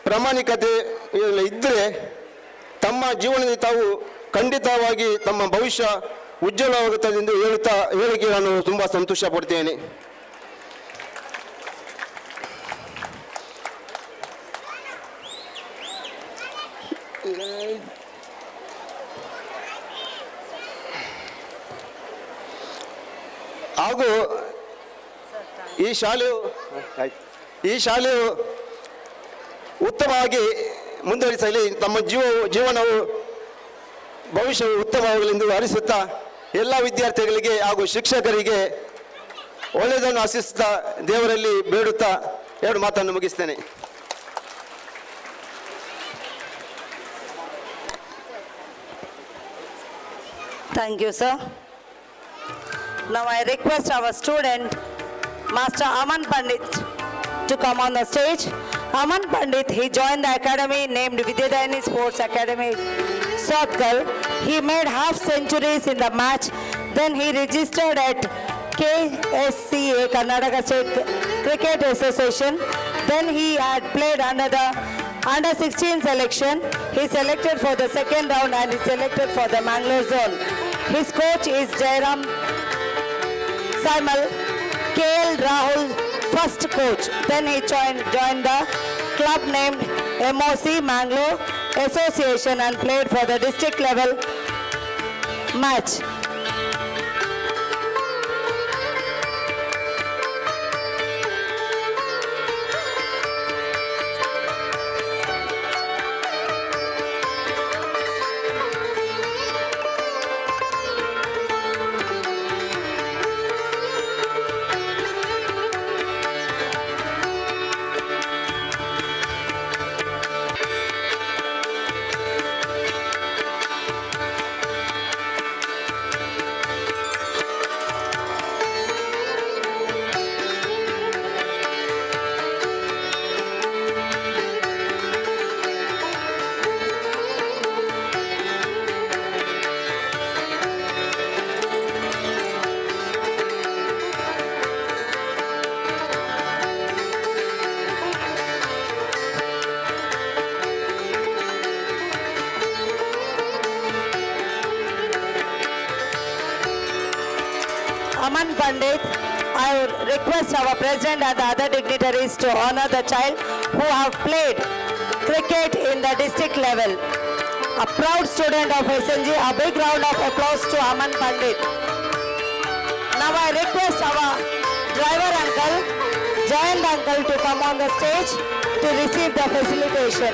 ಪ್ರಾಮಾಣಿಕತೆ ಇದ್ದರೆ ತಮ್ಮ ಜೀವನದಲ್ಲಿ ತಾವು ಖಂಡಿತವಾಗಿ ತಮ್ಮ ಭವಿಷ್ಯ ಉಜ್ವಲವಾಗುತ್ತದೆ ಎಂದು ಹೇಳಿಕೆ ನಾನು ತುಂಬ ಸಂತೋಷ ಪಡ್ತೇನೆ. ಹಾಗೂ ಈ ಶಾಲೆಯು ಉತ್ತಮವಾಗಿ ಮುಂದುವರಿಸಲಿ, ತಮ್ಮ ಜೀವನವು ಭವಿಷ್ಯವು ಉತ್ತಮವಾಗಲೆಂದು ಹರಿಸುತ್ತಾ ಎಲ್ಲ ವಿದ್ಯಾರ್ಥಿಗಳಿಗೆ ಹಾಗೂ ಶಿಕ್ಷಕರಿಗೆ ಒಳ್ಳೆಯದನ್ನು ಆಶಿಸುತ್ತಾ ದೇವರಲ್ಲಿ ಬೇಡುತ್ತಾ ಎರಡು ಮಾತನ್ನು ಮುಗಿಸ್ತೇನೆ. Thank you, sir. Now I request our student, Master Aman Pandit, to come on the stage. Aman Pandit, he joined the academy named Vidyadayani Sports Academy, Southgal. He made half centuries in the match Then he registered at KSCA, Karnataka State Cricket Association. Then he had played under the under 16 selection. He selected for the second round and he selected for the Mangalore zone. His coach is Jairam Saimal, KL Rahul first coach. Then he joined the club named MOC Mangalore Association and played for the district level match. Aman Pandit, I would request our president and the other dignitaries to honor the child who have played cricket in the district level. A proud student of SNG, a big round of applause to Aman Pandit. Now I request our driver uncle, Jayant uncle, to come on the stage to receive the facilitation.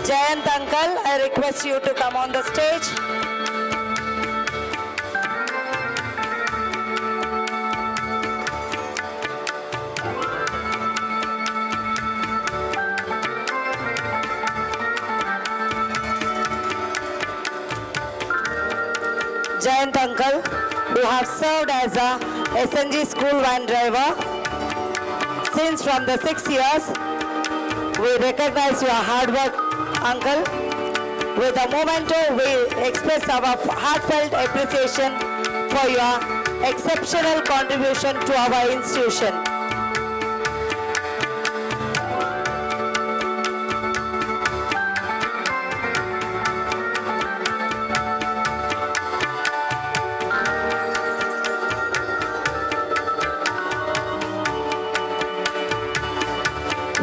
Jayant uncle, I request you to come on the stage. Jayant uncle, who have served as a SNG school van driver since from the 6 years. We recognize your hard work, uncle. With a memento, we express our heartfelt appreciation for your exceptional contribution to our institution.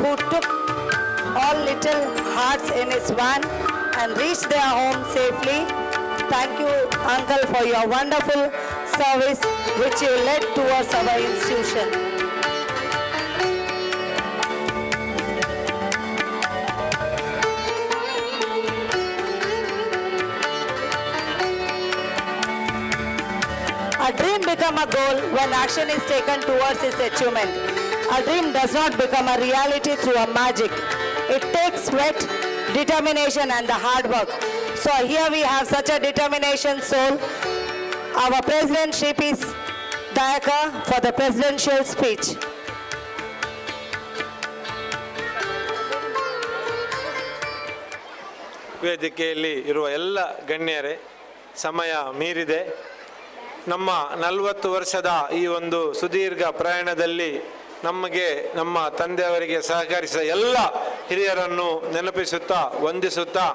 Who took all little hearts in his van and reached their home safely. Thank you, uncle, for your wonderful service which you led towards our institution. A dream becomes a goal when action is taken towards its achievement. A dream does not become a reality through a magic. It takes sweat, determination and the hard work. So here we have such a determination soul. Our President Shri P. Dayaka for the presidential speech. ವೇದಿಕೆಯಲ್ಲಿ ಇರುವ ಎಲ್ಲ ಗಣ್ಯರೇ, ಸಮಯ ಮೀರಿದೆ. ನಮ್ಮ 40 ವರ್ಷದ ಈ ಒಂದು ಸುದೀರ್ಘ ಪ್ರಯಾಣದಲ್ಲಿ ನಮಗೆ ನಮ್ಮ ತಂದೆಯವರಿಗೆ ಸಹಕರಿಸಿದ ಎಲ್ಲ ಹಿರಿಯರನ್ನು ನೆನಪಿಸುತ್ತಾ ವಂದಿಸುತ್ತಾ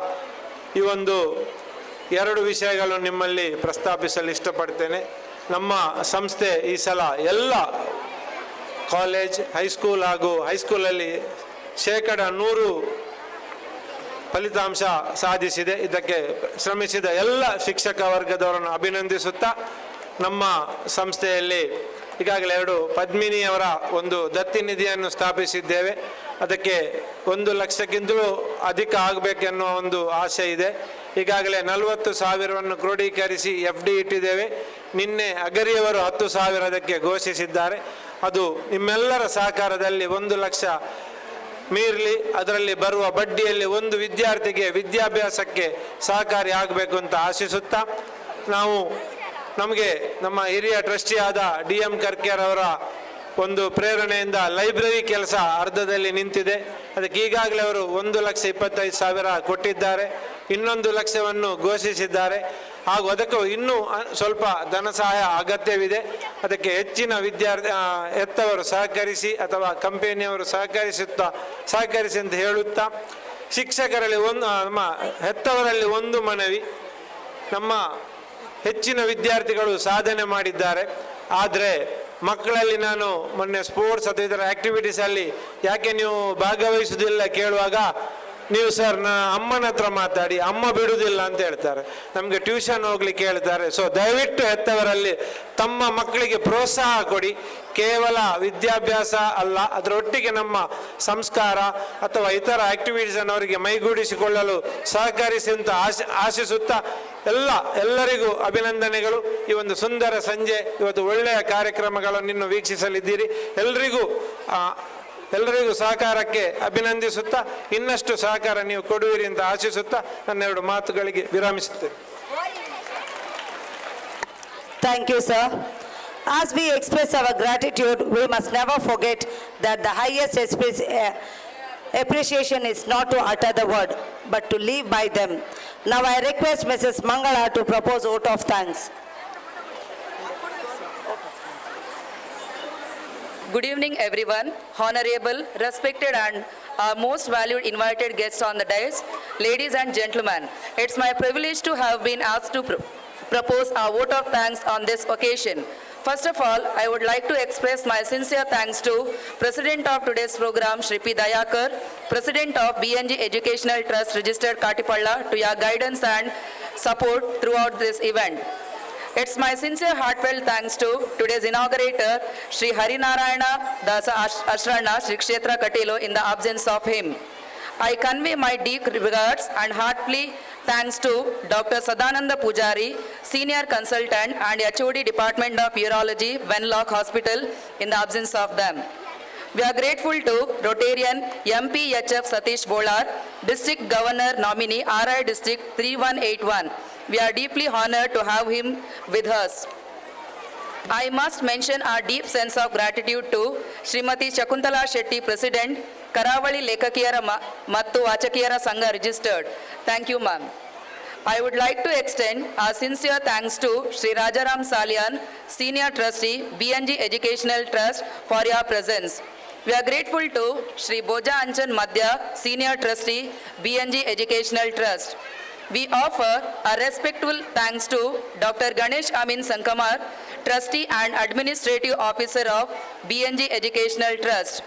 ಈ ಒಂದು 2 ವಿಷಯಗಳನ್ನು ನಿಮ್ಮಲ್ಲಿ ಪ್ರಸ್ತಾಪಿಸಲು ಇಷ್ಟಪಡ್ತೇನೆ. ನಮ್ಮ ಸಂಸ್ಥೆ ಈ ಸಲ ಎಲ್ಲ ಕಾಲೇಜ್, ಹೈಸ್ಕೂಲ್ ಹಾಗೂ ಹೈಸ್ಕೂಲಲ್ಲಿ 100% ಫಲಿತಾಂಶ ಸಾಧಿಸಿದೆ. ಇದಕ್ಕೆ ಶ್ರಮಿಸಿದ ಎಲ್ಲ ಶಿಕ್ಷಕ ವರ್ಗದವರನ್ನು ಅಭಿನಂದಿಸುತ್ತಾ ನಮ್ಮ ಸಂಸ್ಥೆಯಲ್ಲಿ ಈಗಾಗಲೇ 2 ಪದ್ಮಿನಿಯವರ ಒಂದು ದತ್ತಿ ನಿಧಿಯನ್ನು ಸ್ಥಾಪಿಸಿದ್ದೇವೆ. ಅದಕ್ಕೆ 1 ಲಕ್ಷಕ್ಕಿಂತಲೂ ಅಧಿಕ ಆಗಬೇಕೆನ್ನುವ ಒಂದು ಆಸೆ ಇದೆ. ಈಗಾಗಲೇ 40,000ವನ್ನು ಕ್ರೋಢೀಕರಿಸಿ FD ಇಟ್ಟಿದ್ದೇವೆ. ನಿನ್ನೆ ಅಗರಿಯವರು 10,000 ಅದಕ್ಕೆ ಘೋಷಿಸಿದ್ದಾರೆ. ಅದು ನಿಮ್ಮೆಲ್ಲರ ಸಹಕಾರದಲ್ಲಿ 1 ಲಕ್ಷ ಮೀರಲಿ. ಅದರಲ್ಲಿ ಬರುವ ಬಡ್ಡಿಯಲ್ಲಿ ಒಂದು ವಿದ್ಯಾರ್ಥಿಗೆ ವಿದ್ಯಾಭ್ಯಾಸಕ್ಕೆ ಸಹಕಾರಿ ಆಗಬೇಕು ಅಂತ ಆಶಿಸುತ್ತಾ, ನಮಗೆ ನಮ್ಮ ಹಿರಿಯ ಟ್ರಸ್ಟಿಯಾದ DM ಕರ್ಕೇರ್ ಅವರ ಒಂದು ಪ್ರೇರಣೆಯಿಂದ ಲೈಬ್ರರಿ ಕೆಲಸ ಅರ್ಧದಲ್ಲಿ ನಿಂತಿದೆ. ಅದಕ್ಕೆ ಈಗಾಗಲೇ ಅವರು 1,25,000 ಕೊಟ್ಟಿದ್ದಾರೆ, ಇನ್ನೊಂದು ಲಕ್ಷವನ್ನು ಘೋಷಿಸಿದ್ದಾರೆ. ಹಾಗೂ ಅದಕ್ಕೂ ಇನ್ನೂ ಸ್ವಲ್ಪ ಧನ ಸಹಾಯ ಅಗತ್ಯವಿದೆ. ಅದಕ್ಕೆ ಹೆಚ್ಚಿನ ಹೆತ್ತವರು ಸಹಕರಿಸಿ ಅಥವಾ ಕಂಪನಿಯವರು ಸಹಕರಿಸಿ ಅಂತ ಹೇಳುತ್ತಾ, ಶಿಕ್ಷಕರಲ್ಲಿ ನಮ್ಮ ಹೆತ್ತವರಲ್ಲಿ ಒಂದು ಮನವಿ, ನಮ್ಮ ಹೆಚ್ಚಿನ ವಿದ್ಯಾರ್ಥಿಗಳು ಸಾಧನೆ ಮಾಡಿದ್ದಾರೆ. ಆದರೆ ಮಕ್ಕಳಲ್ಲಿ ನಾನು ಮೊನ್ನೆ ಸ್ಪೋರ್ಟ್ಸ್ ಅಥವಾ ಇದರ ಆಕ್ಟಿವಿಟೀಸಲ್ಲಿ ಯಾಕೆ ನೀವು ಭಾಗವಹಿಸುವುದಿಲ್ಲ ಕೇಳುವಾಗ, ನೀವು ಸರ್ ಅಮ್ಮನ ಹತ್ರ ಮಾತಾಡಿ, ಅಮ್ಮ ಬಿಡುವುದಿಲ್ಲ ಅಂತ ಹೇಳ್ತಾರೆ. ನಮಗೆ ಟ್ಯೂಷನ್ ಹೋಗ್ಲಿಕ್ಕೆ ಹೇಳ್ತಾರೆ. ಸೊ ದಯವಿಟ್ಟು ಹೆತ್ತವರಲ್ಲಿ ತಮ್ಮ ಮಕ್ಕಳಿಗೆ ಪ್ರೋತ್ಸಾಹ ಕೊಡಿ. ಕೇವಲ ವಿದ್ಯಾಭ್ಯಾಸ ಅಲ್ಲ, ಅದರೊಟ್ಟಿಗೆ ನಮ್ಮ ಸಂಸ್ಕಾರ ಅಥವಾ ಇತರ ಆಕ್ಟಿವಿಟೀಸನ್ನು ಅವರಿಗೆ ಮೈಗೂಡಿಸಿಕೊಳ್ಳಲು ಸಹಕರಿಸಿ ಅಂತ ಆಶಿಸುತ್ತಾ ಎಲ್ಲರಿಗೂ ಅಭಿನಂದನೆಗಳು. ಈ ಒಂದು ಸುಂದರ ಸಂಜೆ, ಇವತ್ತು ಒಳ್ಳೆಯ ಕಾರ್ಯಕ್ರಮಗಳನ್ನು ಇನ್ನು ವೀಕ್ಷಿಸಲಿದ್ದೀರಿ. ಎಲ್ಲರಿಗೂ ಸಹಕಾರಕ್ಕೆ ಅಭಿನಂದಿಸುತ್ತಾ, ಇನ್ನಷ್ಟು ಸಹಕಾರ ನೀವು ಕೊಡುವಿರಿ ಅಂತ ಆಶಿಸುತ್ತಾ ನನ್ನೆರಡು ಮಾತುಗಳಿಗೆ ವಿರಾಮಿಸುತ್ತೇನೆ. Thank you, sir. As we express our gratitude, we must never forget that the highest appreciation is not to utter the word, but to live by them. Now I request Mrs. Mangala to propose vote of thanks. Good evening, everyone. Honorable, respected and our most valued invited guests on the dais, ladies and gentlemen, it's my privilege to have been asked to propose our vote of thanks on this occasion. First of all, I would like to express my sincere thanks to President of today's program, Shri P. Dayakar, President of BNG Educational Trust Registered Katipalla, to your guidance and support throughout this event. It's my sincere heartfelt thanks to today's inaugurator, Shri Harinarayana Dasa Ashrana Shri Kshetra Katilo, in the absence of him. I convey my deep regards and heartily thanks to Dr. Sadananda Pujari, Senior Consultant and HOD Department of Urology, Venlock Hospital, in the absence of them. We are grateful to Rotarian MP HF Satish Bolar, District Governor nominee RI District 3181. We are deeply honored to have him with us. I must mention our deep sense of gratitude to Srimati Shakuntala Shetty, President, Karavali Lekakiyara Mattu Vachakiyara Sangha Registered. Thank you, ma'am. I would like to extend our sincere thanks to Shri Rajaram Salian, Senior Trustee, BNG Educational Trust, for your presence. We are grateful to Shri Boja Anchan Madhya, Senior Trustee, BNG Educational Trust. We offer a respectful thanks to Dr. Ganesh Amin Sankamar, Trustee and Administrative Officer of BNG Educational Trust.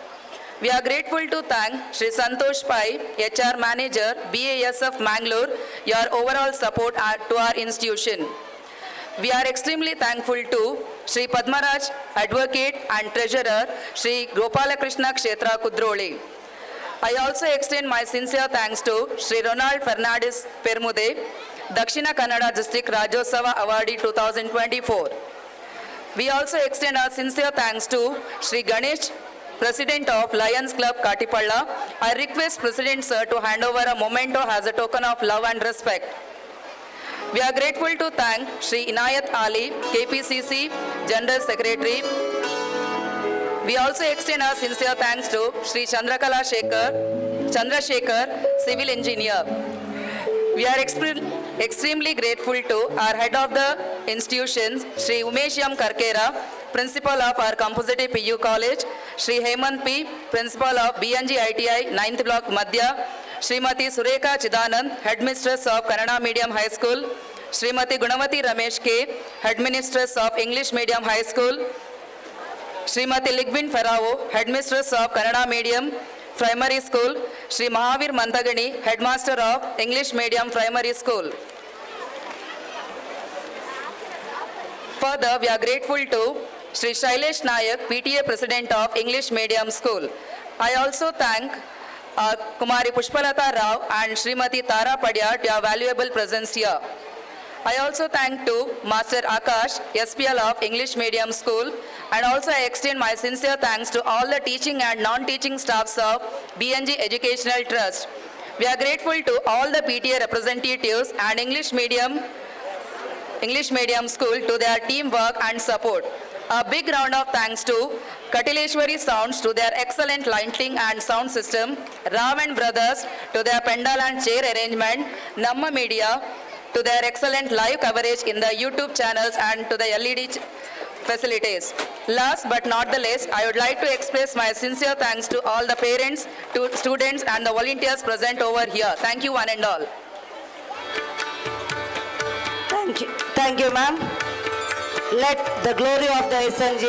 We are grateful to thank Shri Santosh Pai, HR Manager, BASF Mangalore, your overall support to our institution. We are extremely thankful to Shri Padmaraj, Advocate and Treasurer, Shri Gopalakrishna Kshetra Kudroli. I also extend my sincere thanks to Shri Ronald Fernandez Permude, Dakshina Kannada District Rajyotsava Awardee 2024. We also extend our sincere thanks to Shri Ganesh, President of Lions Club Katipalla. I request President Sir to hand over a memento as a token of love and respect. We are grateful to thank Shri Inayat Ali, KPCC General Secretary. We also extend our sincere thanks to Shri Chandrasekhar, Civil Engineer. We are extremely grateful to our head of the institutions, Shri Umeshyam Karkera, Principal of our Compositive PU College, Shri Hemant P, Principal of BNG ITI 9th Block Madhya, Srimati Surekha Chidanand, Headmistress of Kannada Medium High School, Srimati Gunavati Ramesh K, Headmistress of English Medium High School, Srimati Ligvin Farao, Headmistress of Kannada Medium Primary School, Shri Mahavir Mantagani, Headmaster of English Medium Primary School. Further, we are grateful to Shri Shailesh Nayak, PTA President of English Medium School. I also thank Kumari Pushpalata Rao and Srimati Tara Padya to your valuable presence here. I also thank to Master Akash, SPL of English Medium School, and also I extend my sincere thanks to all the teaching and non-teaching staffs of BNG Educational Trust. We are grateful to all the PTA representatives and English Medium School to their teamwork and support. A big round of thanks to Katileshwari Sounds to their excellent lighting and sound system, Raman Brothers to their pendal and chair arrangement, Namma Media to their excellent live coverage in the YouTube channels and to the LED facilities. Last but not the least, I would like to express my sincere thanks to all the parents, to students and the volunteers present over here. Thank you one and all. Thank you, ma'am. Let the glory of the SNG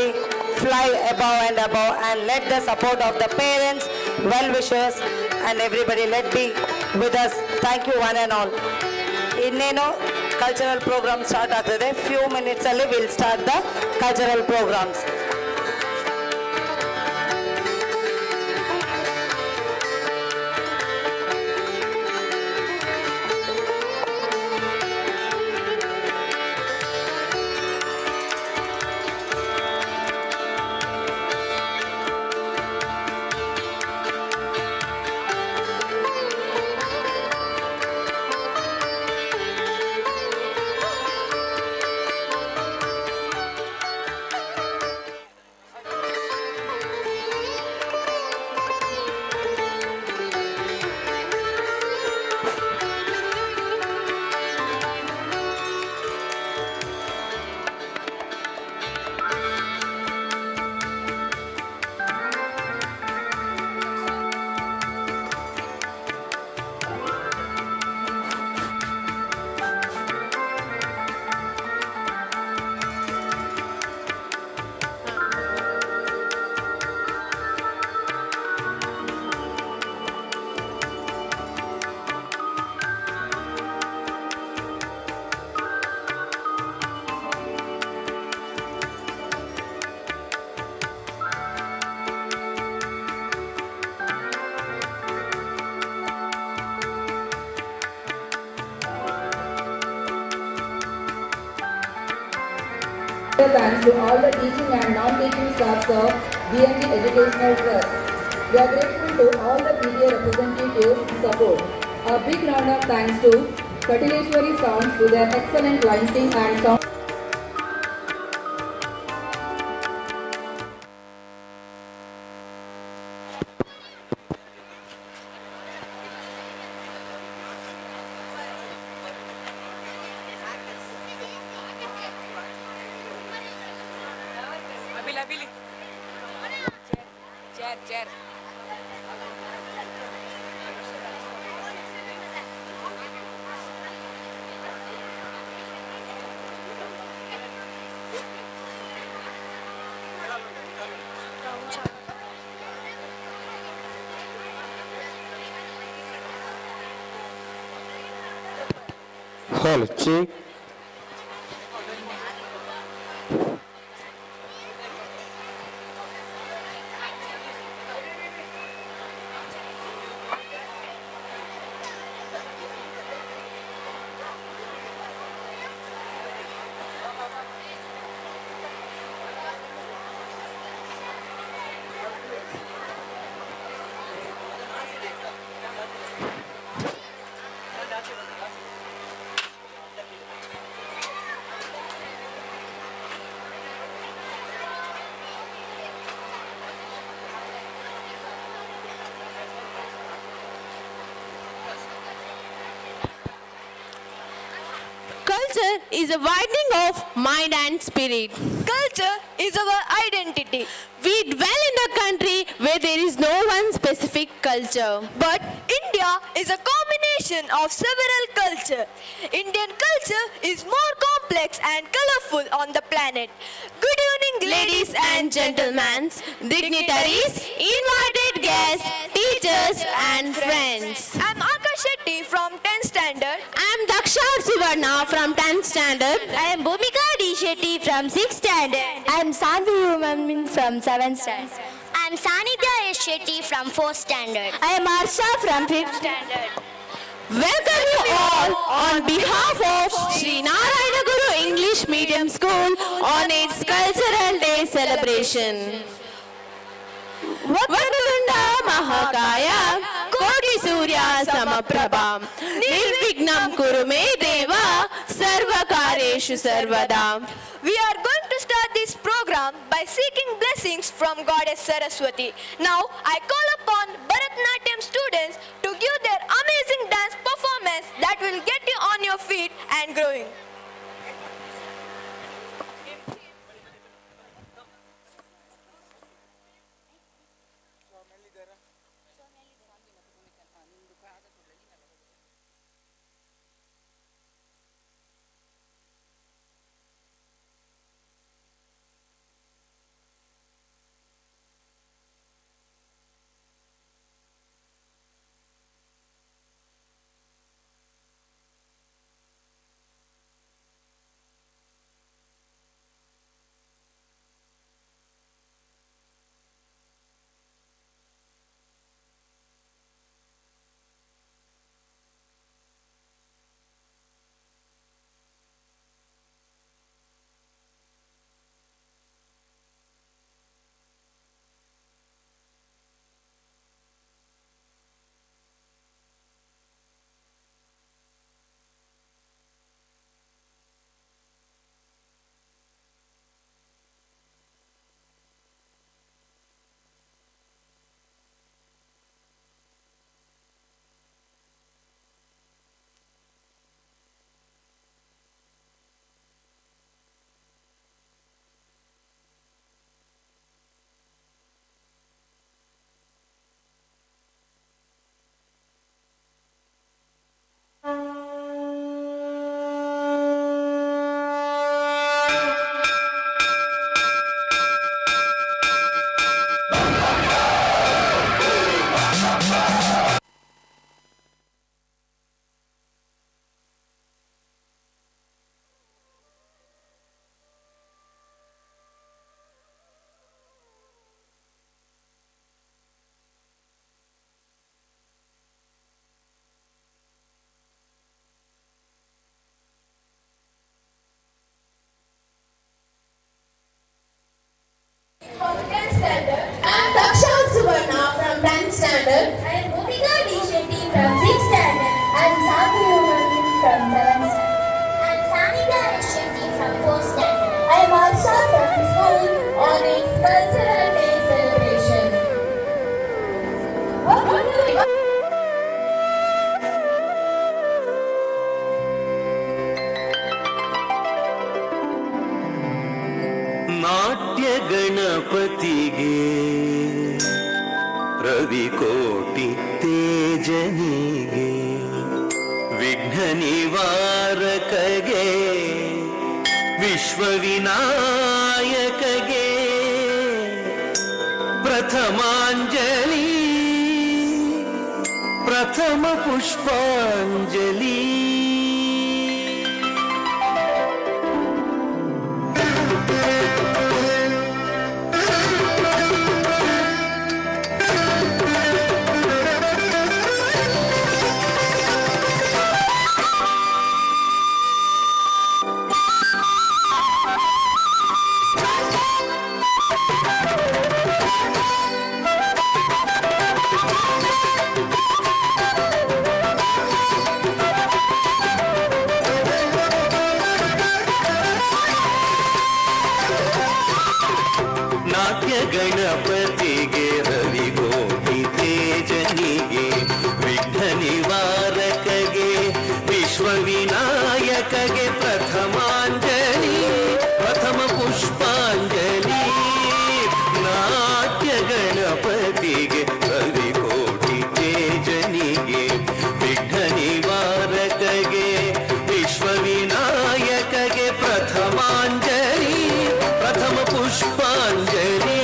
fly above and above, and let the support of the parents, well-wishers and everybody let be with us. Thank you one and all. ಇನ್ನೇನು cultural programme start ಆಗ್ತದೆ. Few minutes ಅಲ್ಲಿ will start the cultural programmes. Thanks to all the teaching and non-teaching staffs of DMD Educational Trust. We are grateful to all the PTA representatives' support. A big round of thanks to Katileshwari Sounds to their excellent lighting and sound. Chair. Hall, check. Culture is a widening of mind and spirit. Culture is our identity. We dwell in a country where there is no one specific culture. But India is a combination of several cultures. Indian culture is more complex and colorful on the planet. Good evening, ladies and gentlemen, dignitaries, invited guests, teachers and friends. I'm Akash Shetty from 10th standard. I'm Daksha Sivarna from 10th standard. I am Bhumika D. Shetty from 6th standard. I am Sanvi Human from 7th standard. I am Sanidhya S. Shetty from 4th standard. I am Arsha from 5th standard. Welcome you all on behalf of Sri Narayana Guru English Medium School on its Cultural Day celebration. Vakatunda Mahakaya Koti Surya Samaprabha Nirvignam Kurume Deva Sarvakareshu Sarvada. We are going to start this program program by seeking blessings from Goddess Saraswati. Now I call upon Bharatanatyam students to give their amazing dance performance that will get you on your feet and growing. standard. I am Bhumika D. Shetty from 6th standard. I am Sabu Mohan from 7th standard. I am Sanika S. Shetty from 4th standard. I am also from the school on its cultural day celebration. ನಾಟ್ಯ ಗಣಪತಿಗೆ ರವಿಕೋಟಿ ತೇಜನಿಗೆ ವಿಘ್ನ ನಿವಾರಕಗೆ ವಿಶ್ವವಿನಾಯಕಗೆ ಪ್ರಥಮಾಂಜಲಿ ಪ್ರಥಮ ಪುಷ್ಪಾಂಜಲಿ. ಗಣಪತಿಗೆ ರವಿಕೋಟಿ ತೇಜನಿಗೆ ವಿಘ್ನ ನಿವಾರಕಗೆ ವಿಶ್ವವಿನಾಯಕಗೆ ಪ್ರಥಮಾಂಜಲಿ ಪ್ರಥಮ ಪುಷ್ಪಾಂಜಲಿ. ನಾಟ್ಯ ಗಣಪತಿಗೆ ರವಿಕೋಟಿ ತೇಜನಿಗೆ ವಿಘ್ನ ನಿವಾರಕಗೆ ವಿಶ್ವವಿನಾಯಕಗೆ ಪ್ರಥಮಾಂಜಲಿ ಪ್ರಥಮ ಪುಷ್ಪಾಂಜಲಿ.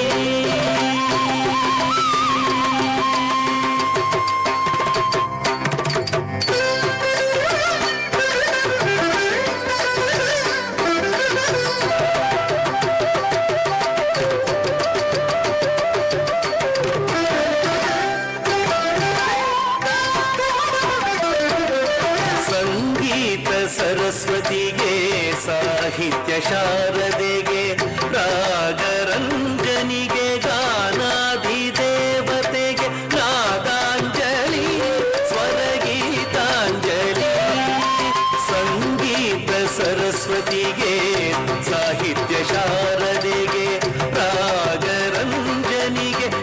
ಸಂಗೀತ ಸರಸ್ವತಿಗೆ ಸಾಹಿತ್ಯ ಶಾರದೆಗೆ ರಾಗರಂಜನಿಗೆ ಗಾನಾಧಿದೇವತೆಗೆ ನಾದಾಂಜಲಿ ಸ್ವರಗೀತಾಂಜಲಿ. ಸಂಗೀತ ಸರಸ್ವತಿ ಶಾರದೆಗೆ ಸಾಹಿತ್ಯ ಶಾರದೆಗೆ ರಾಗರಂಜನಿಗೆ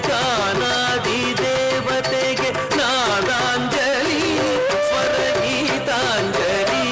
ಗಾನಾದಿ ದೇವತೆಗೆ ನಾದಾಂಜಲಿ ಸ್ವರಗೀತಾಂಜಲಿ.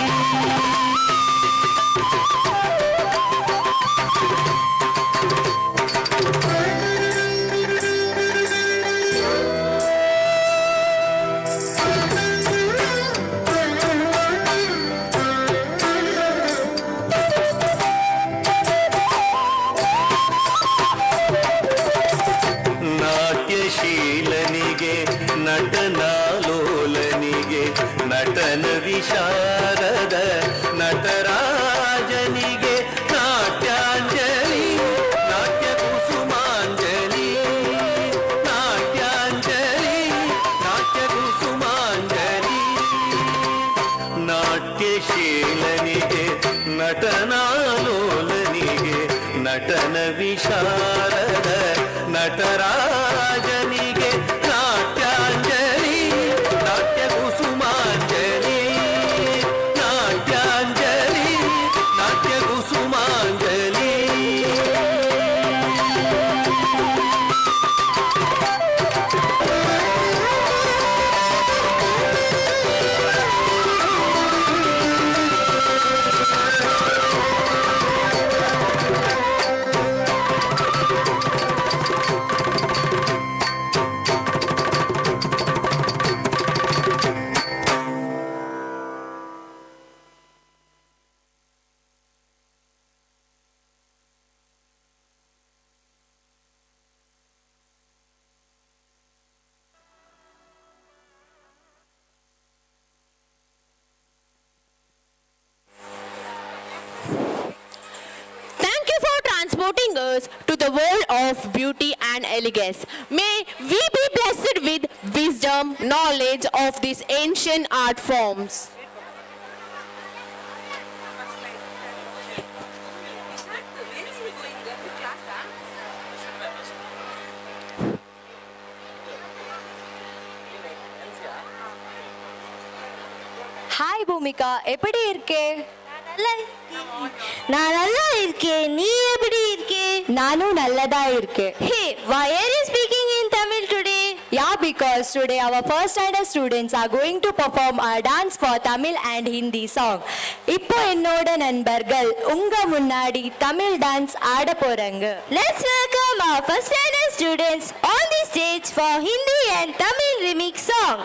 ನಾಟ್ಯಶೀಲನಿಗೆ ನಟನಾಲೋಲನಿಗೆ ನಟನ ವಿಶಾರದ ನಟರಾಜನಿಗೆ ನಾಟ್ಯಾಂಜಲಿ ನಾಟ್ಯ ಕುಸುಮಾಂಜಲಿ ನಾಟ್ಯಾಂಜಲಿ ನಾಟ್ಯ ಕುಸುಮಾಂಜಲಿ. ನಾಟ್ಯಶೀಲನಿಗೆ ನಟನಾಲೋಲನಿಗೆ ನಟನ ವಿಶಾರದ ನಟರಾಜನಿಗೆ ನಾಟ್ಯಾಂಜಲಿ ನಾಟ್ಯ ಕುಸುಮಾಂಜಲಿ ನಾಟ್ಯಾಂಜಲಿ ನಾಟ್ಯ ಕುಸುಮಾಂಜಲಿ. Transporting us to the world of beauty and elegance. May we be blessed with wisdom, knowledge of these ancient art forms. Hi Bhumika, எப்படி இருக்கே? நான் நல்லா இருக்கேன். நீ எப்படி இருக்கே? நானும் நல்லதா இருக்கேன். Hey, why are you speaking in Tamil today? Yeah, because today our first standard students are going to perform a dance for Tamil and Hindi song. இப்போ என்னோட நண்பர்கள் உங்க முன்னாடி தமிழ் டான்ஸ் ஆட போறாங்க. Let's welcome our first standard students on the stage for Hindi and Tamil remix song.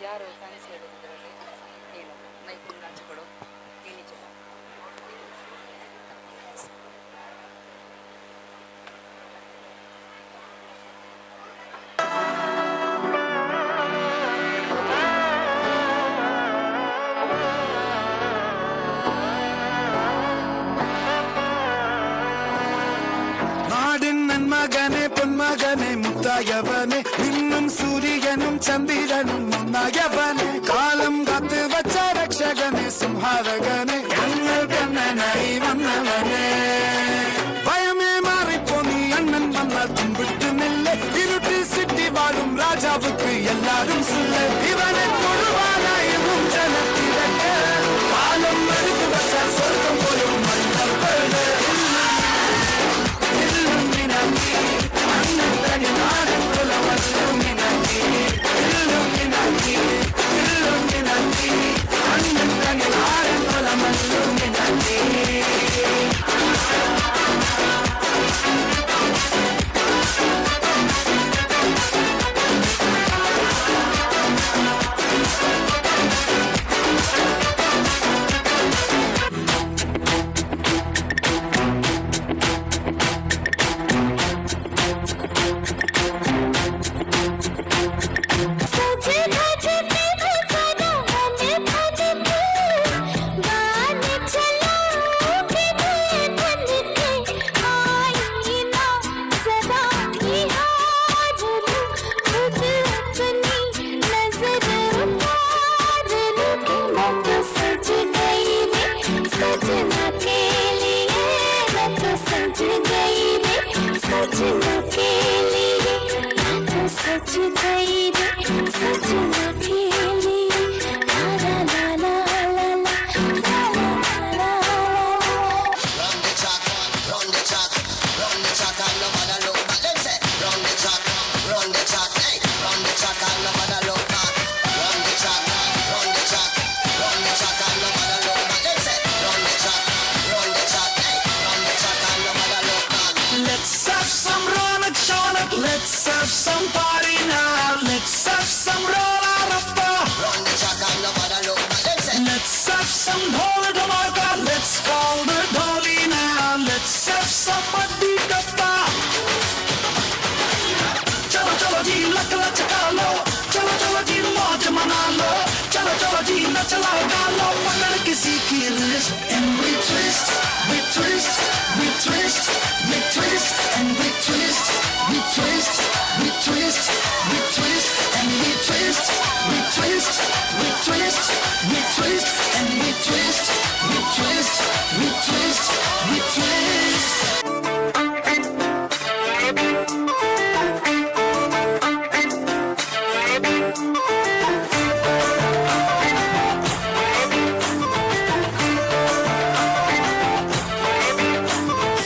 ಯಾರು thanks ಹೇಳಿದ್ರಲ್ಲಿ ಏನು ನೈಪುಣ್ಯ ಹಂಚಿಕೊಡು ಏನಿದೆ. நாடின் நன்மகனே பொன்மகனே முத்தாயவனே இன்னும் சூரியனும் சந்திரனும் முன்னாயவனே காலம் காத்து வச்ச ரட்சகனே சிம்ஹாரகனே கண்ணல் கண்ணனை வந்தவனே பயமே மாறிப்போ நீ அண்ணன் வந்தால் கும்பிட்டு நில்ல இருட்டி சிட்டி வாழும் ராஜாவுக்கு எல்லாரும் சொல்ல இவனை தொழுவானாயும் ஜனத்திரக்க காலம் எடுத்து வச்சால் சொர்க்கம் போலும் மன்னர் Let's have some party now. Let's have some roll out of bar. Let's have some dhol dhamaka. Let's call the dholi now. Let's have some muddy kappa. Chalo chalo ji lak lachka lo. Chalo chalo ji mauj mana lo. Chalo chalo ji nach laga lo. Pakad kisi ki wrist and we twist, we twist, we twist, we twist and we twist. We twist, we twist, we twist, and we twist, we twist, we twist, we twist, and we twist, we twist, we twist, we twist.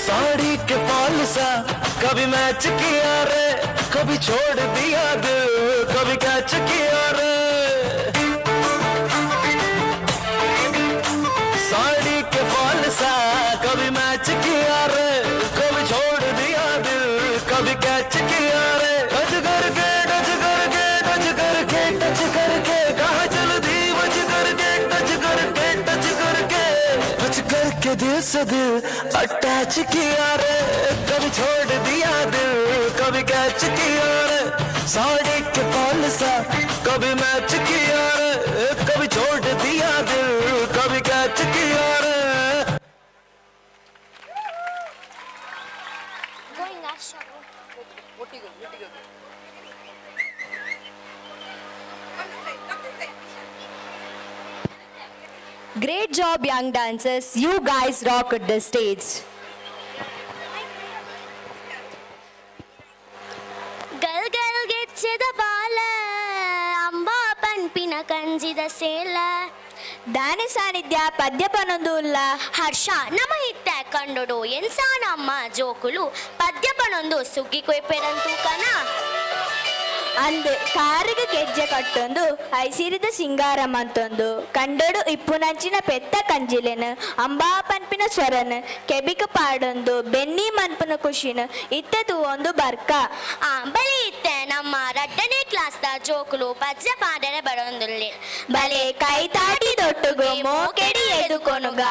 Sari के fall सा कभी match किया रे, कभी छोड़ दिया दिल, कभी कैच किया रे। साड़ी के फॉल सा कभी मैच किया रे, कभी छोड़ दिया दिल, कभी कैच किया रे। टच करके टच करके टच करके टच करके कहाँ चल दी बच करके टच करके टच करके टच करके दिल से दिल अटैच किया रे, कभी छोड़ दिया दिल, कभी कैच किया रे। साड़ी के फॉल सा कभी मैच किया रे, कभी छोड़ दिया दिल, कभी कैच किया रे। Great job, young dancers. You guys rocked the stage. ಗಲ್ ಗಲ್ ಗೆಚ್ಚದ ಬಾಲ ಅಂಬ ಪನ್ಪಿನ ಕಂಜಿದ ಸೇಲ ದಾನಿ ಸಾನ್ನಿಧ್ಯ ಪದ್ಯಪನೊಂದುಲ್ಲ ಹರ್ಷ ನಮ ಹಿತ್ತ ಕಂಡುಡು ಎನ್ಸ ನಮ್ಮ ಜೋಕುಲು ಪದ್ಯಪನೊಂದು ಸುಗ್ಗಿ ಕೊಯ್ಪೆರಂತೂ ಕನ ಅಂದು ಕಾರಿಗೆ ಗೆಜ್ಜೆ ಕಟ್ಟೊಂದು ಐಸಿರಿದ ಸಿಂಗಾರ ಮಂತೊಂದು ಕಂಡಡು ಇಪ್ಪು ನಂಚಿನ ಪೆತ್ತ ಕಂಜಿಲೆನ್ ಅಂಬಾ ಪನ್ಪಿನ ಸ್ವರನ್ ಕೆಬಿಕ ಪಾಡೊಂದು ಬೆನ್ನಿ ಮನ್ಪನ ಖುಷಿನ ಇತ್ತದು ಒಂದು ಬರ್ಕ ಬಲಿ ಇತ್ತೆ ನಮ್ಮ ರಡ್ಡನೇ ಕ್ಲಾಸ್ ದ ಜೋಕುಲು ಪದ್ಯ ಪಾಡನೆ ಬಡೊಂದುಲ್ಲೆ ಬಲೆ ಕೈ ತಾಟಿ ದೊಟ್ಟುಗು ಮೋಕೆಡಿ ಎದುಕೊನುಗ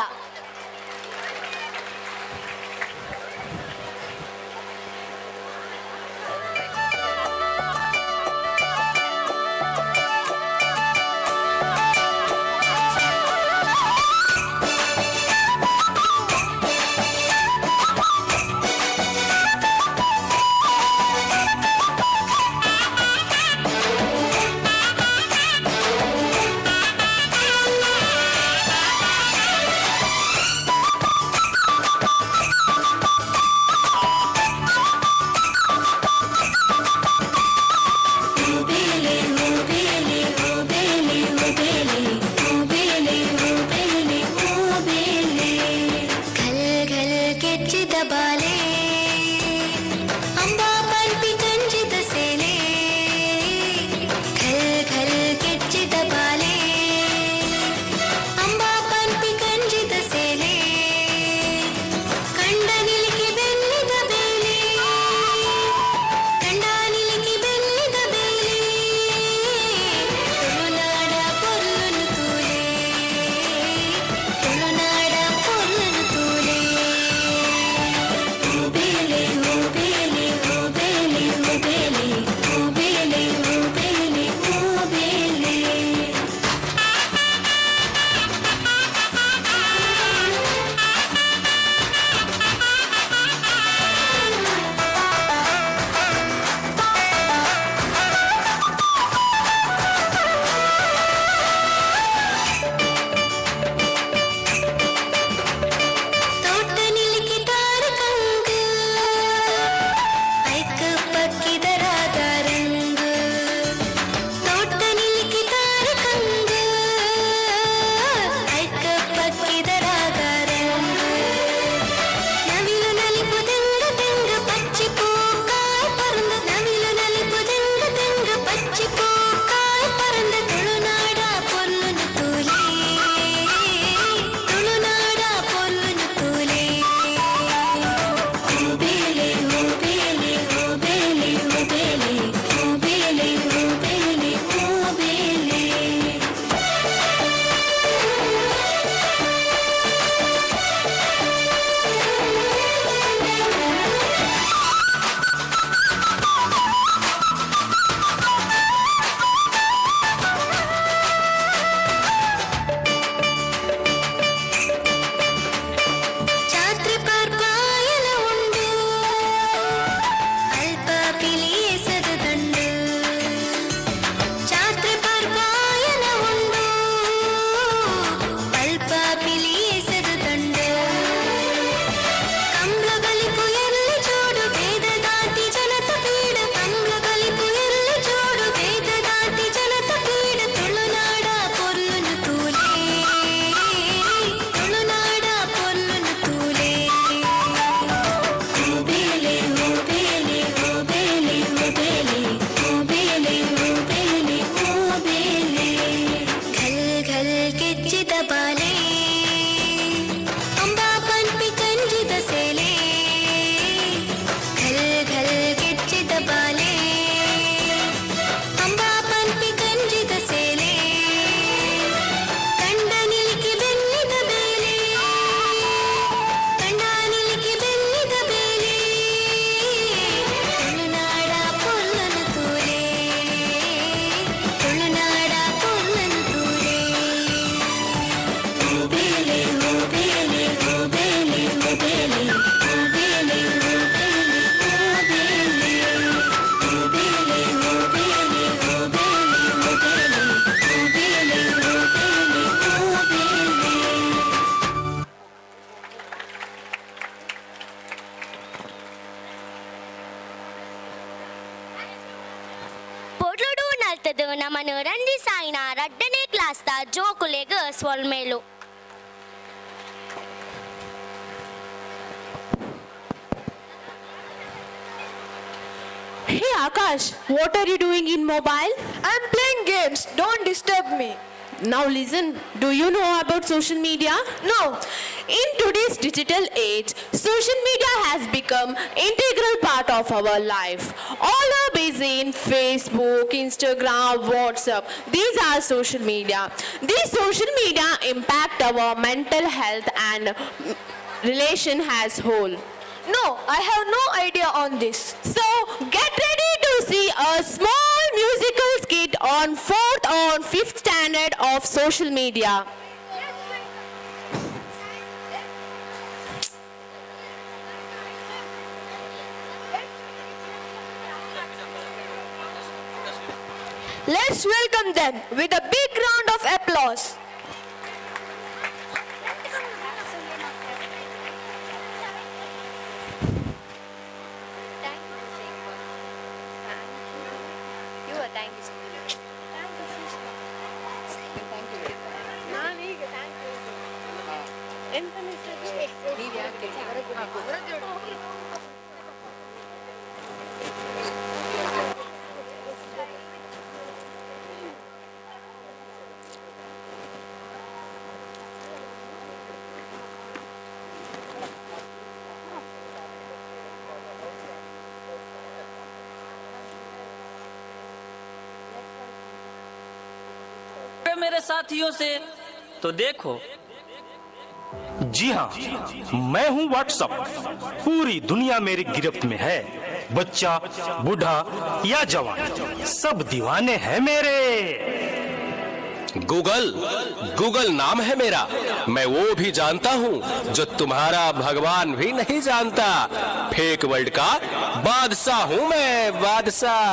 ಅತ್ತದು ನಮ್ಮನ್ನು ರಂಜಿಸಾಯಿನ 2ನೇ ಕ್ಲಾಸ್ದ ಜೋಕುಲೆಗ್ ಸ್ವಲ್ಮೇಲು. Hey Akash, what are you doing in mobile? I'm playing games. Don't disturb me. Now listen, do you know about social media? No. In today's digital age, social media has become integral part of our life. All are busy in Facebook, Instagram, WhatsApp. These are social media. These social media impact our mental health and relation as whole. No, I have no idea on this. So get ready to see a small musical skit on 4th or 5th standard of social media. Let's welcome them with a big round of applause. मेरे साथियों से तो देखो, जी हाँ, मैं हूँ WhatsApp. पूरी दुनिया मेरी गिरफ्त में है। बच्चा, बूढ़ा या जवान, सब दीवाने हैं मेरे। गूगल नाम है मेरा। मैं वो भी जानता हूँ जो तुम्हारा भगवान भी नहीं जानता। फेक वर्ल्ड का बादशाह हूँ मैं, बादशाह।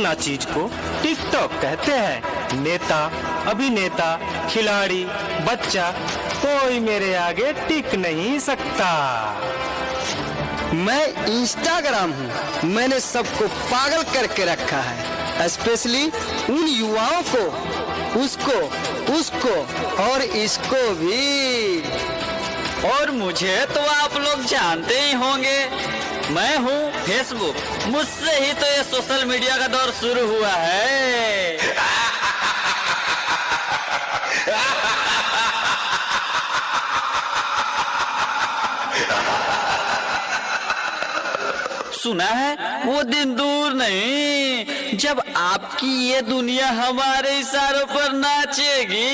ना चीज को टिकटॉक कहते हैं। नेता, अभिनेता, खिलाड़ी, बच्चा, कोई मेरे आगे टिक नहीं सकता। मैं इंस्टाग्राम हूँ। मैंने सबको पागल करके रखा है, स्पेशली उन युवाओं को, उसको और इसको भी। और मुझे तो आप लोग जानते ही होंगे, मैं हूँ फेसबुक। मुझसे ही तो ये सोशल मीडिया का दौर शुरू हुआ है। सुना है वो दिन दूर नहीं जब आपकी ये दुनिया हमारे इशारों पर नाचेगी।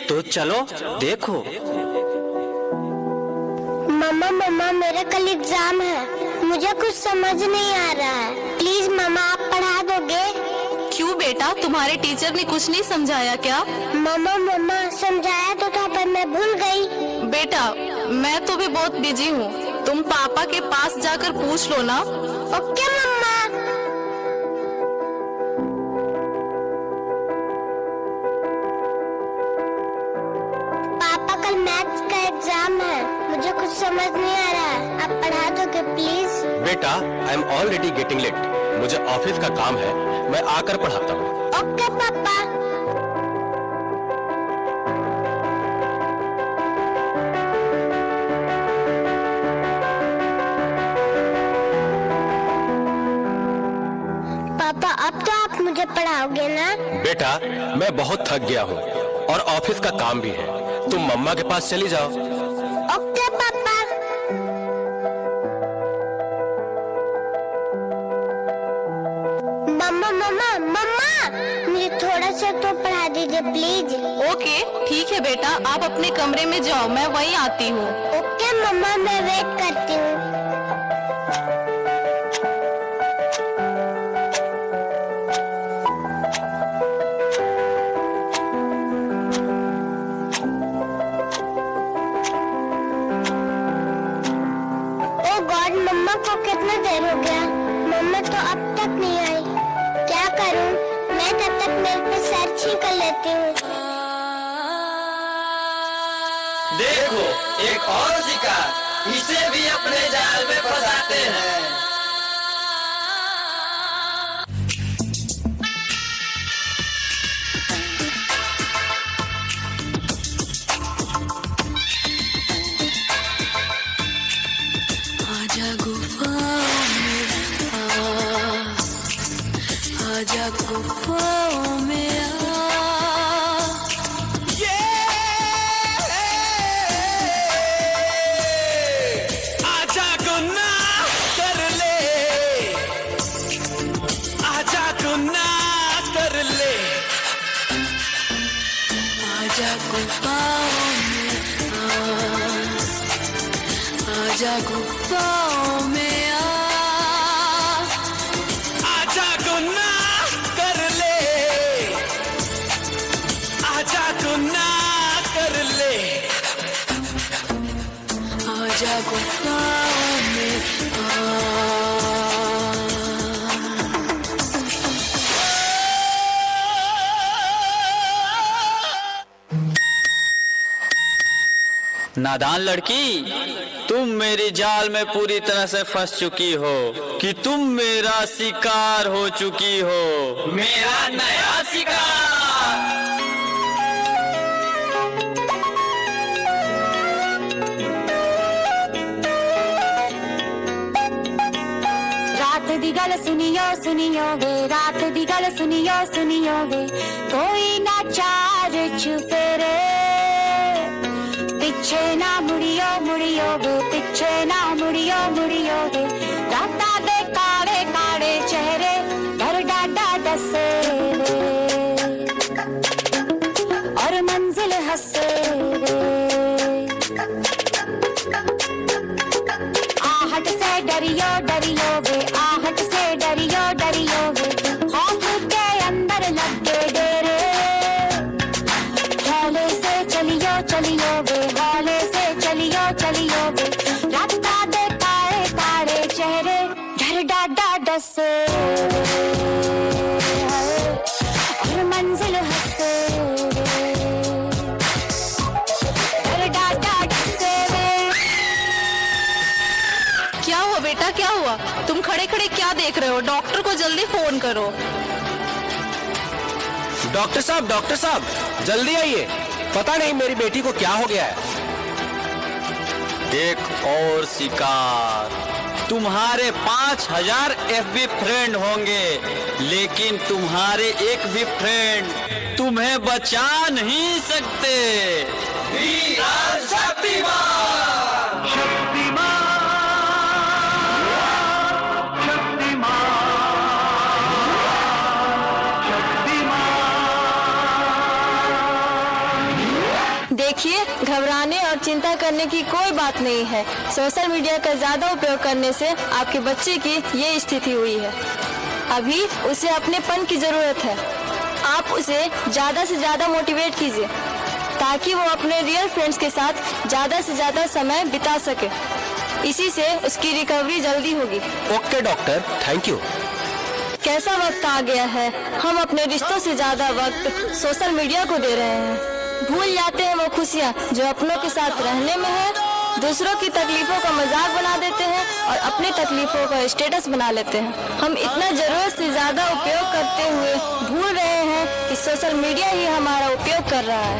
तो चलो देखो। मम्मा मेरा कल एग्जाम है, मुझे कुछ समझ नहीं आ रहा है। प्लीज मम्मा आप पढ़ा दोगे? क्यों बेटा, तुम्हारे टीचर ने कुछ नहीं समझाया क्या? मम्मा समझाया तो था पर मैं भूल गई। बेटा मैं तो भी बहुत बिजी हूँ, तुम पापा के पास जाकर पूछ लो ना। ओके मम्मा। पापा कल मैथ्स का एग्जाम है, मुझे कुछ समझ नहीं आ रहा है, आप पढ़ा दोगे प्लीज? बेटा I am already getting late, मुझे ऑफिस का काम है, मैं आकर पढ़ाता हूँ। ओके पापा। पापा अब तो आप मुझे पढ़ाओगे ना? बेटा मैं बहुत थक गया हूँ और ऑफिस का काम भी है, तुम मम्मा के पास चली जाओ। ओके पापा। मम्मा मुझे थोड़ा सा तो पढ़ा दीजिए प्लीज। ओके ठीक है बेटा, आप अपने कमरे में जाओ, मैं वहीं आती हूँ। ओके मम्मा मैं वेट करती हूँ। आज मम्मा को कितना देर हो गया, मम्मा तो अब तक नहीं आई। क्या करूं? मैं तब तक मेरे पे सर्च ही कर लेती हूँ। देखो एक और शिकार, इसे भी अपने जाल में फंसाते हैं। आजा गुफाओं में आजा गुफाओं में आजा गुनाह कर ले, आजा गुनाह कर ले, आजा गुफाओं में आजा गुफाओं में आजा गुनाह कर ले, आजा गुनाह कर ले, आजा गुफाओं में नादान लड़की, तुम मेरी जाल में पूरी तरह से फंस चुकी हो कि तुम मेरा शिकार हो चुकी हो, मेरा नया शिकार। रात दी गल सुनियो वे, रात दी गल सुनियो वे, कोई ना चार छुपेरे, पिछे ना मुड़ियो वे, पिछे ना मुड़ियो वे, राता दे काले काले चेहरे डर डाडा दसे वे, और मंजिल हंसे वे, आहट से डरियो वे, आहट से डरियो वे, खौफ के अंदर लगे डेरे, हौले से चलियो वे, हौले से चलियो वे, राता दे काले काले चेहरे डर डाडा डसे और मंजिल हंसे डर डाडा डसे वे। क्या हुआ बेटा, क्या हुआ? तुम खड़े खड़े क्या देख रहे हो? डॉक्टर को जल्दी फोन करो। डॉक्टर साहब जल्दी आइए, पता नहीं मेरी बेटी को क्या हो गया है। एक और शिकार, तुम्हारे 5000 FB फ्रेंड होंगे, लेकिन तुम्हारे एक भी फ्रेंड तुम्हें बचा नहीं सकते। वीर शक्तिमान, शक्तिमान, देखिए, घबराने और चिंता करने की कोई बात नहीं है। सोशल मीडिया का ज्यादा उपयोग करने से आपके बच्चे की ये स्थिति हुई है। अभी उसे अपनेपन की जरूरत है। आप उसे ज्यादा से ज्यादा मोटिवेट कीजिए ताकि वो अपने रियल फ्रेंड्स के साथ ज्यादा से ज्यादा समय बिता सके। इसी से उसकी रिकवरी जल्दी होगी। Okay doctor, thank you. कैसा वक्त आ गया है, हम अपने रिश्तों से ज्यादा वक्त सोशल मीडिया को दे रहे हैं। भूल जाते हैं वो खुशियाँ जो अपनों के साथ रहने में है। दूसरों की तकलीफों का मजाक बना देते हैं और अपनी तकलीफों का स्टेटस बना लेते हैं। हम इतना जरूरत से ज्यादा उपयोग करते हुए भूल रहे हैं कि सोशल मीडिया ही हमारा उपयोग कर रहा है।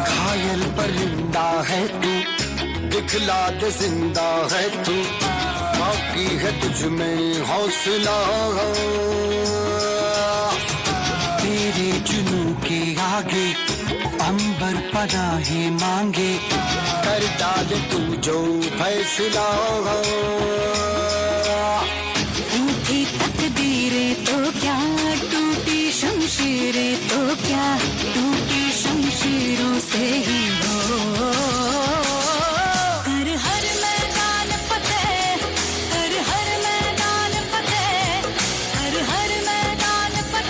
घायल परिंदा है तू, दिखला दे जिंदा है तू, बाकी है तुझ में हौसला। तेरे जुनू के आगे अंबर पनाहे मांगे, कर डाल तू जो फैसला। टूटी तकदीरें तो क्या, टूटी शमशीरें तो क्या, टूटी शमशीरों से ही हो। हर मैदान फतेह, हर मैदान फतेह, हर मैदान फतेह।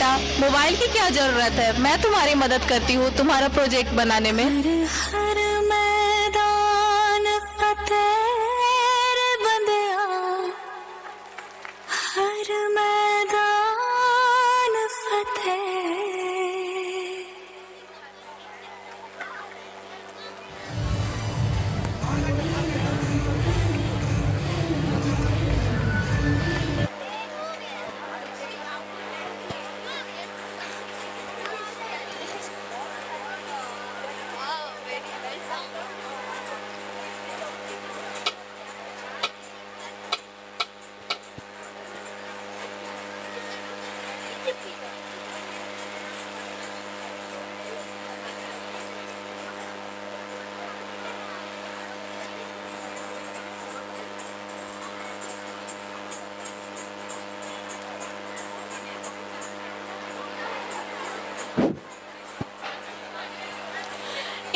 बेटा, मोबाइल की क्या जरूरत है, मैं तुम्हारी मदद करती हूँ तुम्हारा प्रोजेक्ट बनाने में। हर मैदान फतेह बंदिया, हर मैदान फतेह।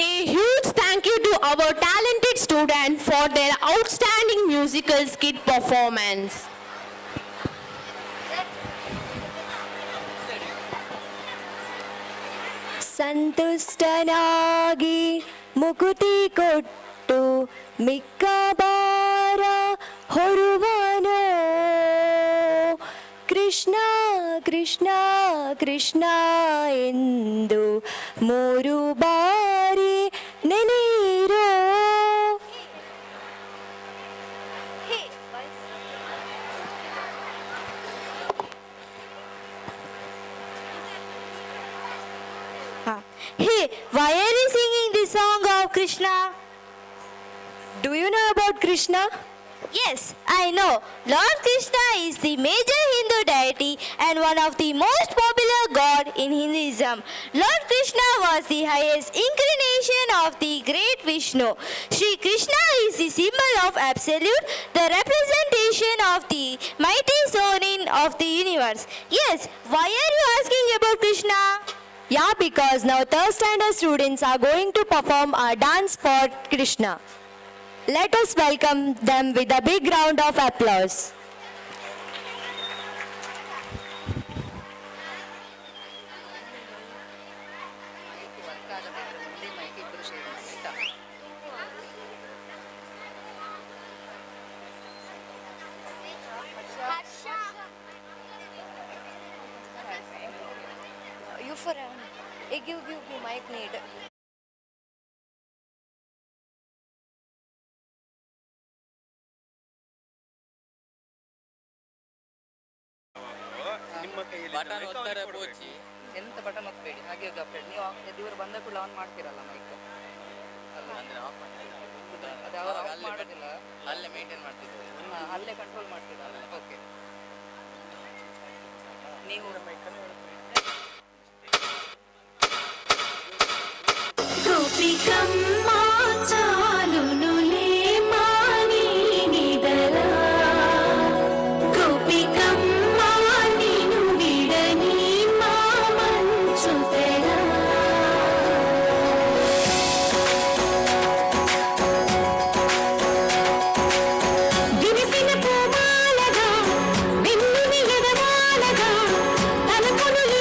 A huge thank you to our talented students for their outstanding musical skit performance. ಸಂತುಷ್ಟನಾಗಿ ಮುಕುತಿ ಕೊಟ್ಟು ಮಿಕ್ಕ ಬಾರ ಹೊರುವನೋ ಕೃಷ್ಣ ಕೃಷ್ಣ ಕೃಷ್ಣ ಎಂದು ಮೂರು ಬಾರಿ ನೆನೆಯಿರೋ. Hey, why are you singing the song of Krishna? Do you know about Krishna? Yes, I know. Lord Krishna is the major Hindu deity and one of the most popular god in Hinduism. Lord Krishna was the highest incarnation of the great Vishnu. Shri Krishna is the symbol of absolute, the representation of the mighty sovereign of the universe. Yes, why are you asking about Krishna? Yeah, because now third standard students are going to perform a dance for Krishna. Let us welcome them with a big round of applause. You for give mic need. Button ಒತ್ತಾರೆ ಪೋಚಿ. ಎಂತ button ಒತ್ತಬೇಡಿ, ಹಾಗೆ update ನೀವು ಇವರು ಬಂದ ಕೂಡ on ಮಾಡ್ತೀರಲ್ಲ mic, ಅಂದ್ರೆ ಆಫ್ ಅದು ಅವರು ಆಫ್ ಮಾಡೋದಿಲ್ಲ, ಅಲ್ಲೇ ಮೇಂಟೈನ್ ಮಾಡ್ತಿದ್ದೆ, ಅಲ್ಲೇ ಕಂಟ್ರೋಲ್ ಮಾಡ್ತೀರಲ್ಲ. ಓಕೆ, ನೀವು गोपिकम्मा चालुनुले मानी निदला, गोपिकम्मा निनु विडनी मामंचुतेला. వినిసిన పూమాలగా, విన్నుని ఎదవాలగా, తలపునులు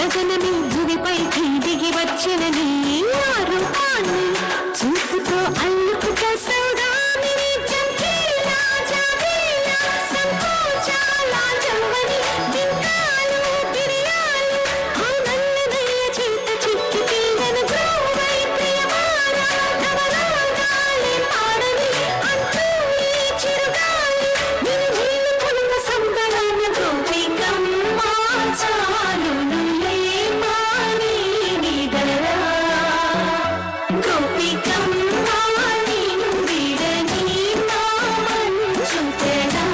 గగనమే భూమిపైకి దిగి వచ్చినని ఆ రూపాన్ని చూపుతో అల్లుకుట సౌదామిని చంకీలా జాబీలా సంకోచాల జవ్వని బింకాలు బిరియాలు ఆ నల్లనయ్య చేత చిక్కి తీగన గ్రోవై ప్రియమాల నవరాగాలి పాడని అంటూ ఈ చిరుగాలి నిన్ను కొలువ సంబరాన గోపికమ్మ చాలునులే మాని నిదరా గోపికమ్మ నిన్ను విడని మా మంచు తెరా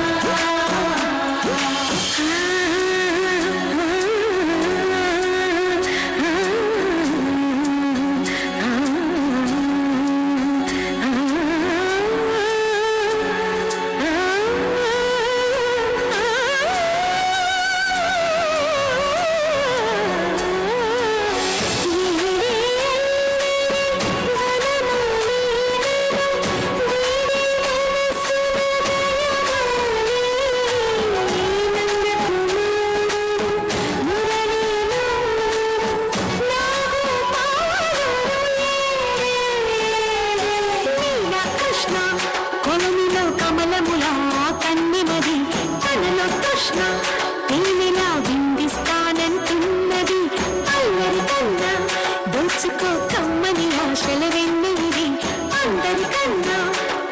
కృష్ణ కొలమిలో కమలముల కన్నిమది తనలో కృష్ణ తేనెలా విందిస్తానంటున్నది అల్లరి కన్నా దోచుకో కమ్మని ఆశల వెన్నెది అందరికన్నా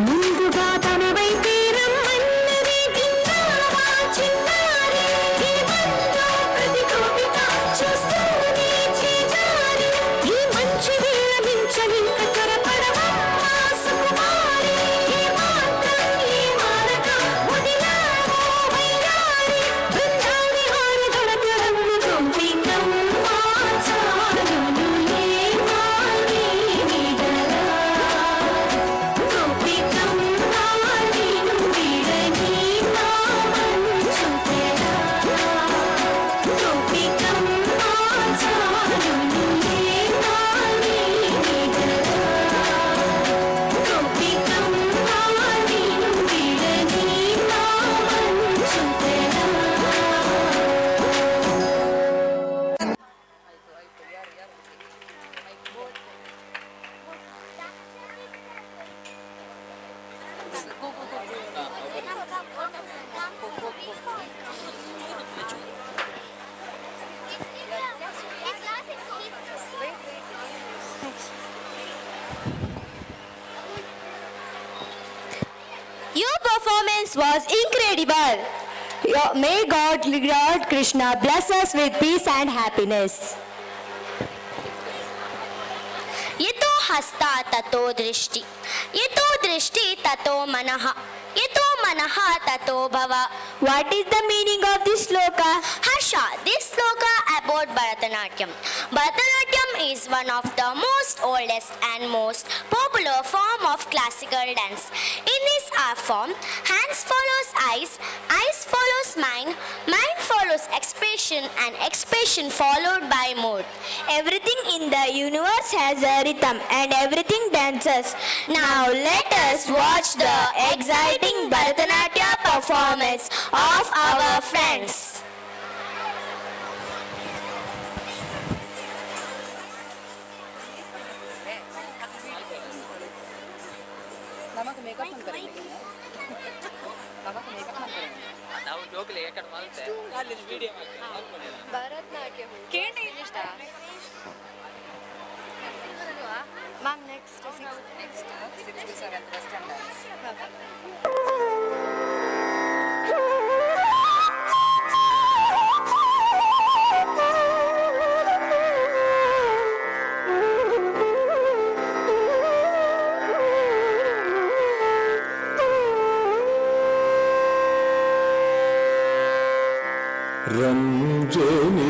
ముందుగా తన వైపే రమ్మన్నది విన్నావా చిన్నారి ఈ బంధం ప్రతి గోపిక చూస్తూనే చేజారి ఈ మంచి వేళ మించని కరపడవమ్మా సుకుమారి ఈ మాత్రం ఈ మారక వదిలావో వయ్యారి బృందాని హారి దొరకరమ్మ గోపికమ్మ చాలునులే మాని నిదరా గోపికమ్మ నిన్ను విడని మా మంచు తెరా గోపికమ్మ చాలునులే మాని నిదరా గోపికమ్మ నిన్ను విడని మా మంచు తెరా Your performance was incredible. May God, Lord Krishna, bless us with peace and happiness. यतो हस्ता ततो दृष्टि यतो दृष्टि ततो मनः यतो मनः ततो भव. What is the meaning of this sloka? Harsha, this sloka about Bharatanatyam. Bharatanatyam is one of the most oldest and most popular form of classical dance. In this art form, hands follows eyes follows mind follows expression, and expression followed by mood. Everything in the universe has a rhythm and everything dances. Now let us watch the exciting Bharatanatyam performance of our friends. Bharatanatyam ಕೇಳಿ ಇಷ್ಟ ma'am next 6 to 7 western dance. Ranjani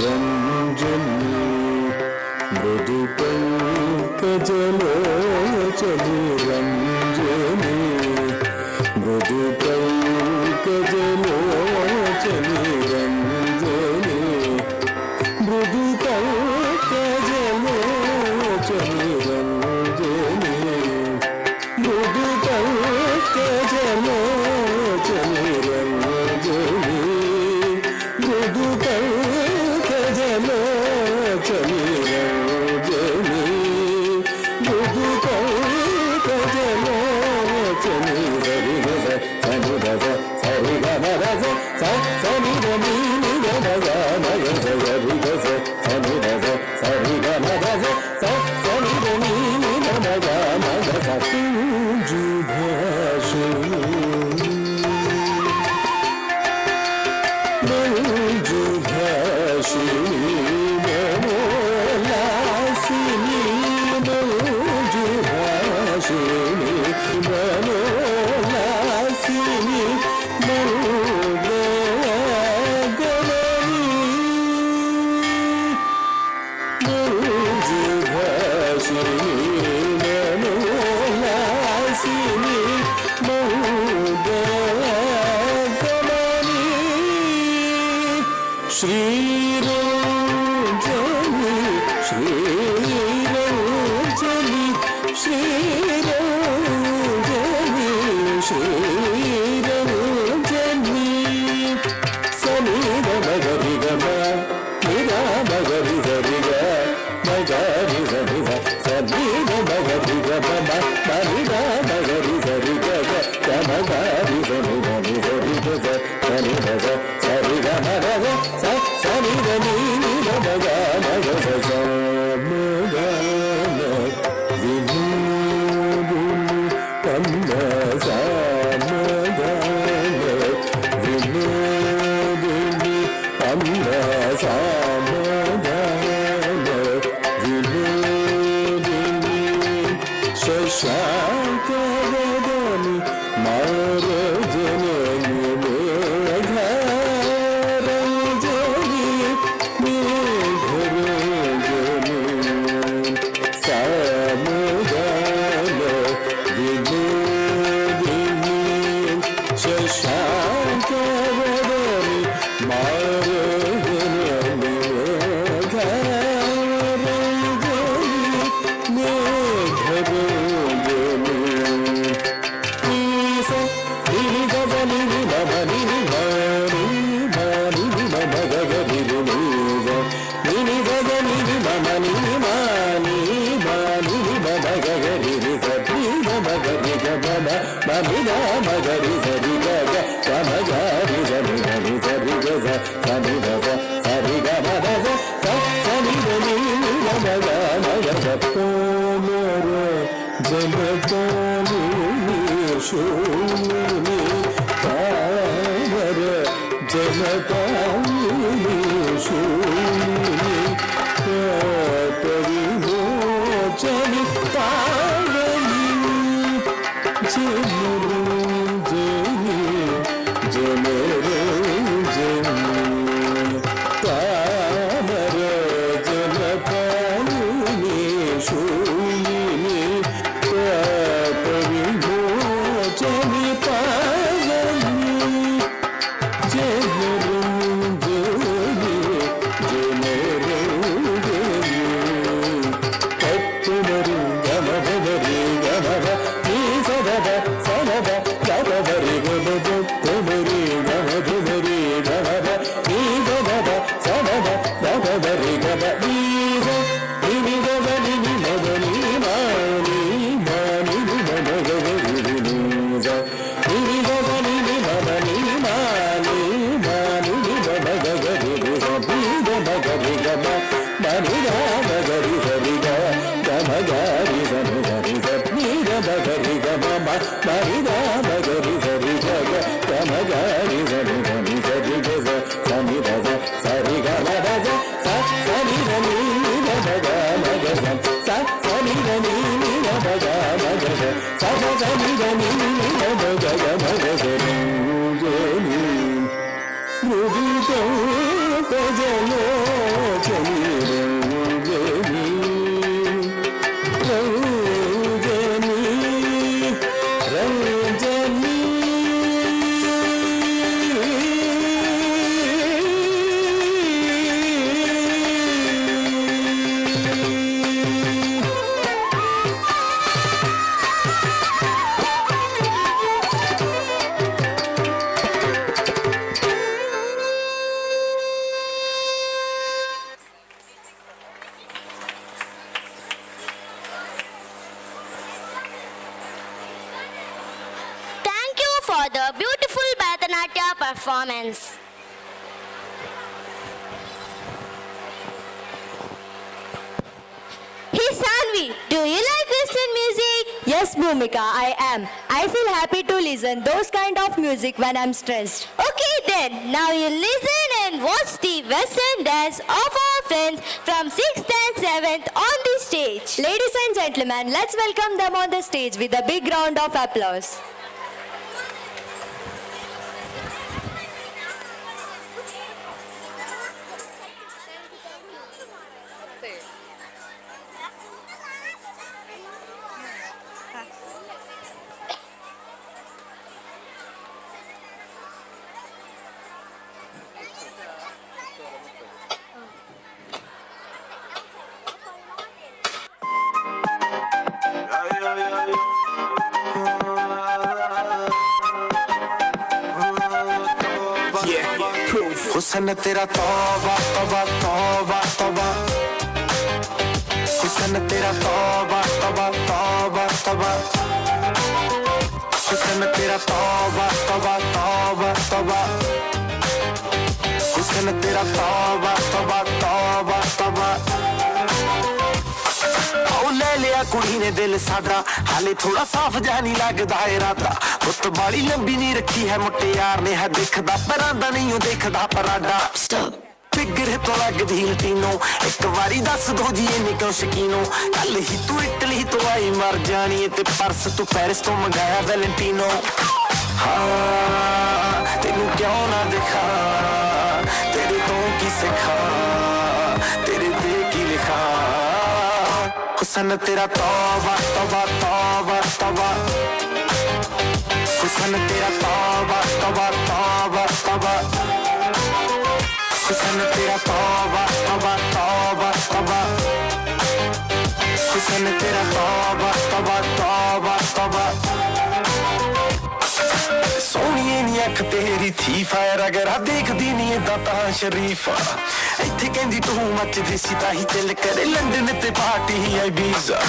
Ranjani మృదు పంకజలోచని రంజని మృదు పంకజలోచని రంజని మృదు పంకజలోచని రంజని మృదు పంకజలోచని రంజని సరి గమ రస సని దని గమ గమ సరి గస సని రస సరి గమ రస సని దని గమ గమ గస కుంజు భాషిణి మంజు భాషిణి మనోలాసిని మంజు భాషిణి మనోలాసిని మనోగమని మంజు భాషిణి మనోలాసిని మనోగమని శ్రీరంజని శ్రీరంజని శ్రీరంజని శ్రీరంజని సమీర మగరి గమ నిరా మగరి సరిగ మగరి సరిగ సమీర మగరి గమ మరిరా మగరి సరిగ గమగరి సరిగ సరిగ సరిగ సరిగ మగ సరిగ నీల మగ మగ సమగ వినోదు పన్న సమగ వినోదిని పన్న సమగ వినోదిని శశాంక వదని మారజనని మేఘరంజని మేఘరంజని సమగన వినోదిని శశాంక వదని మారజనని మేఘరంజని మేఘరంజని మగరి సరి గగ సమగరి సరి గరి సరి గజ సని గజ సరి గమ గజ సని గని గమ గమ గజ కోమర జనతాని శూని కామర జనతాని శూని కాపరి మోచని పావని జనరంజని జనరంజని కామర జనపాలిని శూలిని పరిమోచని పావని జనరంజని జనరంజని తత్తుమరి గమగరి గమగ సనద సనద గమగరి గమగ తమరి గమ about your performance. Hey Sanvi, do you like Western music? Yes, Bhumika, I am. I feel happy to listen those kind of music when I'm stressed. Okay then, now you listen and watch the Western dance of our friends from 6th and 7th on the stage. Ladies and gentlemen, let's welcome them on the stage with a big round of applause. हुसन तेरा तौबा तौबा तौबा तौबा हुसन तेरा तौबा तौबा तौबा तौबा हुसन तेरा तौबा तौबा तौबा तौबा हुसन तेरा तौबा तौबा तौबा तौबा ले लिया कुड़ी ने दिल साडा हाले थोड़ा साफ जा नहीं लगदा है राता गुत्त बाड़ी लंबी नहीं रखी है मुट्टे यार ने है देखदा परांदा नहीं हो देखदा पराडा फिगर तो लगदी लटीनो एक बारी दस दो जी इन्नी क्यों शकीनो कल ही तू इटली तो आई मर जानी ते परस तू पेरिस तो मंगाया वैलेंटिनो हाँ तेनू क्यों ना दिखा तेरे तो की सिखा तेरे दिल की लिखा हुसन तेरा तौबा तौबा तौबा तौबा हुसन तेरा तौबा तौबा तौबा तौबा हुसन तेरा तौबा तौबा तौबा तौबा हुसन तेरा तौबा तौबा तौबा तौबा सोनिए नी अख तेरी थी फायर अगर आ देखदी नहीं दाता शरीफा इत्थे कहंदी तू मचदी सी ताही दिल करे लंदन ते पार्टी ही आई बीजा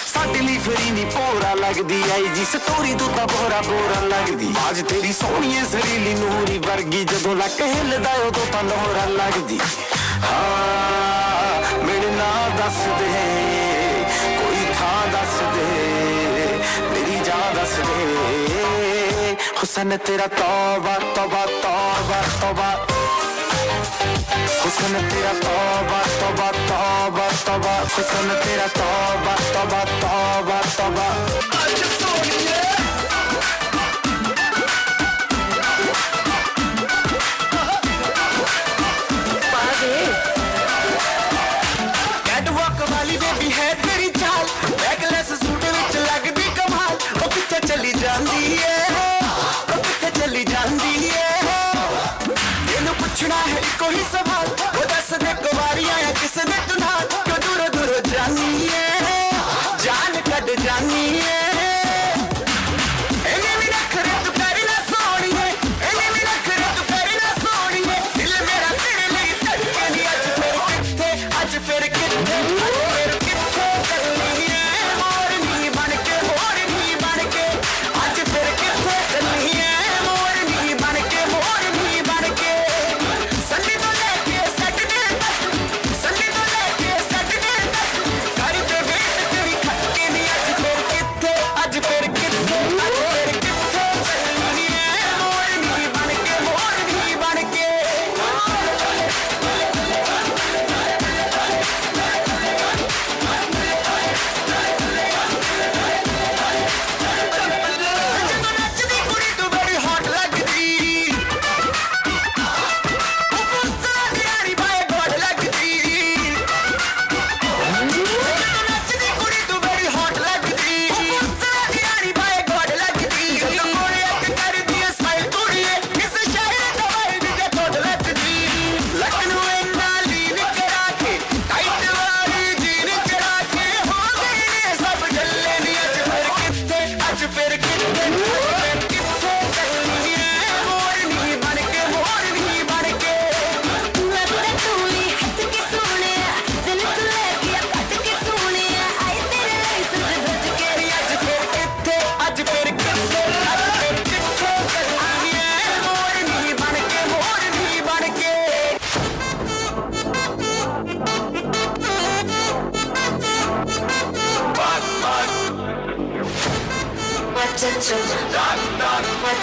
साडे ਲਈ ਫਰੀ ਨਹੀਂ ਪੋਰਾ ਲੱਗਦੀ ਆਈ ਜੀ ਸਟੋਰੀ ਤੂੰ ਤਾਂ ਬੋਰਾ ਬੋਰਾ ਲੱਗਦੀ ਬਾਜ ਤੇਰੀ ਸੋਹਣੀਏ ਜ਼ਰੀਲੀ ਨੂਰੀ ਵਰਗੀ ਜਦੋਂ ਲੱਕ ਹਿੱਲਦਾ ਉਦੋਂ ਤਾਂ ਲੋਹਰਾ ਲੱਗਦੀ ਹਾਂ ਮੇਰੇ ਨਾਂ ਦੱਸ ਦੇ ਕੋਈ ਥਾਂ ਦੱਸ ਦੇ ਮੇਰੀ ਜਾਨ ਦੱਸ ਦੇ ਹੁਸਨ ਤੇਰਾ ਤੌਬਾ ਤੌਬਾ ਤੌਬਾ ਤੌਬਾ हुसन तेरा तौबा तौबा तौबा तौबा हुसन तेरा तौबा तौबा तौबा तौबा कैटवॉक वाली बेबी है तेरी चाल बैकलेस सूट विच लगदी कमाल ओ किथे चली जांदी है ओ किथे चली जांदी है तेनू पुछना है कोई सवाल वो दस दे कुवारियां है किस दे तू नाल क्यों दूर दूर जानी है जान कद जानी है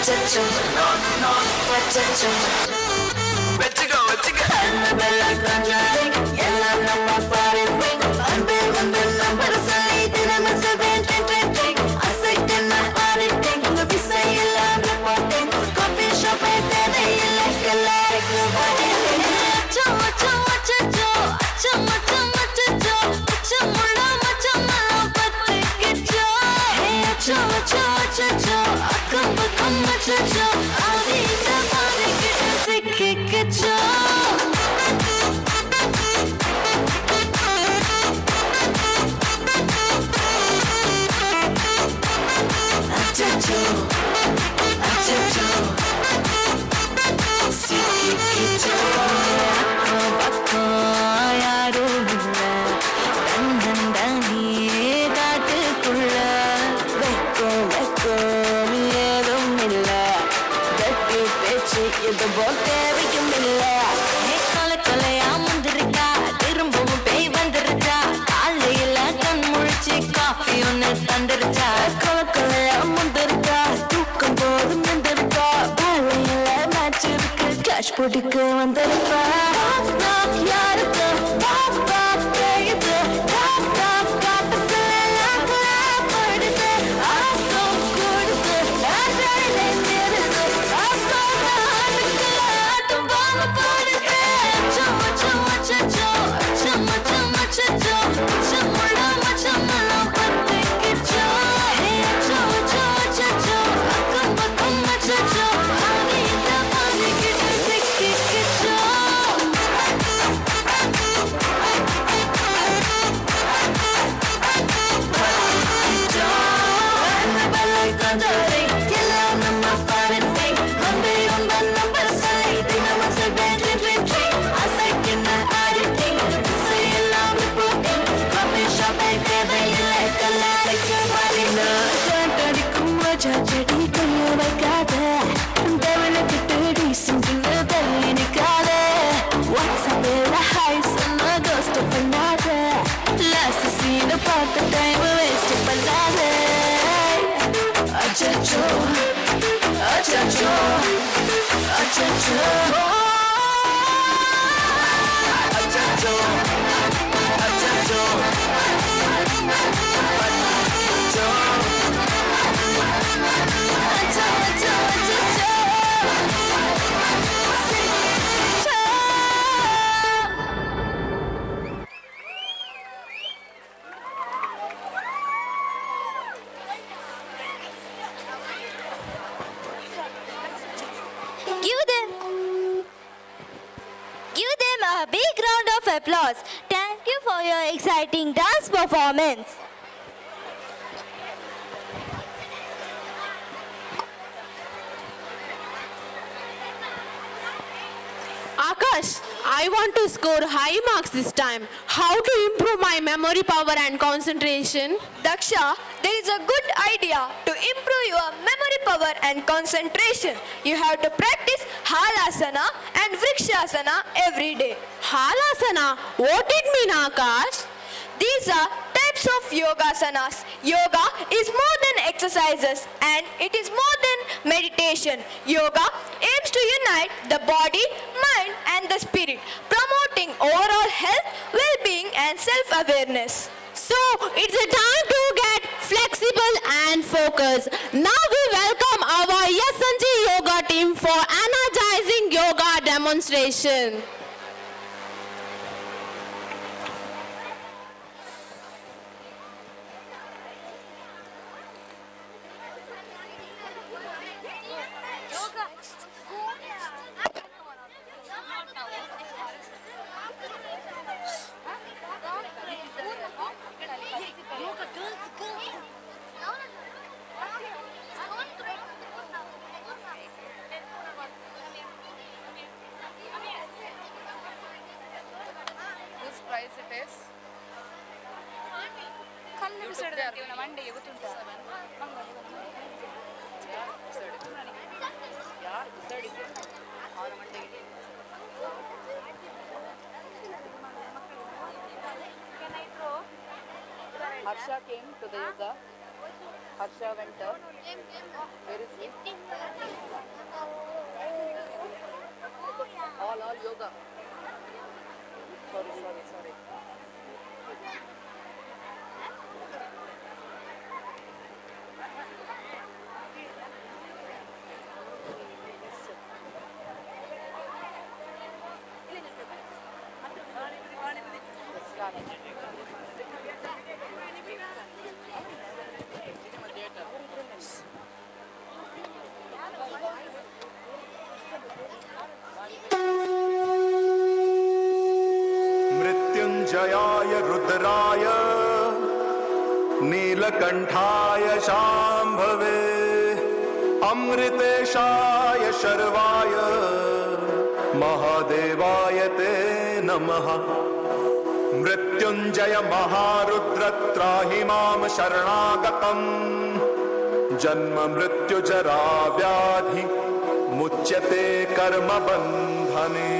ಅಚ್ಚಚ್ಚು ಅಚ್ಚಚ್ಚು ಬೆಲ್ಲ ಕಂಜಾರಿ ಎಲ್ಲ ನಮ್ಮ ಪಾರಿದ್ವಿ ಅಂಬೆ ಒಂದು ನಂಬರ್ ಸೈಡ್ ನಮ್ಮ 7 ಅಸೈಟನ್ನ ಆಡಿಟಿಂಗ್ ಬಿಸೈ ಎಲ್ಲ ರಿಪೋರ್ಟಿಂಗ್ ಕಾಫಿ ಶಾಪ್ ಐತೆ ಎಲ್ಲ ಕಲಾರಿಕ್ ಬಾಡಿ ಅಚ್ಚು ಅಚ್ಚು ಅಚ್ಚಚ್ಚು ಅಚ್ಚು ಅಚ್ಚು ಅಚ್ಚಚ್ಚು ಅಚ್ಚು ಮುಳ್ಳ ಮಚ್ಚ ಮಲ್ಲ ಬತ್ತಿಕಿಚ್ಚು ಹೇ ಅಚ್ಚು ಅಚ್ಚು ಅಚ್ಚಚ್ಚು ಅಕ್ಕಂ ಬಕ್ಕಂ ಅಚ್ಚಚ್ಚು ಆದೀತ ಬಾರಿಕಿಚ್ಚು ಸಿಕ್ಕಿಕ್ಕಿಚ್ಚು ಅಚ್ಚಚ್ಚು ಅಚ್ಚಚ್ಚು ಸಿಕ್ಕಿಕ್ಕಿಚ್ಚು ಅಕ್ಕ ಯಾರೂ ಇಲ್ಲ தந்தந்தானியே காட்டுக்குள்ள வெக்கம் வெக்கம் ஏதும் இல்ல கட்டி பேச்சு இது போல் தேவையும் இல்ல கொலை கொலையா முந்திருக்கா திரும்பவும் பேய் வந்துருச்சா காலையில கண் முழிச்சு காஃபி ஒன்று தந்துருச்சா கொலை கொலையா முந்திருக்கா தூக்கம் போதும் முந்திருக்கா வேலையில மேட்ச் இருக்கு கேஷ் போட்டுக்கு வந்திருப்பா யாருக்கு பாப்பா தெரியுது காப்பா காப்பத்துல படுது ஆட்டம் கொடுத்து ஆட்டே தெரியுது ஆசானுக்கு ஆட்டம் பாம போடுது சம்ம சம்ம சச்சோ சம்ம சம்ம சச்சோ சம்மள மச்சமல பத்திக்கிச்சோ ஹே சம்ம சம்ம சச்சோ அக்கம் பக்கம் சச்சோ ஆகிட்ட பாதிக்கிட்டு சிக்கிக்கிச்சோ ಕಂಜಾರಿ ಎಲ್ಲ ನಮ್ಮ ಪಾರಿದ್ವಿ ಒಂದೇ ಒಂದ ನಂಬರ್ ಸೈಡ್ ನಮ್ಮ 7 ಅಸೈಕಿನ ಆಡಿಟಿಂಗ್ ಬಿಸೈ ಎಲ್ಲ ರಿಪೋರ್ಟಿಂಗ್ ಕಾಫಿ ಶಾಪ್ ಐತೆ ಎಲ್ಲ ಕಲಾರಿಕ್ ಬಾಡಿನ ಚಾಟಡಿக்கும் ಮಜಾ ಚಡಿ ಕೈಯ வைக்காத ದವನ ಕಿಟ್ಟಡಿ ಸಿಂಗಿಲ್ தள்ளி நிக்காத வாட்ஸ்அப்ல ஹாய் சொன்ன கோஸ்ட் பண்ணாத லாஸ்ட் சீன் பார்த்த டைம் வேஸ்ட் பண்ணாத அச்சச்சோ அச்சச்சோ அச்சச்சோ அச்சச்சோ அச்சச்சோ Give them a big round of applause. Thank you for your exciting dance performance. Akash, I want to score high marks this time. How to improve my memory power and concentration? Daksha, there is a good idea to improve your memory power and concentration. You have to practice Halasana and Vrikshasana every day. Halasana? What it mean, Akash? These are types of yogasanas. Yoga is more than exercises and it is more than meditation. Yoga aims to unite the body, mind and the spirit, promoting overall health, well-being and self-awareness. So, it's a time to get flexible and focused. Now we welcome our SNG Yoga team for energizing yoga demonstration. Whose price it is? ಕಲ್ಲು ಬಿಸಾಡೋದು ನಮ್ಮ ಮಂಡೆಗೆ ಗೊತ್ತುಂಟಾ ಯಾರು ಬಿಸಾಡಿದ್ರು ಅವರ ಮಂಡೆಗೆ Harsha came to the yoga Harsha went out. Where is he? All yoga. Sorry. मृत्युंजयाय रुद्राय नीलकंठाय शांभवे अमृतेशाय शर्वाय महादेवाय ते नमः। मृत्युंजय महारुद्र त्राहि मां शरणागतम् जन्म मृत्यु जरा व्याधि मुच्यते कर्म बंधने।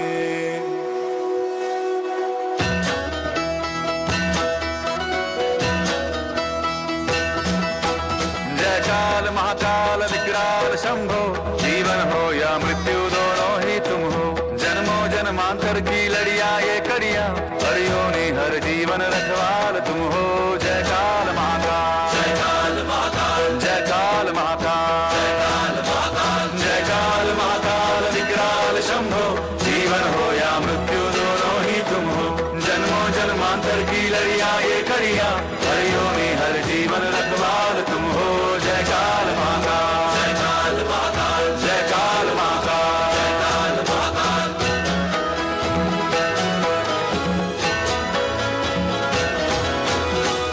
काल महाकाल विकराल शंभो जीवन हो या मृत्यु दोनों ही तुम हो। जन्मों जन्मांतर की लड़िया ये कड़िया हरियो ने हर जीवन रखवाल तुम हो। जय काल महाकाल जय काल महाकाल जय काल महाकाल जय काल महाकाल विकराल शंभो जीवन हो या मृत्यु दोनों ही तुम हो। जन्मों जन्मांतर की लड़िया ये कड़िया हरियो ने हर जीवन रखवाल तुम हो। जय काल महाकाल जय काल महाकाल जय काल महाकाल जय काल महाकाल।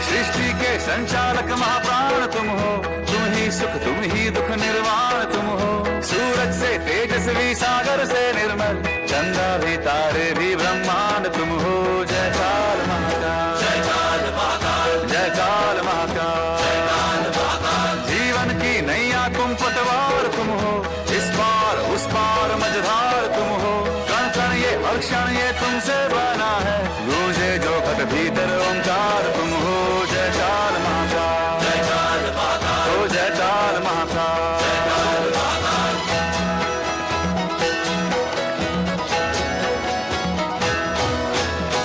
सृष्टि के संचालक महाप्राण तुम हो। तुम ही सुख तुम ही दुख निर्वाण तुम हो। सूरज से तेजस्वी सागर से निर्मल चंदा भी तारे भी ब्रह्मांड तुम हो। जय काल महाकाल जय काल महाकाल जय काल महाकाल जय काल महाकाल। जीवन की नैया तुम पतवार तुम हो। इस पार उस पार मझधार तुम हो। कण कण ये हर क्षण ये तुमसे बना है गूंजे जो घट भीतर ओंकार तुम हो। जय काल महाकाल जय काल महाकाल ओ जय काल महाकाल जय काल महाकाल।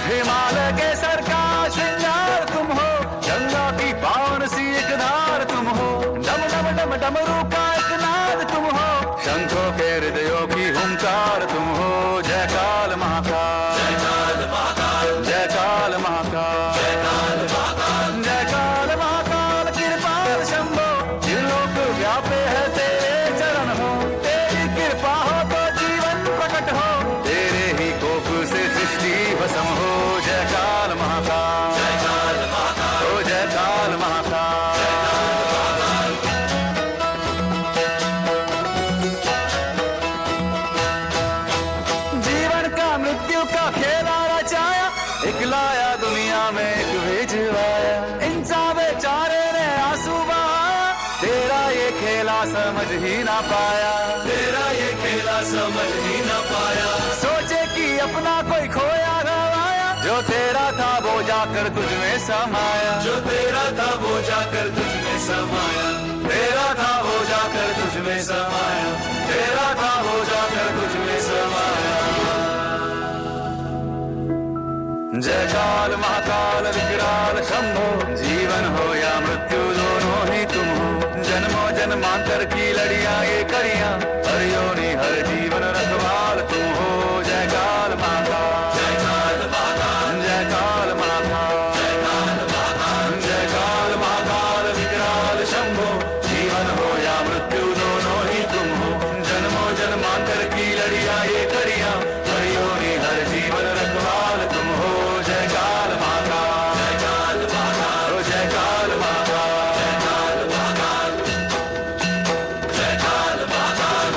हिमालय के सर का श्रृंगार तुम हो। गंगा की पावन सी एक धार तुम हो। डम डम डम डमरू का एक नाद तुम हो। शंखों के हृदयों की हुंकार तुम हो। जय काल महाकाल जय काल महाकाल जय काल महाकाल जय काल महाकाल जय काल महाकाल। कृपाल शंभो त्रिलोक व्यापे है तेरे चरण हो। तेरी कृपा हो तो जीवन प्रकट हो। तेरे ही कोप से सृष्टि भस्म हो। जय काल महाकाल जय काल महाकाल ओ जय काल महाकाल जय काल महाकाल। जीवन का मृत्यु का खेला रचाया एक लाया दुनिया में एक भेजवाया। इंसान बेचारे ने आंसू बहाया तेरा ये खेला समझ ही ना पाया। तेरा ये खेला समझ ही ना पाया। सोचे कि अपना कोई खोया गवाया जो तेरा था वो जाकर तुझ में समाया। जो तेरा था वो जाकर तुझ में समाया। तेरा था वो जाकर तुझ में समाया। तेरा था वो जाकर तुझ में समाया। जय काल महाकाल विकराल शंभो जीवन हो या मृत्यु दोनों ही तुम हो। जन्मों जन्मांतर की लड़िया ये कड़िया हरियो ने हर जीवन रखवाल तुम हो। जय काल महाकाल जय काल महाकाल जय काल महाकाल जय काल महाकाल जय काल महाकाल विकराल शंभो जीवन हो या मृत्यु दोनों ही तुम हो। जन्मों जन्मांतर की लड़िया ये कड़िया हरियो ने हर जीवन रखवाल तुम हो। जय काल महाकाल जय काल महाकाल ओ जय काल महाकाल जय काल महाकाल जय काल महाकाल।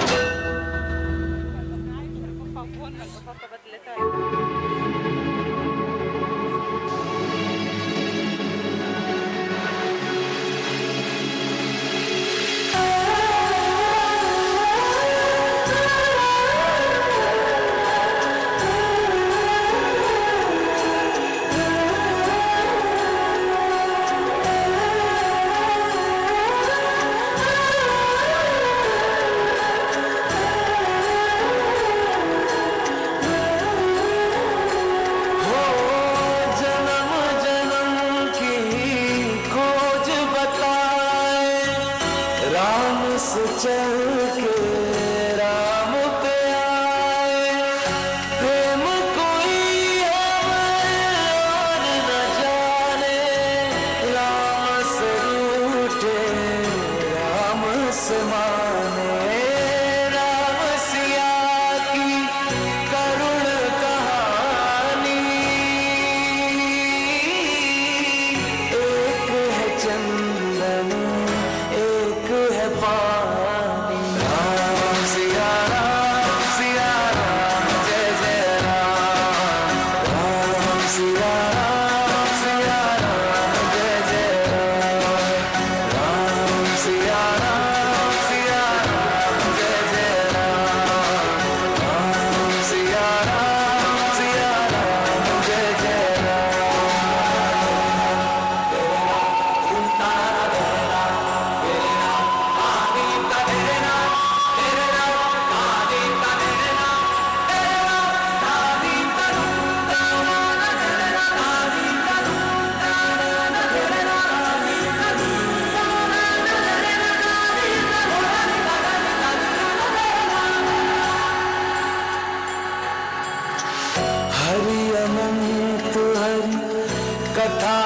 कथा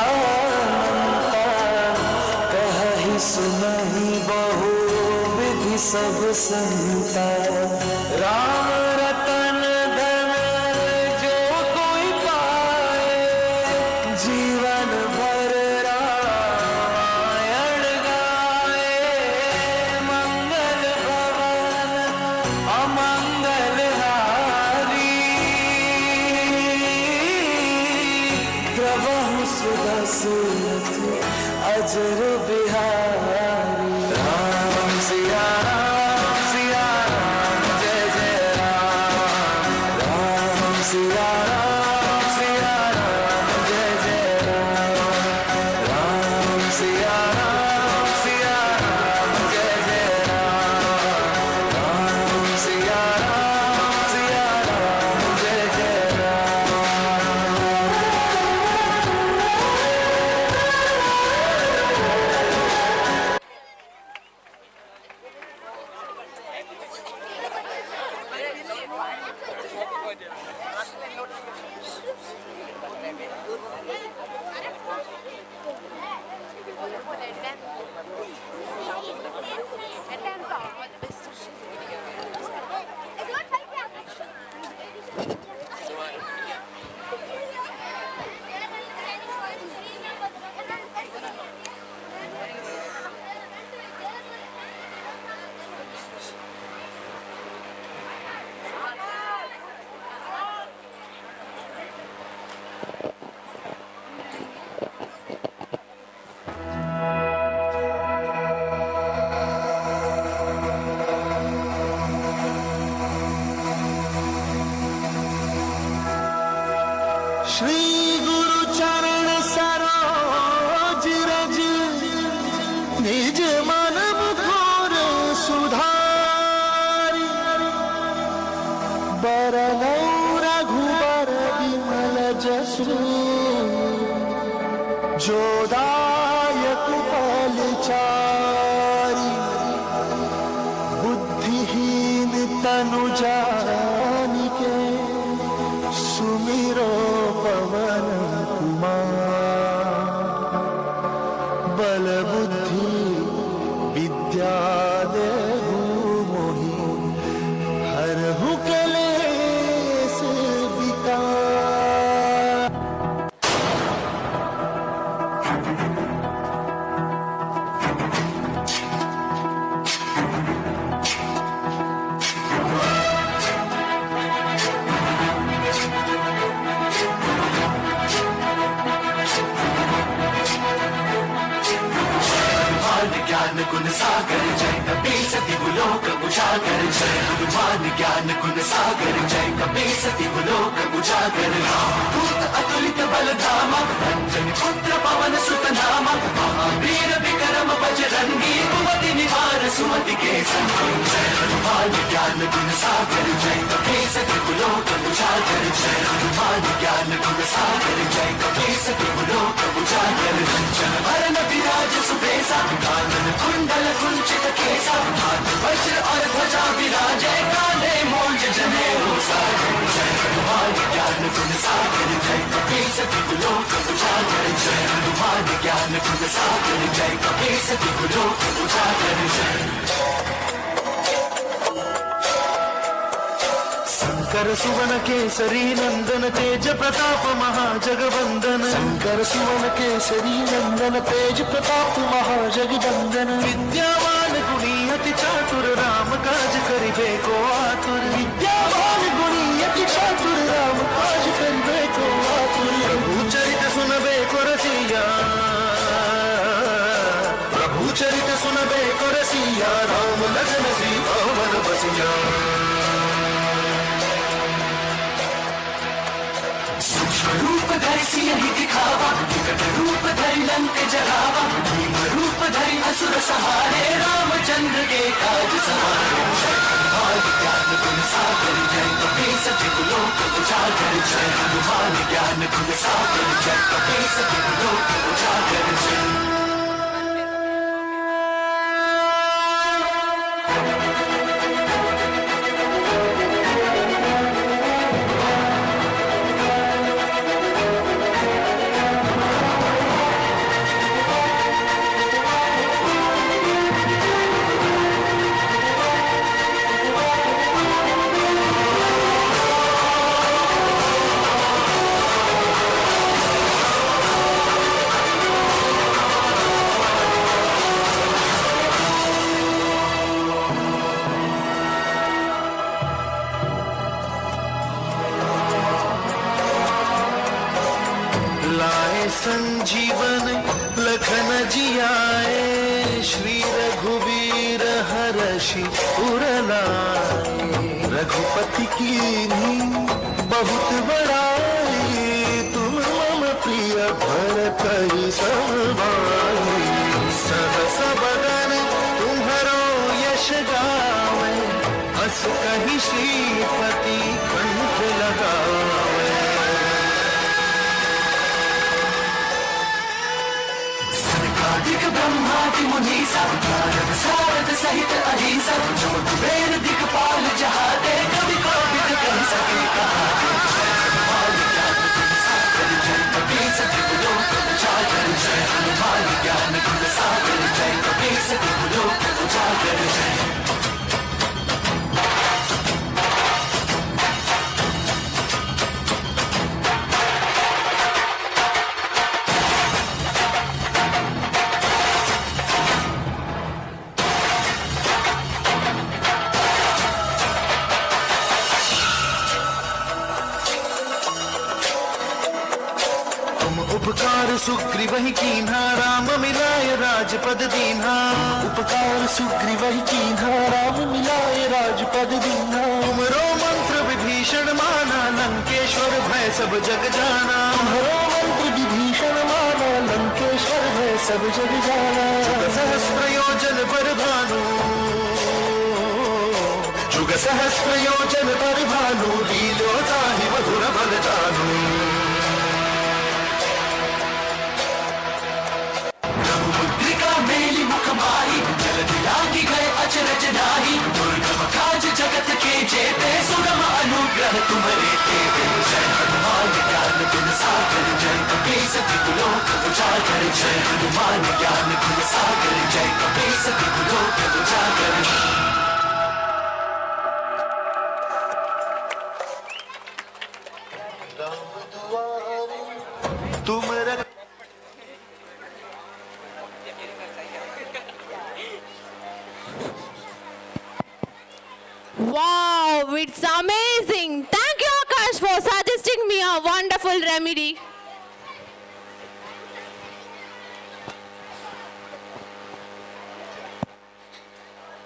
कही सुनहि बहु विधि सब संता। राम रतन धन जो कोई पाए, जीवन भर रामायण गाए। मंगल भवन अमंगल हारी, द्रवहु सुदसुत अजर बिहारी। राम सिया राम जय जय राम। राम सिया राम जय जय राम। राम सिया राम जय जय राम। राम सिया राम जय जय राम। श्री गुरु चरण सरोज रज, निज मन मुकुर सुधारी। बरनौ रघुबर विमल जसु, जो दायक फलचारी। बुद्धिहीन तनु जानिके, सुमिरो पवन कुमार। बल बुद्धि विद्या देहु मोहि, हरहु कलेश विकार। ज्ञान गुण सागर जय कपीस दिगुलोक उजागर। जय हनुमान ज्ञान गुण सागर जय कपीस दिगुलोक उजागर। दूत अतुलित बल धामा, अंजनी पुत्र पवन सुत नामा। महावीर विक्रम बजरंगी, कुमति निवार सुमति के संगी। जय हनुमान ज्ञान गुण सागर जय कपीस दिगुलोक उजागर। जय हनुमान ज्ञान गुण सागर जय कपीस दिगुलोक उजागर। कंचन वरण विराज सुबेसा, कानन कुंडल कुंचित केसा। हाथ वज्र और ध्वजा विराजे, कांधे मूंज जनेऊ साजे। जय हनुमान ज्ञान गुण सागर जय कपीस दिगुलोक उजागर। जय हनुमान ज्ञान गुण सागर जय कपीस दिगुलोक उजागर। शंकर सुवन केसरी नंदन, तेज प्रताप महाजगवंदन। शंकर सुवन केसरी नंदन, तेज प्रताप महाजगवंदन। विद्यावान गुणी अति चातुर, राम काज करिबे को आतुर। विद्यावान गुणी अति चातुर, राम काज करिबे को आतुर। प्रभु चरित सुनबे को रसिया, प्रभु चरित सुनबे को रसिया। राम लखन सीता मन बसिया। सूक्ष्म रूप धरि सियहि दिखावा, विकट रूप धरि लंक जरावा। भीम रूप धरि असुर सहारे, रामचंद्र के काज सवारे। जय हनुमान ज्ञान गुण सागर जय कपीस दिगुलोक उजागर। जय हनुमान ज्ञान गुण सागर जय कपीस दिगुलोक उजागर। संजीवन लखन जियाए श्री रघुवीर हर्षि उर लाए रघुपति कीन्ही बहुत बड़ाई तुम मम प्रिय भरत सम भाई सहस बदन तुम्हारो यश गावे हस कहि श्रीपति कंठ लगावे दिक ब्रह्मादि मुनीसा नारद सारद सहित अहिंसा जो कुबेर दिक्पाल जहाँ दे कवि कोविद कह सके कहा जय हनुमान ज्ञान गुण सागर जय कबीर लोक उजागर जय हनुमान ज्ञान गुण सागर जय कबीर लोक उजागर जय उपकार सुग्रीवहि कीन्हा राम मिलाय राजपद दीन्हा उपकार सुग्रीवहि कीन्हा राम मिलाय राजपद दीन्हा तुमरो मंत्र विभीषण माना लंकेश्वर भय सब जग जाना तुमरो मंत्र विभीषण माना लंकेश्वर भय सब जग जाना जुग सहस्त्र योजन पर भानु जुग सहस्त्र योजन पर भानु लीलो ताहि मधुर बल जानू मेली मुखमारी जलद लागी गए अचरज नाही दुर्गम काज जगत के जेते सुगम अनुग्रह तुम्हारे तेरे जय हनुमान ज्ञान गुण सागर जय कपीस लोक उजागर जय हनुमान ज्ञान गुण सागर जय कपीस लोक उजागर तुम Wow, it's amazing. Thank you, Akash, for suggesting me a wonderful remedy.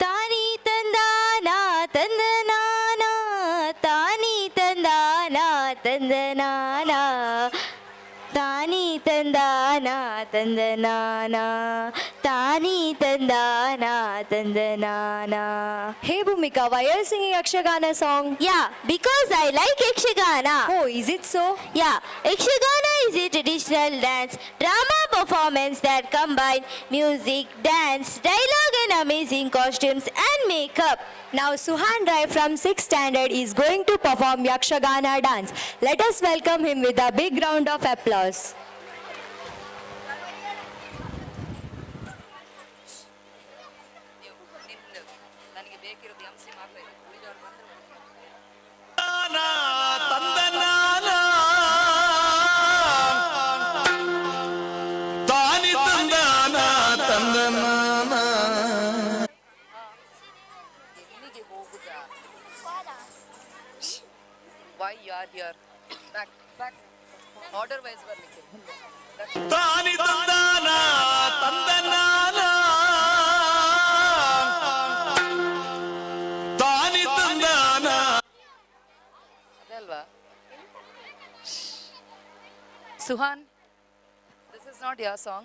ತಾನಿ ತಂದಾನ ತಂದನಾನ ತಾನಿ ತಂದಾನ ತಂದನಾನ ತಾನಿ ತಂದಾನ ತಂದನಾನ ತಾನಿ ತಂದಾನ ತಂದನಾನ. Hey Bhumika, why are you singing Yakshagana song? Yeah, because I like Yakshagana. Oh, is it so? Yeah, Yakshagana is a traditional dance drama performance that combine music, dance, dialogue and amazing costumes and makeup. Now Suhan Rai from 6th standard is going to perform Yakshagana dance. Let us welcome him with a big round of applause. Why you are here? Back. Order wise ಬರ್ಲಿಕ್ಕೆ. ತಾನಿ ತಂದಾನ ತಂದನಾನ ತಾನಿ ತಂದಾನ ಅದಲ್ವಾ? Suhan, this is not your song.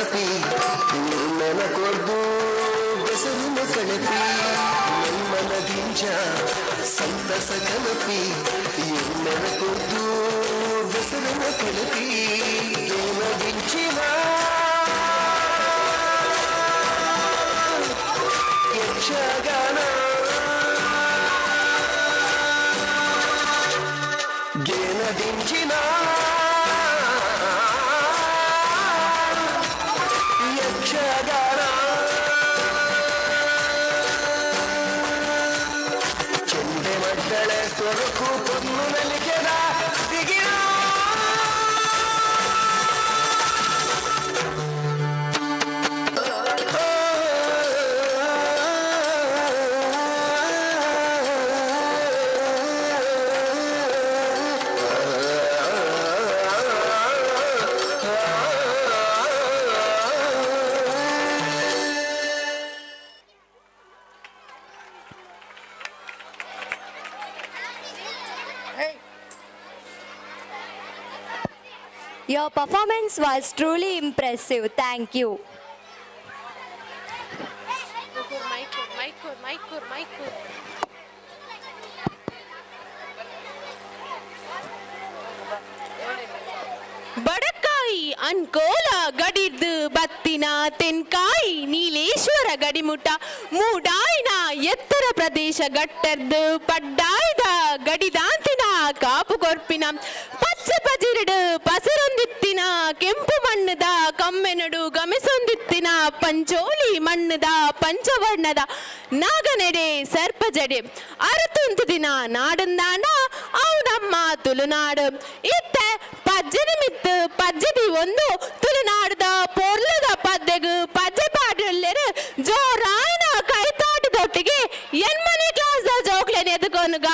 ಕಳಪಿ ನಿರ್ಮಲ ಕೊರ್ದು ಬೆಸರಿನ ಕಳಪಿ ನಿರ್ಮಲ ದಿಂಚ ಸಂತಸ ಕಲಪಿ ನಿರ್ಮಲ ಕೊರ್ದು ಬೆಸರಿನ ಕಳಪಿ ದಿಂಚಿನ ಯಕ್ಷಗಾನ ದಿಂಚಿನ ಯಕ್ಷಗಾನ ಚೆಂಡೆ ಮದ್ದಳೆ ಸೊರಕು ಪೊನ್ನು ನಲಿಕೆದ ದಿಗಿಣ Your performance was truly impressive. Thank you. ಬಡಕಾಯಿ ಅನ್ಕೋಲ ಗಡಿರ್ದು ಬತ್ತಿನ ತೆನ್ಕಾಯಿ ನೀಲೇಶ್ವರ ಗಡಿಮುಟ ಮೂಡಾಯಿನ ಎತ್ತರ ಪ್ರದೇಶ ಗಟ್ಟರ್ದು ಪಡ್ಡಾಯ್ದ ಗಡಿದಾಂತಿನ ಕಾಪು ಕೊರ್ಪಿನ ಪಚ್ಚ ಪಜಿರಡು ಪಸರೊಂದಿತ್ತಿನ ಕೆಂಪು ಮಣ್ಣದ ಕಮ್ಮೆನಡು ಗಮಿಸೊಂದಿತ್ತಿನ ಪಂಚೋಲಿ ಮಣ್ಣದ ಪಂಚವರ್ಣದ ನಾಗನೆಡೆ ಸರ್ಪಜಡೆ ಅರತುಂತು ದಿನ ನಾಡಂದಾನ ಅವು ನಮ್ಮ ತುಳುನಾಡು ಇತ್ತೆ ಪಜ್ಜನಿ ಮಿತ್ತು ಪಜ್ಜದಿ ಒಂದು ತುಳುನಾಡದ ಪೊರ್ಲದ ಪದ್ದೆಗು ಪಜ್ಜೆ ಪಾಡ್ರಲ್ಲೆರು ಜೋರಾಯನ ಕೈತಾಟದೊಟ್ಟಿಗೆ ಎನ್ಮನೆ ಕ್ಲಾಸ್ದ ಜೋಕ್ಲೆನ್ ಎದುಕೊನುಗ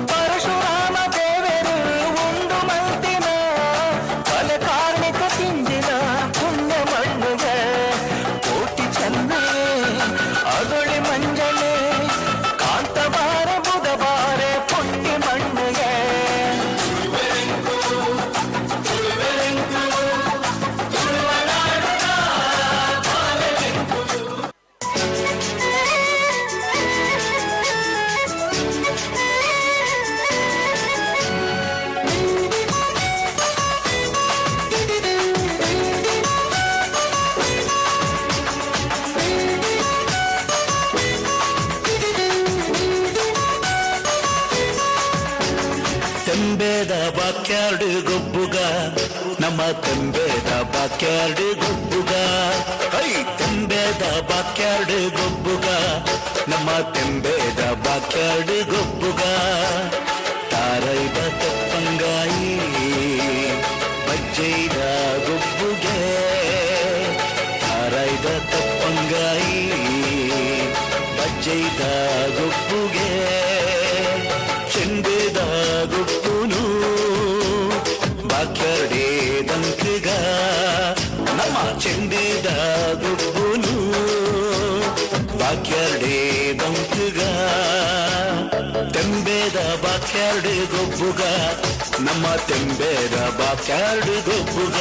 ಪರಶುರಾಮ ದೇವರು ತೆಂಬೇದ ಬಾಕ್ಯಾರ್ಡ್ ಗೊಬ್ಬುಗ ನಮ್ಮ ತೆಂಬೇದ ಬಾಕ್ಯಾರ್ಡ್ ಗೊಬ್ಬುಗ ಹೈ ತೆಂಬೇದ ಬಾಕ್ಯಾರ್ಡ್ ಗೊಬ್ಬುಗ ನಮ್ಮ ತೆಂಬೇದ ಬಾಕ್ಯಾರ್ಡ್ ಗೊಬ್ಬುಗ ತಾರೈದ ತಪ್ಪಂಗಾಯಿ ಬಜ್ಜೈದ ಗೊಬ್ಬುಗೆ ತಾರೈದ ತಪ್ಪಂಗಾಯಿ ಬಜ್ಜೈದ ಗೊಬ್ಬುಗೆ ಚೆಂಬೇದ ಗೊಬ್ಬುನು ಬಾಕ್ಯಾರ್ಡೇ ದಂಕಗ ನಮ್ಮ ಚೆಂಬೇದ ಗೊಬ್ಬುನು ಬಾಕ್ಯಾರ್ಡೇ ದಂಕಗ ತೆಂಬೇದ ಬಾಕ್ಯಾರ್ಡ್ ಗೊಬ್ಬುಗ ನಮ್ಮ ತೆಂಬೇದ ಬಾಕ್ಯಾರ್ಡ್ ಗೊಬ್ಬುಗ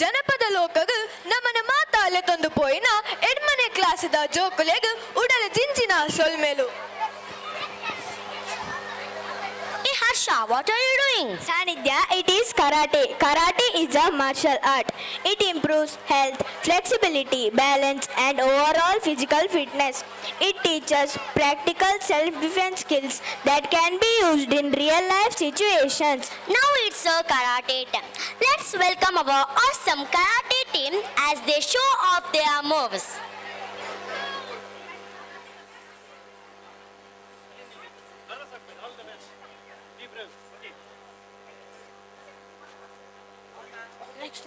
ಜನಪದ ಲೋಕಗ ನಮ್ಮನ ಮಾತಾಲೆ ತಂದು ಪೋಯಿನ ಎಡ್ಮನೆ ಕ್ಲಾಸಿದ ಜೋಕುಲೆಗ ಉಡಲ ಜಿಂಚಿನ ಸೊಲ್ಮೇಲು. Hey Harsha, what are you doing? Sanidhya, it is karate. Karate is a martial art. It improves health, flexibility, balance and overall physical fitness. It teaches practical self-defense skills that can be used in real-life situations. Now it's a karate time. Let's welcome our awesome karate team as they show off their moves. Next.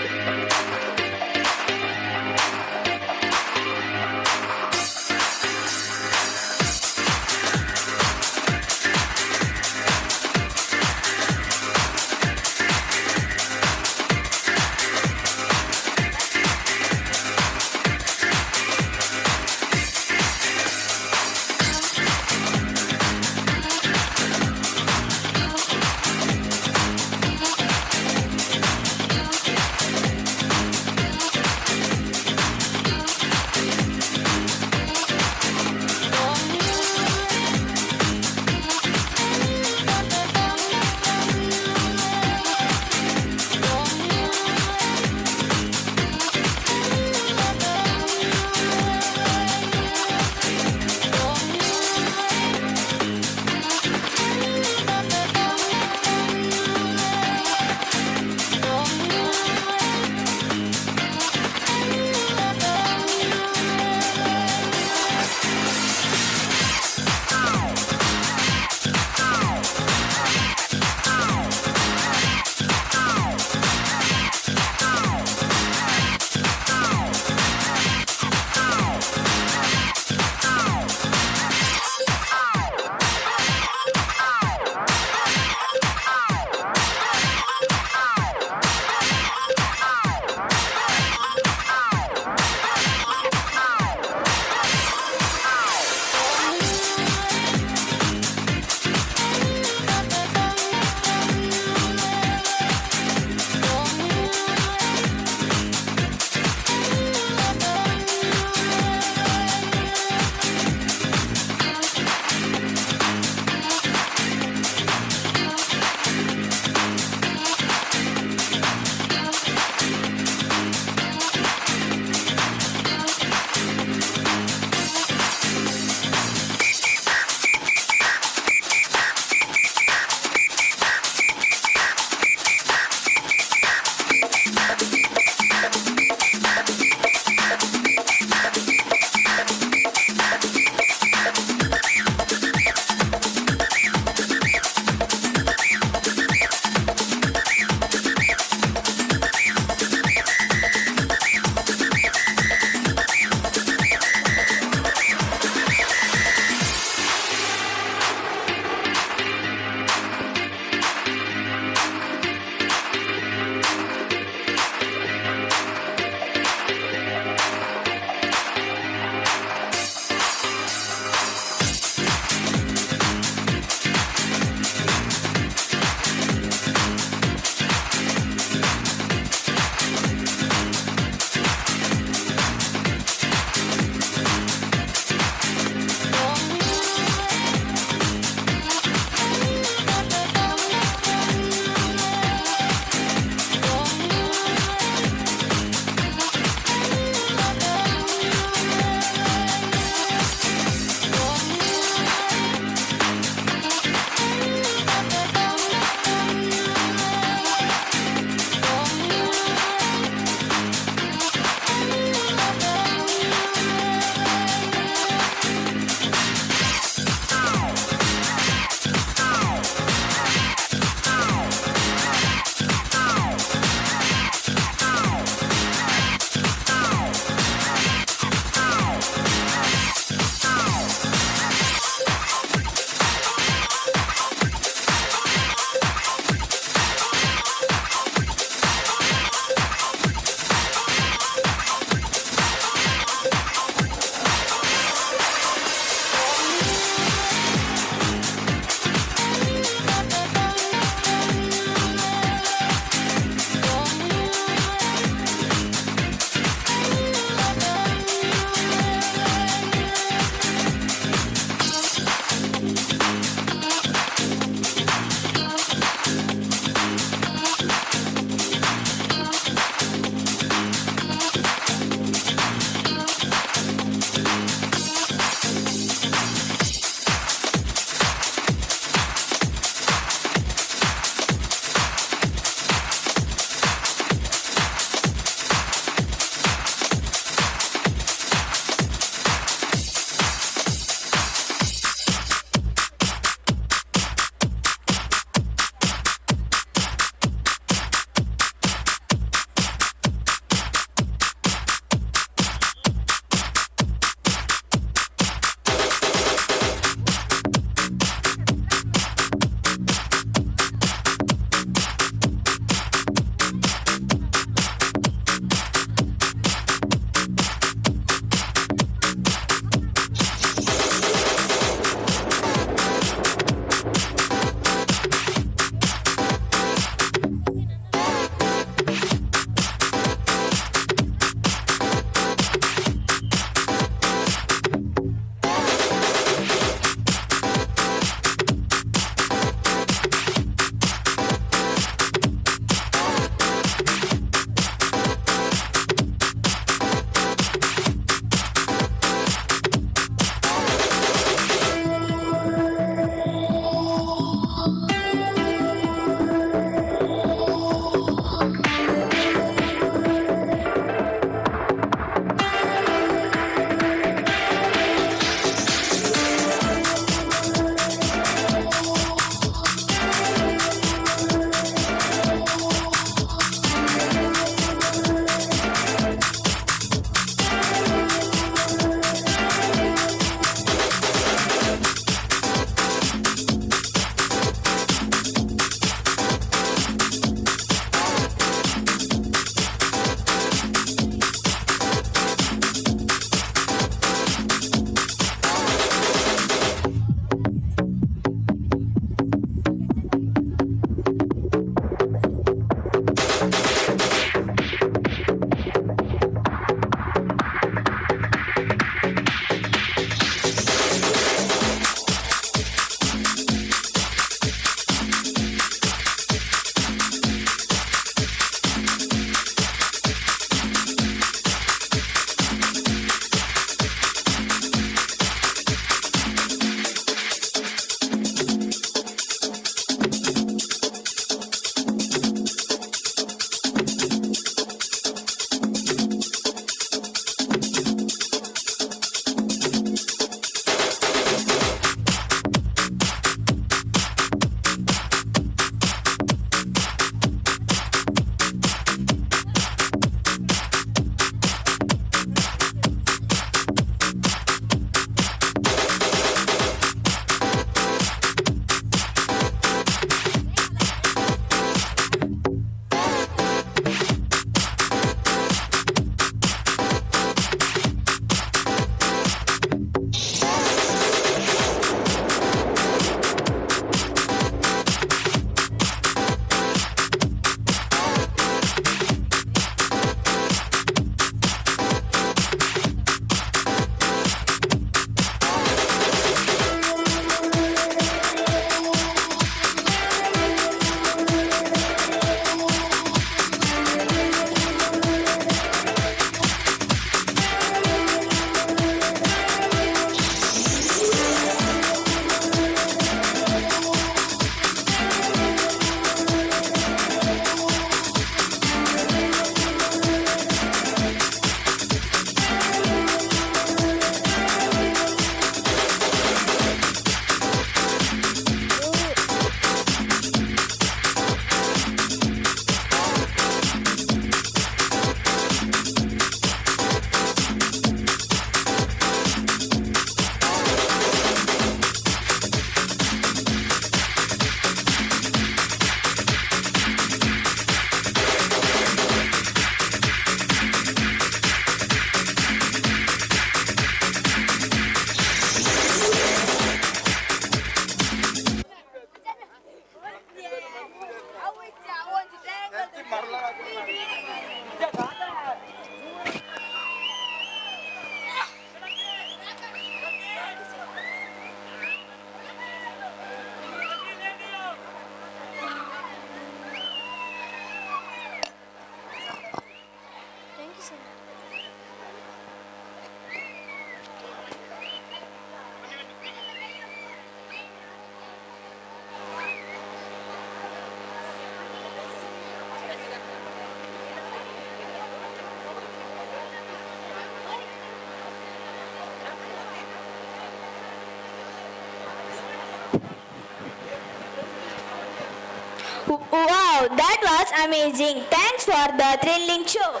Wow, that was amazing. Thanks for the thrilling show.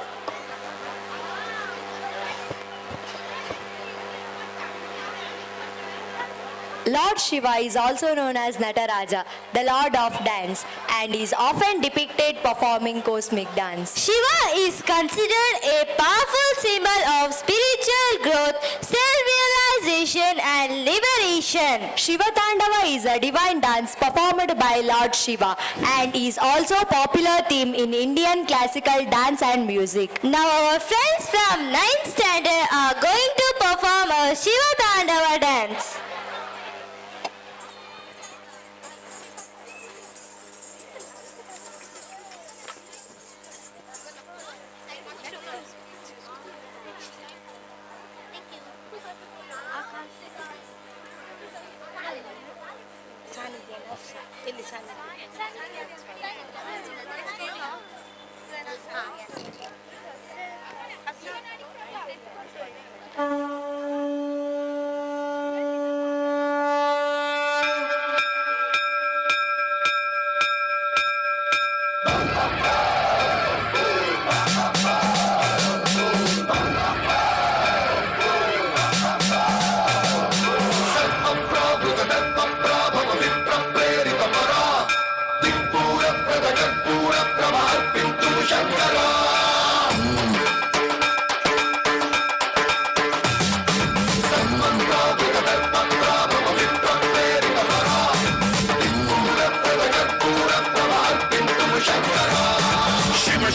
Lord Shiva is also known as Nataraja, the Lord of Dance, and is often depicted performing cosmic dance. Shiva is considered a powerful symbol of spiritual growth, self-realization and liberation. Shiva Tandava is a divine dance performed by Lord Shiva and is also a popular theme in Indian classical dance and music. Now our friends from 9th standard are going to perform a Shiva Tandava dance.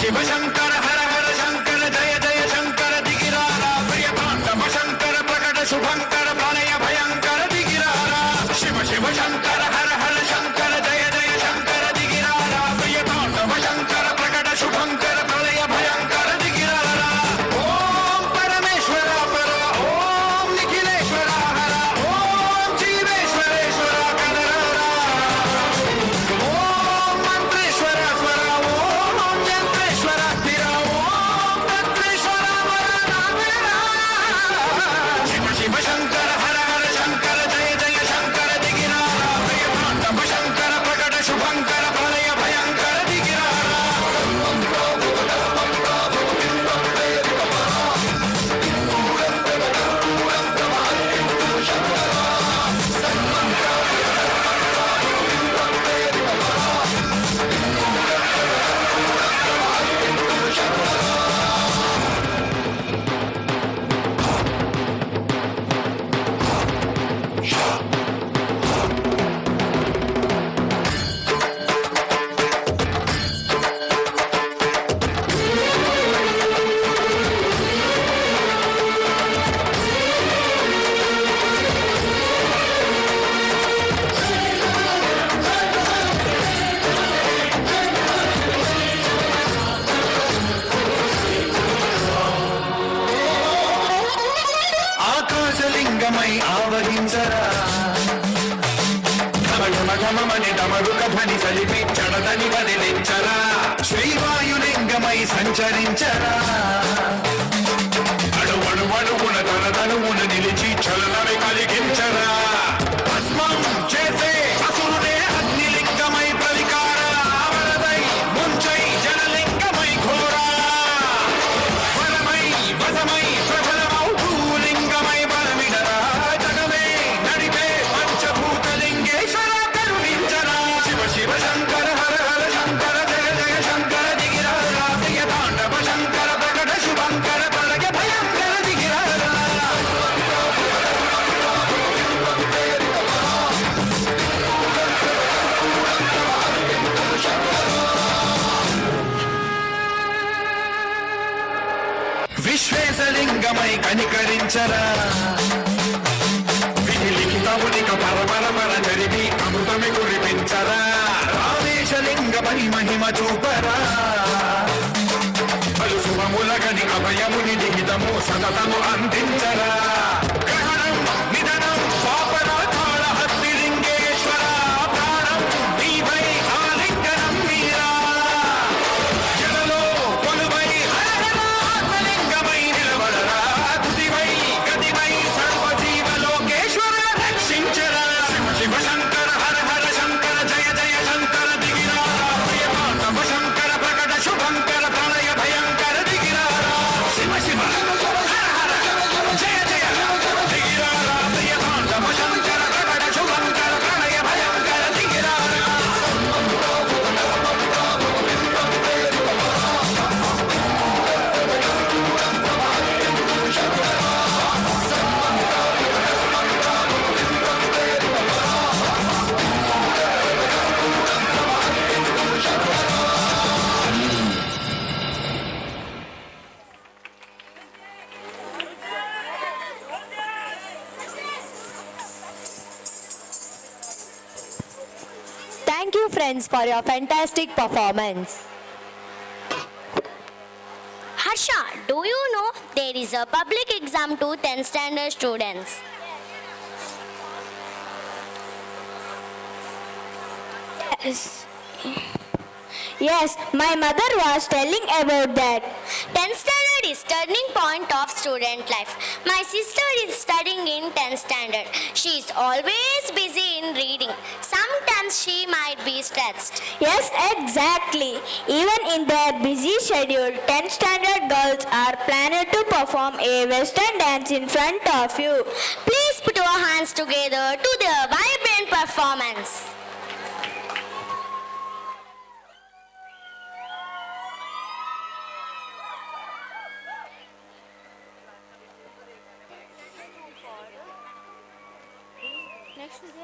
Shiv Shankar हर हर शंकर जय जय शंकर दिगिरारा प्रिय तांडव शंकर प्रकट शुभंकर प्रलय भयंकर दिगिरारा शिव शिव शंकर हर हर शंकर जय जय शंकर दिगिरारा प्रिय तांडव शंकर प्रकट शुभंकर प्रलय भयंकर दिगिरारा ओम परमेश्वर पर ओम निखिलेश्वर हर ओम जीवेश्वरेश्वर कनरारा ओम मंत्रेश्वर स्वर ओम यंत्रेश्वर स्थिर ओम तत्रेश्वर शिव शिव शंकर हर हर शंकर जय जय शंकर दिगिरारा प्रिय तांडव शंकर प्रकट शुभंकर प्रलय भयंकर दिगिरारा ఆకాశలింగమై ఆవహించరా ఘమఘమఘమని డమరుక ధ్వని సలిపి చడదని వదిలించరా శ్రీవాయులింగమై సంచరించరా అణువణువణువున తనతనువున నిలిచి చలనమే కలిగించరా భస్మం చేసే అసురుడే అగ్నిలింగమై ప్రవికార వరదై ముంచై జనలింగమై ఘోరా వరమై వసమై ప్రబలమౌ భూలింగమై బలమిడరా జగమే నడిపే పంచభూతలింగేశ్వర కరుణించరా శివ శివ శంకర హర హర శంకర జయ జయ శంకర దిగిరారా ప్రియ తాండవ శంకర ప్రకట శుభంకర ప్రళయ భయంకర దిగిరారా విశ్వేశలింగమై కనికరించరా విధి లిఖితమునిక పరపరపర జరిపి అమృతమి కురిపించరా రామేశలింగమై మహిమ చూపరా పలు శుభములగని అభయముని లిఖితము సతతము అందించరా గ్రహణం నిధనం పాపరాధాల హస్తిలింగేశ్వర ప్రాణం నీవై ఆలింగనం మీరా జలలో కొలువై ఆత్మలింగమై నిలబడరా తుదివై గతివై సర్వజీవలోకేశ్వర రక్షించరా శివ శివ శంకర హర హర శంకర జయ జయ Shankara దిగిరారా Thank you friends for your fantastic performance. Harsha, do you know there is a public exam to 10th standard students? Yes, my mother was telling about that. 10th standard is turning point of student life. My sister is studying in 10th standard. She is always busy in reading. Sometimes she might be stressed. Yes, exactly. Even in their busy schedule, 10th standard girls are planning to perform a western dance in front of you. Please put your hands together to their vibrant performance. Next is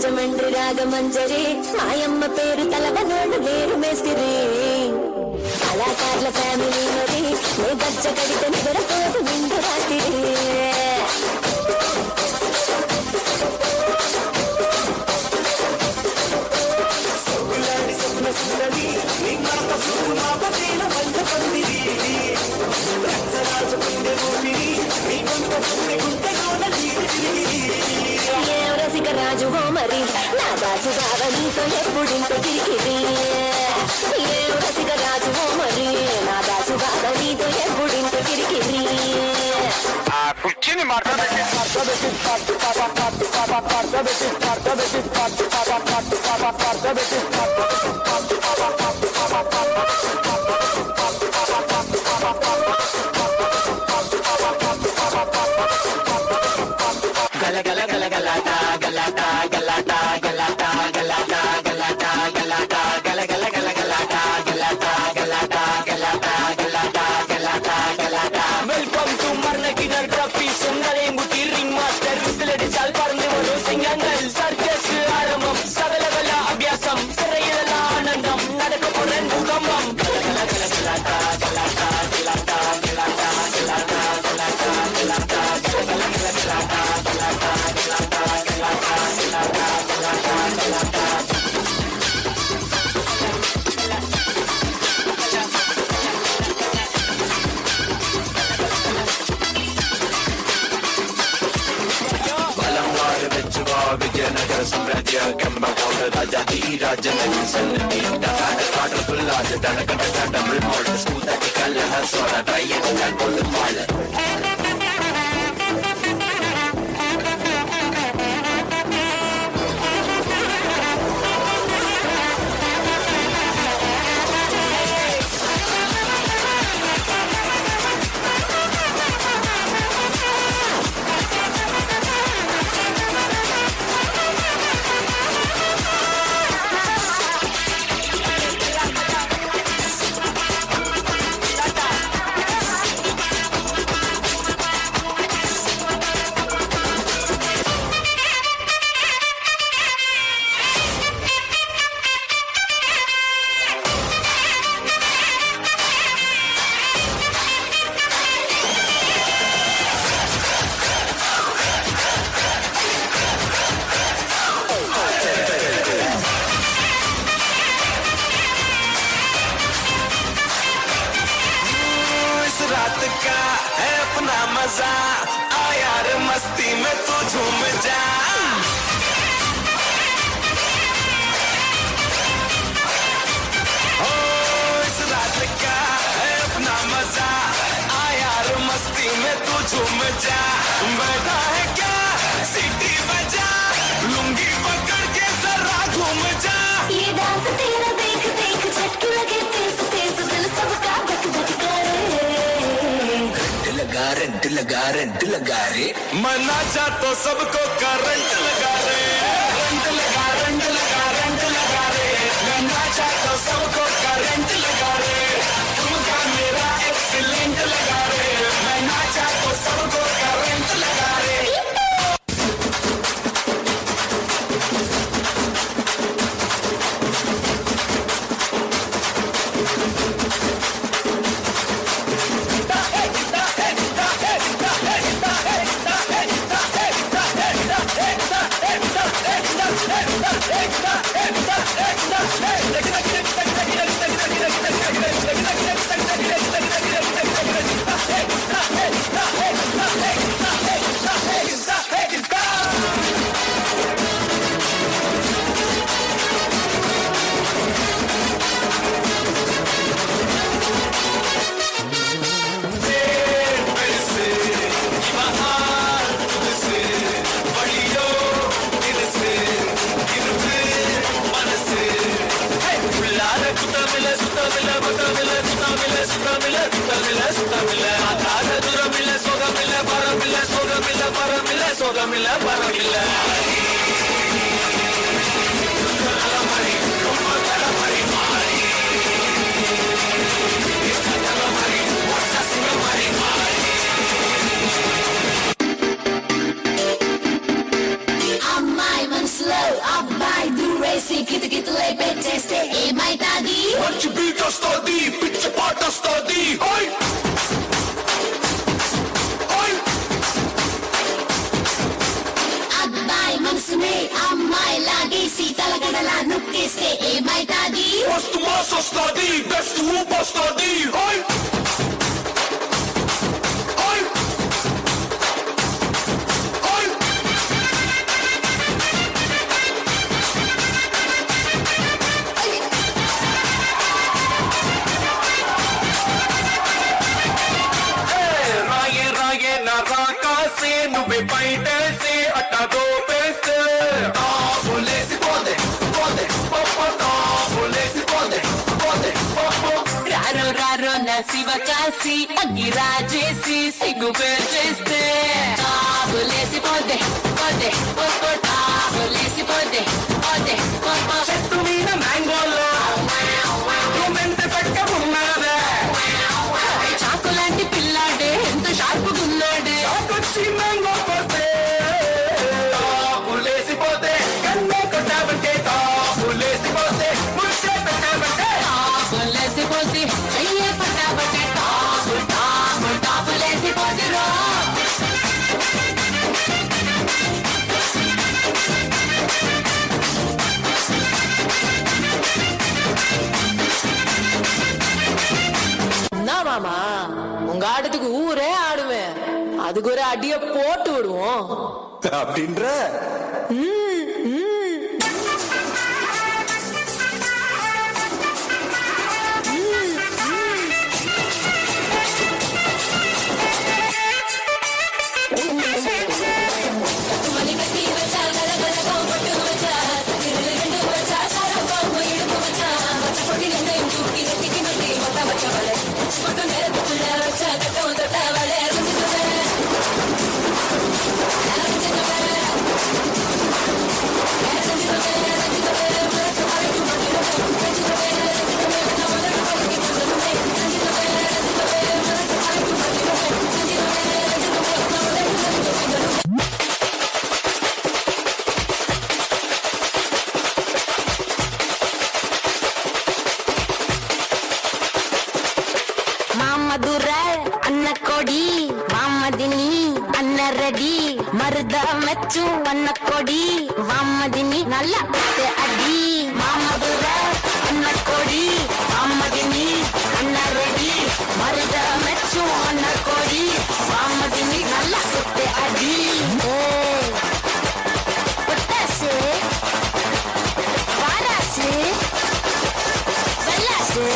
Rajahmundry Ragamanjari మాయమ్మ పేరు తలవనోడు లేరు మేస్తిరి కళాకారుల family మరి నే గచ్చ కడితే నిద్రపోదు నిండు రాత్రి రసిక రాజు హో మరి నా దాసు బావ నీతో ఎప్పుడింత కిరికిరి ఏ రసిక రాజు హో మరి నా దాసు బావ నీతో ఎప్పుడింత కిరికిరి కుర్చీని గల గల గల గలాటా గలాటా గలాటా గలాటా గలాటా గలాటా గలాటా గల గల గల గలాటా గలాటా గలాటా గలాటా గలాటా గలాటా గలాటా వెల్కమ్ టు మర్నకినర్ ట్రఫీ సుందరేంగుటి రింగ్ మాస్టర్ విసిలడిచాల్ పరంది వరు సింగంగల్ సర్కస్ ఆరంభం సగలగల అభ్యాసం సరైన ఆనందం నడకపోరన్ భూకంపం గల గల గల గలాటా గలాటా గలాటా గలాటా గలాటా గలాటా గలాటా గల గల గల గలాటా విజయనగర సామ్రాజ్య కంబకోట రాజాది రాజనగర సన్నది పాట పుల్లాజ తనకట డబుల్ మోల్డ్ స్కూల్ అది కల్లహ సోడ ట్రయన్ కల్పోల్ మాల్ मजा आ यार मस्ती में तू झूम जा घूम जा, बैठा है क्या सीटी बजा, लुंगी पकड़ के जरा घूम जा। ये डांस तेरा देख देख झटके लगे तेज तेज दिल सबका धक धक करे। रंट लगा रे, मैं नाचा तो सबको करंट लगा रे, रंट लगा रे, मैं नाचा तो सबको करंट लगा रे, तुमका मेरा एक्सीलेंट लगा रे, मैं नाचा तो सबको करंट लगा रे। అమ్మాయి మనసులో అబ్బాయి దూరేసి కితకితలై పెట్టేస్తే ఏమైతాది? మంచి బీట్ వస్తుంది, పిచ్చి పాట వస్తుంది. అబ్బాయి మనసునే అమ్మాయి లాగేసి తలగడలా నొక్కేస్తే ఏమైతాది? మస్తు మాస్ వస్తుంది, బెస్ట్ ఊపు వస్తుంది. రాయే నా రాకాసే నువ్వే బయటేసే అట్టా దోపేస్తే తాబులేసి పోదే పోదే పప్ప తాబులేసి పోదే పోదే పప్ప. రారో నా శివ కాసి అగ్గి రాజేసి సిగ్గు పేర్చేస్తే తాబులేసి పోదే పోదే పప్ప తాబులేసి పోదే పోదే పప్ప. చెట్టు మీద మ్యాంగోలో నువ్వెంత చక్క ఉన్నావే, చాకు లాంటి పిల్లాడే ఎంత షార్పుగున్నాడే. చాకొచ్చి మ్యాంగో పోస్తే తాబులేసిపోతే, కన్నే కొట్టావంటే తాబులేసిపోతే, ముచ్చే పెట్టావంటే తాబులేసిపోతే, చెయ్యే పట్టావంటే తాబు తాబు తాబులేసిపోతే రో. என்ன மாமா உங்க ஆட்டத்துக்கு ஊரே ஆடுவேன், அதுக்கு ஒரு அடிய போட்டு விடுவோம் அப்படின்ற. மணிக்கட்டி வச்சா கலகலகா பட்டு வச்சா சகிரில் ரெண்டு வச்சா சாரப்பா இடுப்பு வச்சா வச்ச பொட்டி நின்னையும் தூக்கி நெத்திக்கு நெட்டி மொத்த வச்சவளே மட்டும் நேரத்துக்குள்ள வச்சா கட்டம் தொட்டவளே மருத மெச்சு வண்ண கொடி வாமதினி நல்ல அடி மாமதுர அண்ண கொடி வாமதினி அண்ணரடி மருத மெச்சு வண்ண கொடி வாமதினி நல்ல அடி potash வாராசு வெள்ளாசு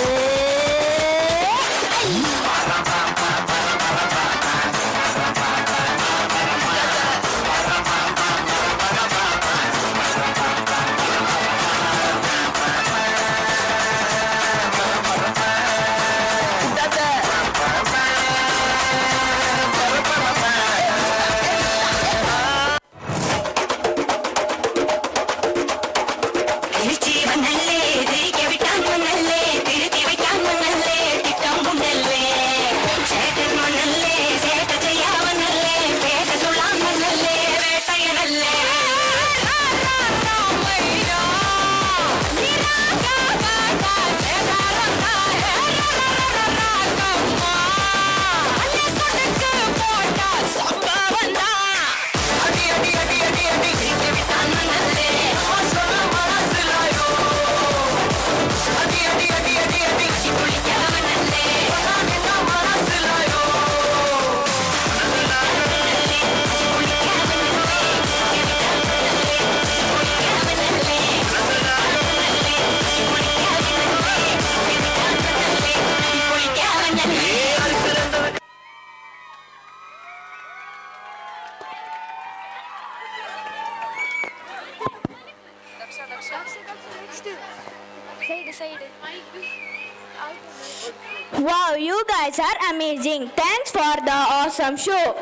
Wow, you guys are amazing. Thanks for the awesome show.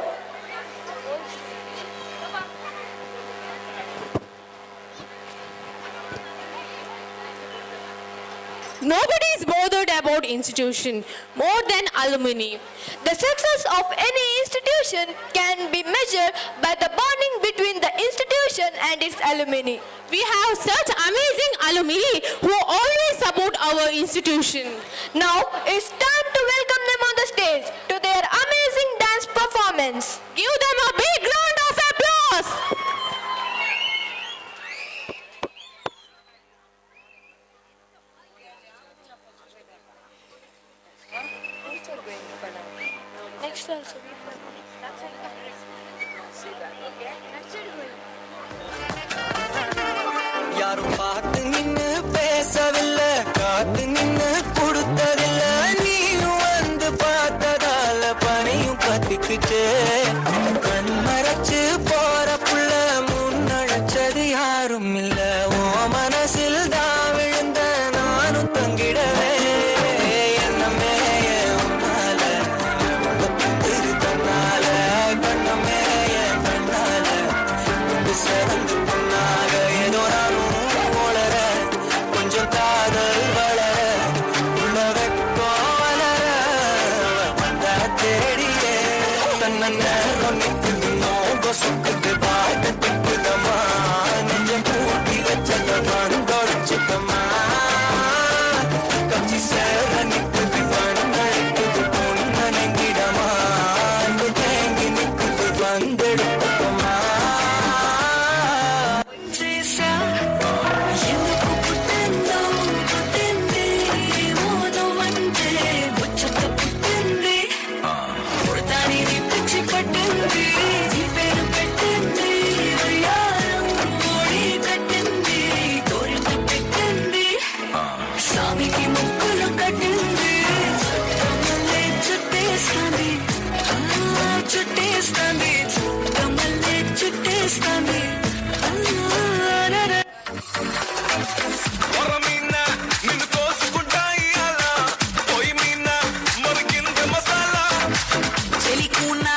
Nobody is bothered about institution more than alumni. The success of any institution can be measured by the bonding between the institution and its alumni. We have such amazing alumni who always support our institution. Now it's time to welcome them on the stage to their amazing dance performance. Give them a big round of applause. Next also. யாரும் பார்த்து நின்னு பேசவில்லை, காத்து நின்னு கொடுத்ததில்ல, நீயும் வந்து பார்த்ததால பனியும் பத்திக்குச்சே. கண் மறைச்சு போற புள்ள முன்னழைச்சது யாரும் இல்ல, ஓ மனசில் தான் விழுந்த நானும் தங்கிடவே. என்னமே உன்னால திரு தன்னால, கண்ணமே என் கண்ணால சிறந்து பொன்னாக ஏதோ நானும் வளர, கொஞ்சம் காதல் வளர, உள்ள வெட்கம் வளர, வந்த தேடியே தன்ன நேரம் நிற்குது சுக்குது பாட்டு திக்குதமா, நெஞ்சம் பூட்டி வச்சத மந்தொழிச்சுக்கமா, கட்சி சேர நிற்குது கண்ணடிக்குது பொண்ணு நெங்கிடமா, தேங்கி நிற்குது வந்தெடுத்துக்கமா. సామికి ముక్కులు కట్టింది, చుట్టమల్లే చుట్టేస్తాంది, చుట్టేస్తాంది, చుట్టమల్లే చుట్టేస్తాంది. నిన్ను కోసుకుంటా ఇయ్యాల, పోయి మీన మరికింది మసాలా, చెలికున్న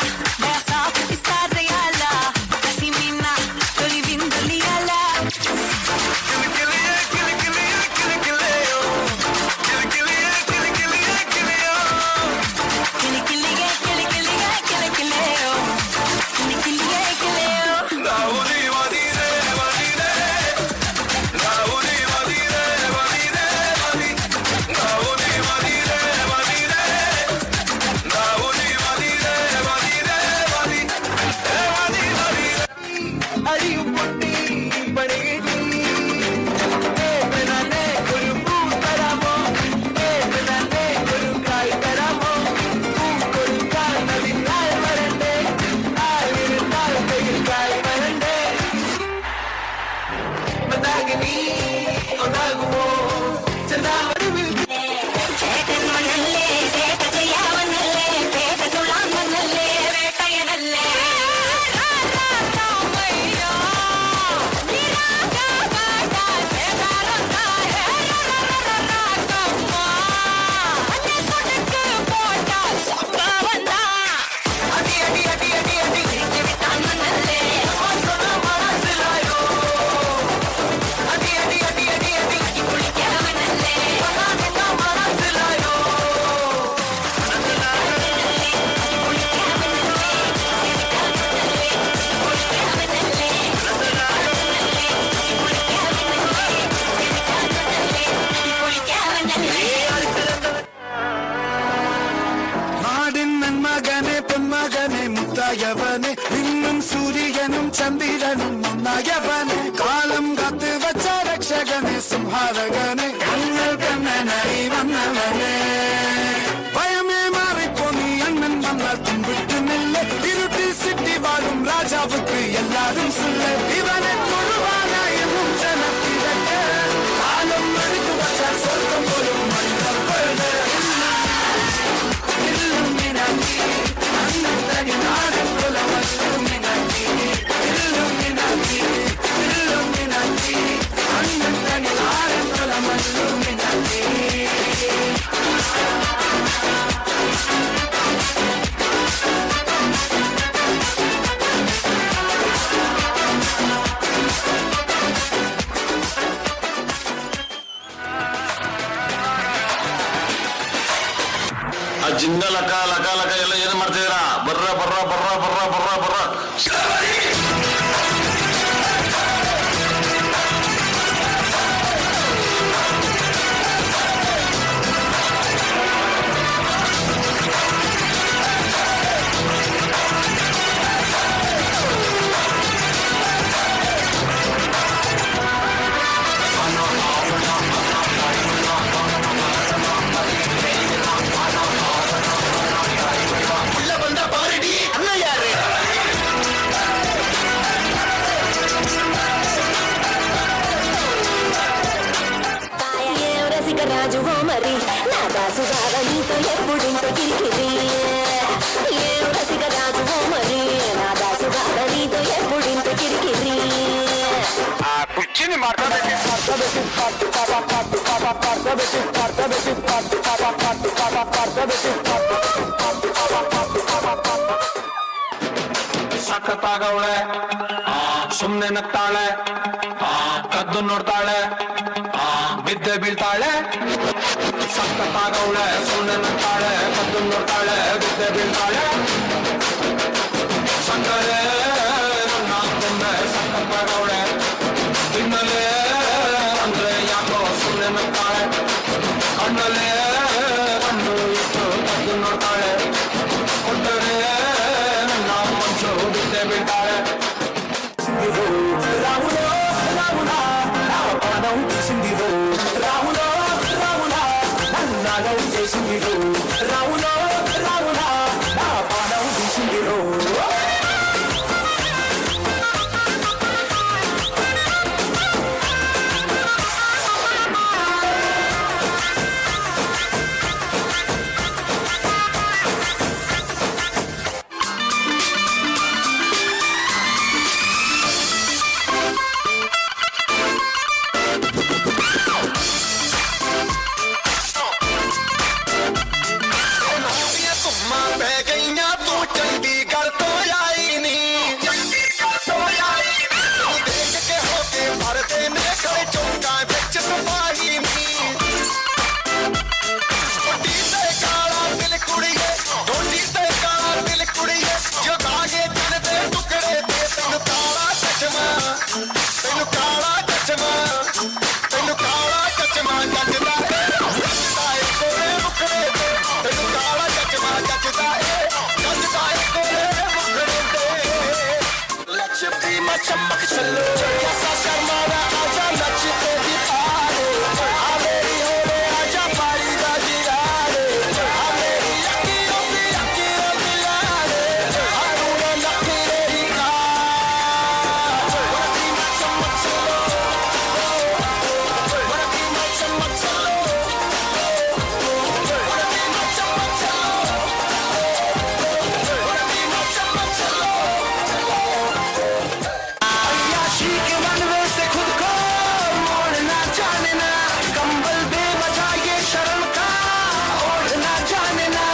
బాసా పుట్టిస్తారయాల, కసి మీన తొలి విందలియాల. కిలికిలియే కిలికిలియే కిలికిలియో, కిలికిలియే కిలికిలియే కిలియో, కిలికిలియే కిలికిలియే కిలికిలియో, కిలికిలియే కిలియో. నావుని వదిరే వదిరే, నావుని వదిరే వదిరే వది, నావుని వదిరే వదిరే, నావుని వదిరే వదిరే వది, ఏ వది వదిరే. അരിയും പൊട്ടി പണികിട്ടി ഏതനെ ഒരു പൂ തരാമോ, ഏതനെ ഒരു കായ് തരാമോ, പൂ കൊടുക്കാൻ അതിനാൾ വരണ്ടേ, ആയിരുന്നാൽ കയ്യിൽ കായ് വരണ്ടേ. മതാകിനി ഒന്നാകുമോ ചെന്നാമരുവിൽ ചേട്ടൻ മണ്ണല്ലേ, ചേട്ട ചെയ്യാവന്നല്ലേ, പേട്ട തുള്ളാൻ വന്നല്ലേ, വേട്ടയനല്ലേ. நாடின் நன்மகனே பொன்மகனே முத்தாயவனே, இன்னும் சூரியனும் சந்திரனும் ஒன்னாயவனே, காலம் காத்து வச்ச ரட்சகனே சிம்ஹாரகனே, கண்ணல் கண்ணனை வந்தவனே. பயமே மாறிப்போ நீ அண்ணன் வந்தால் தும்பிட்டு நில்ல, இருட்டி சிட்டி வாழும் ராஜாவுக்கு எல்லாரும் சொல்ல, இவனை தொழுவான என்னும் ஜனத்திரக்க, காலம் மறுத்து வச்சால் சொர்க்கம் போலும் மனிதர் கொள்க. Illuminati, Annatani Nadan Kulamas Illuminati, Illuminati, Illuminati, Annatani Nadan Kulamas Illuminati. ಆ ಜಿಂಗ ಲಕ ಲಕ ಲಕ ಎಲ್ಲ ಏನು ಮಾಡ್ತಿದ್ದೀರಾ? ಬರ್ರ ಬರ್ರ ಬರ್ರ ಬರ್ರ ಬರ್ರ ಬರ್ರ. రాజు మరి నా దాసు బాగా నీతో ఎప్పుడింత కిరికిరి ఏ రసిక రాజు మరి నా దాసు బాగా నీతో ఎప్పుడింత కిరికిరి కుర్చీని మాట్లాడబెట్టి ಸಖತ್ತಾಗವಳೆ, ಸುಮ್ನೆ ನಗ್ತಾಳೆ, ಕದ್ದು ನೋಡ್ತಾಳೆ, ಬಿದ್ದೆ ಬೀಳ್ತಾಳೆ. ಸಖತ್ತಾಗವಳೆ, ಸುಮ್ನೆ ನಗ್ತಾಳೆ, ಕದ್ದು ನೋಡ್ತಾಳೆ, ಬಿದ್ದೆ ಬೀಳ್ತಾಳೆ. ಸಕ್ಕರೆ ನನ್ನ ಕೊಂಬೆ ಸಖತ್ತಾಗವಳೆ, ತಿನ್ನಲೇ ಅಂದ್ರೆ ಯಾಕೋ ಸುಮ್ನೆ ನಗ್ತಾಳೆ. ಕಣ್ಣಲ್ಲೇ ಕಣ್ಣು ಇಟ್ಟು ಕದ್ದು ನೋಡ್ತಾಳೆ, ಕೊಟ್ಟರೆ ನನ್ನ ಮನಸ್ಸು ಬಿದ್ದೆ ಬೀಳ್ತಾಳೆ. రాములో రాములా నా పాదం తీసిందిరో, రాములో రాములా నన్నాగం చేసిందిరో, రాములో రాములా నా పాదం తీసిందిరో. चमक चलो कैसा शर्माना आजा नचते दिखाने, आ मेरी होले आजा पारी बाजी राने, आ मेरी यकीनों दिलाने, हारूना नखरे ही का वरती मैं चमक चलो, वरती मैं चमक चलो, वरती मैं चमक चलो, वरती मैं चमक चलो. के मनवे से खुद को मोड़ना जाने ना, कंबल बेवजह ये शर्म का ओढ़ना जाने ना,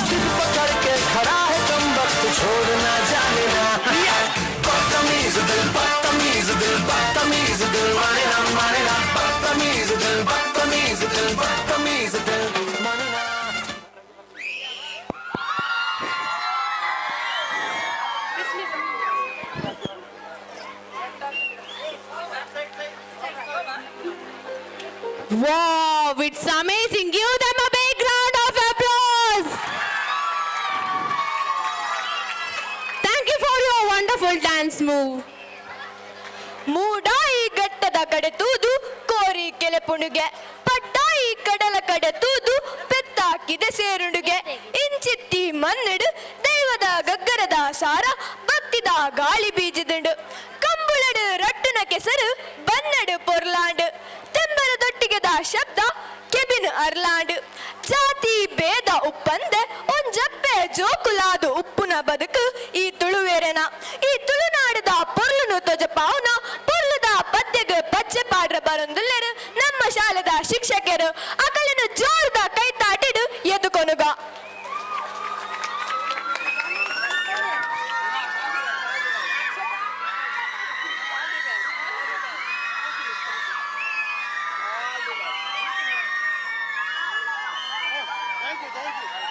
जिद पकड़ के खड़ा है कम वक्त छोड़ना जाने ना. बदतमीज दिल बदतमीज दिल बदतमीज दिल माने ना बदतमीज दिल बदतमीज दिल बदतमीज दिल माने ना. Wow, it's amazing. Give them a big round of applause. Thank you for your wonderful dance move. ಮೂಡಾಯಿ ಗಟ್ಟದ ಕಡೆ ತೂದು ಕೋರಿ ಕೆಲೆ ಪುಣುಗೆ, ಪಟ್ಟಾಯಿ ಕಡಲ ಕಡೆ ತೂದು ಪೆತ್ತಾಕಿದೆ ಸೇರುಣುಗೆ, ಇಂಚಿತ್ತಿ ಮನ್ನಡು ದೈವದ ಗಗ್ಗರದ ಸಾರ ಭಕ್ತಿದ ಗಾಳಿ ಬೀಜದುಂಡು, ಕಂಬುಳಡು ರಟ್ಟುನ ಕೆಸರು ಬನ್ನಡು ಪೊರ್ಲಾಂಡು, ತೆಂಬರದೊಟ್ಟಿಗೆದ ಶಬ್ದ ಕೆಬಿನು ಅರ್ಲಾಂಡು, ಜಾತಿ ಭೇದ ಉಪ್ಪಂದೆ ಒಂಜಪ್ಪೆ ಜೋಕುಲಾದು ಉಪ್ಪುನ ಬದುಕು ಈ ತುಳುವೇರೆನ, ಈ ತುಳುನಾಡದ ಪೊರ್ಲುನು ತೊಜಪಾವುನ ಪೊರ್ಲುದ ಪದ್ಯಗೆ ಪಚ್ಚೆ ಪಾಡ್ರ ಬರೊಂದುಲ್ಲೆರು ನಮ್ಮ ಶಾಲೆದ ಶಿಕ್ಷಕರು ಅಕಲಿನ ಜೋರದ ಕೈ ತಾಟಿಡು ಎದುಕೊನುಗ. Thank you.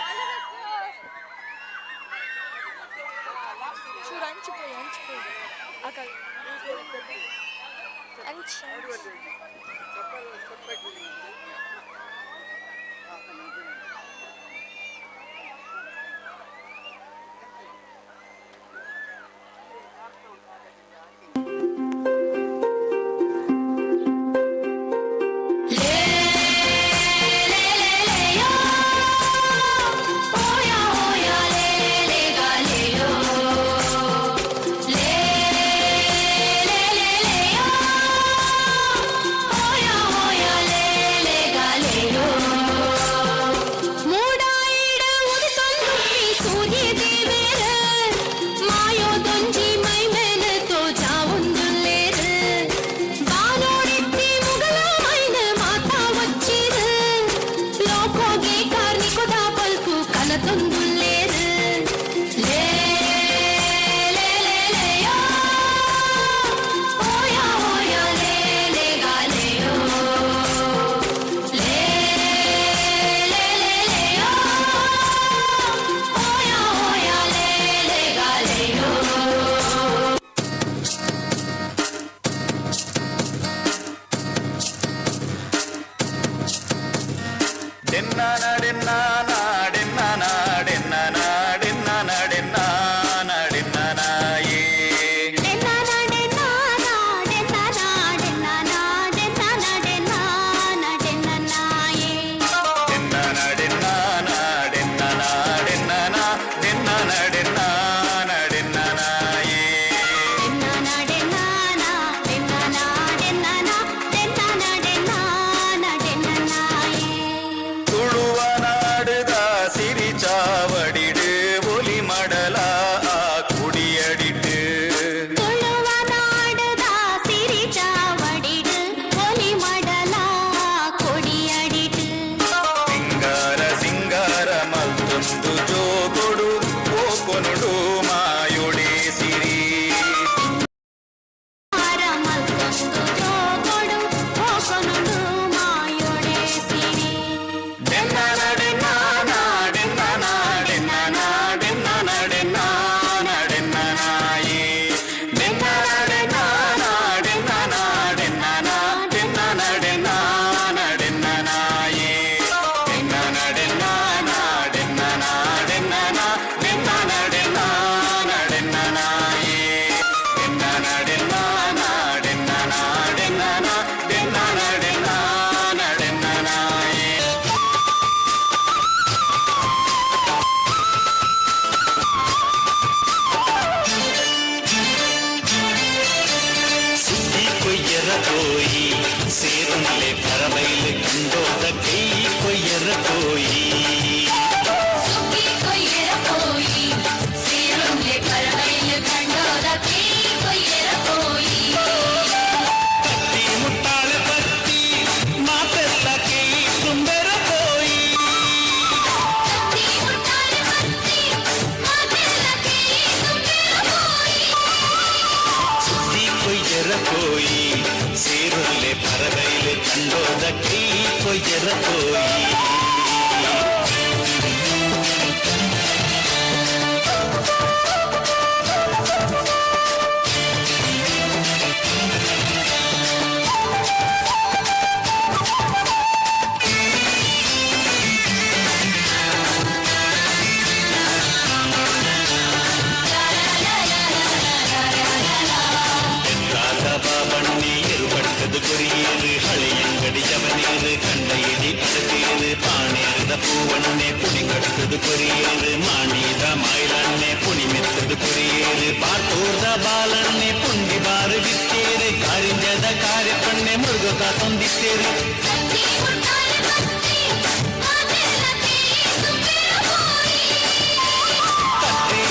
പൂവണ്ണെ പുടി കടുത്തത് പൊരിയേറ് മാണീത മയിലണ്ണെ പുണി മെത്തത് പൊരിയേറ് പാർത്തൂർത ബാലണ്ണെ പുണ്ടി ബാറ് വിത്തേറ് കാരിഞ്ചത കാര്യപ്പെണ്ണെ മുറുക തൊന്തിത്തേറ് തട്ടി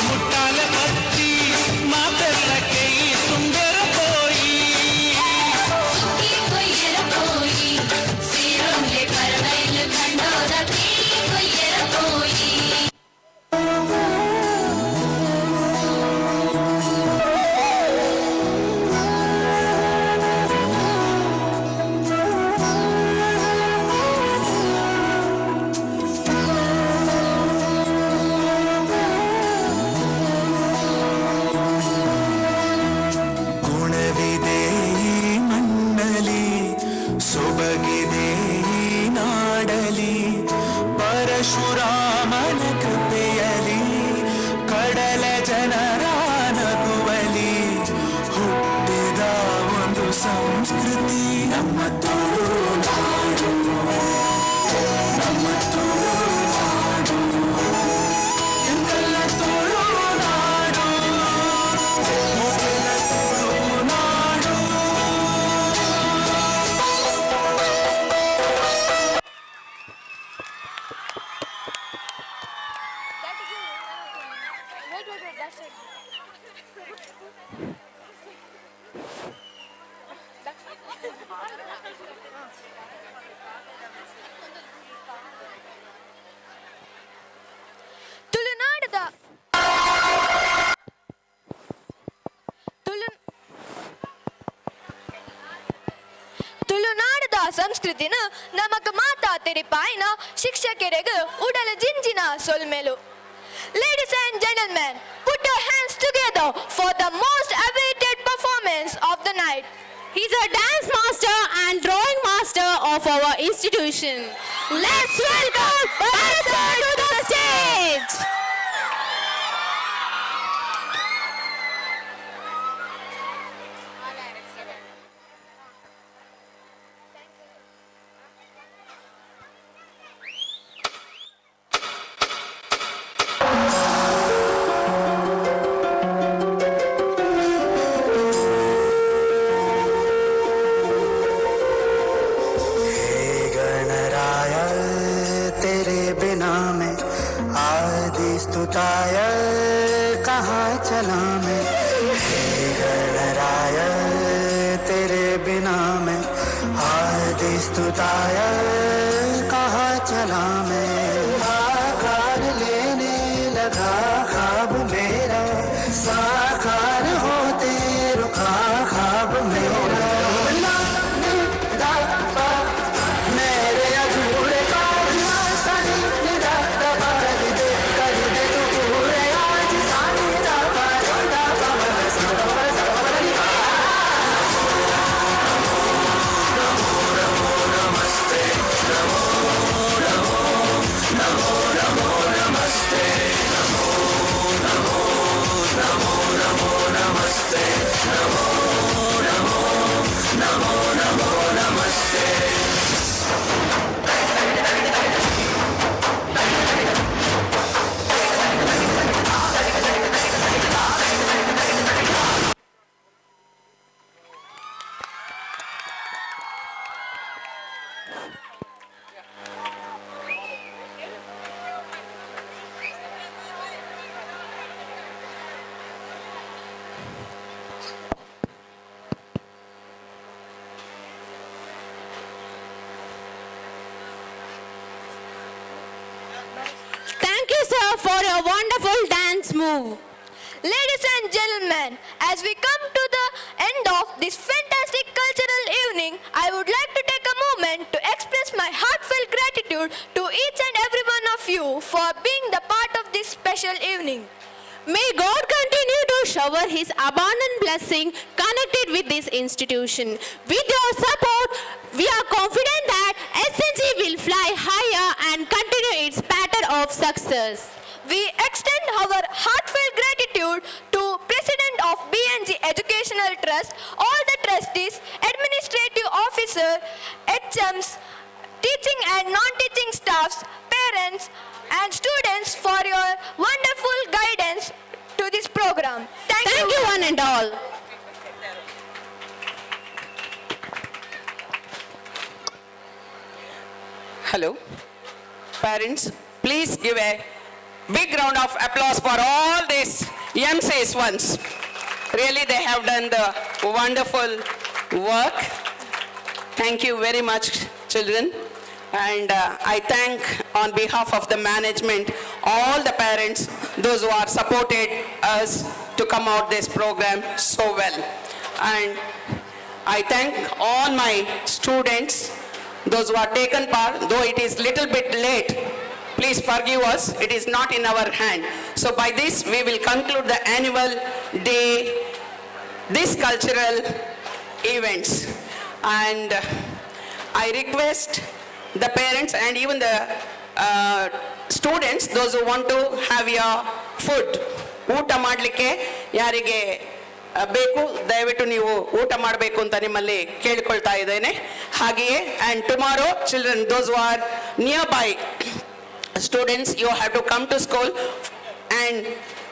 മുട്ടാല പത്തി മാതല്ല കൈ തുമ്പെറ പോയി ಪರಶುರಾಮನ ಕೃಪೆಯಲಿ ಕಡಲ ಜನರ ನಗುವಲಿ ಹುಟ್ಟಿದ ಒಂದು ಸಂಸ್ಕೃತಿ ನಮ್ಮ ತುಳುನಾಡು, ನಮ್ಮ ತುಳುನಾಡು, ಎಂತೆಲ್ಲ ತುಳುನಾಡು, ಮೊದಲ ತುಳುನಾಡು. ತುಳುನಾಡದ ತುಳುನಾಡದ ಸಂಸ್ಕೃತಿನ ನಮಕ್ ಮಾತಾ ತೆರಿಪಾಯಿನ ಶಿಕ್ಷಕರಿಗೆ ಉಡಲ ಜಿಂಜಿನ ಸೊಲ್ಮೆಲು. Ladies and gentlemen, put your hands together for the most awaited performance of the night. He's a dance master and drawing master of our institution. Let's welcome Bharat sir to the stage. Ganaraya तेरे बिना मैं आदि स्तुताय कहाँ चला मैं, हे गणराय तेरे बिना मैं आदि स्तुताय कहाँ चला मैं. आकार लेने लगा ख्वाब मेरा, साकार होते रुका ख्वाब मेरा. मेरे अधूरे कारनां सानी निदा दबा दे, कर दे तू पूरे आज सानी दबा दबा नमो नमस्ते, नमो नमो नमो नमो नमस्ते, नमो नमो नमो नमो नमस्ते, नमो नमो नमो नमो नमस्ते. Thank you, sir, for your wonderful dance move. Ladies and gentlemen, as we come to the end of this fantastic cultural evening, I would like to take a moment to express my heartfelt gratitude to each and every one of you for being the part of this special evening. May God continue to shower His abundant blessing connected with this institution. With your support, we are confident that SNG will fly higher and continue its pattern of success. We extend our heartfelt gratitude to President of BNG Educational Trust, all the trustees, administrative officer, HMs, teaching and non-teaching staffs, parents and students for your wonderful guidance to this program. Thank you one and all. Hello. Parents, please give a big round of applause for all these MCs ones. Really, they have done the wonderful work. Thank you very much, children. And I thank on behalf of the management, all the parents, those who are supported us to come out this program so well. And I thank all my students, those who are taken part, though it is little bit late. Please forgive us, it is not in our hand. So by this, we will conclude the annual day, this cultural events. And I request the parents and even the students those who want to have your food, ಊಟ ಮಾಡಲಿಕ್ಕೆ ಯಾರಿಗೆ ಬೇಕು ದಯವಿಟ್ಟು ನೀವು ಊಟ ಮಾಡಬೇಕು ಅಂತ ನಿಮ್ಮಲ್ಲಿ ಕೇಳಿಕೊಳ್ತಾ ಇದ್ದೇನೆ. ಹಾಗೆಯೇ and tomorrow children those who are near by students, you have to come to school, and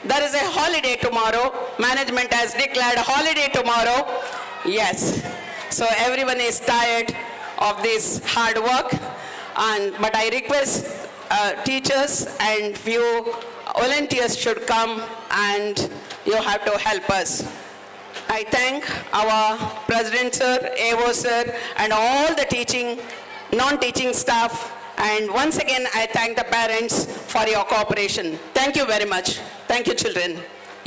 there is a holiday tomorrow. Management has declared a holiday tomorrow. Yes, so everyone is tired of this hard work, but I request teachers and few volunteers should come and you have to help us. I thank our President sir, AO sir, and all the teaching, non-teaching staff. And once again, I thank the parents for your cooperation. Thank you very much. Thank you, children.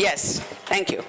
Yes, thank you.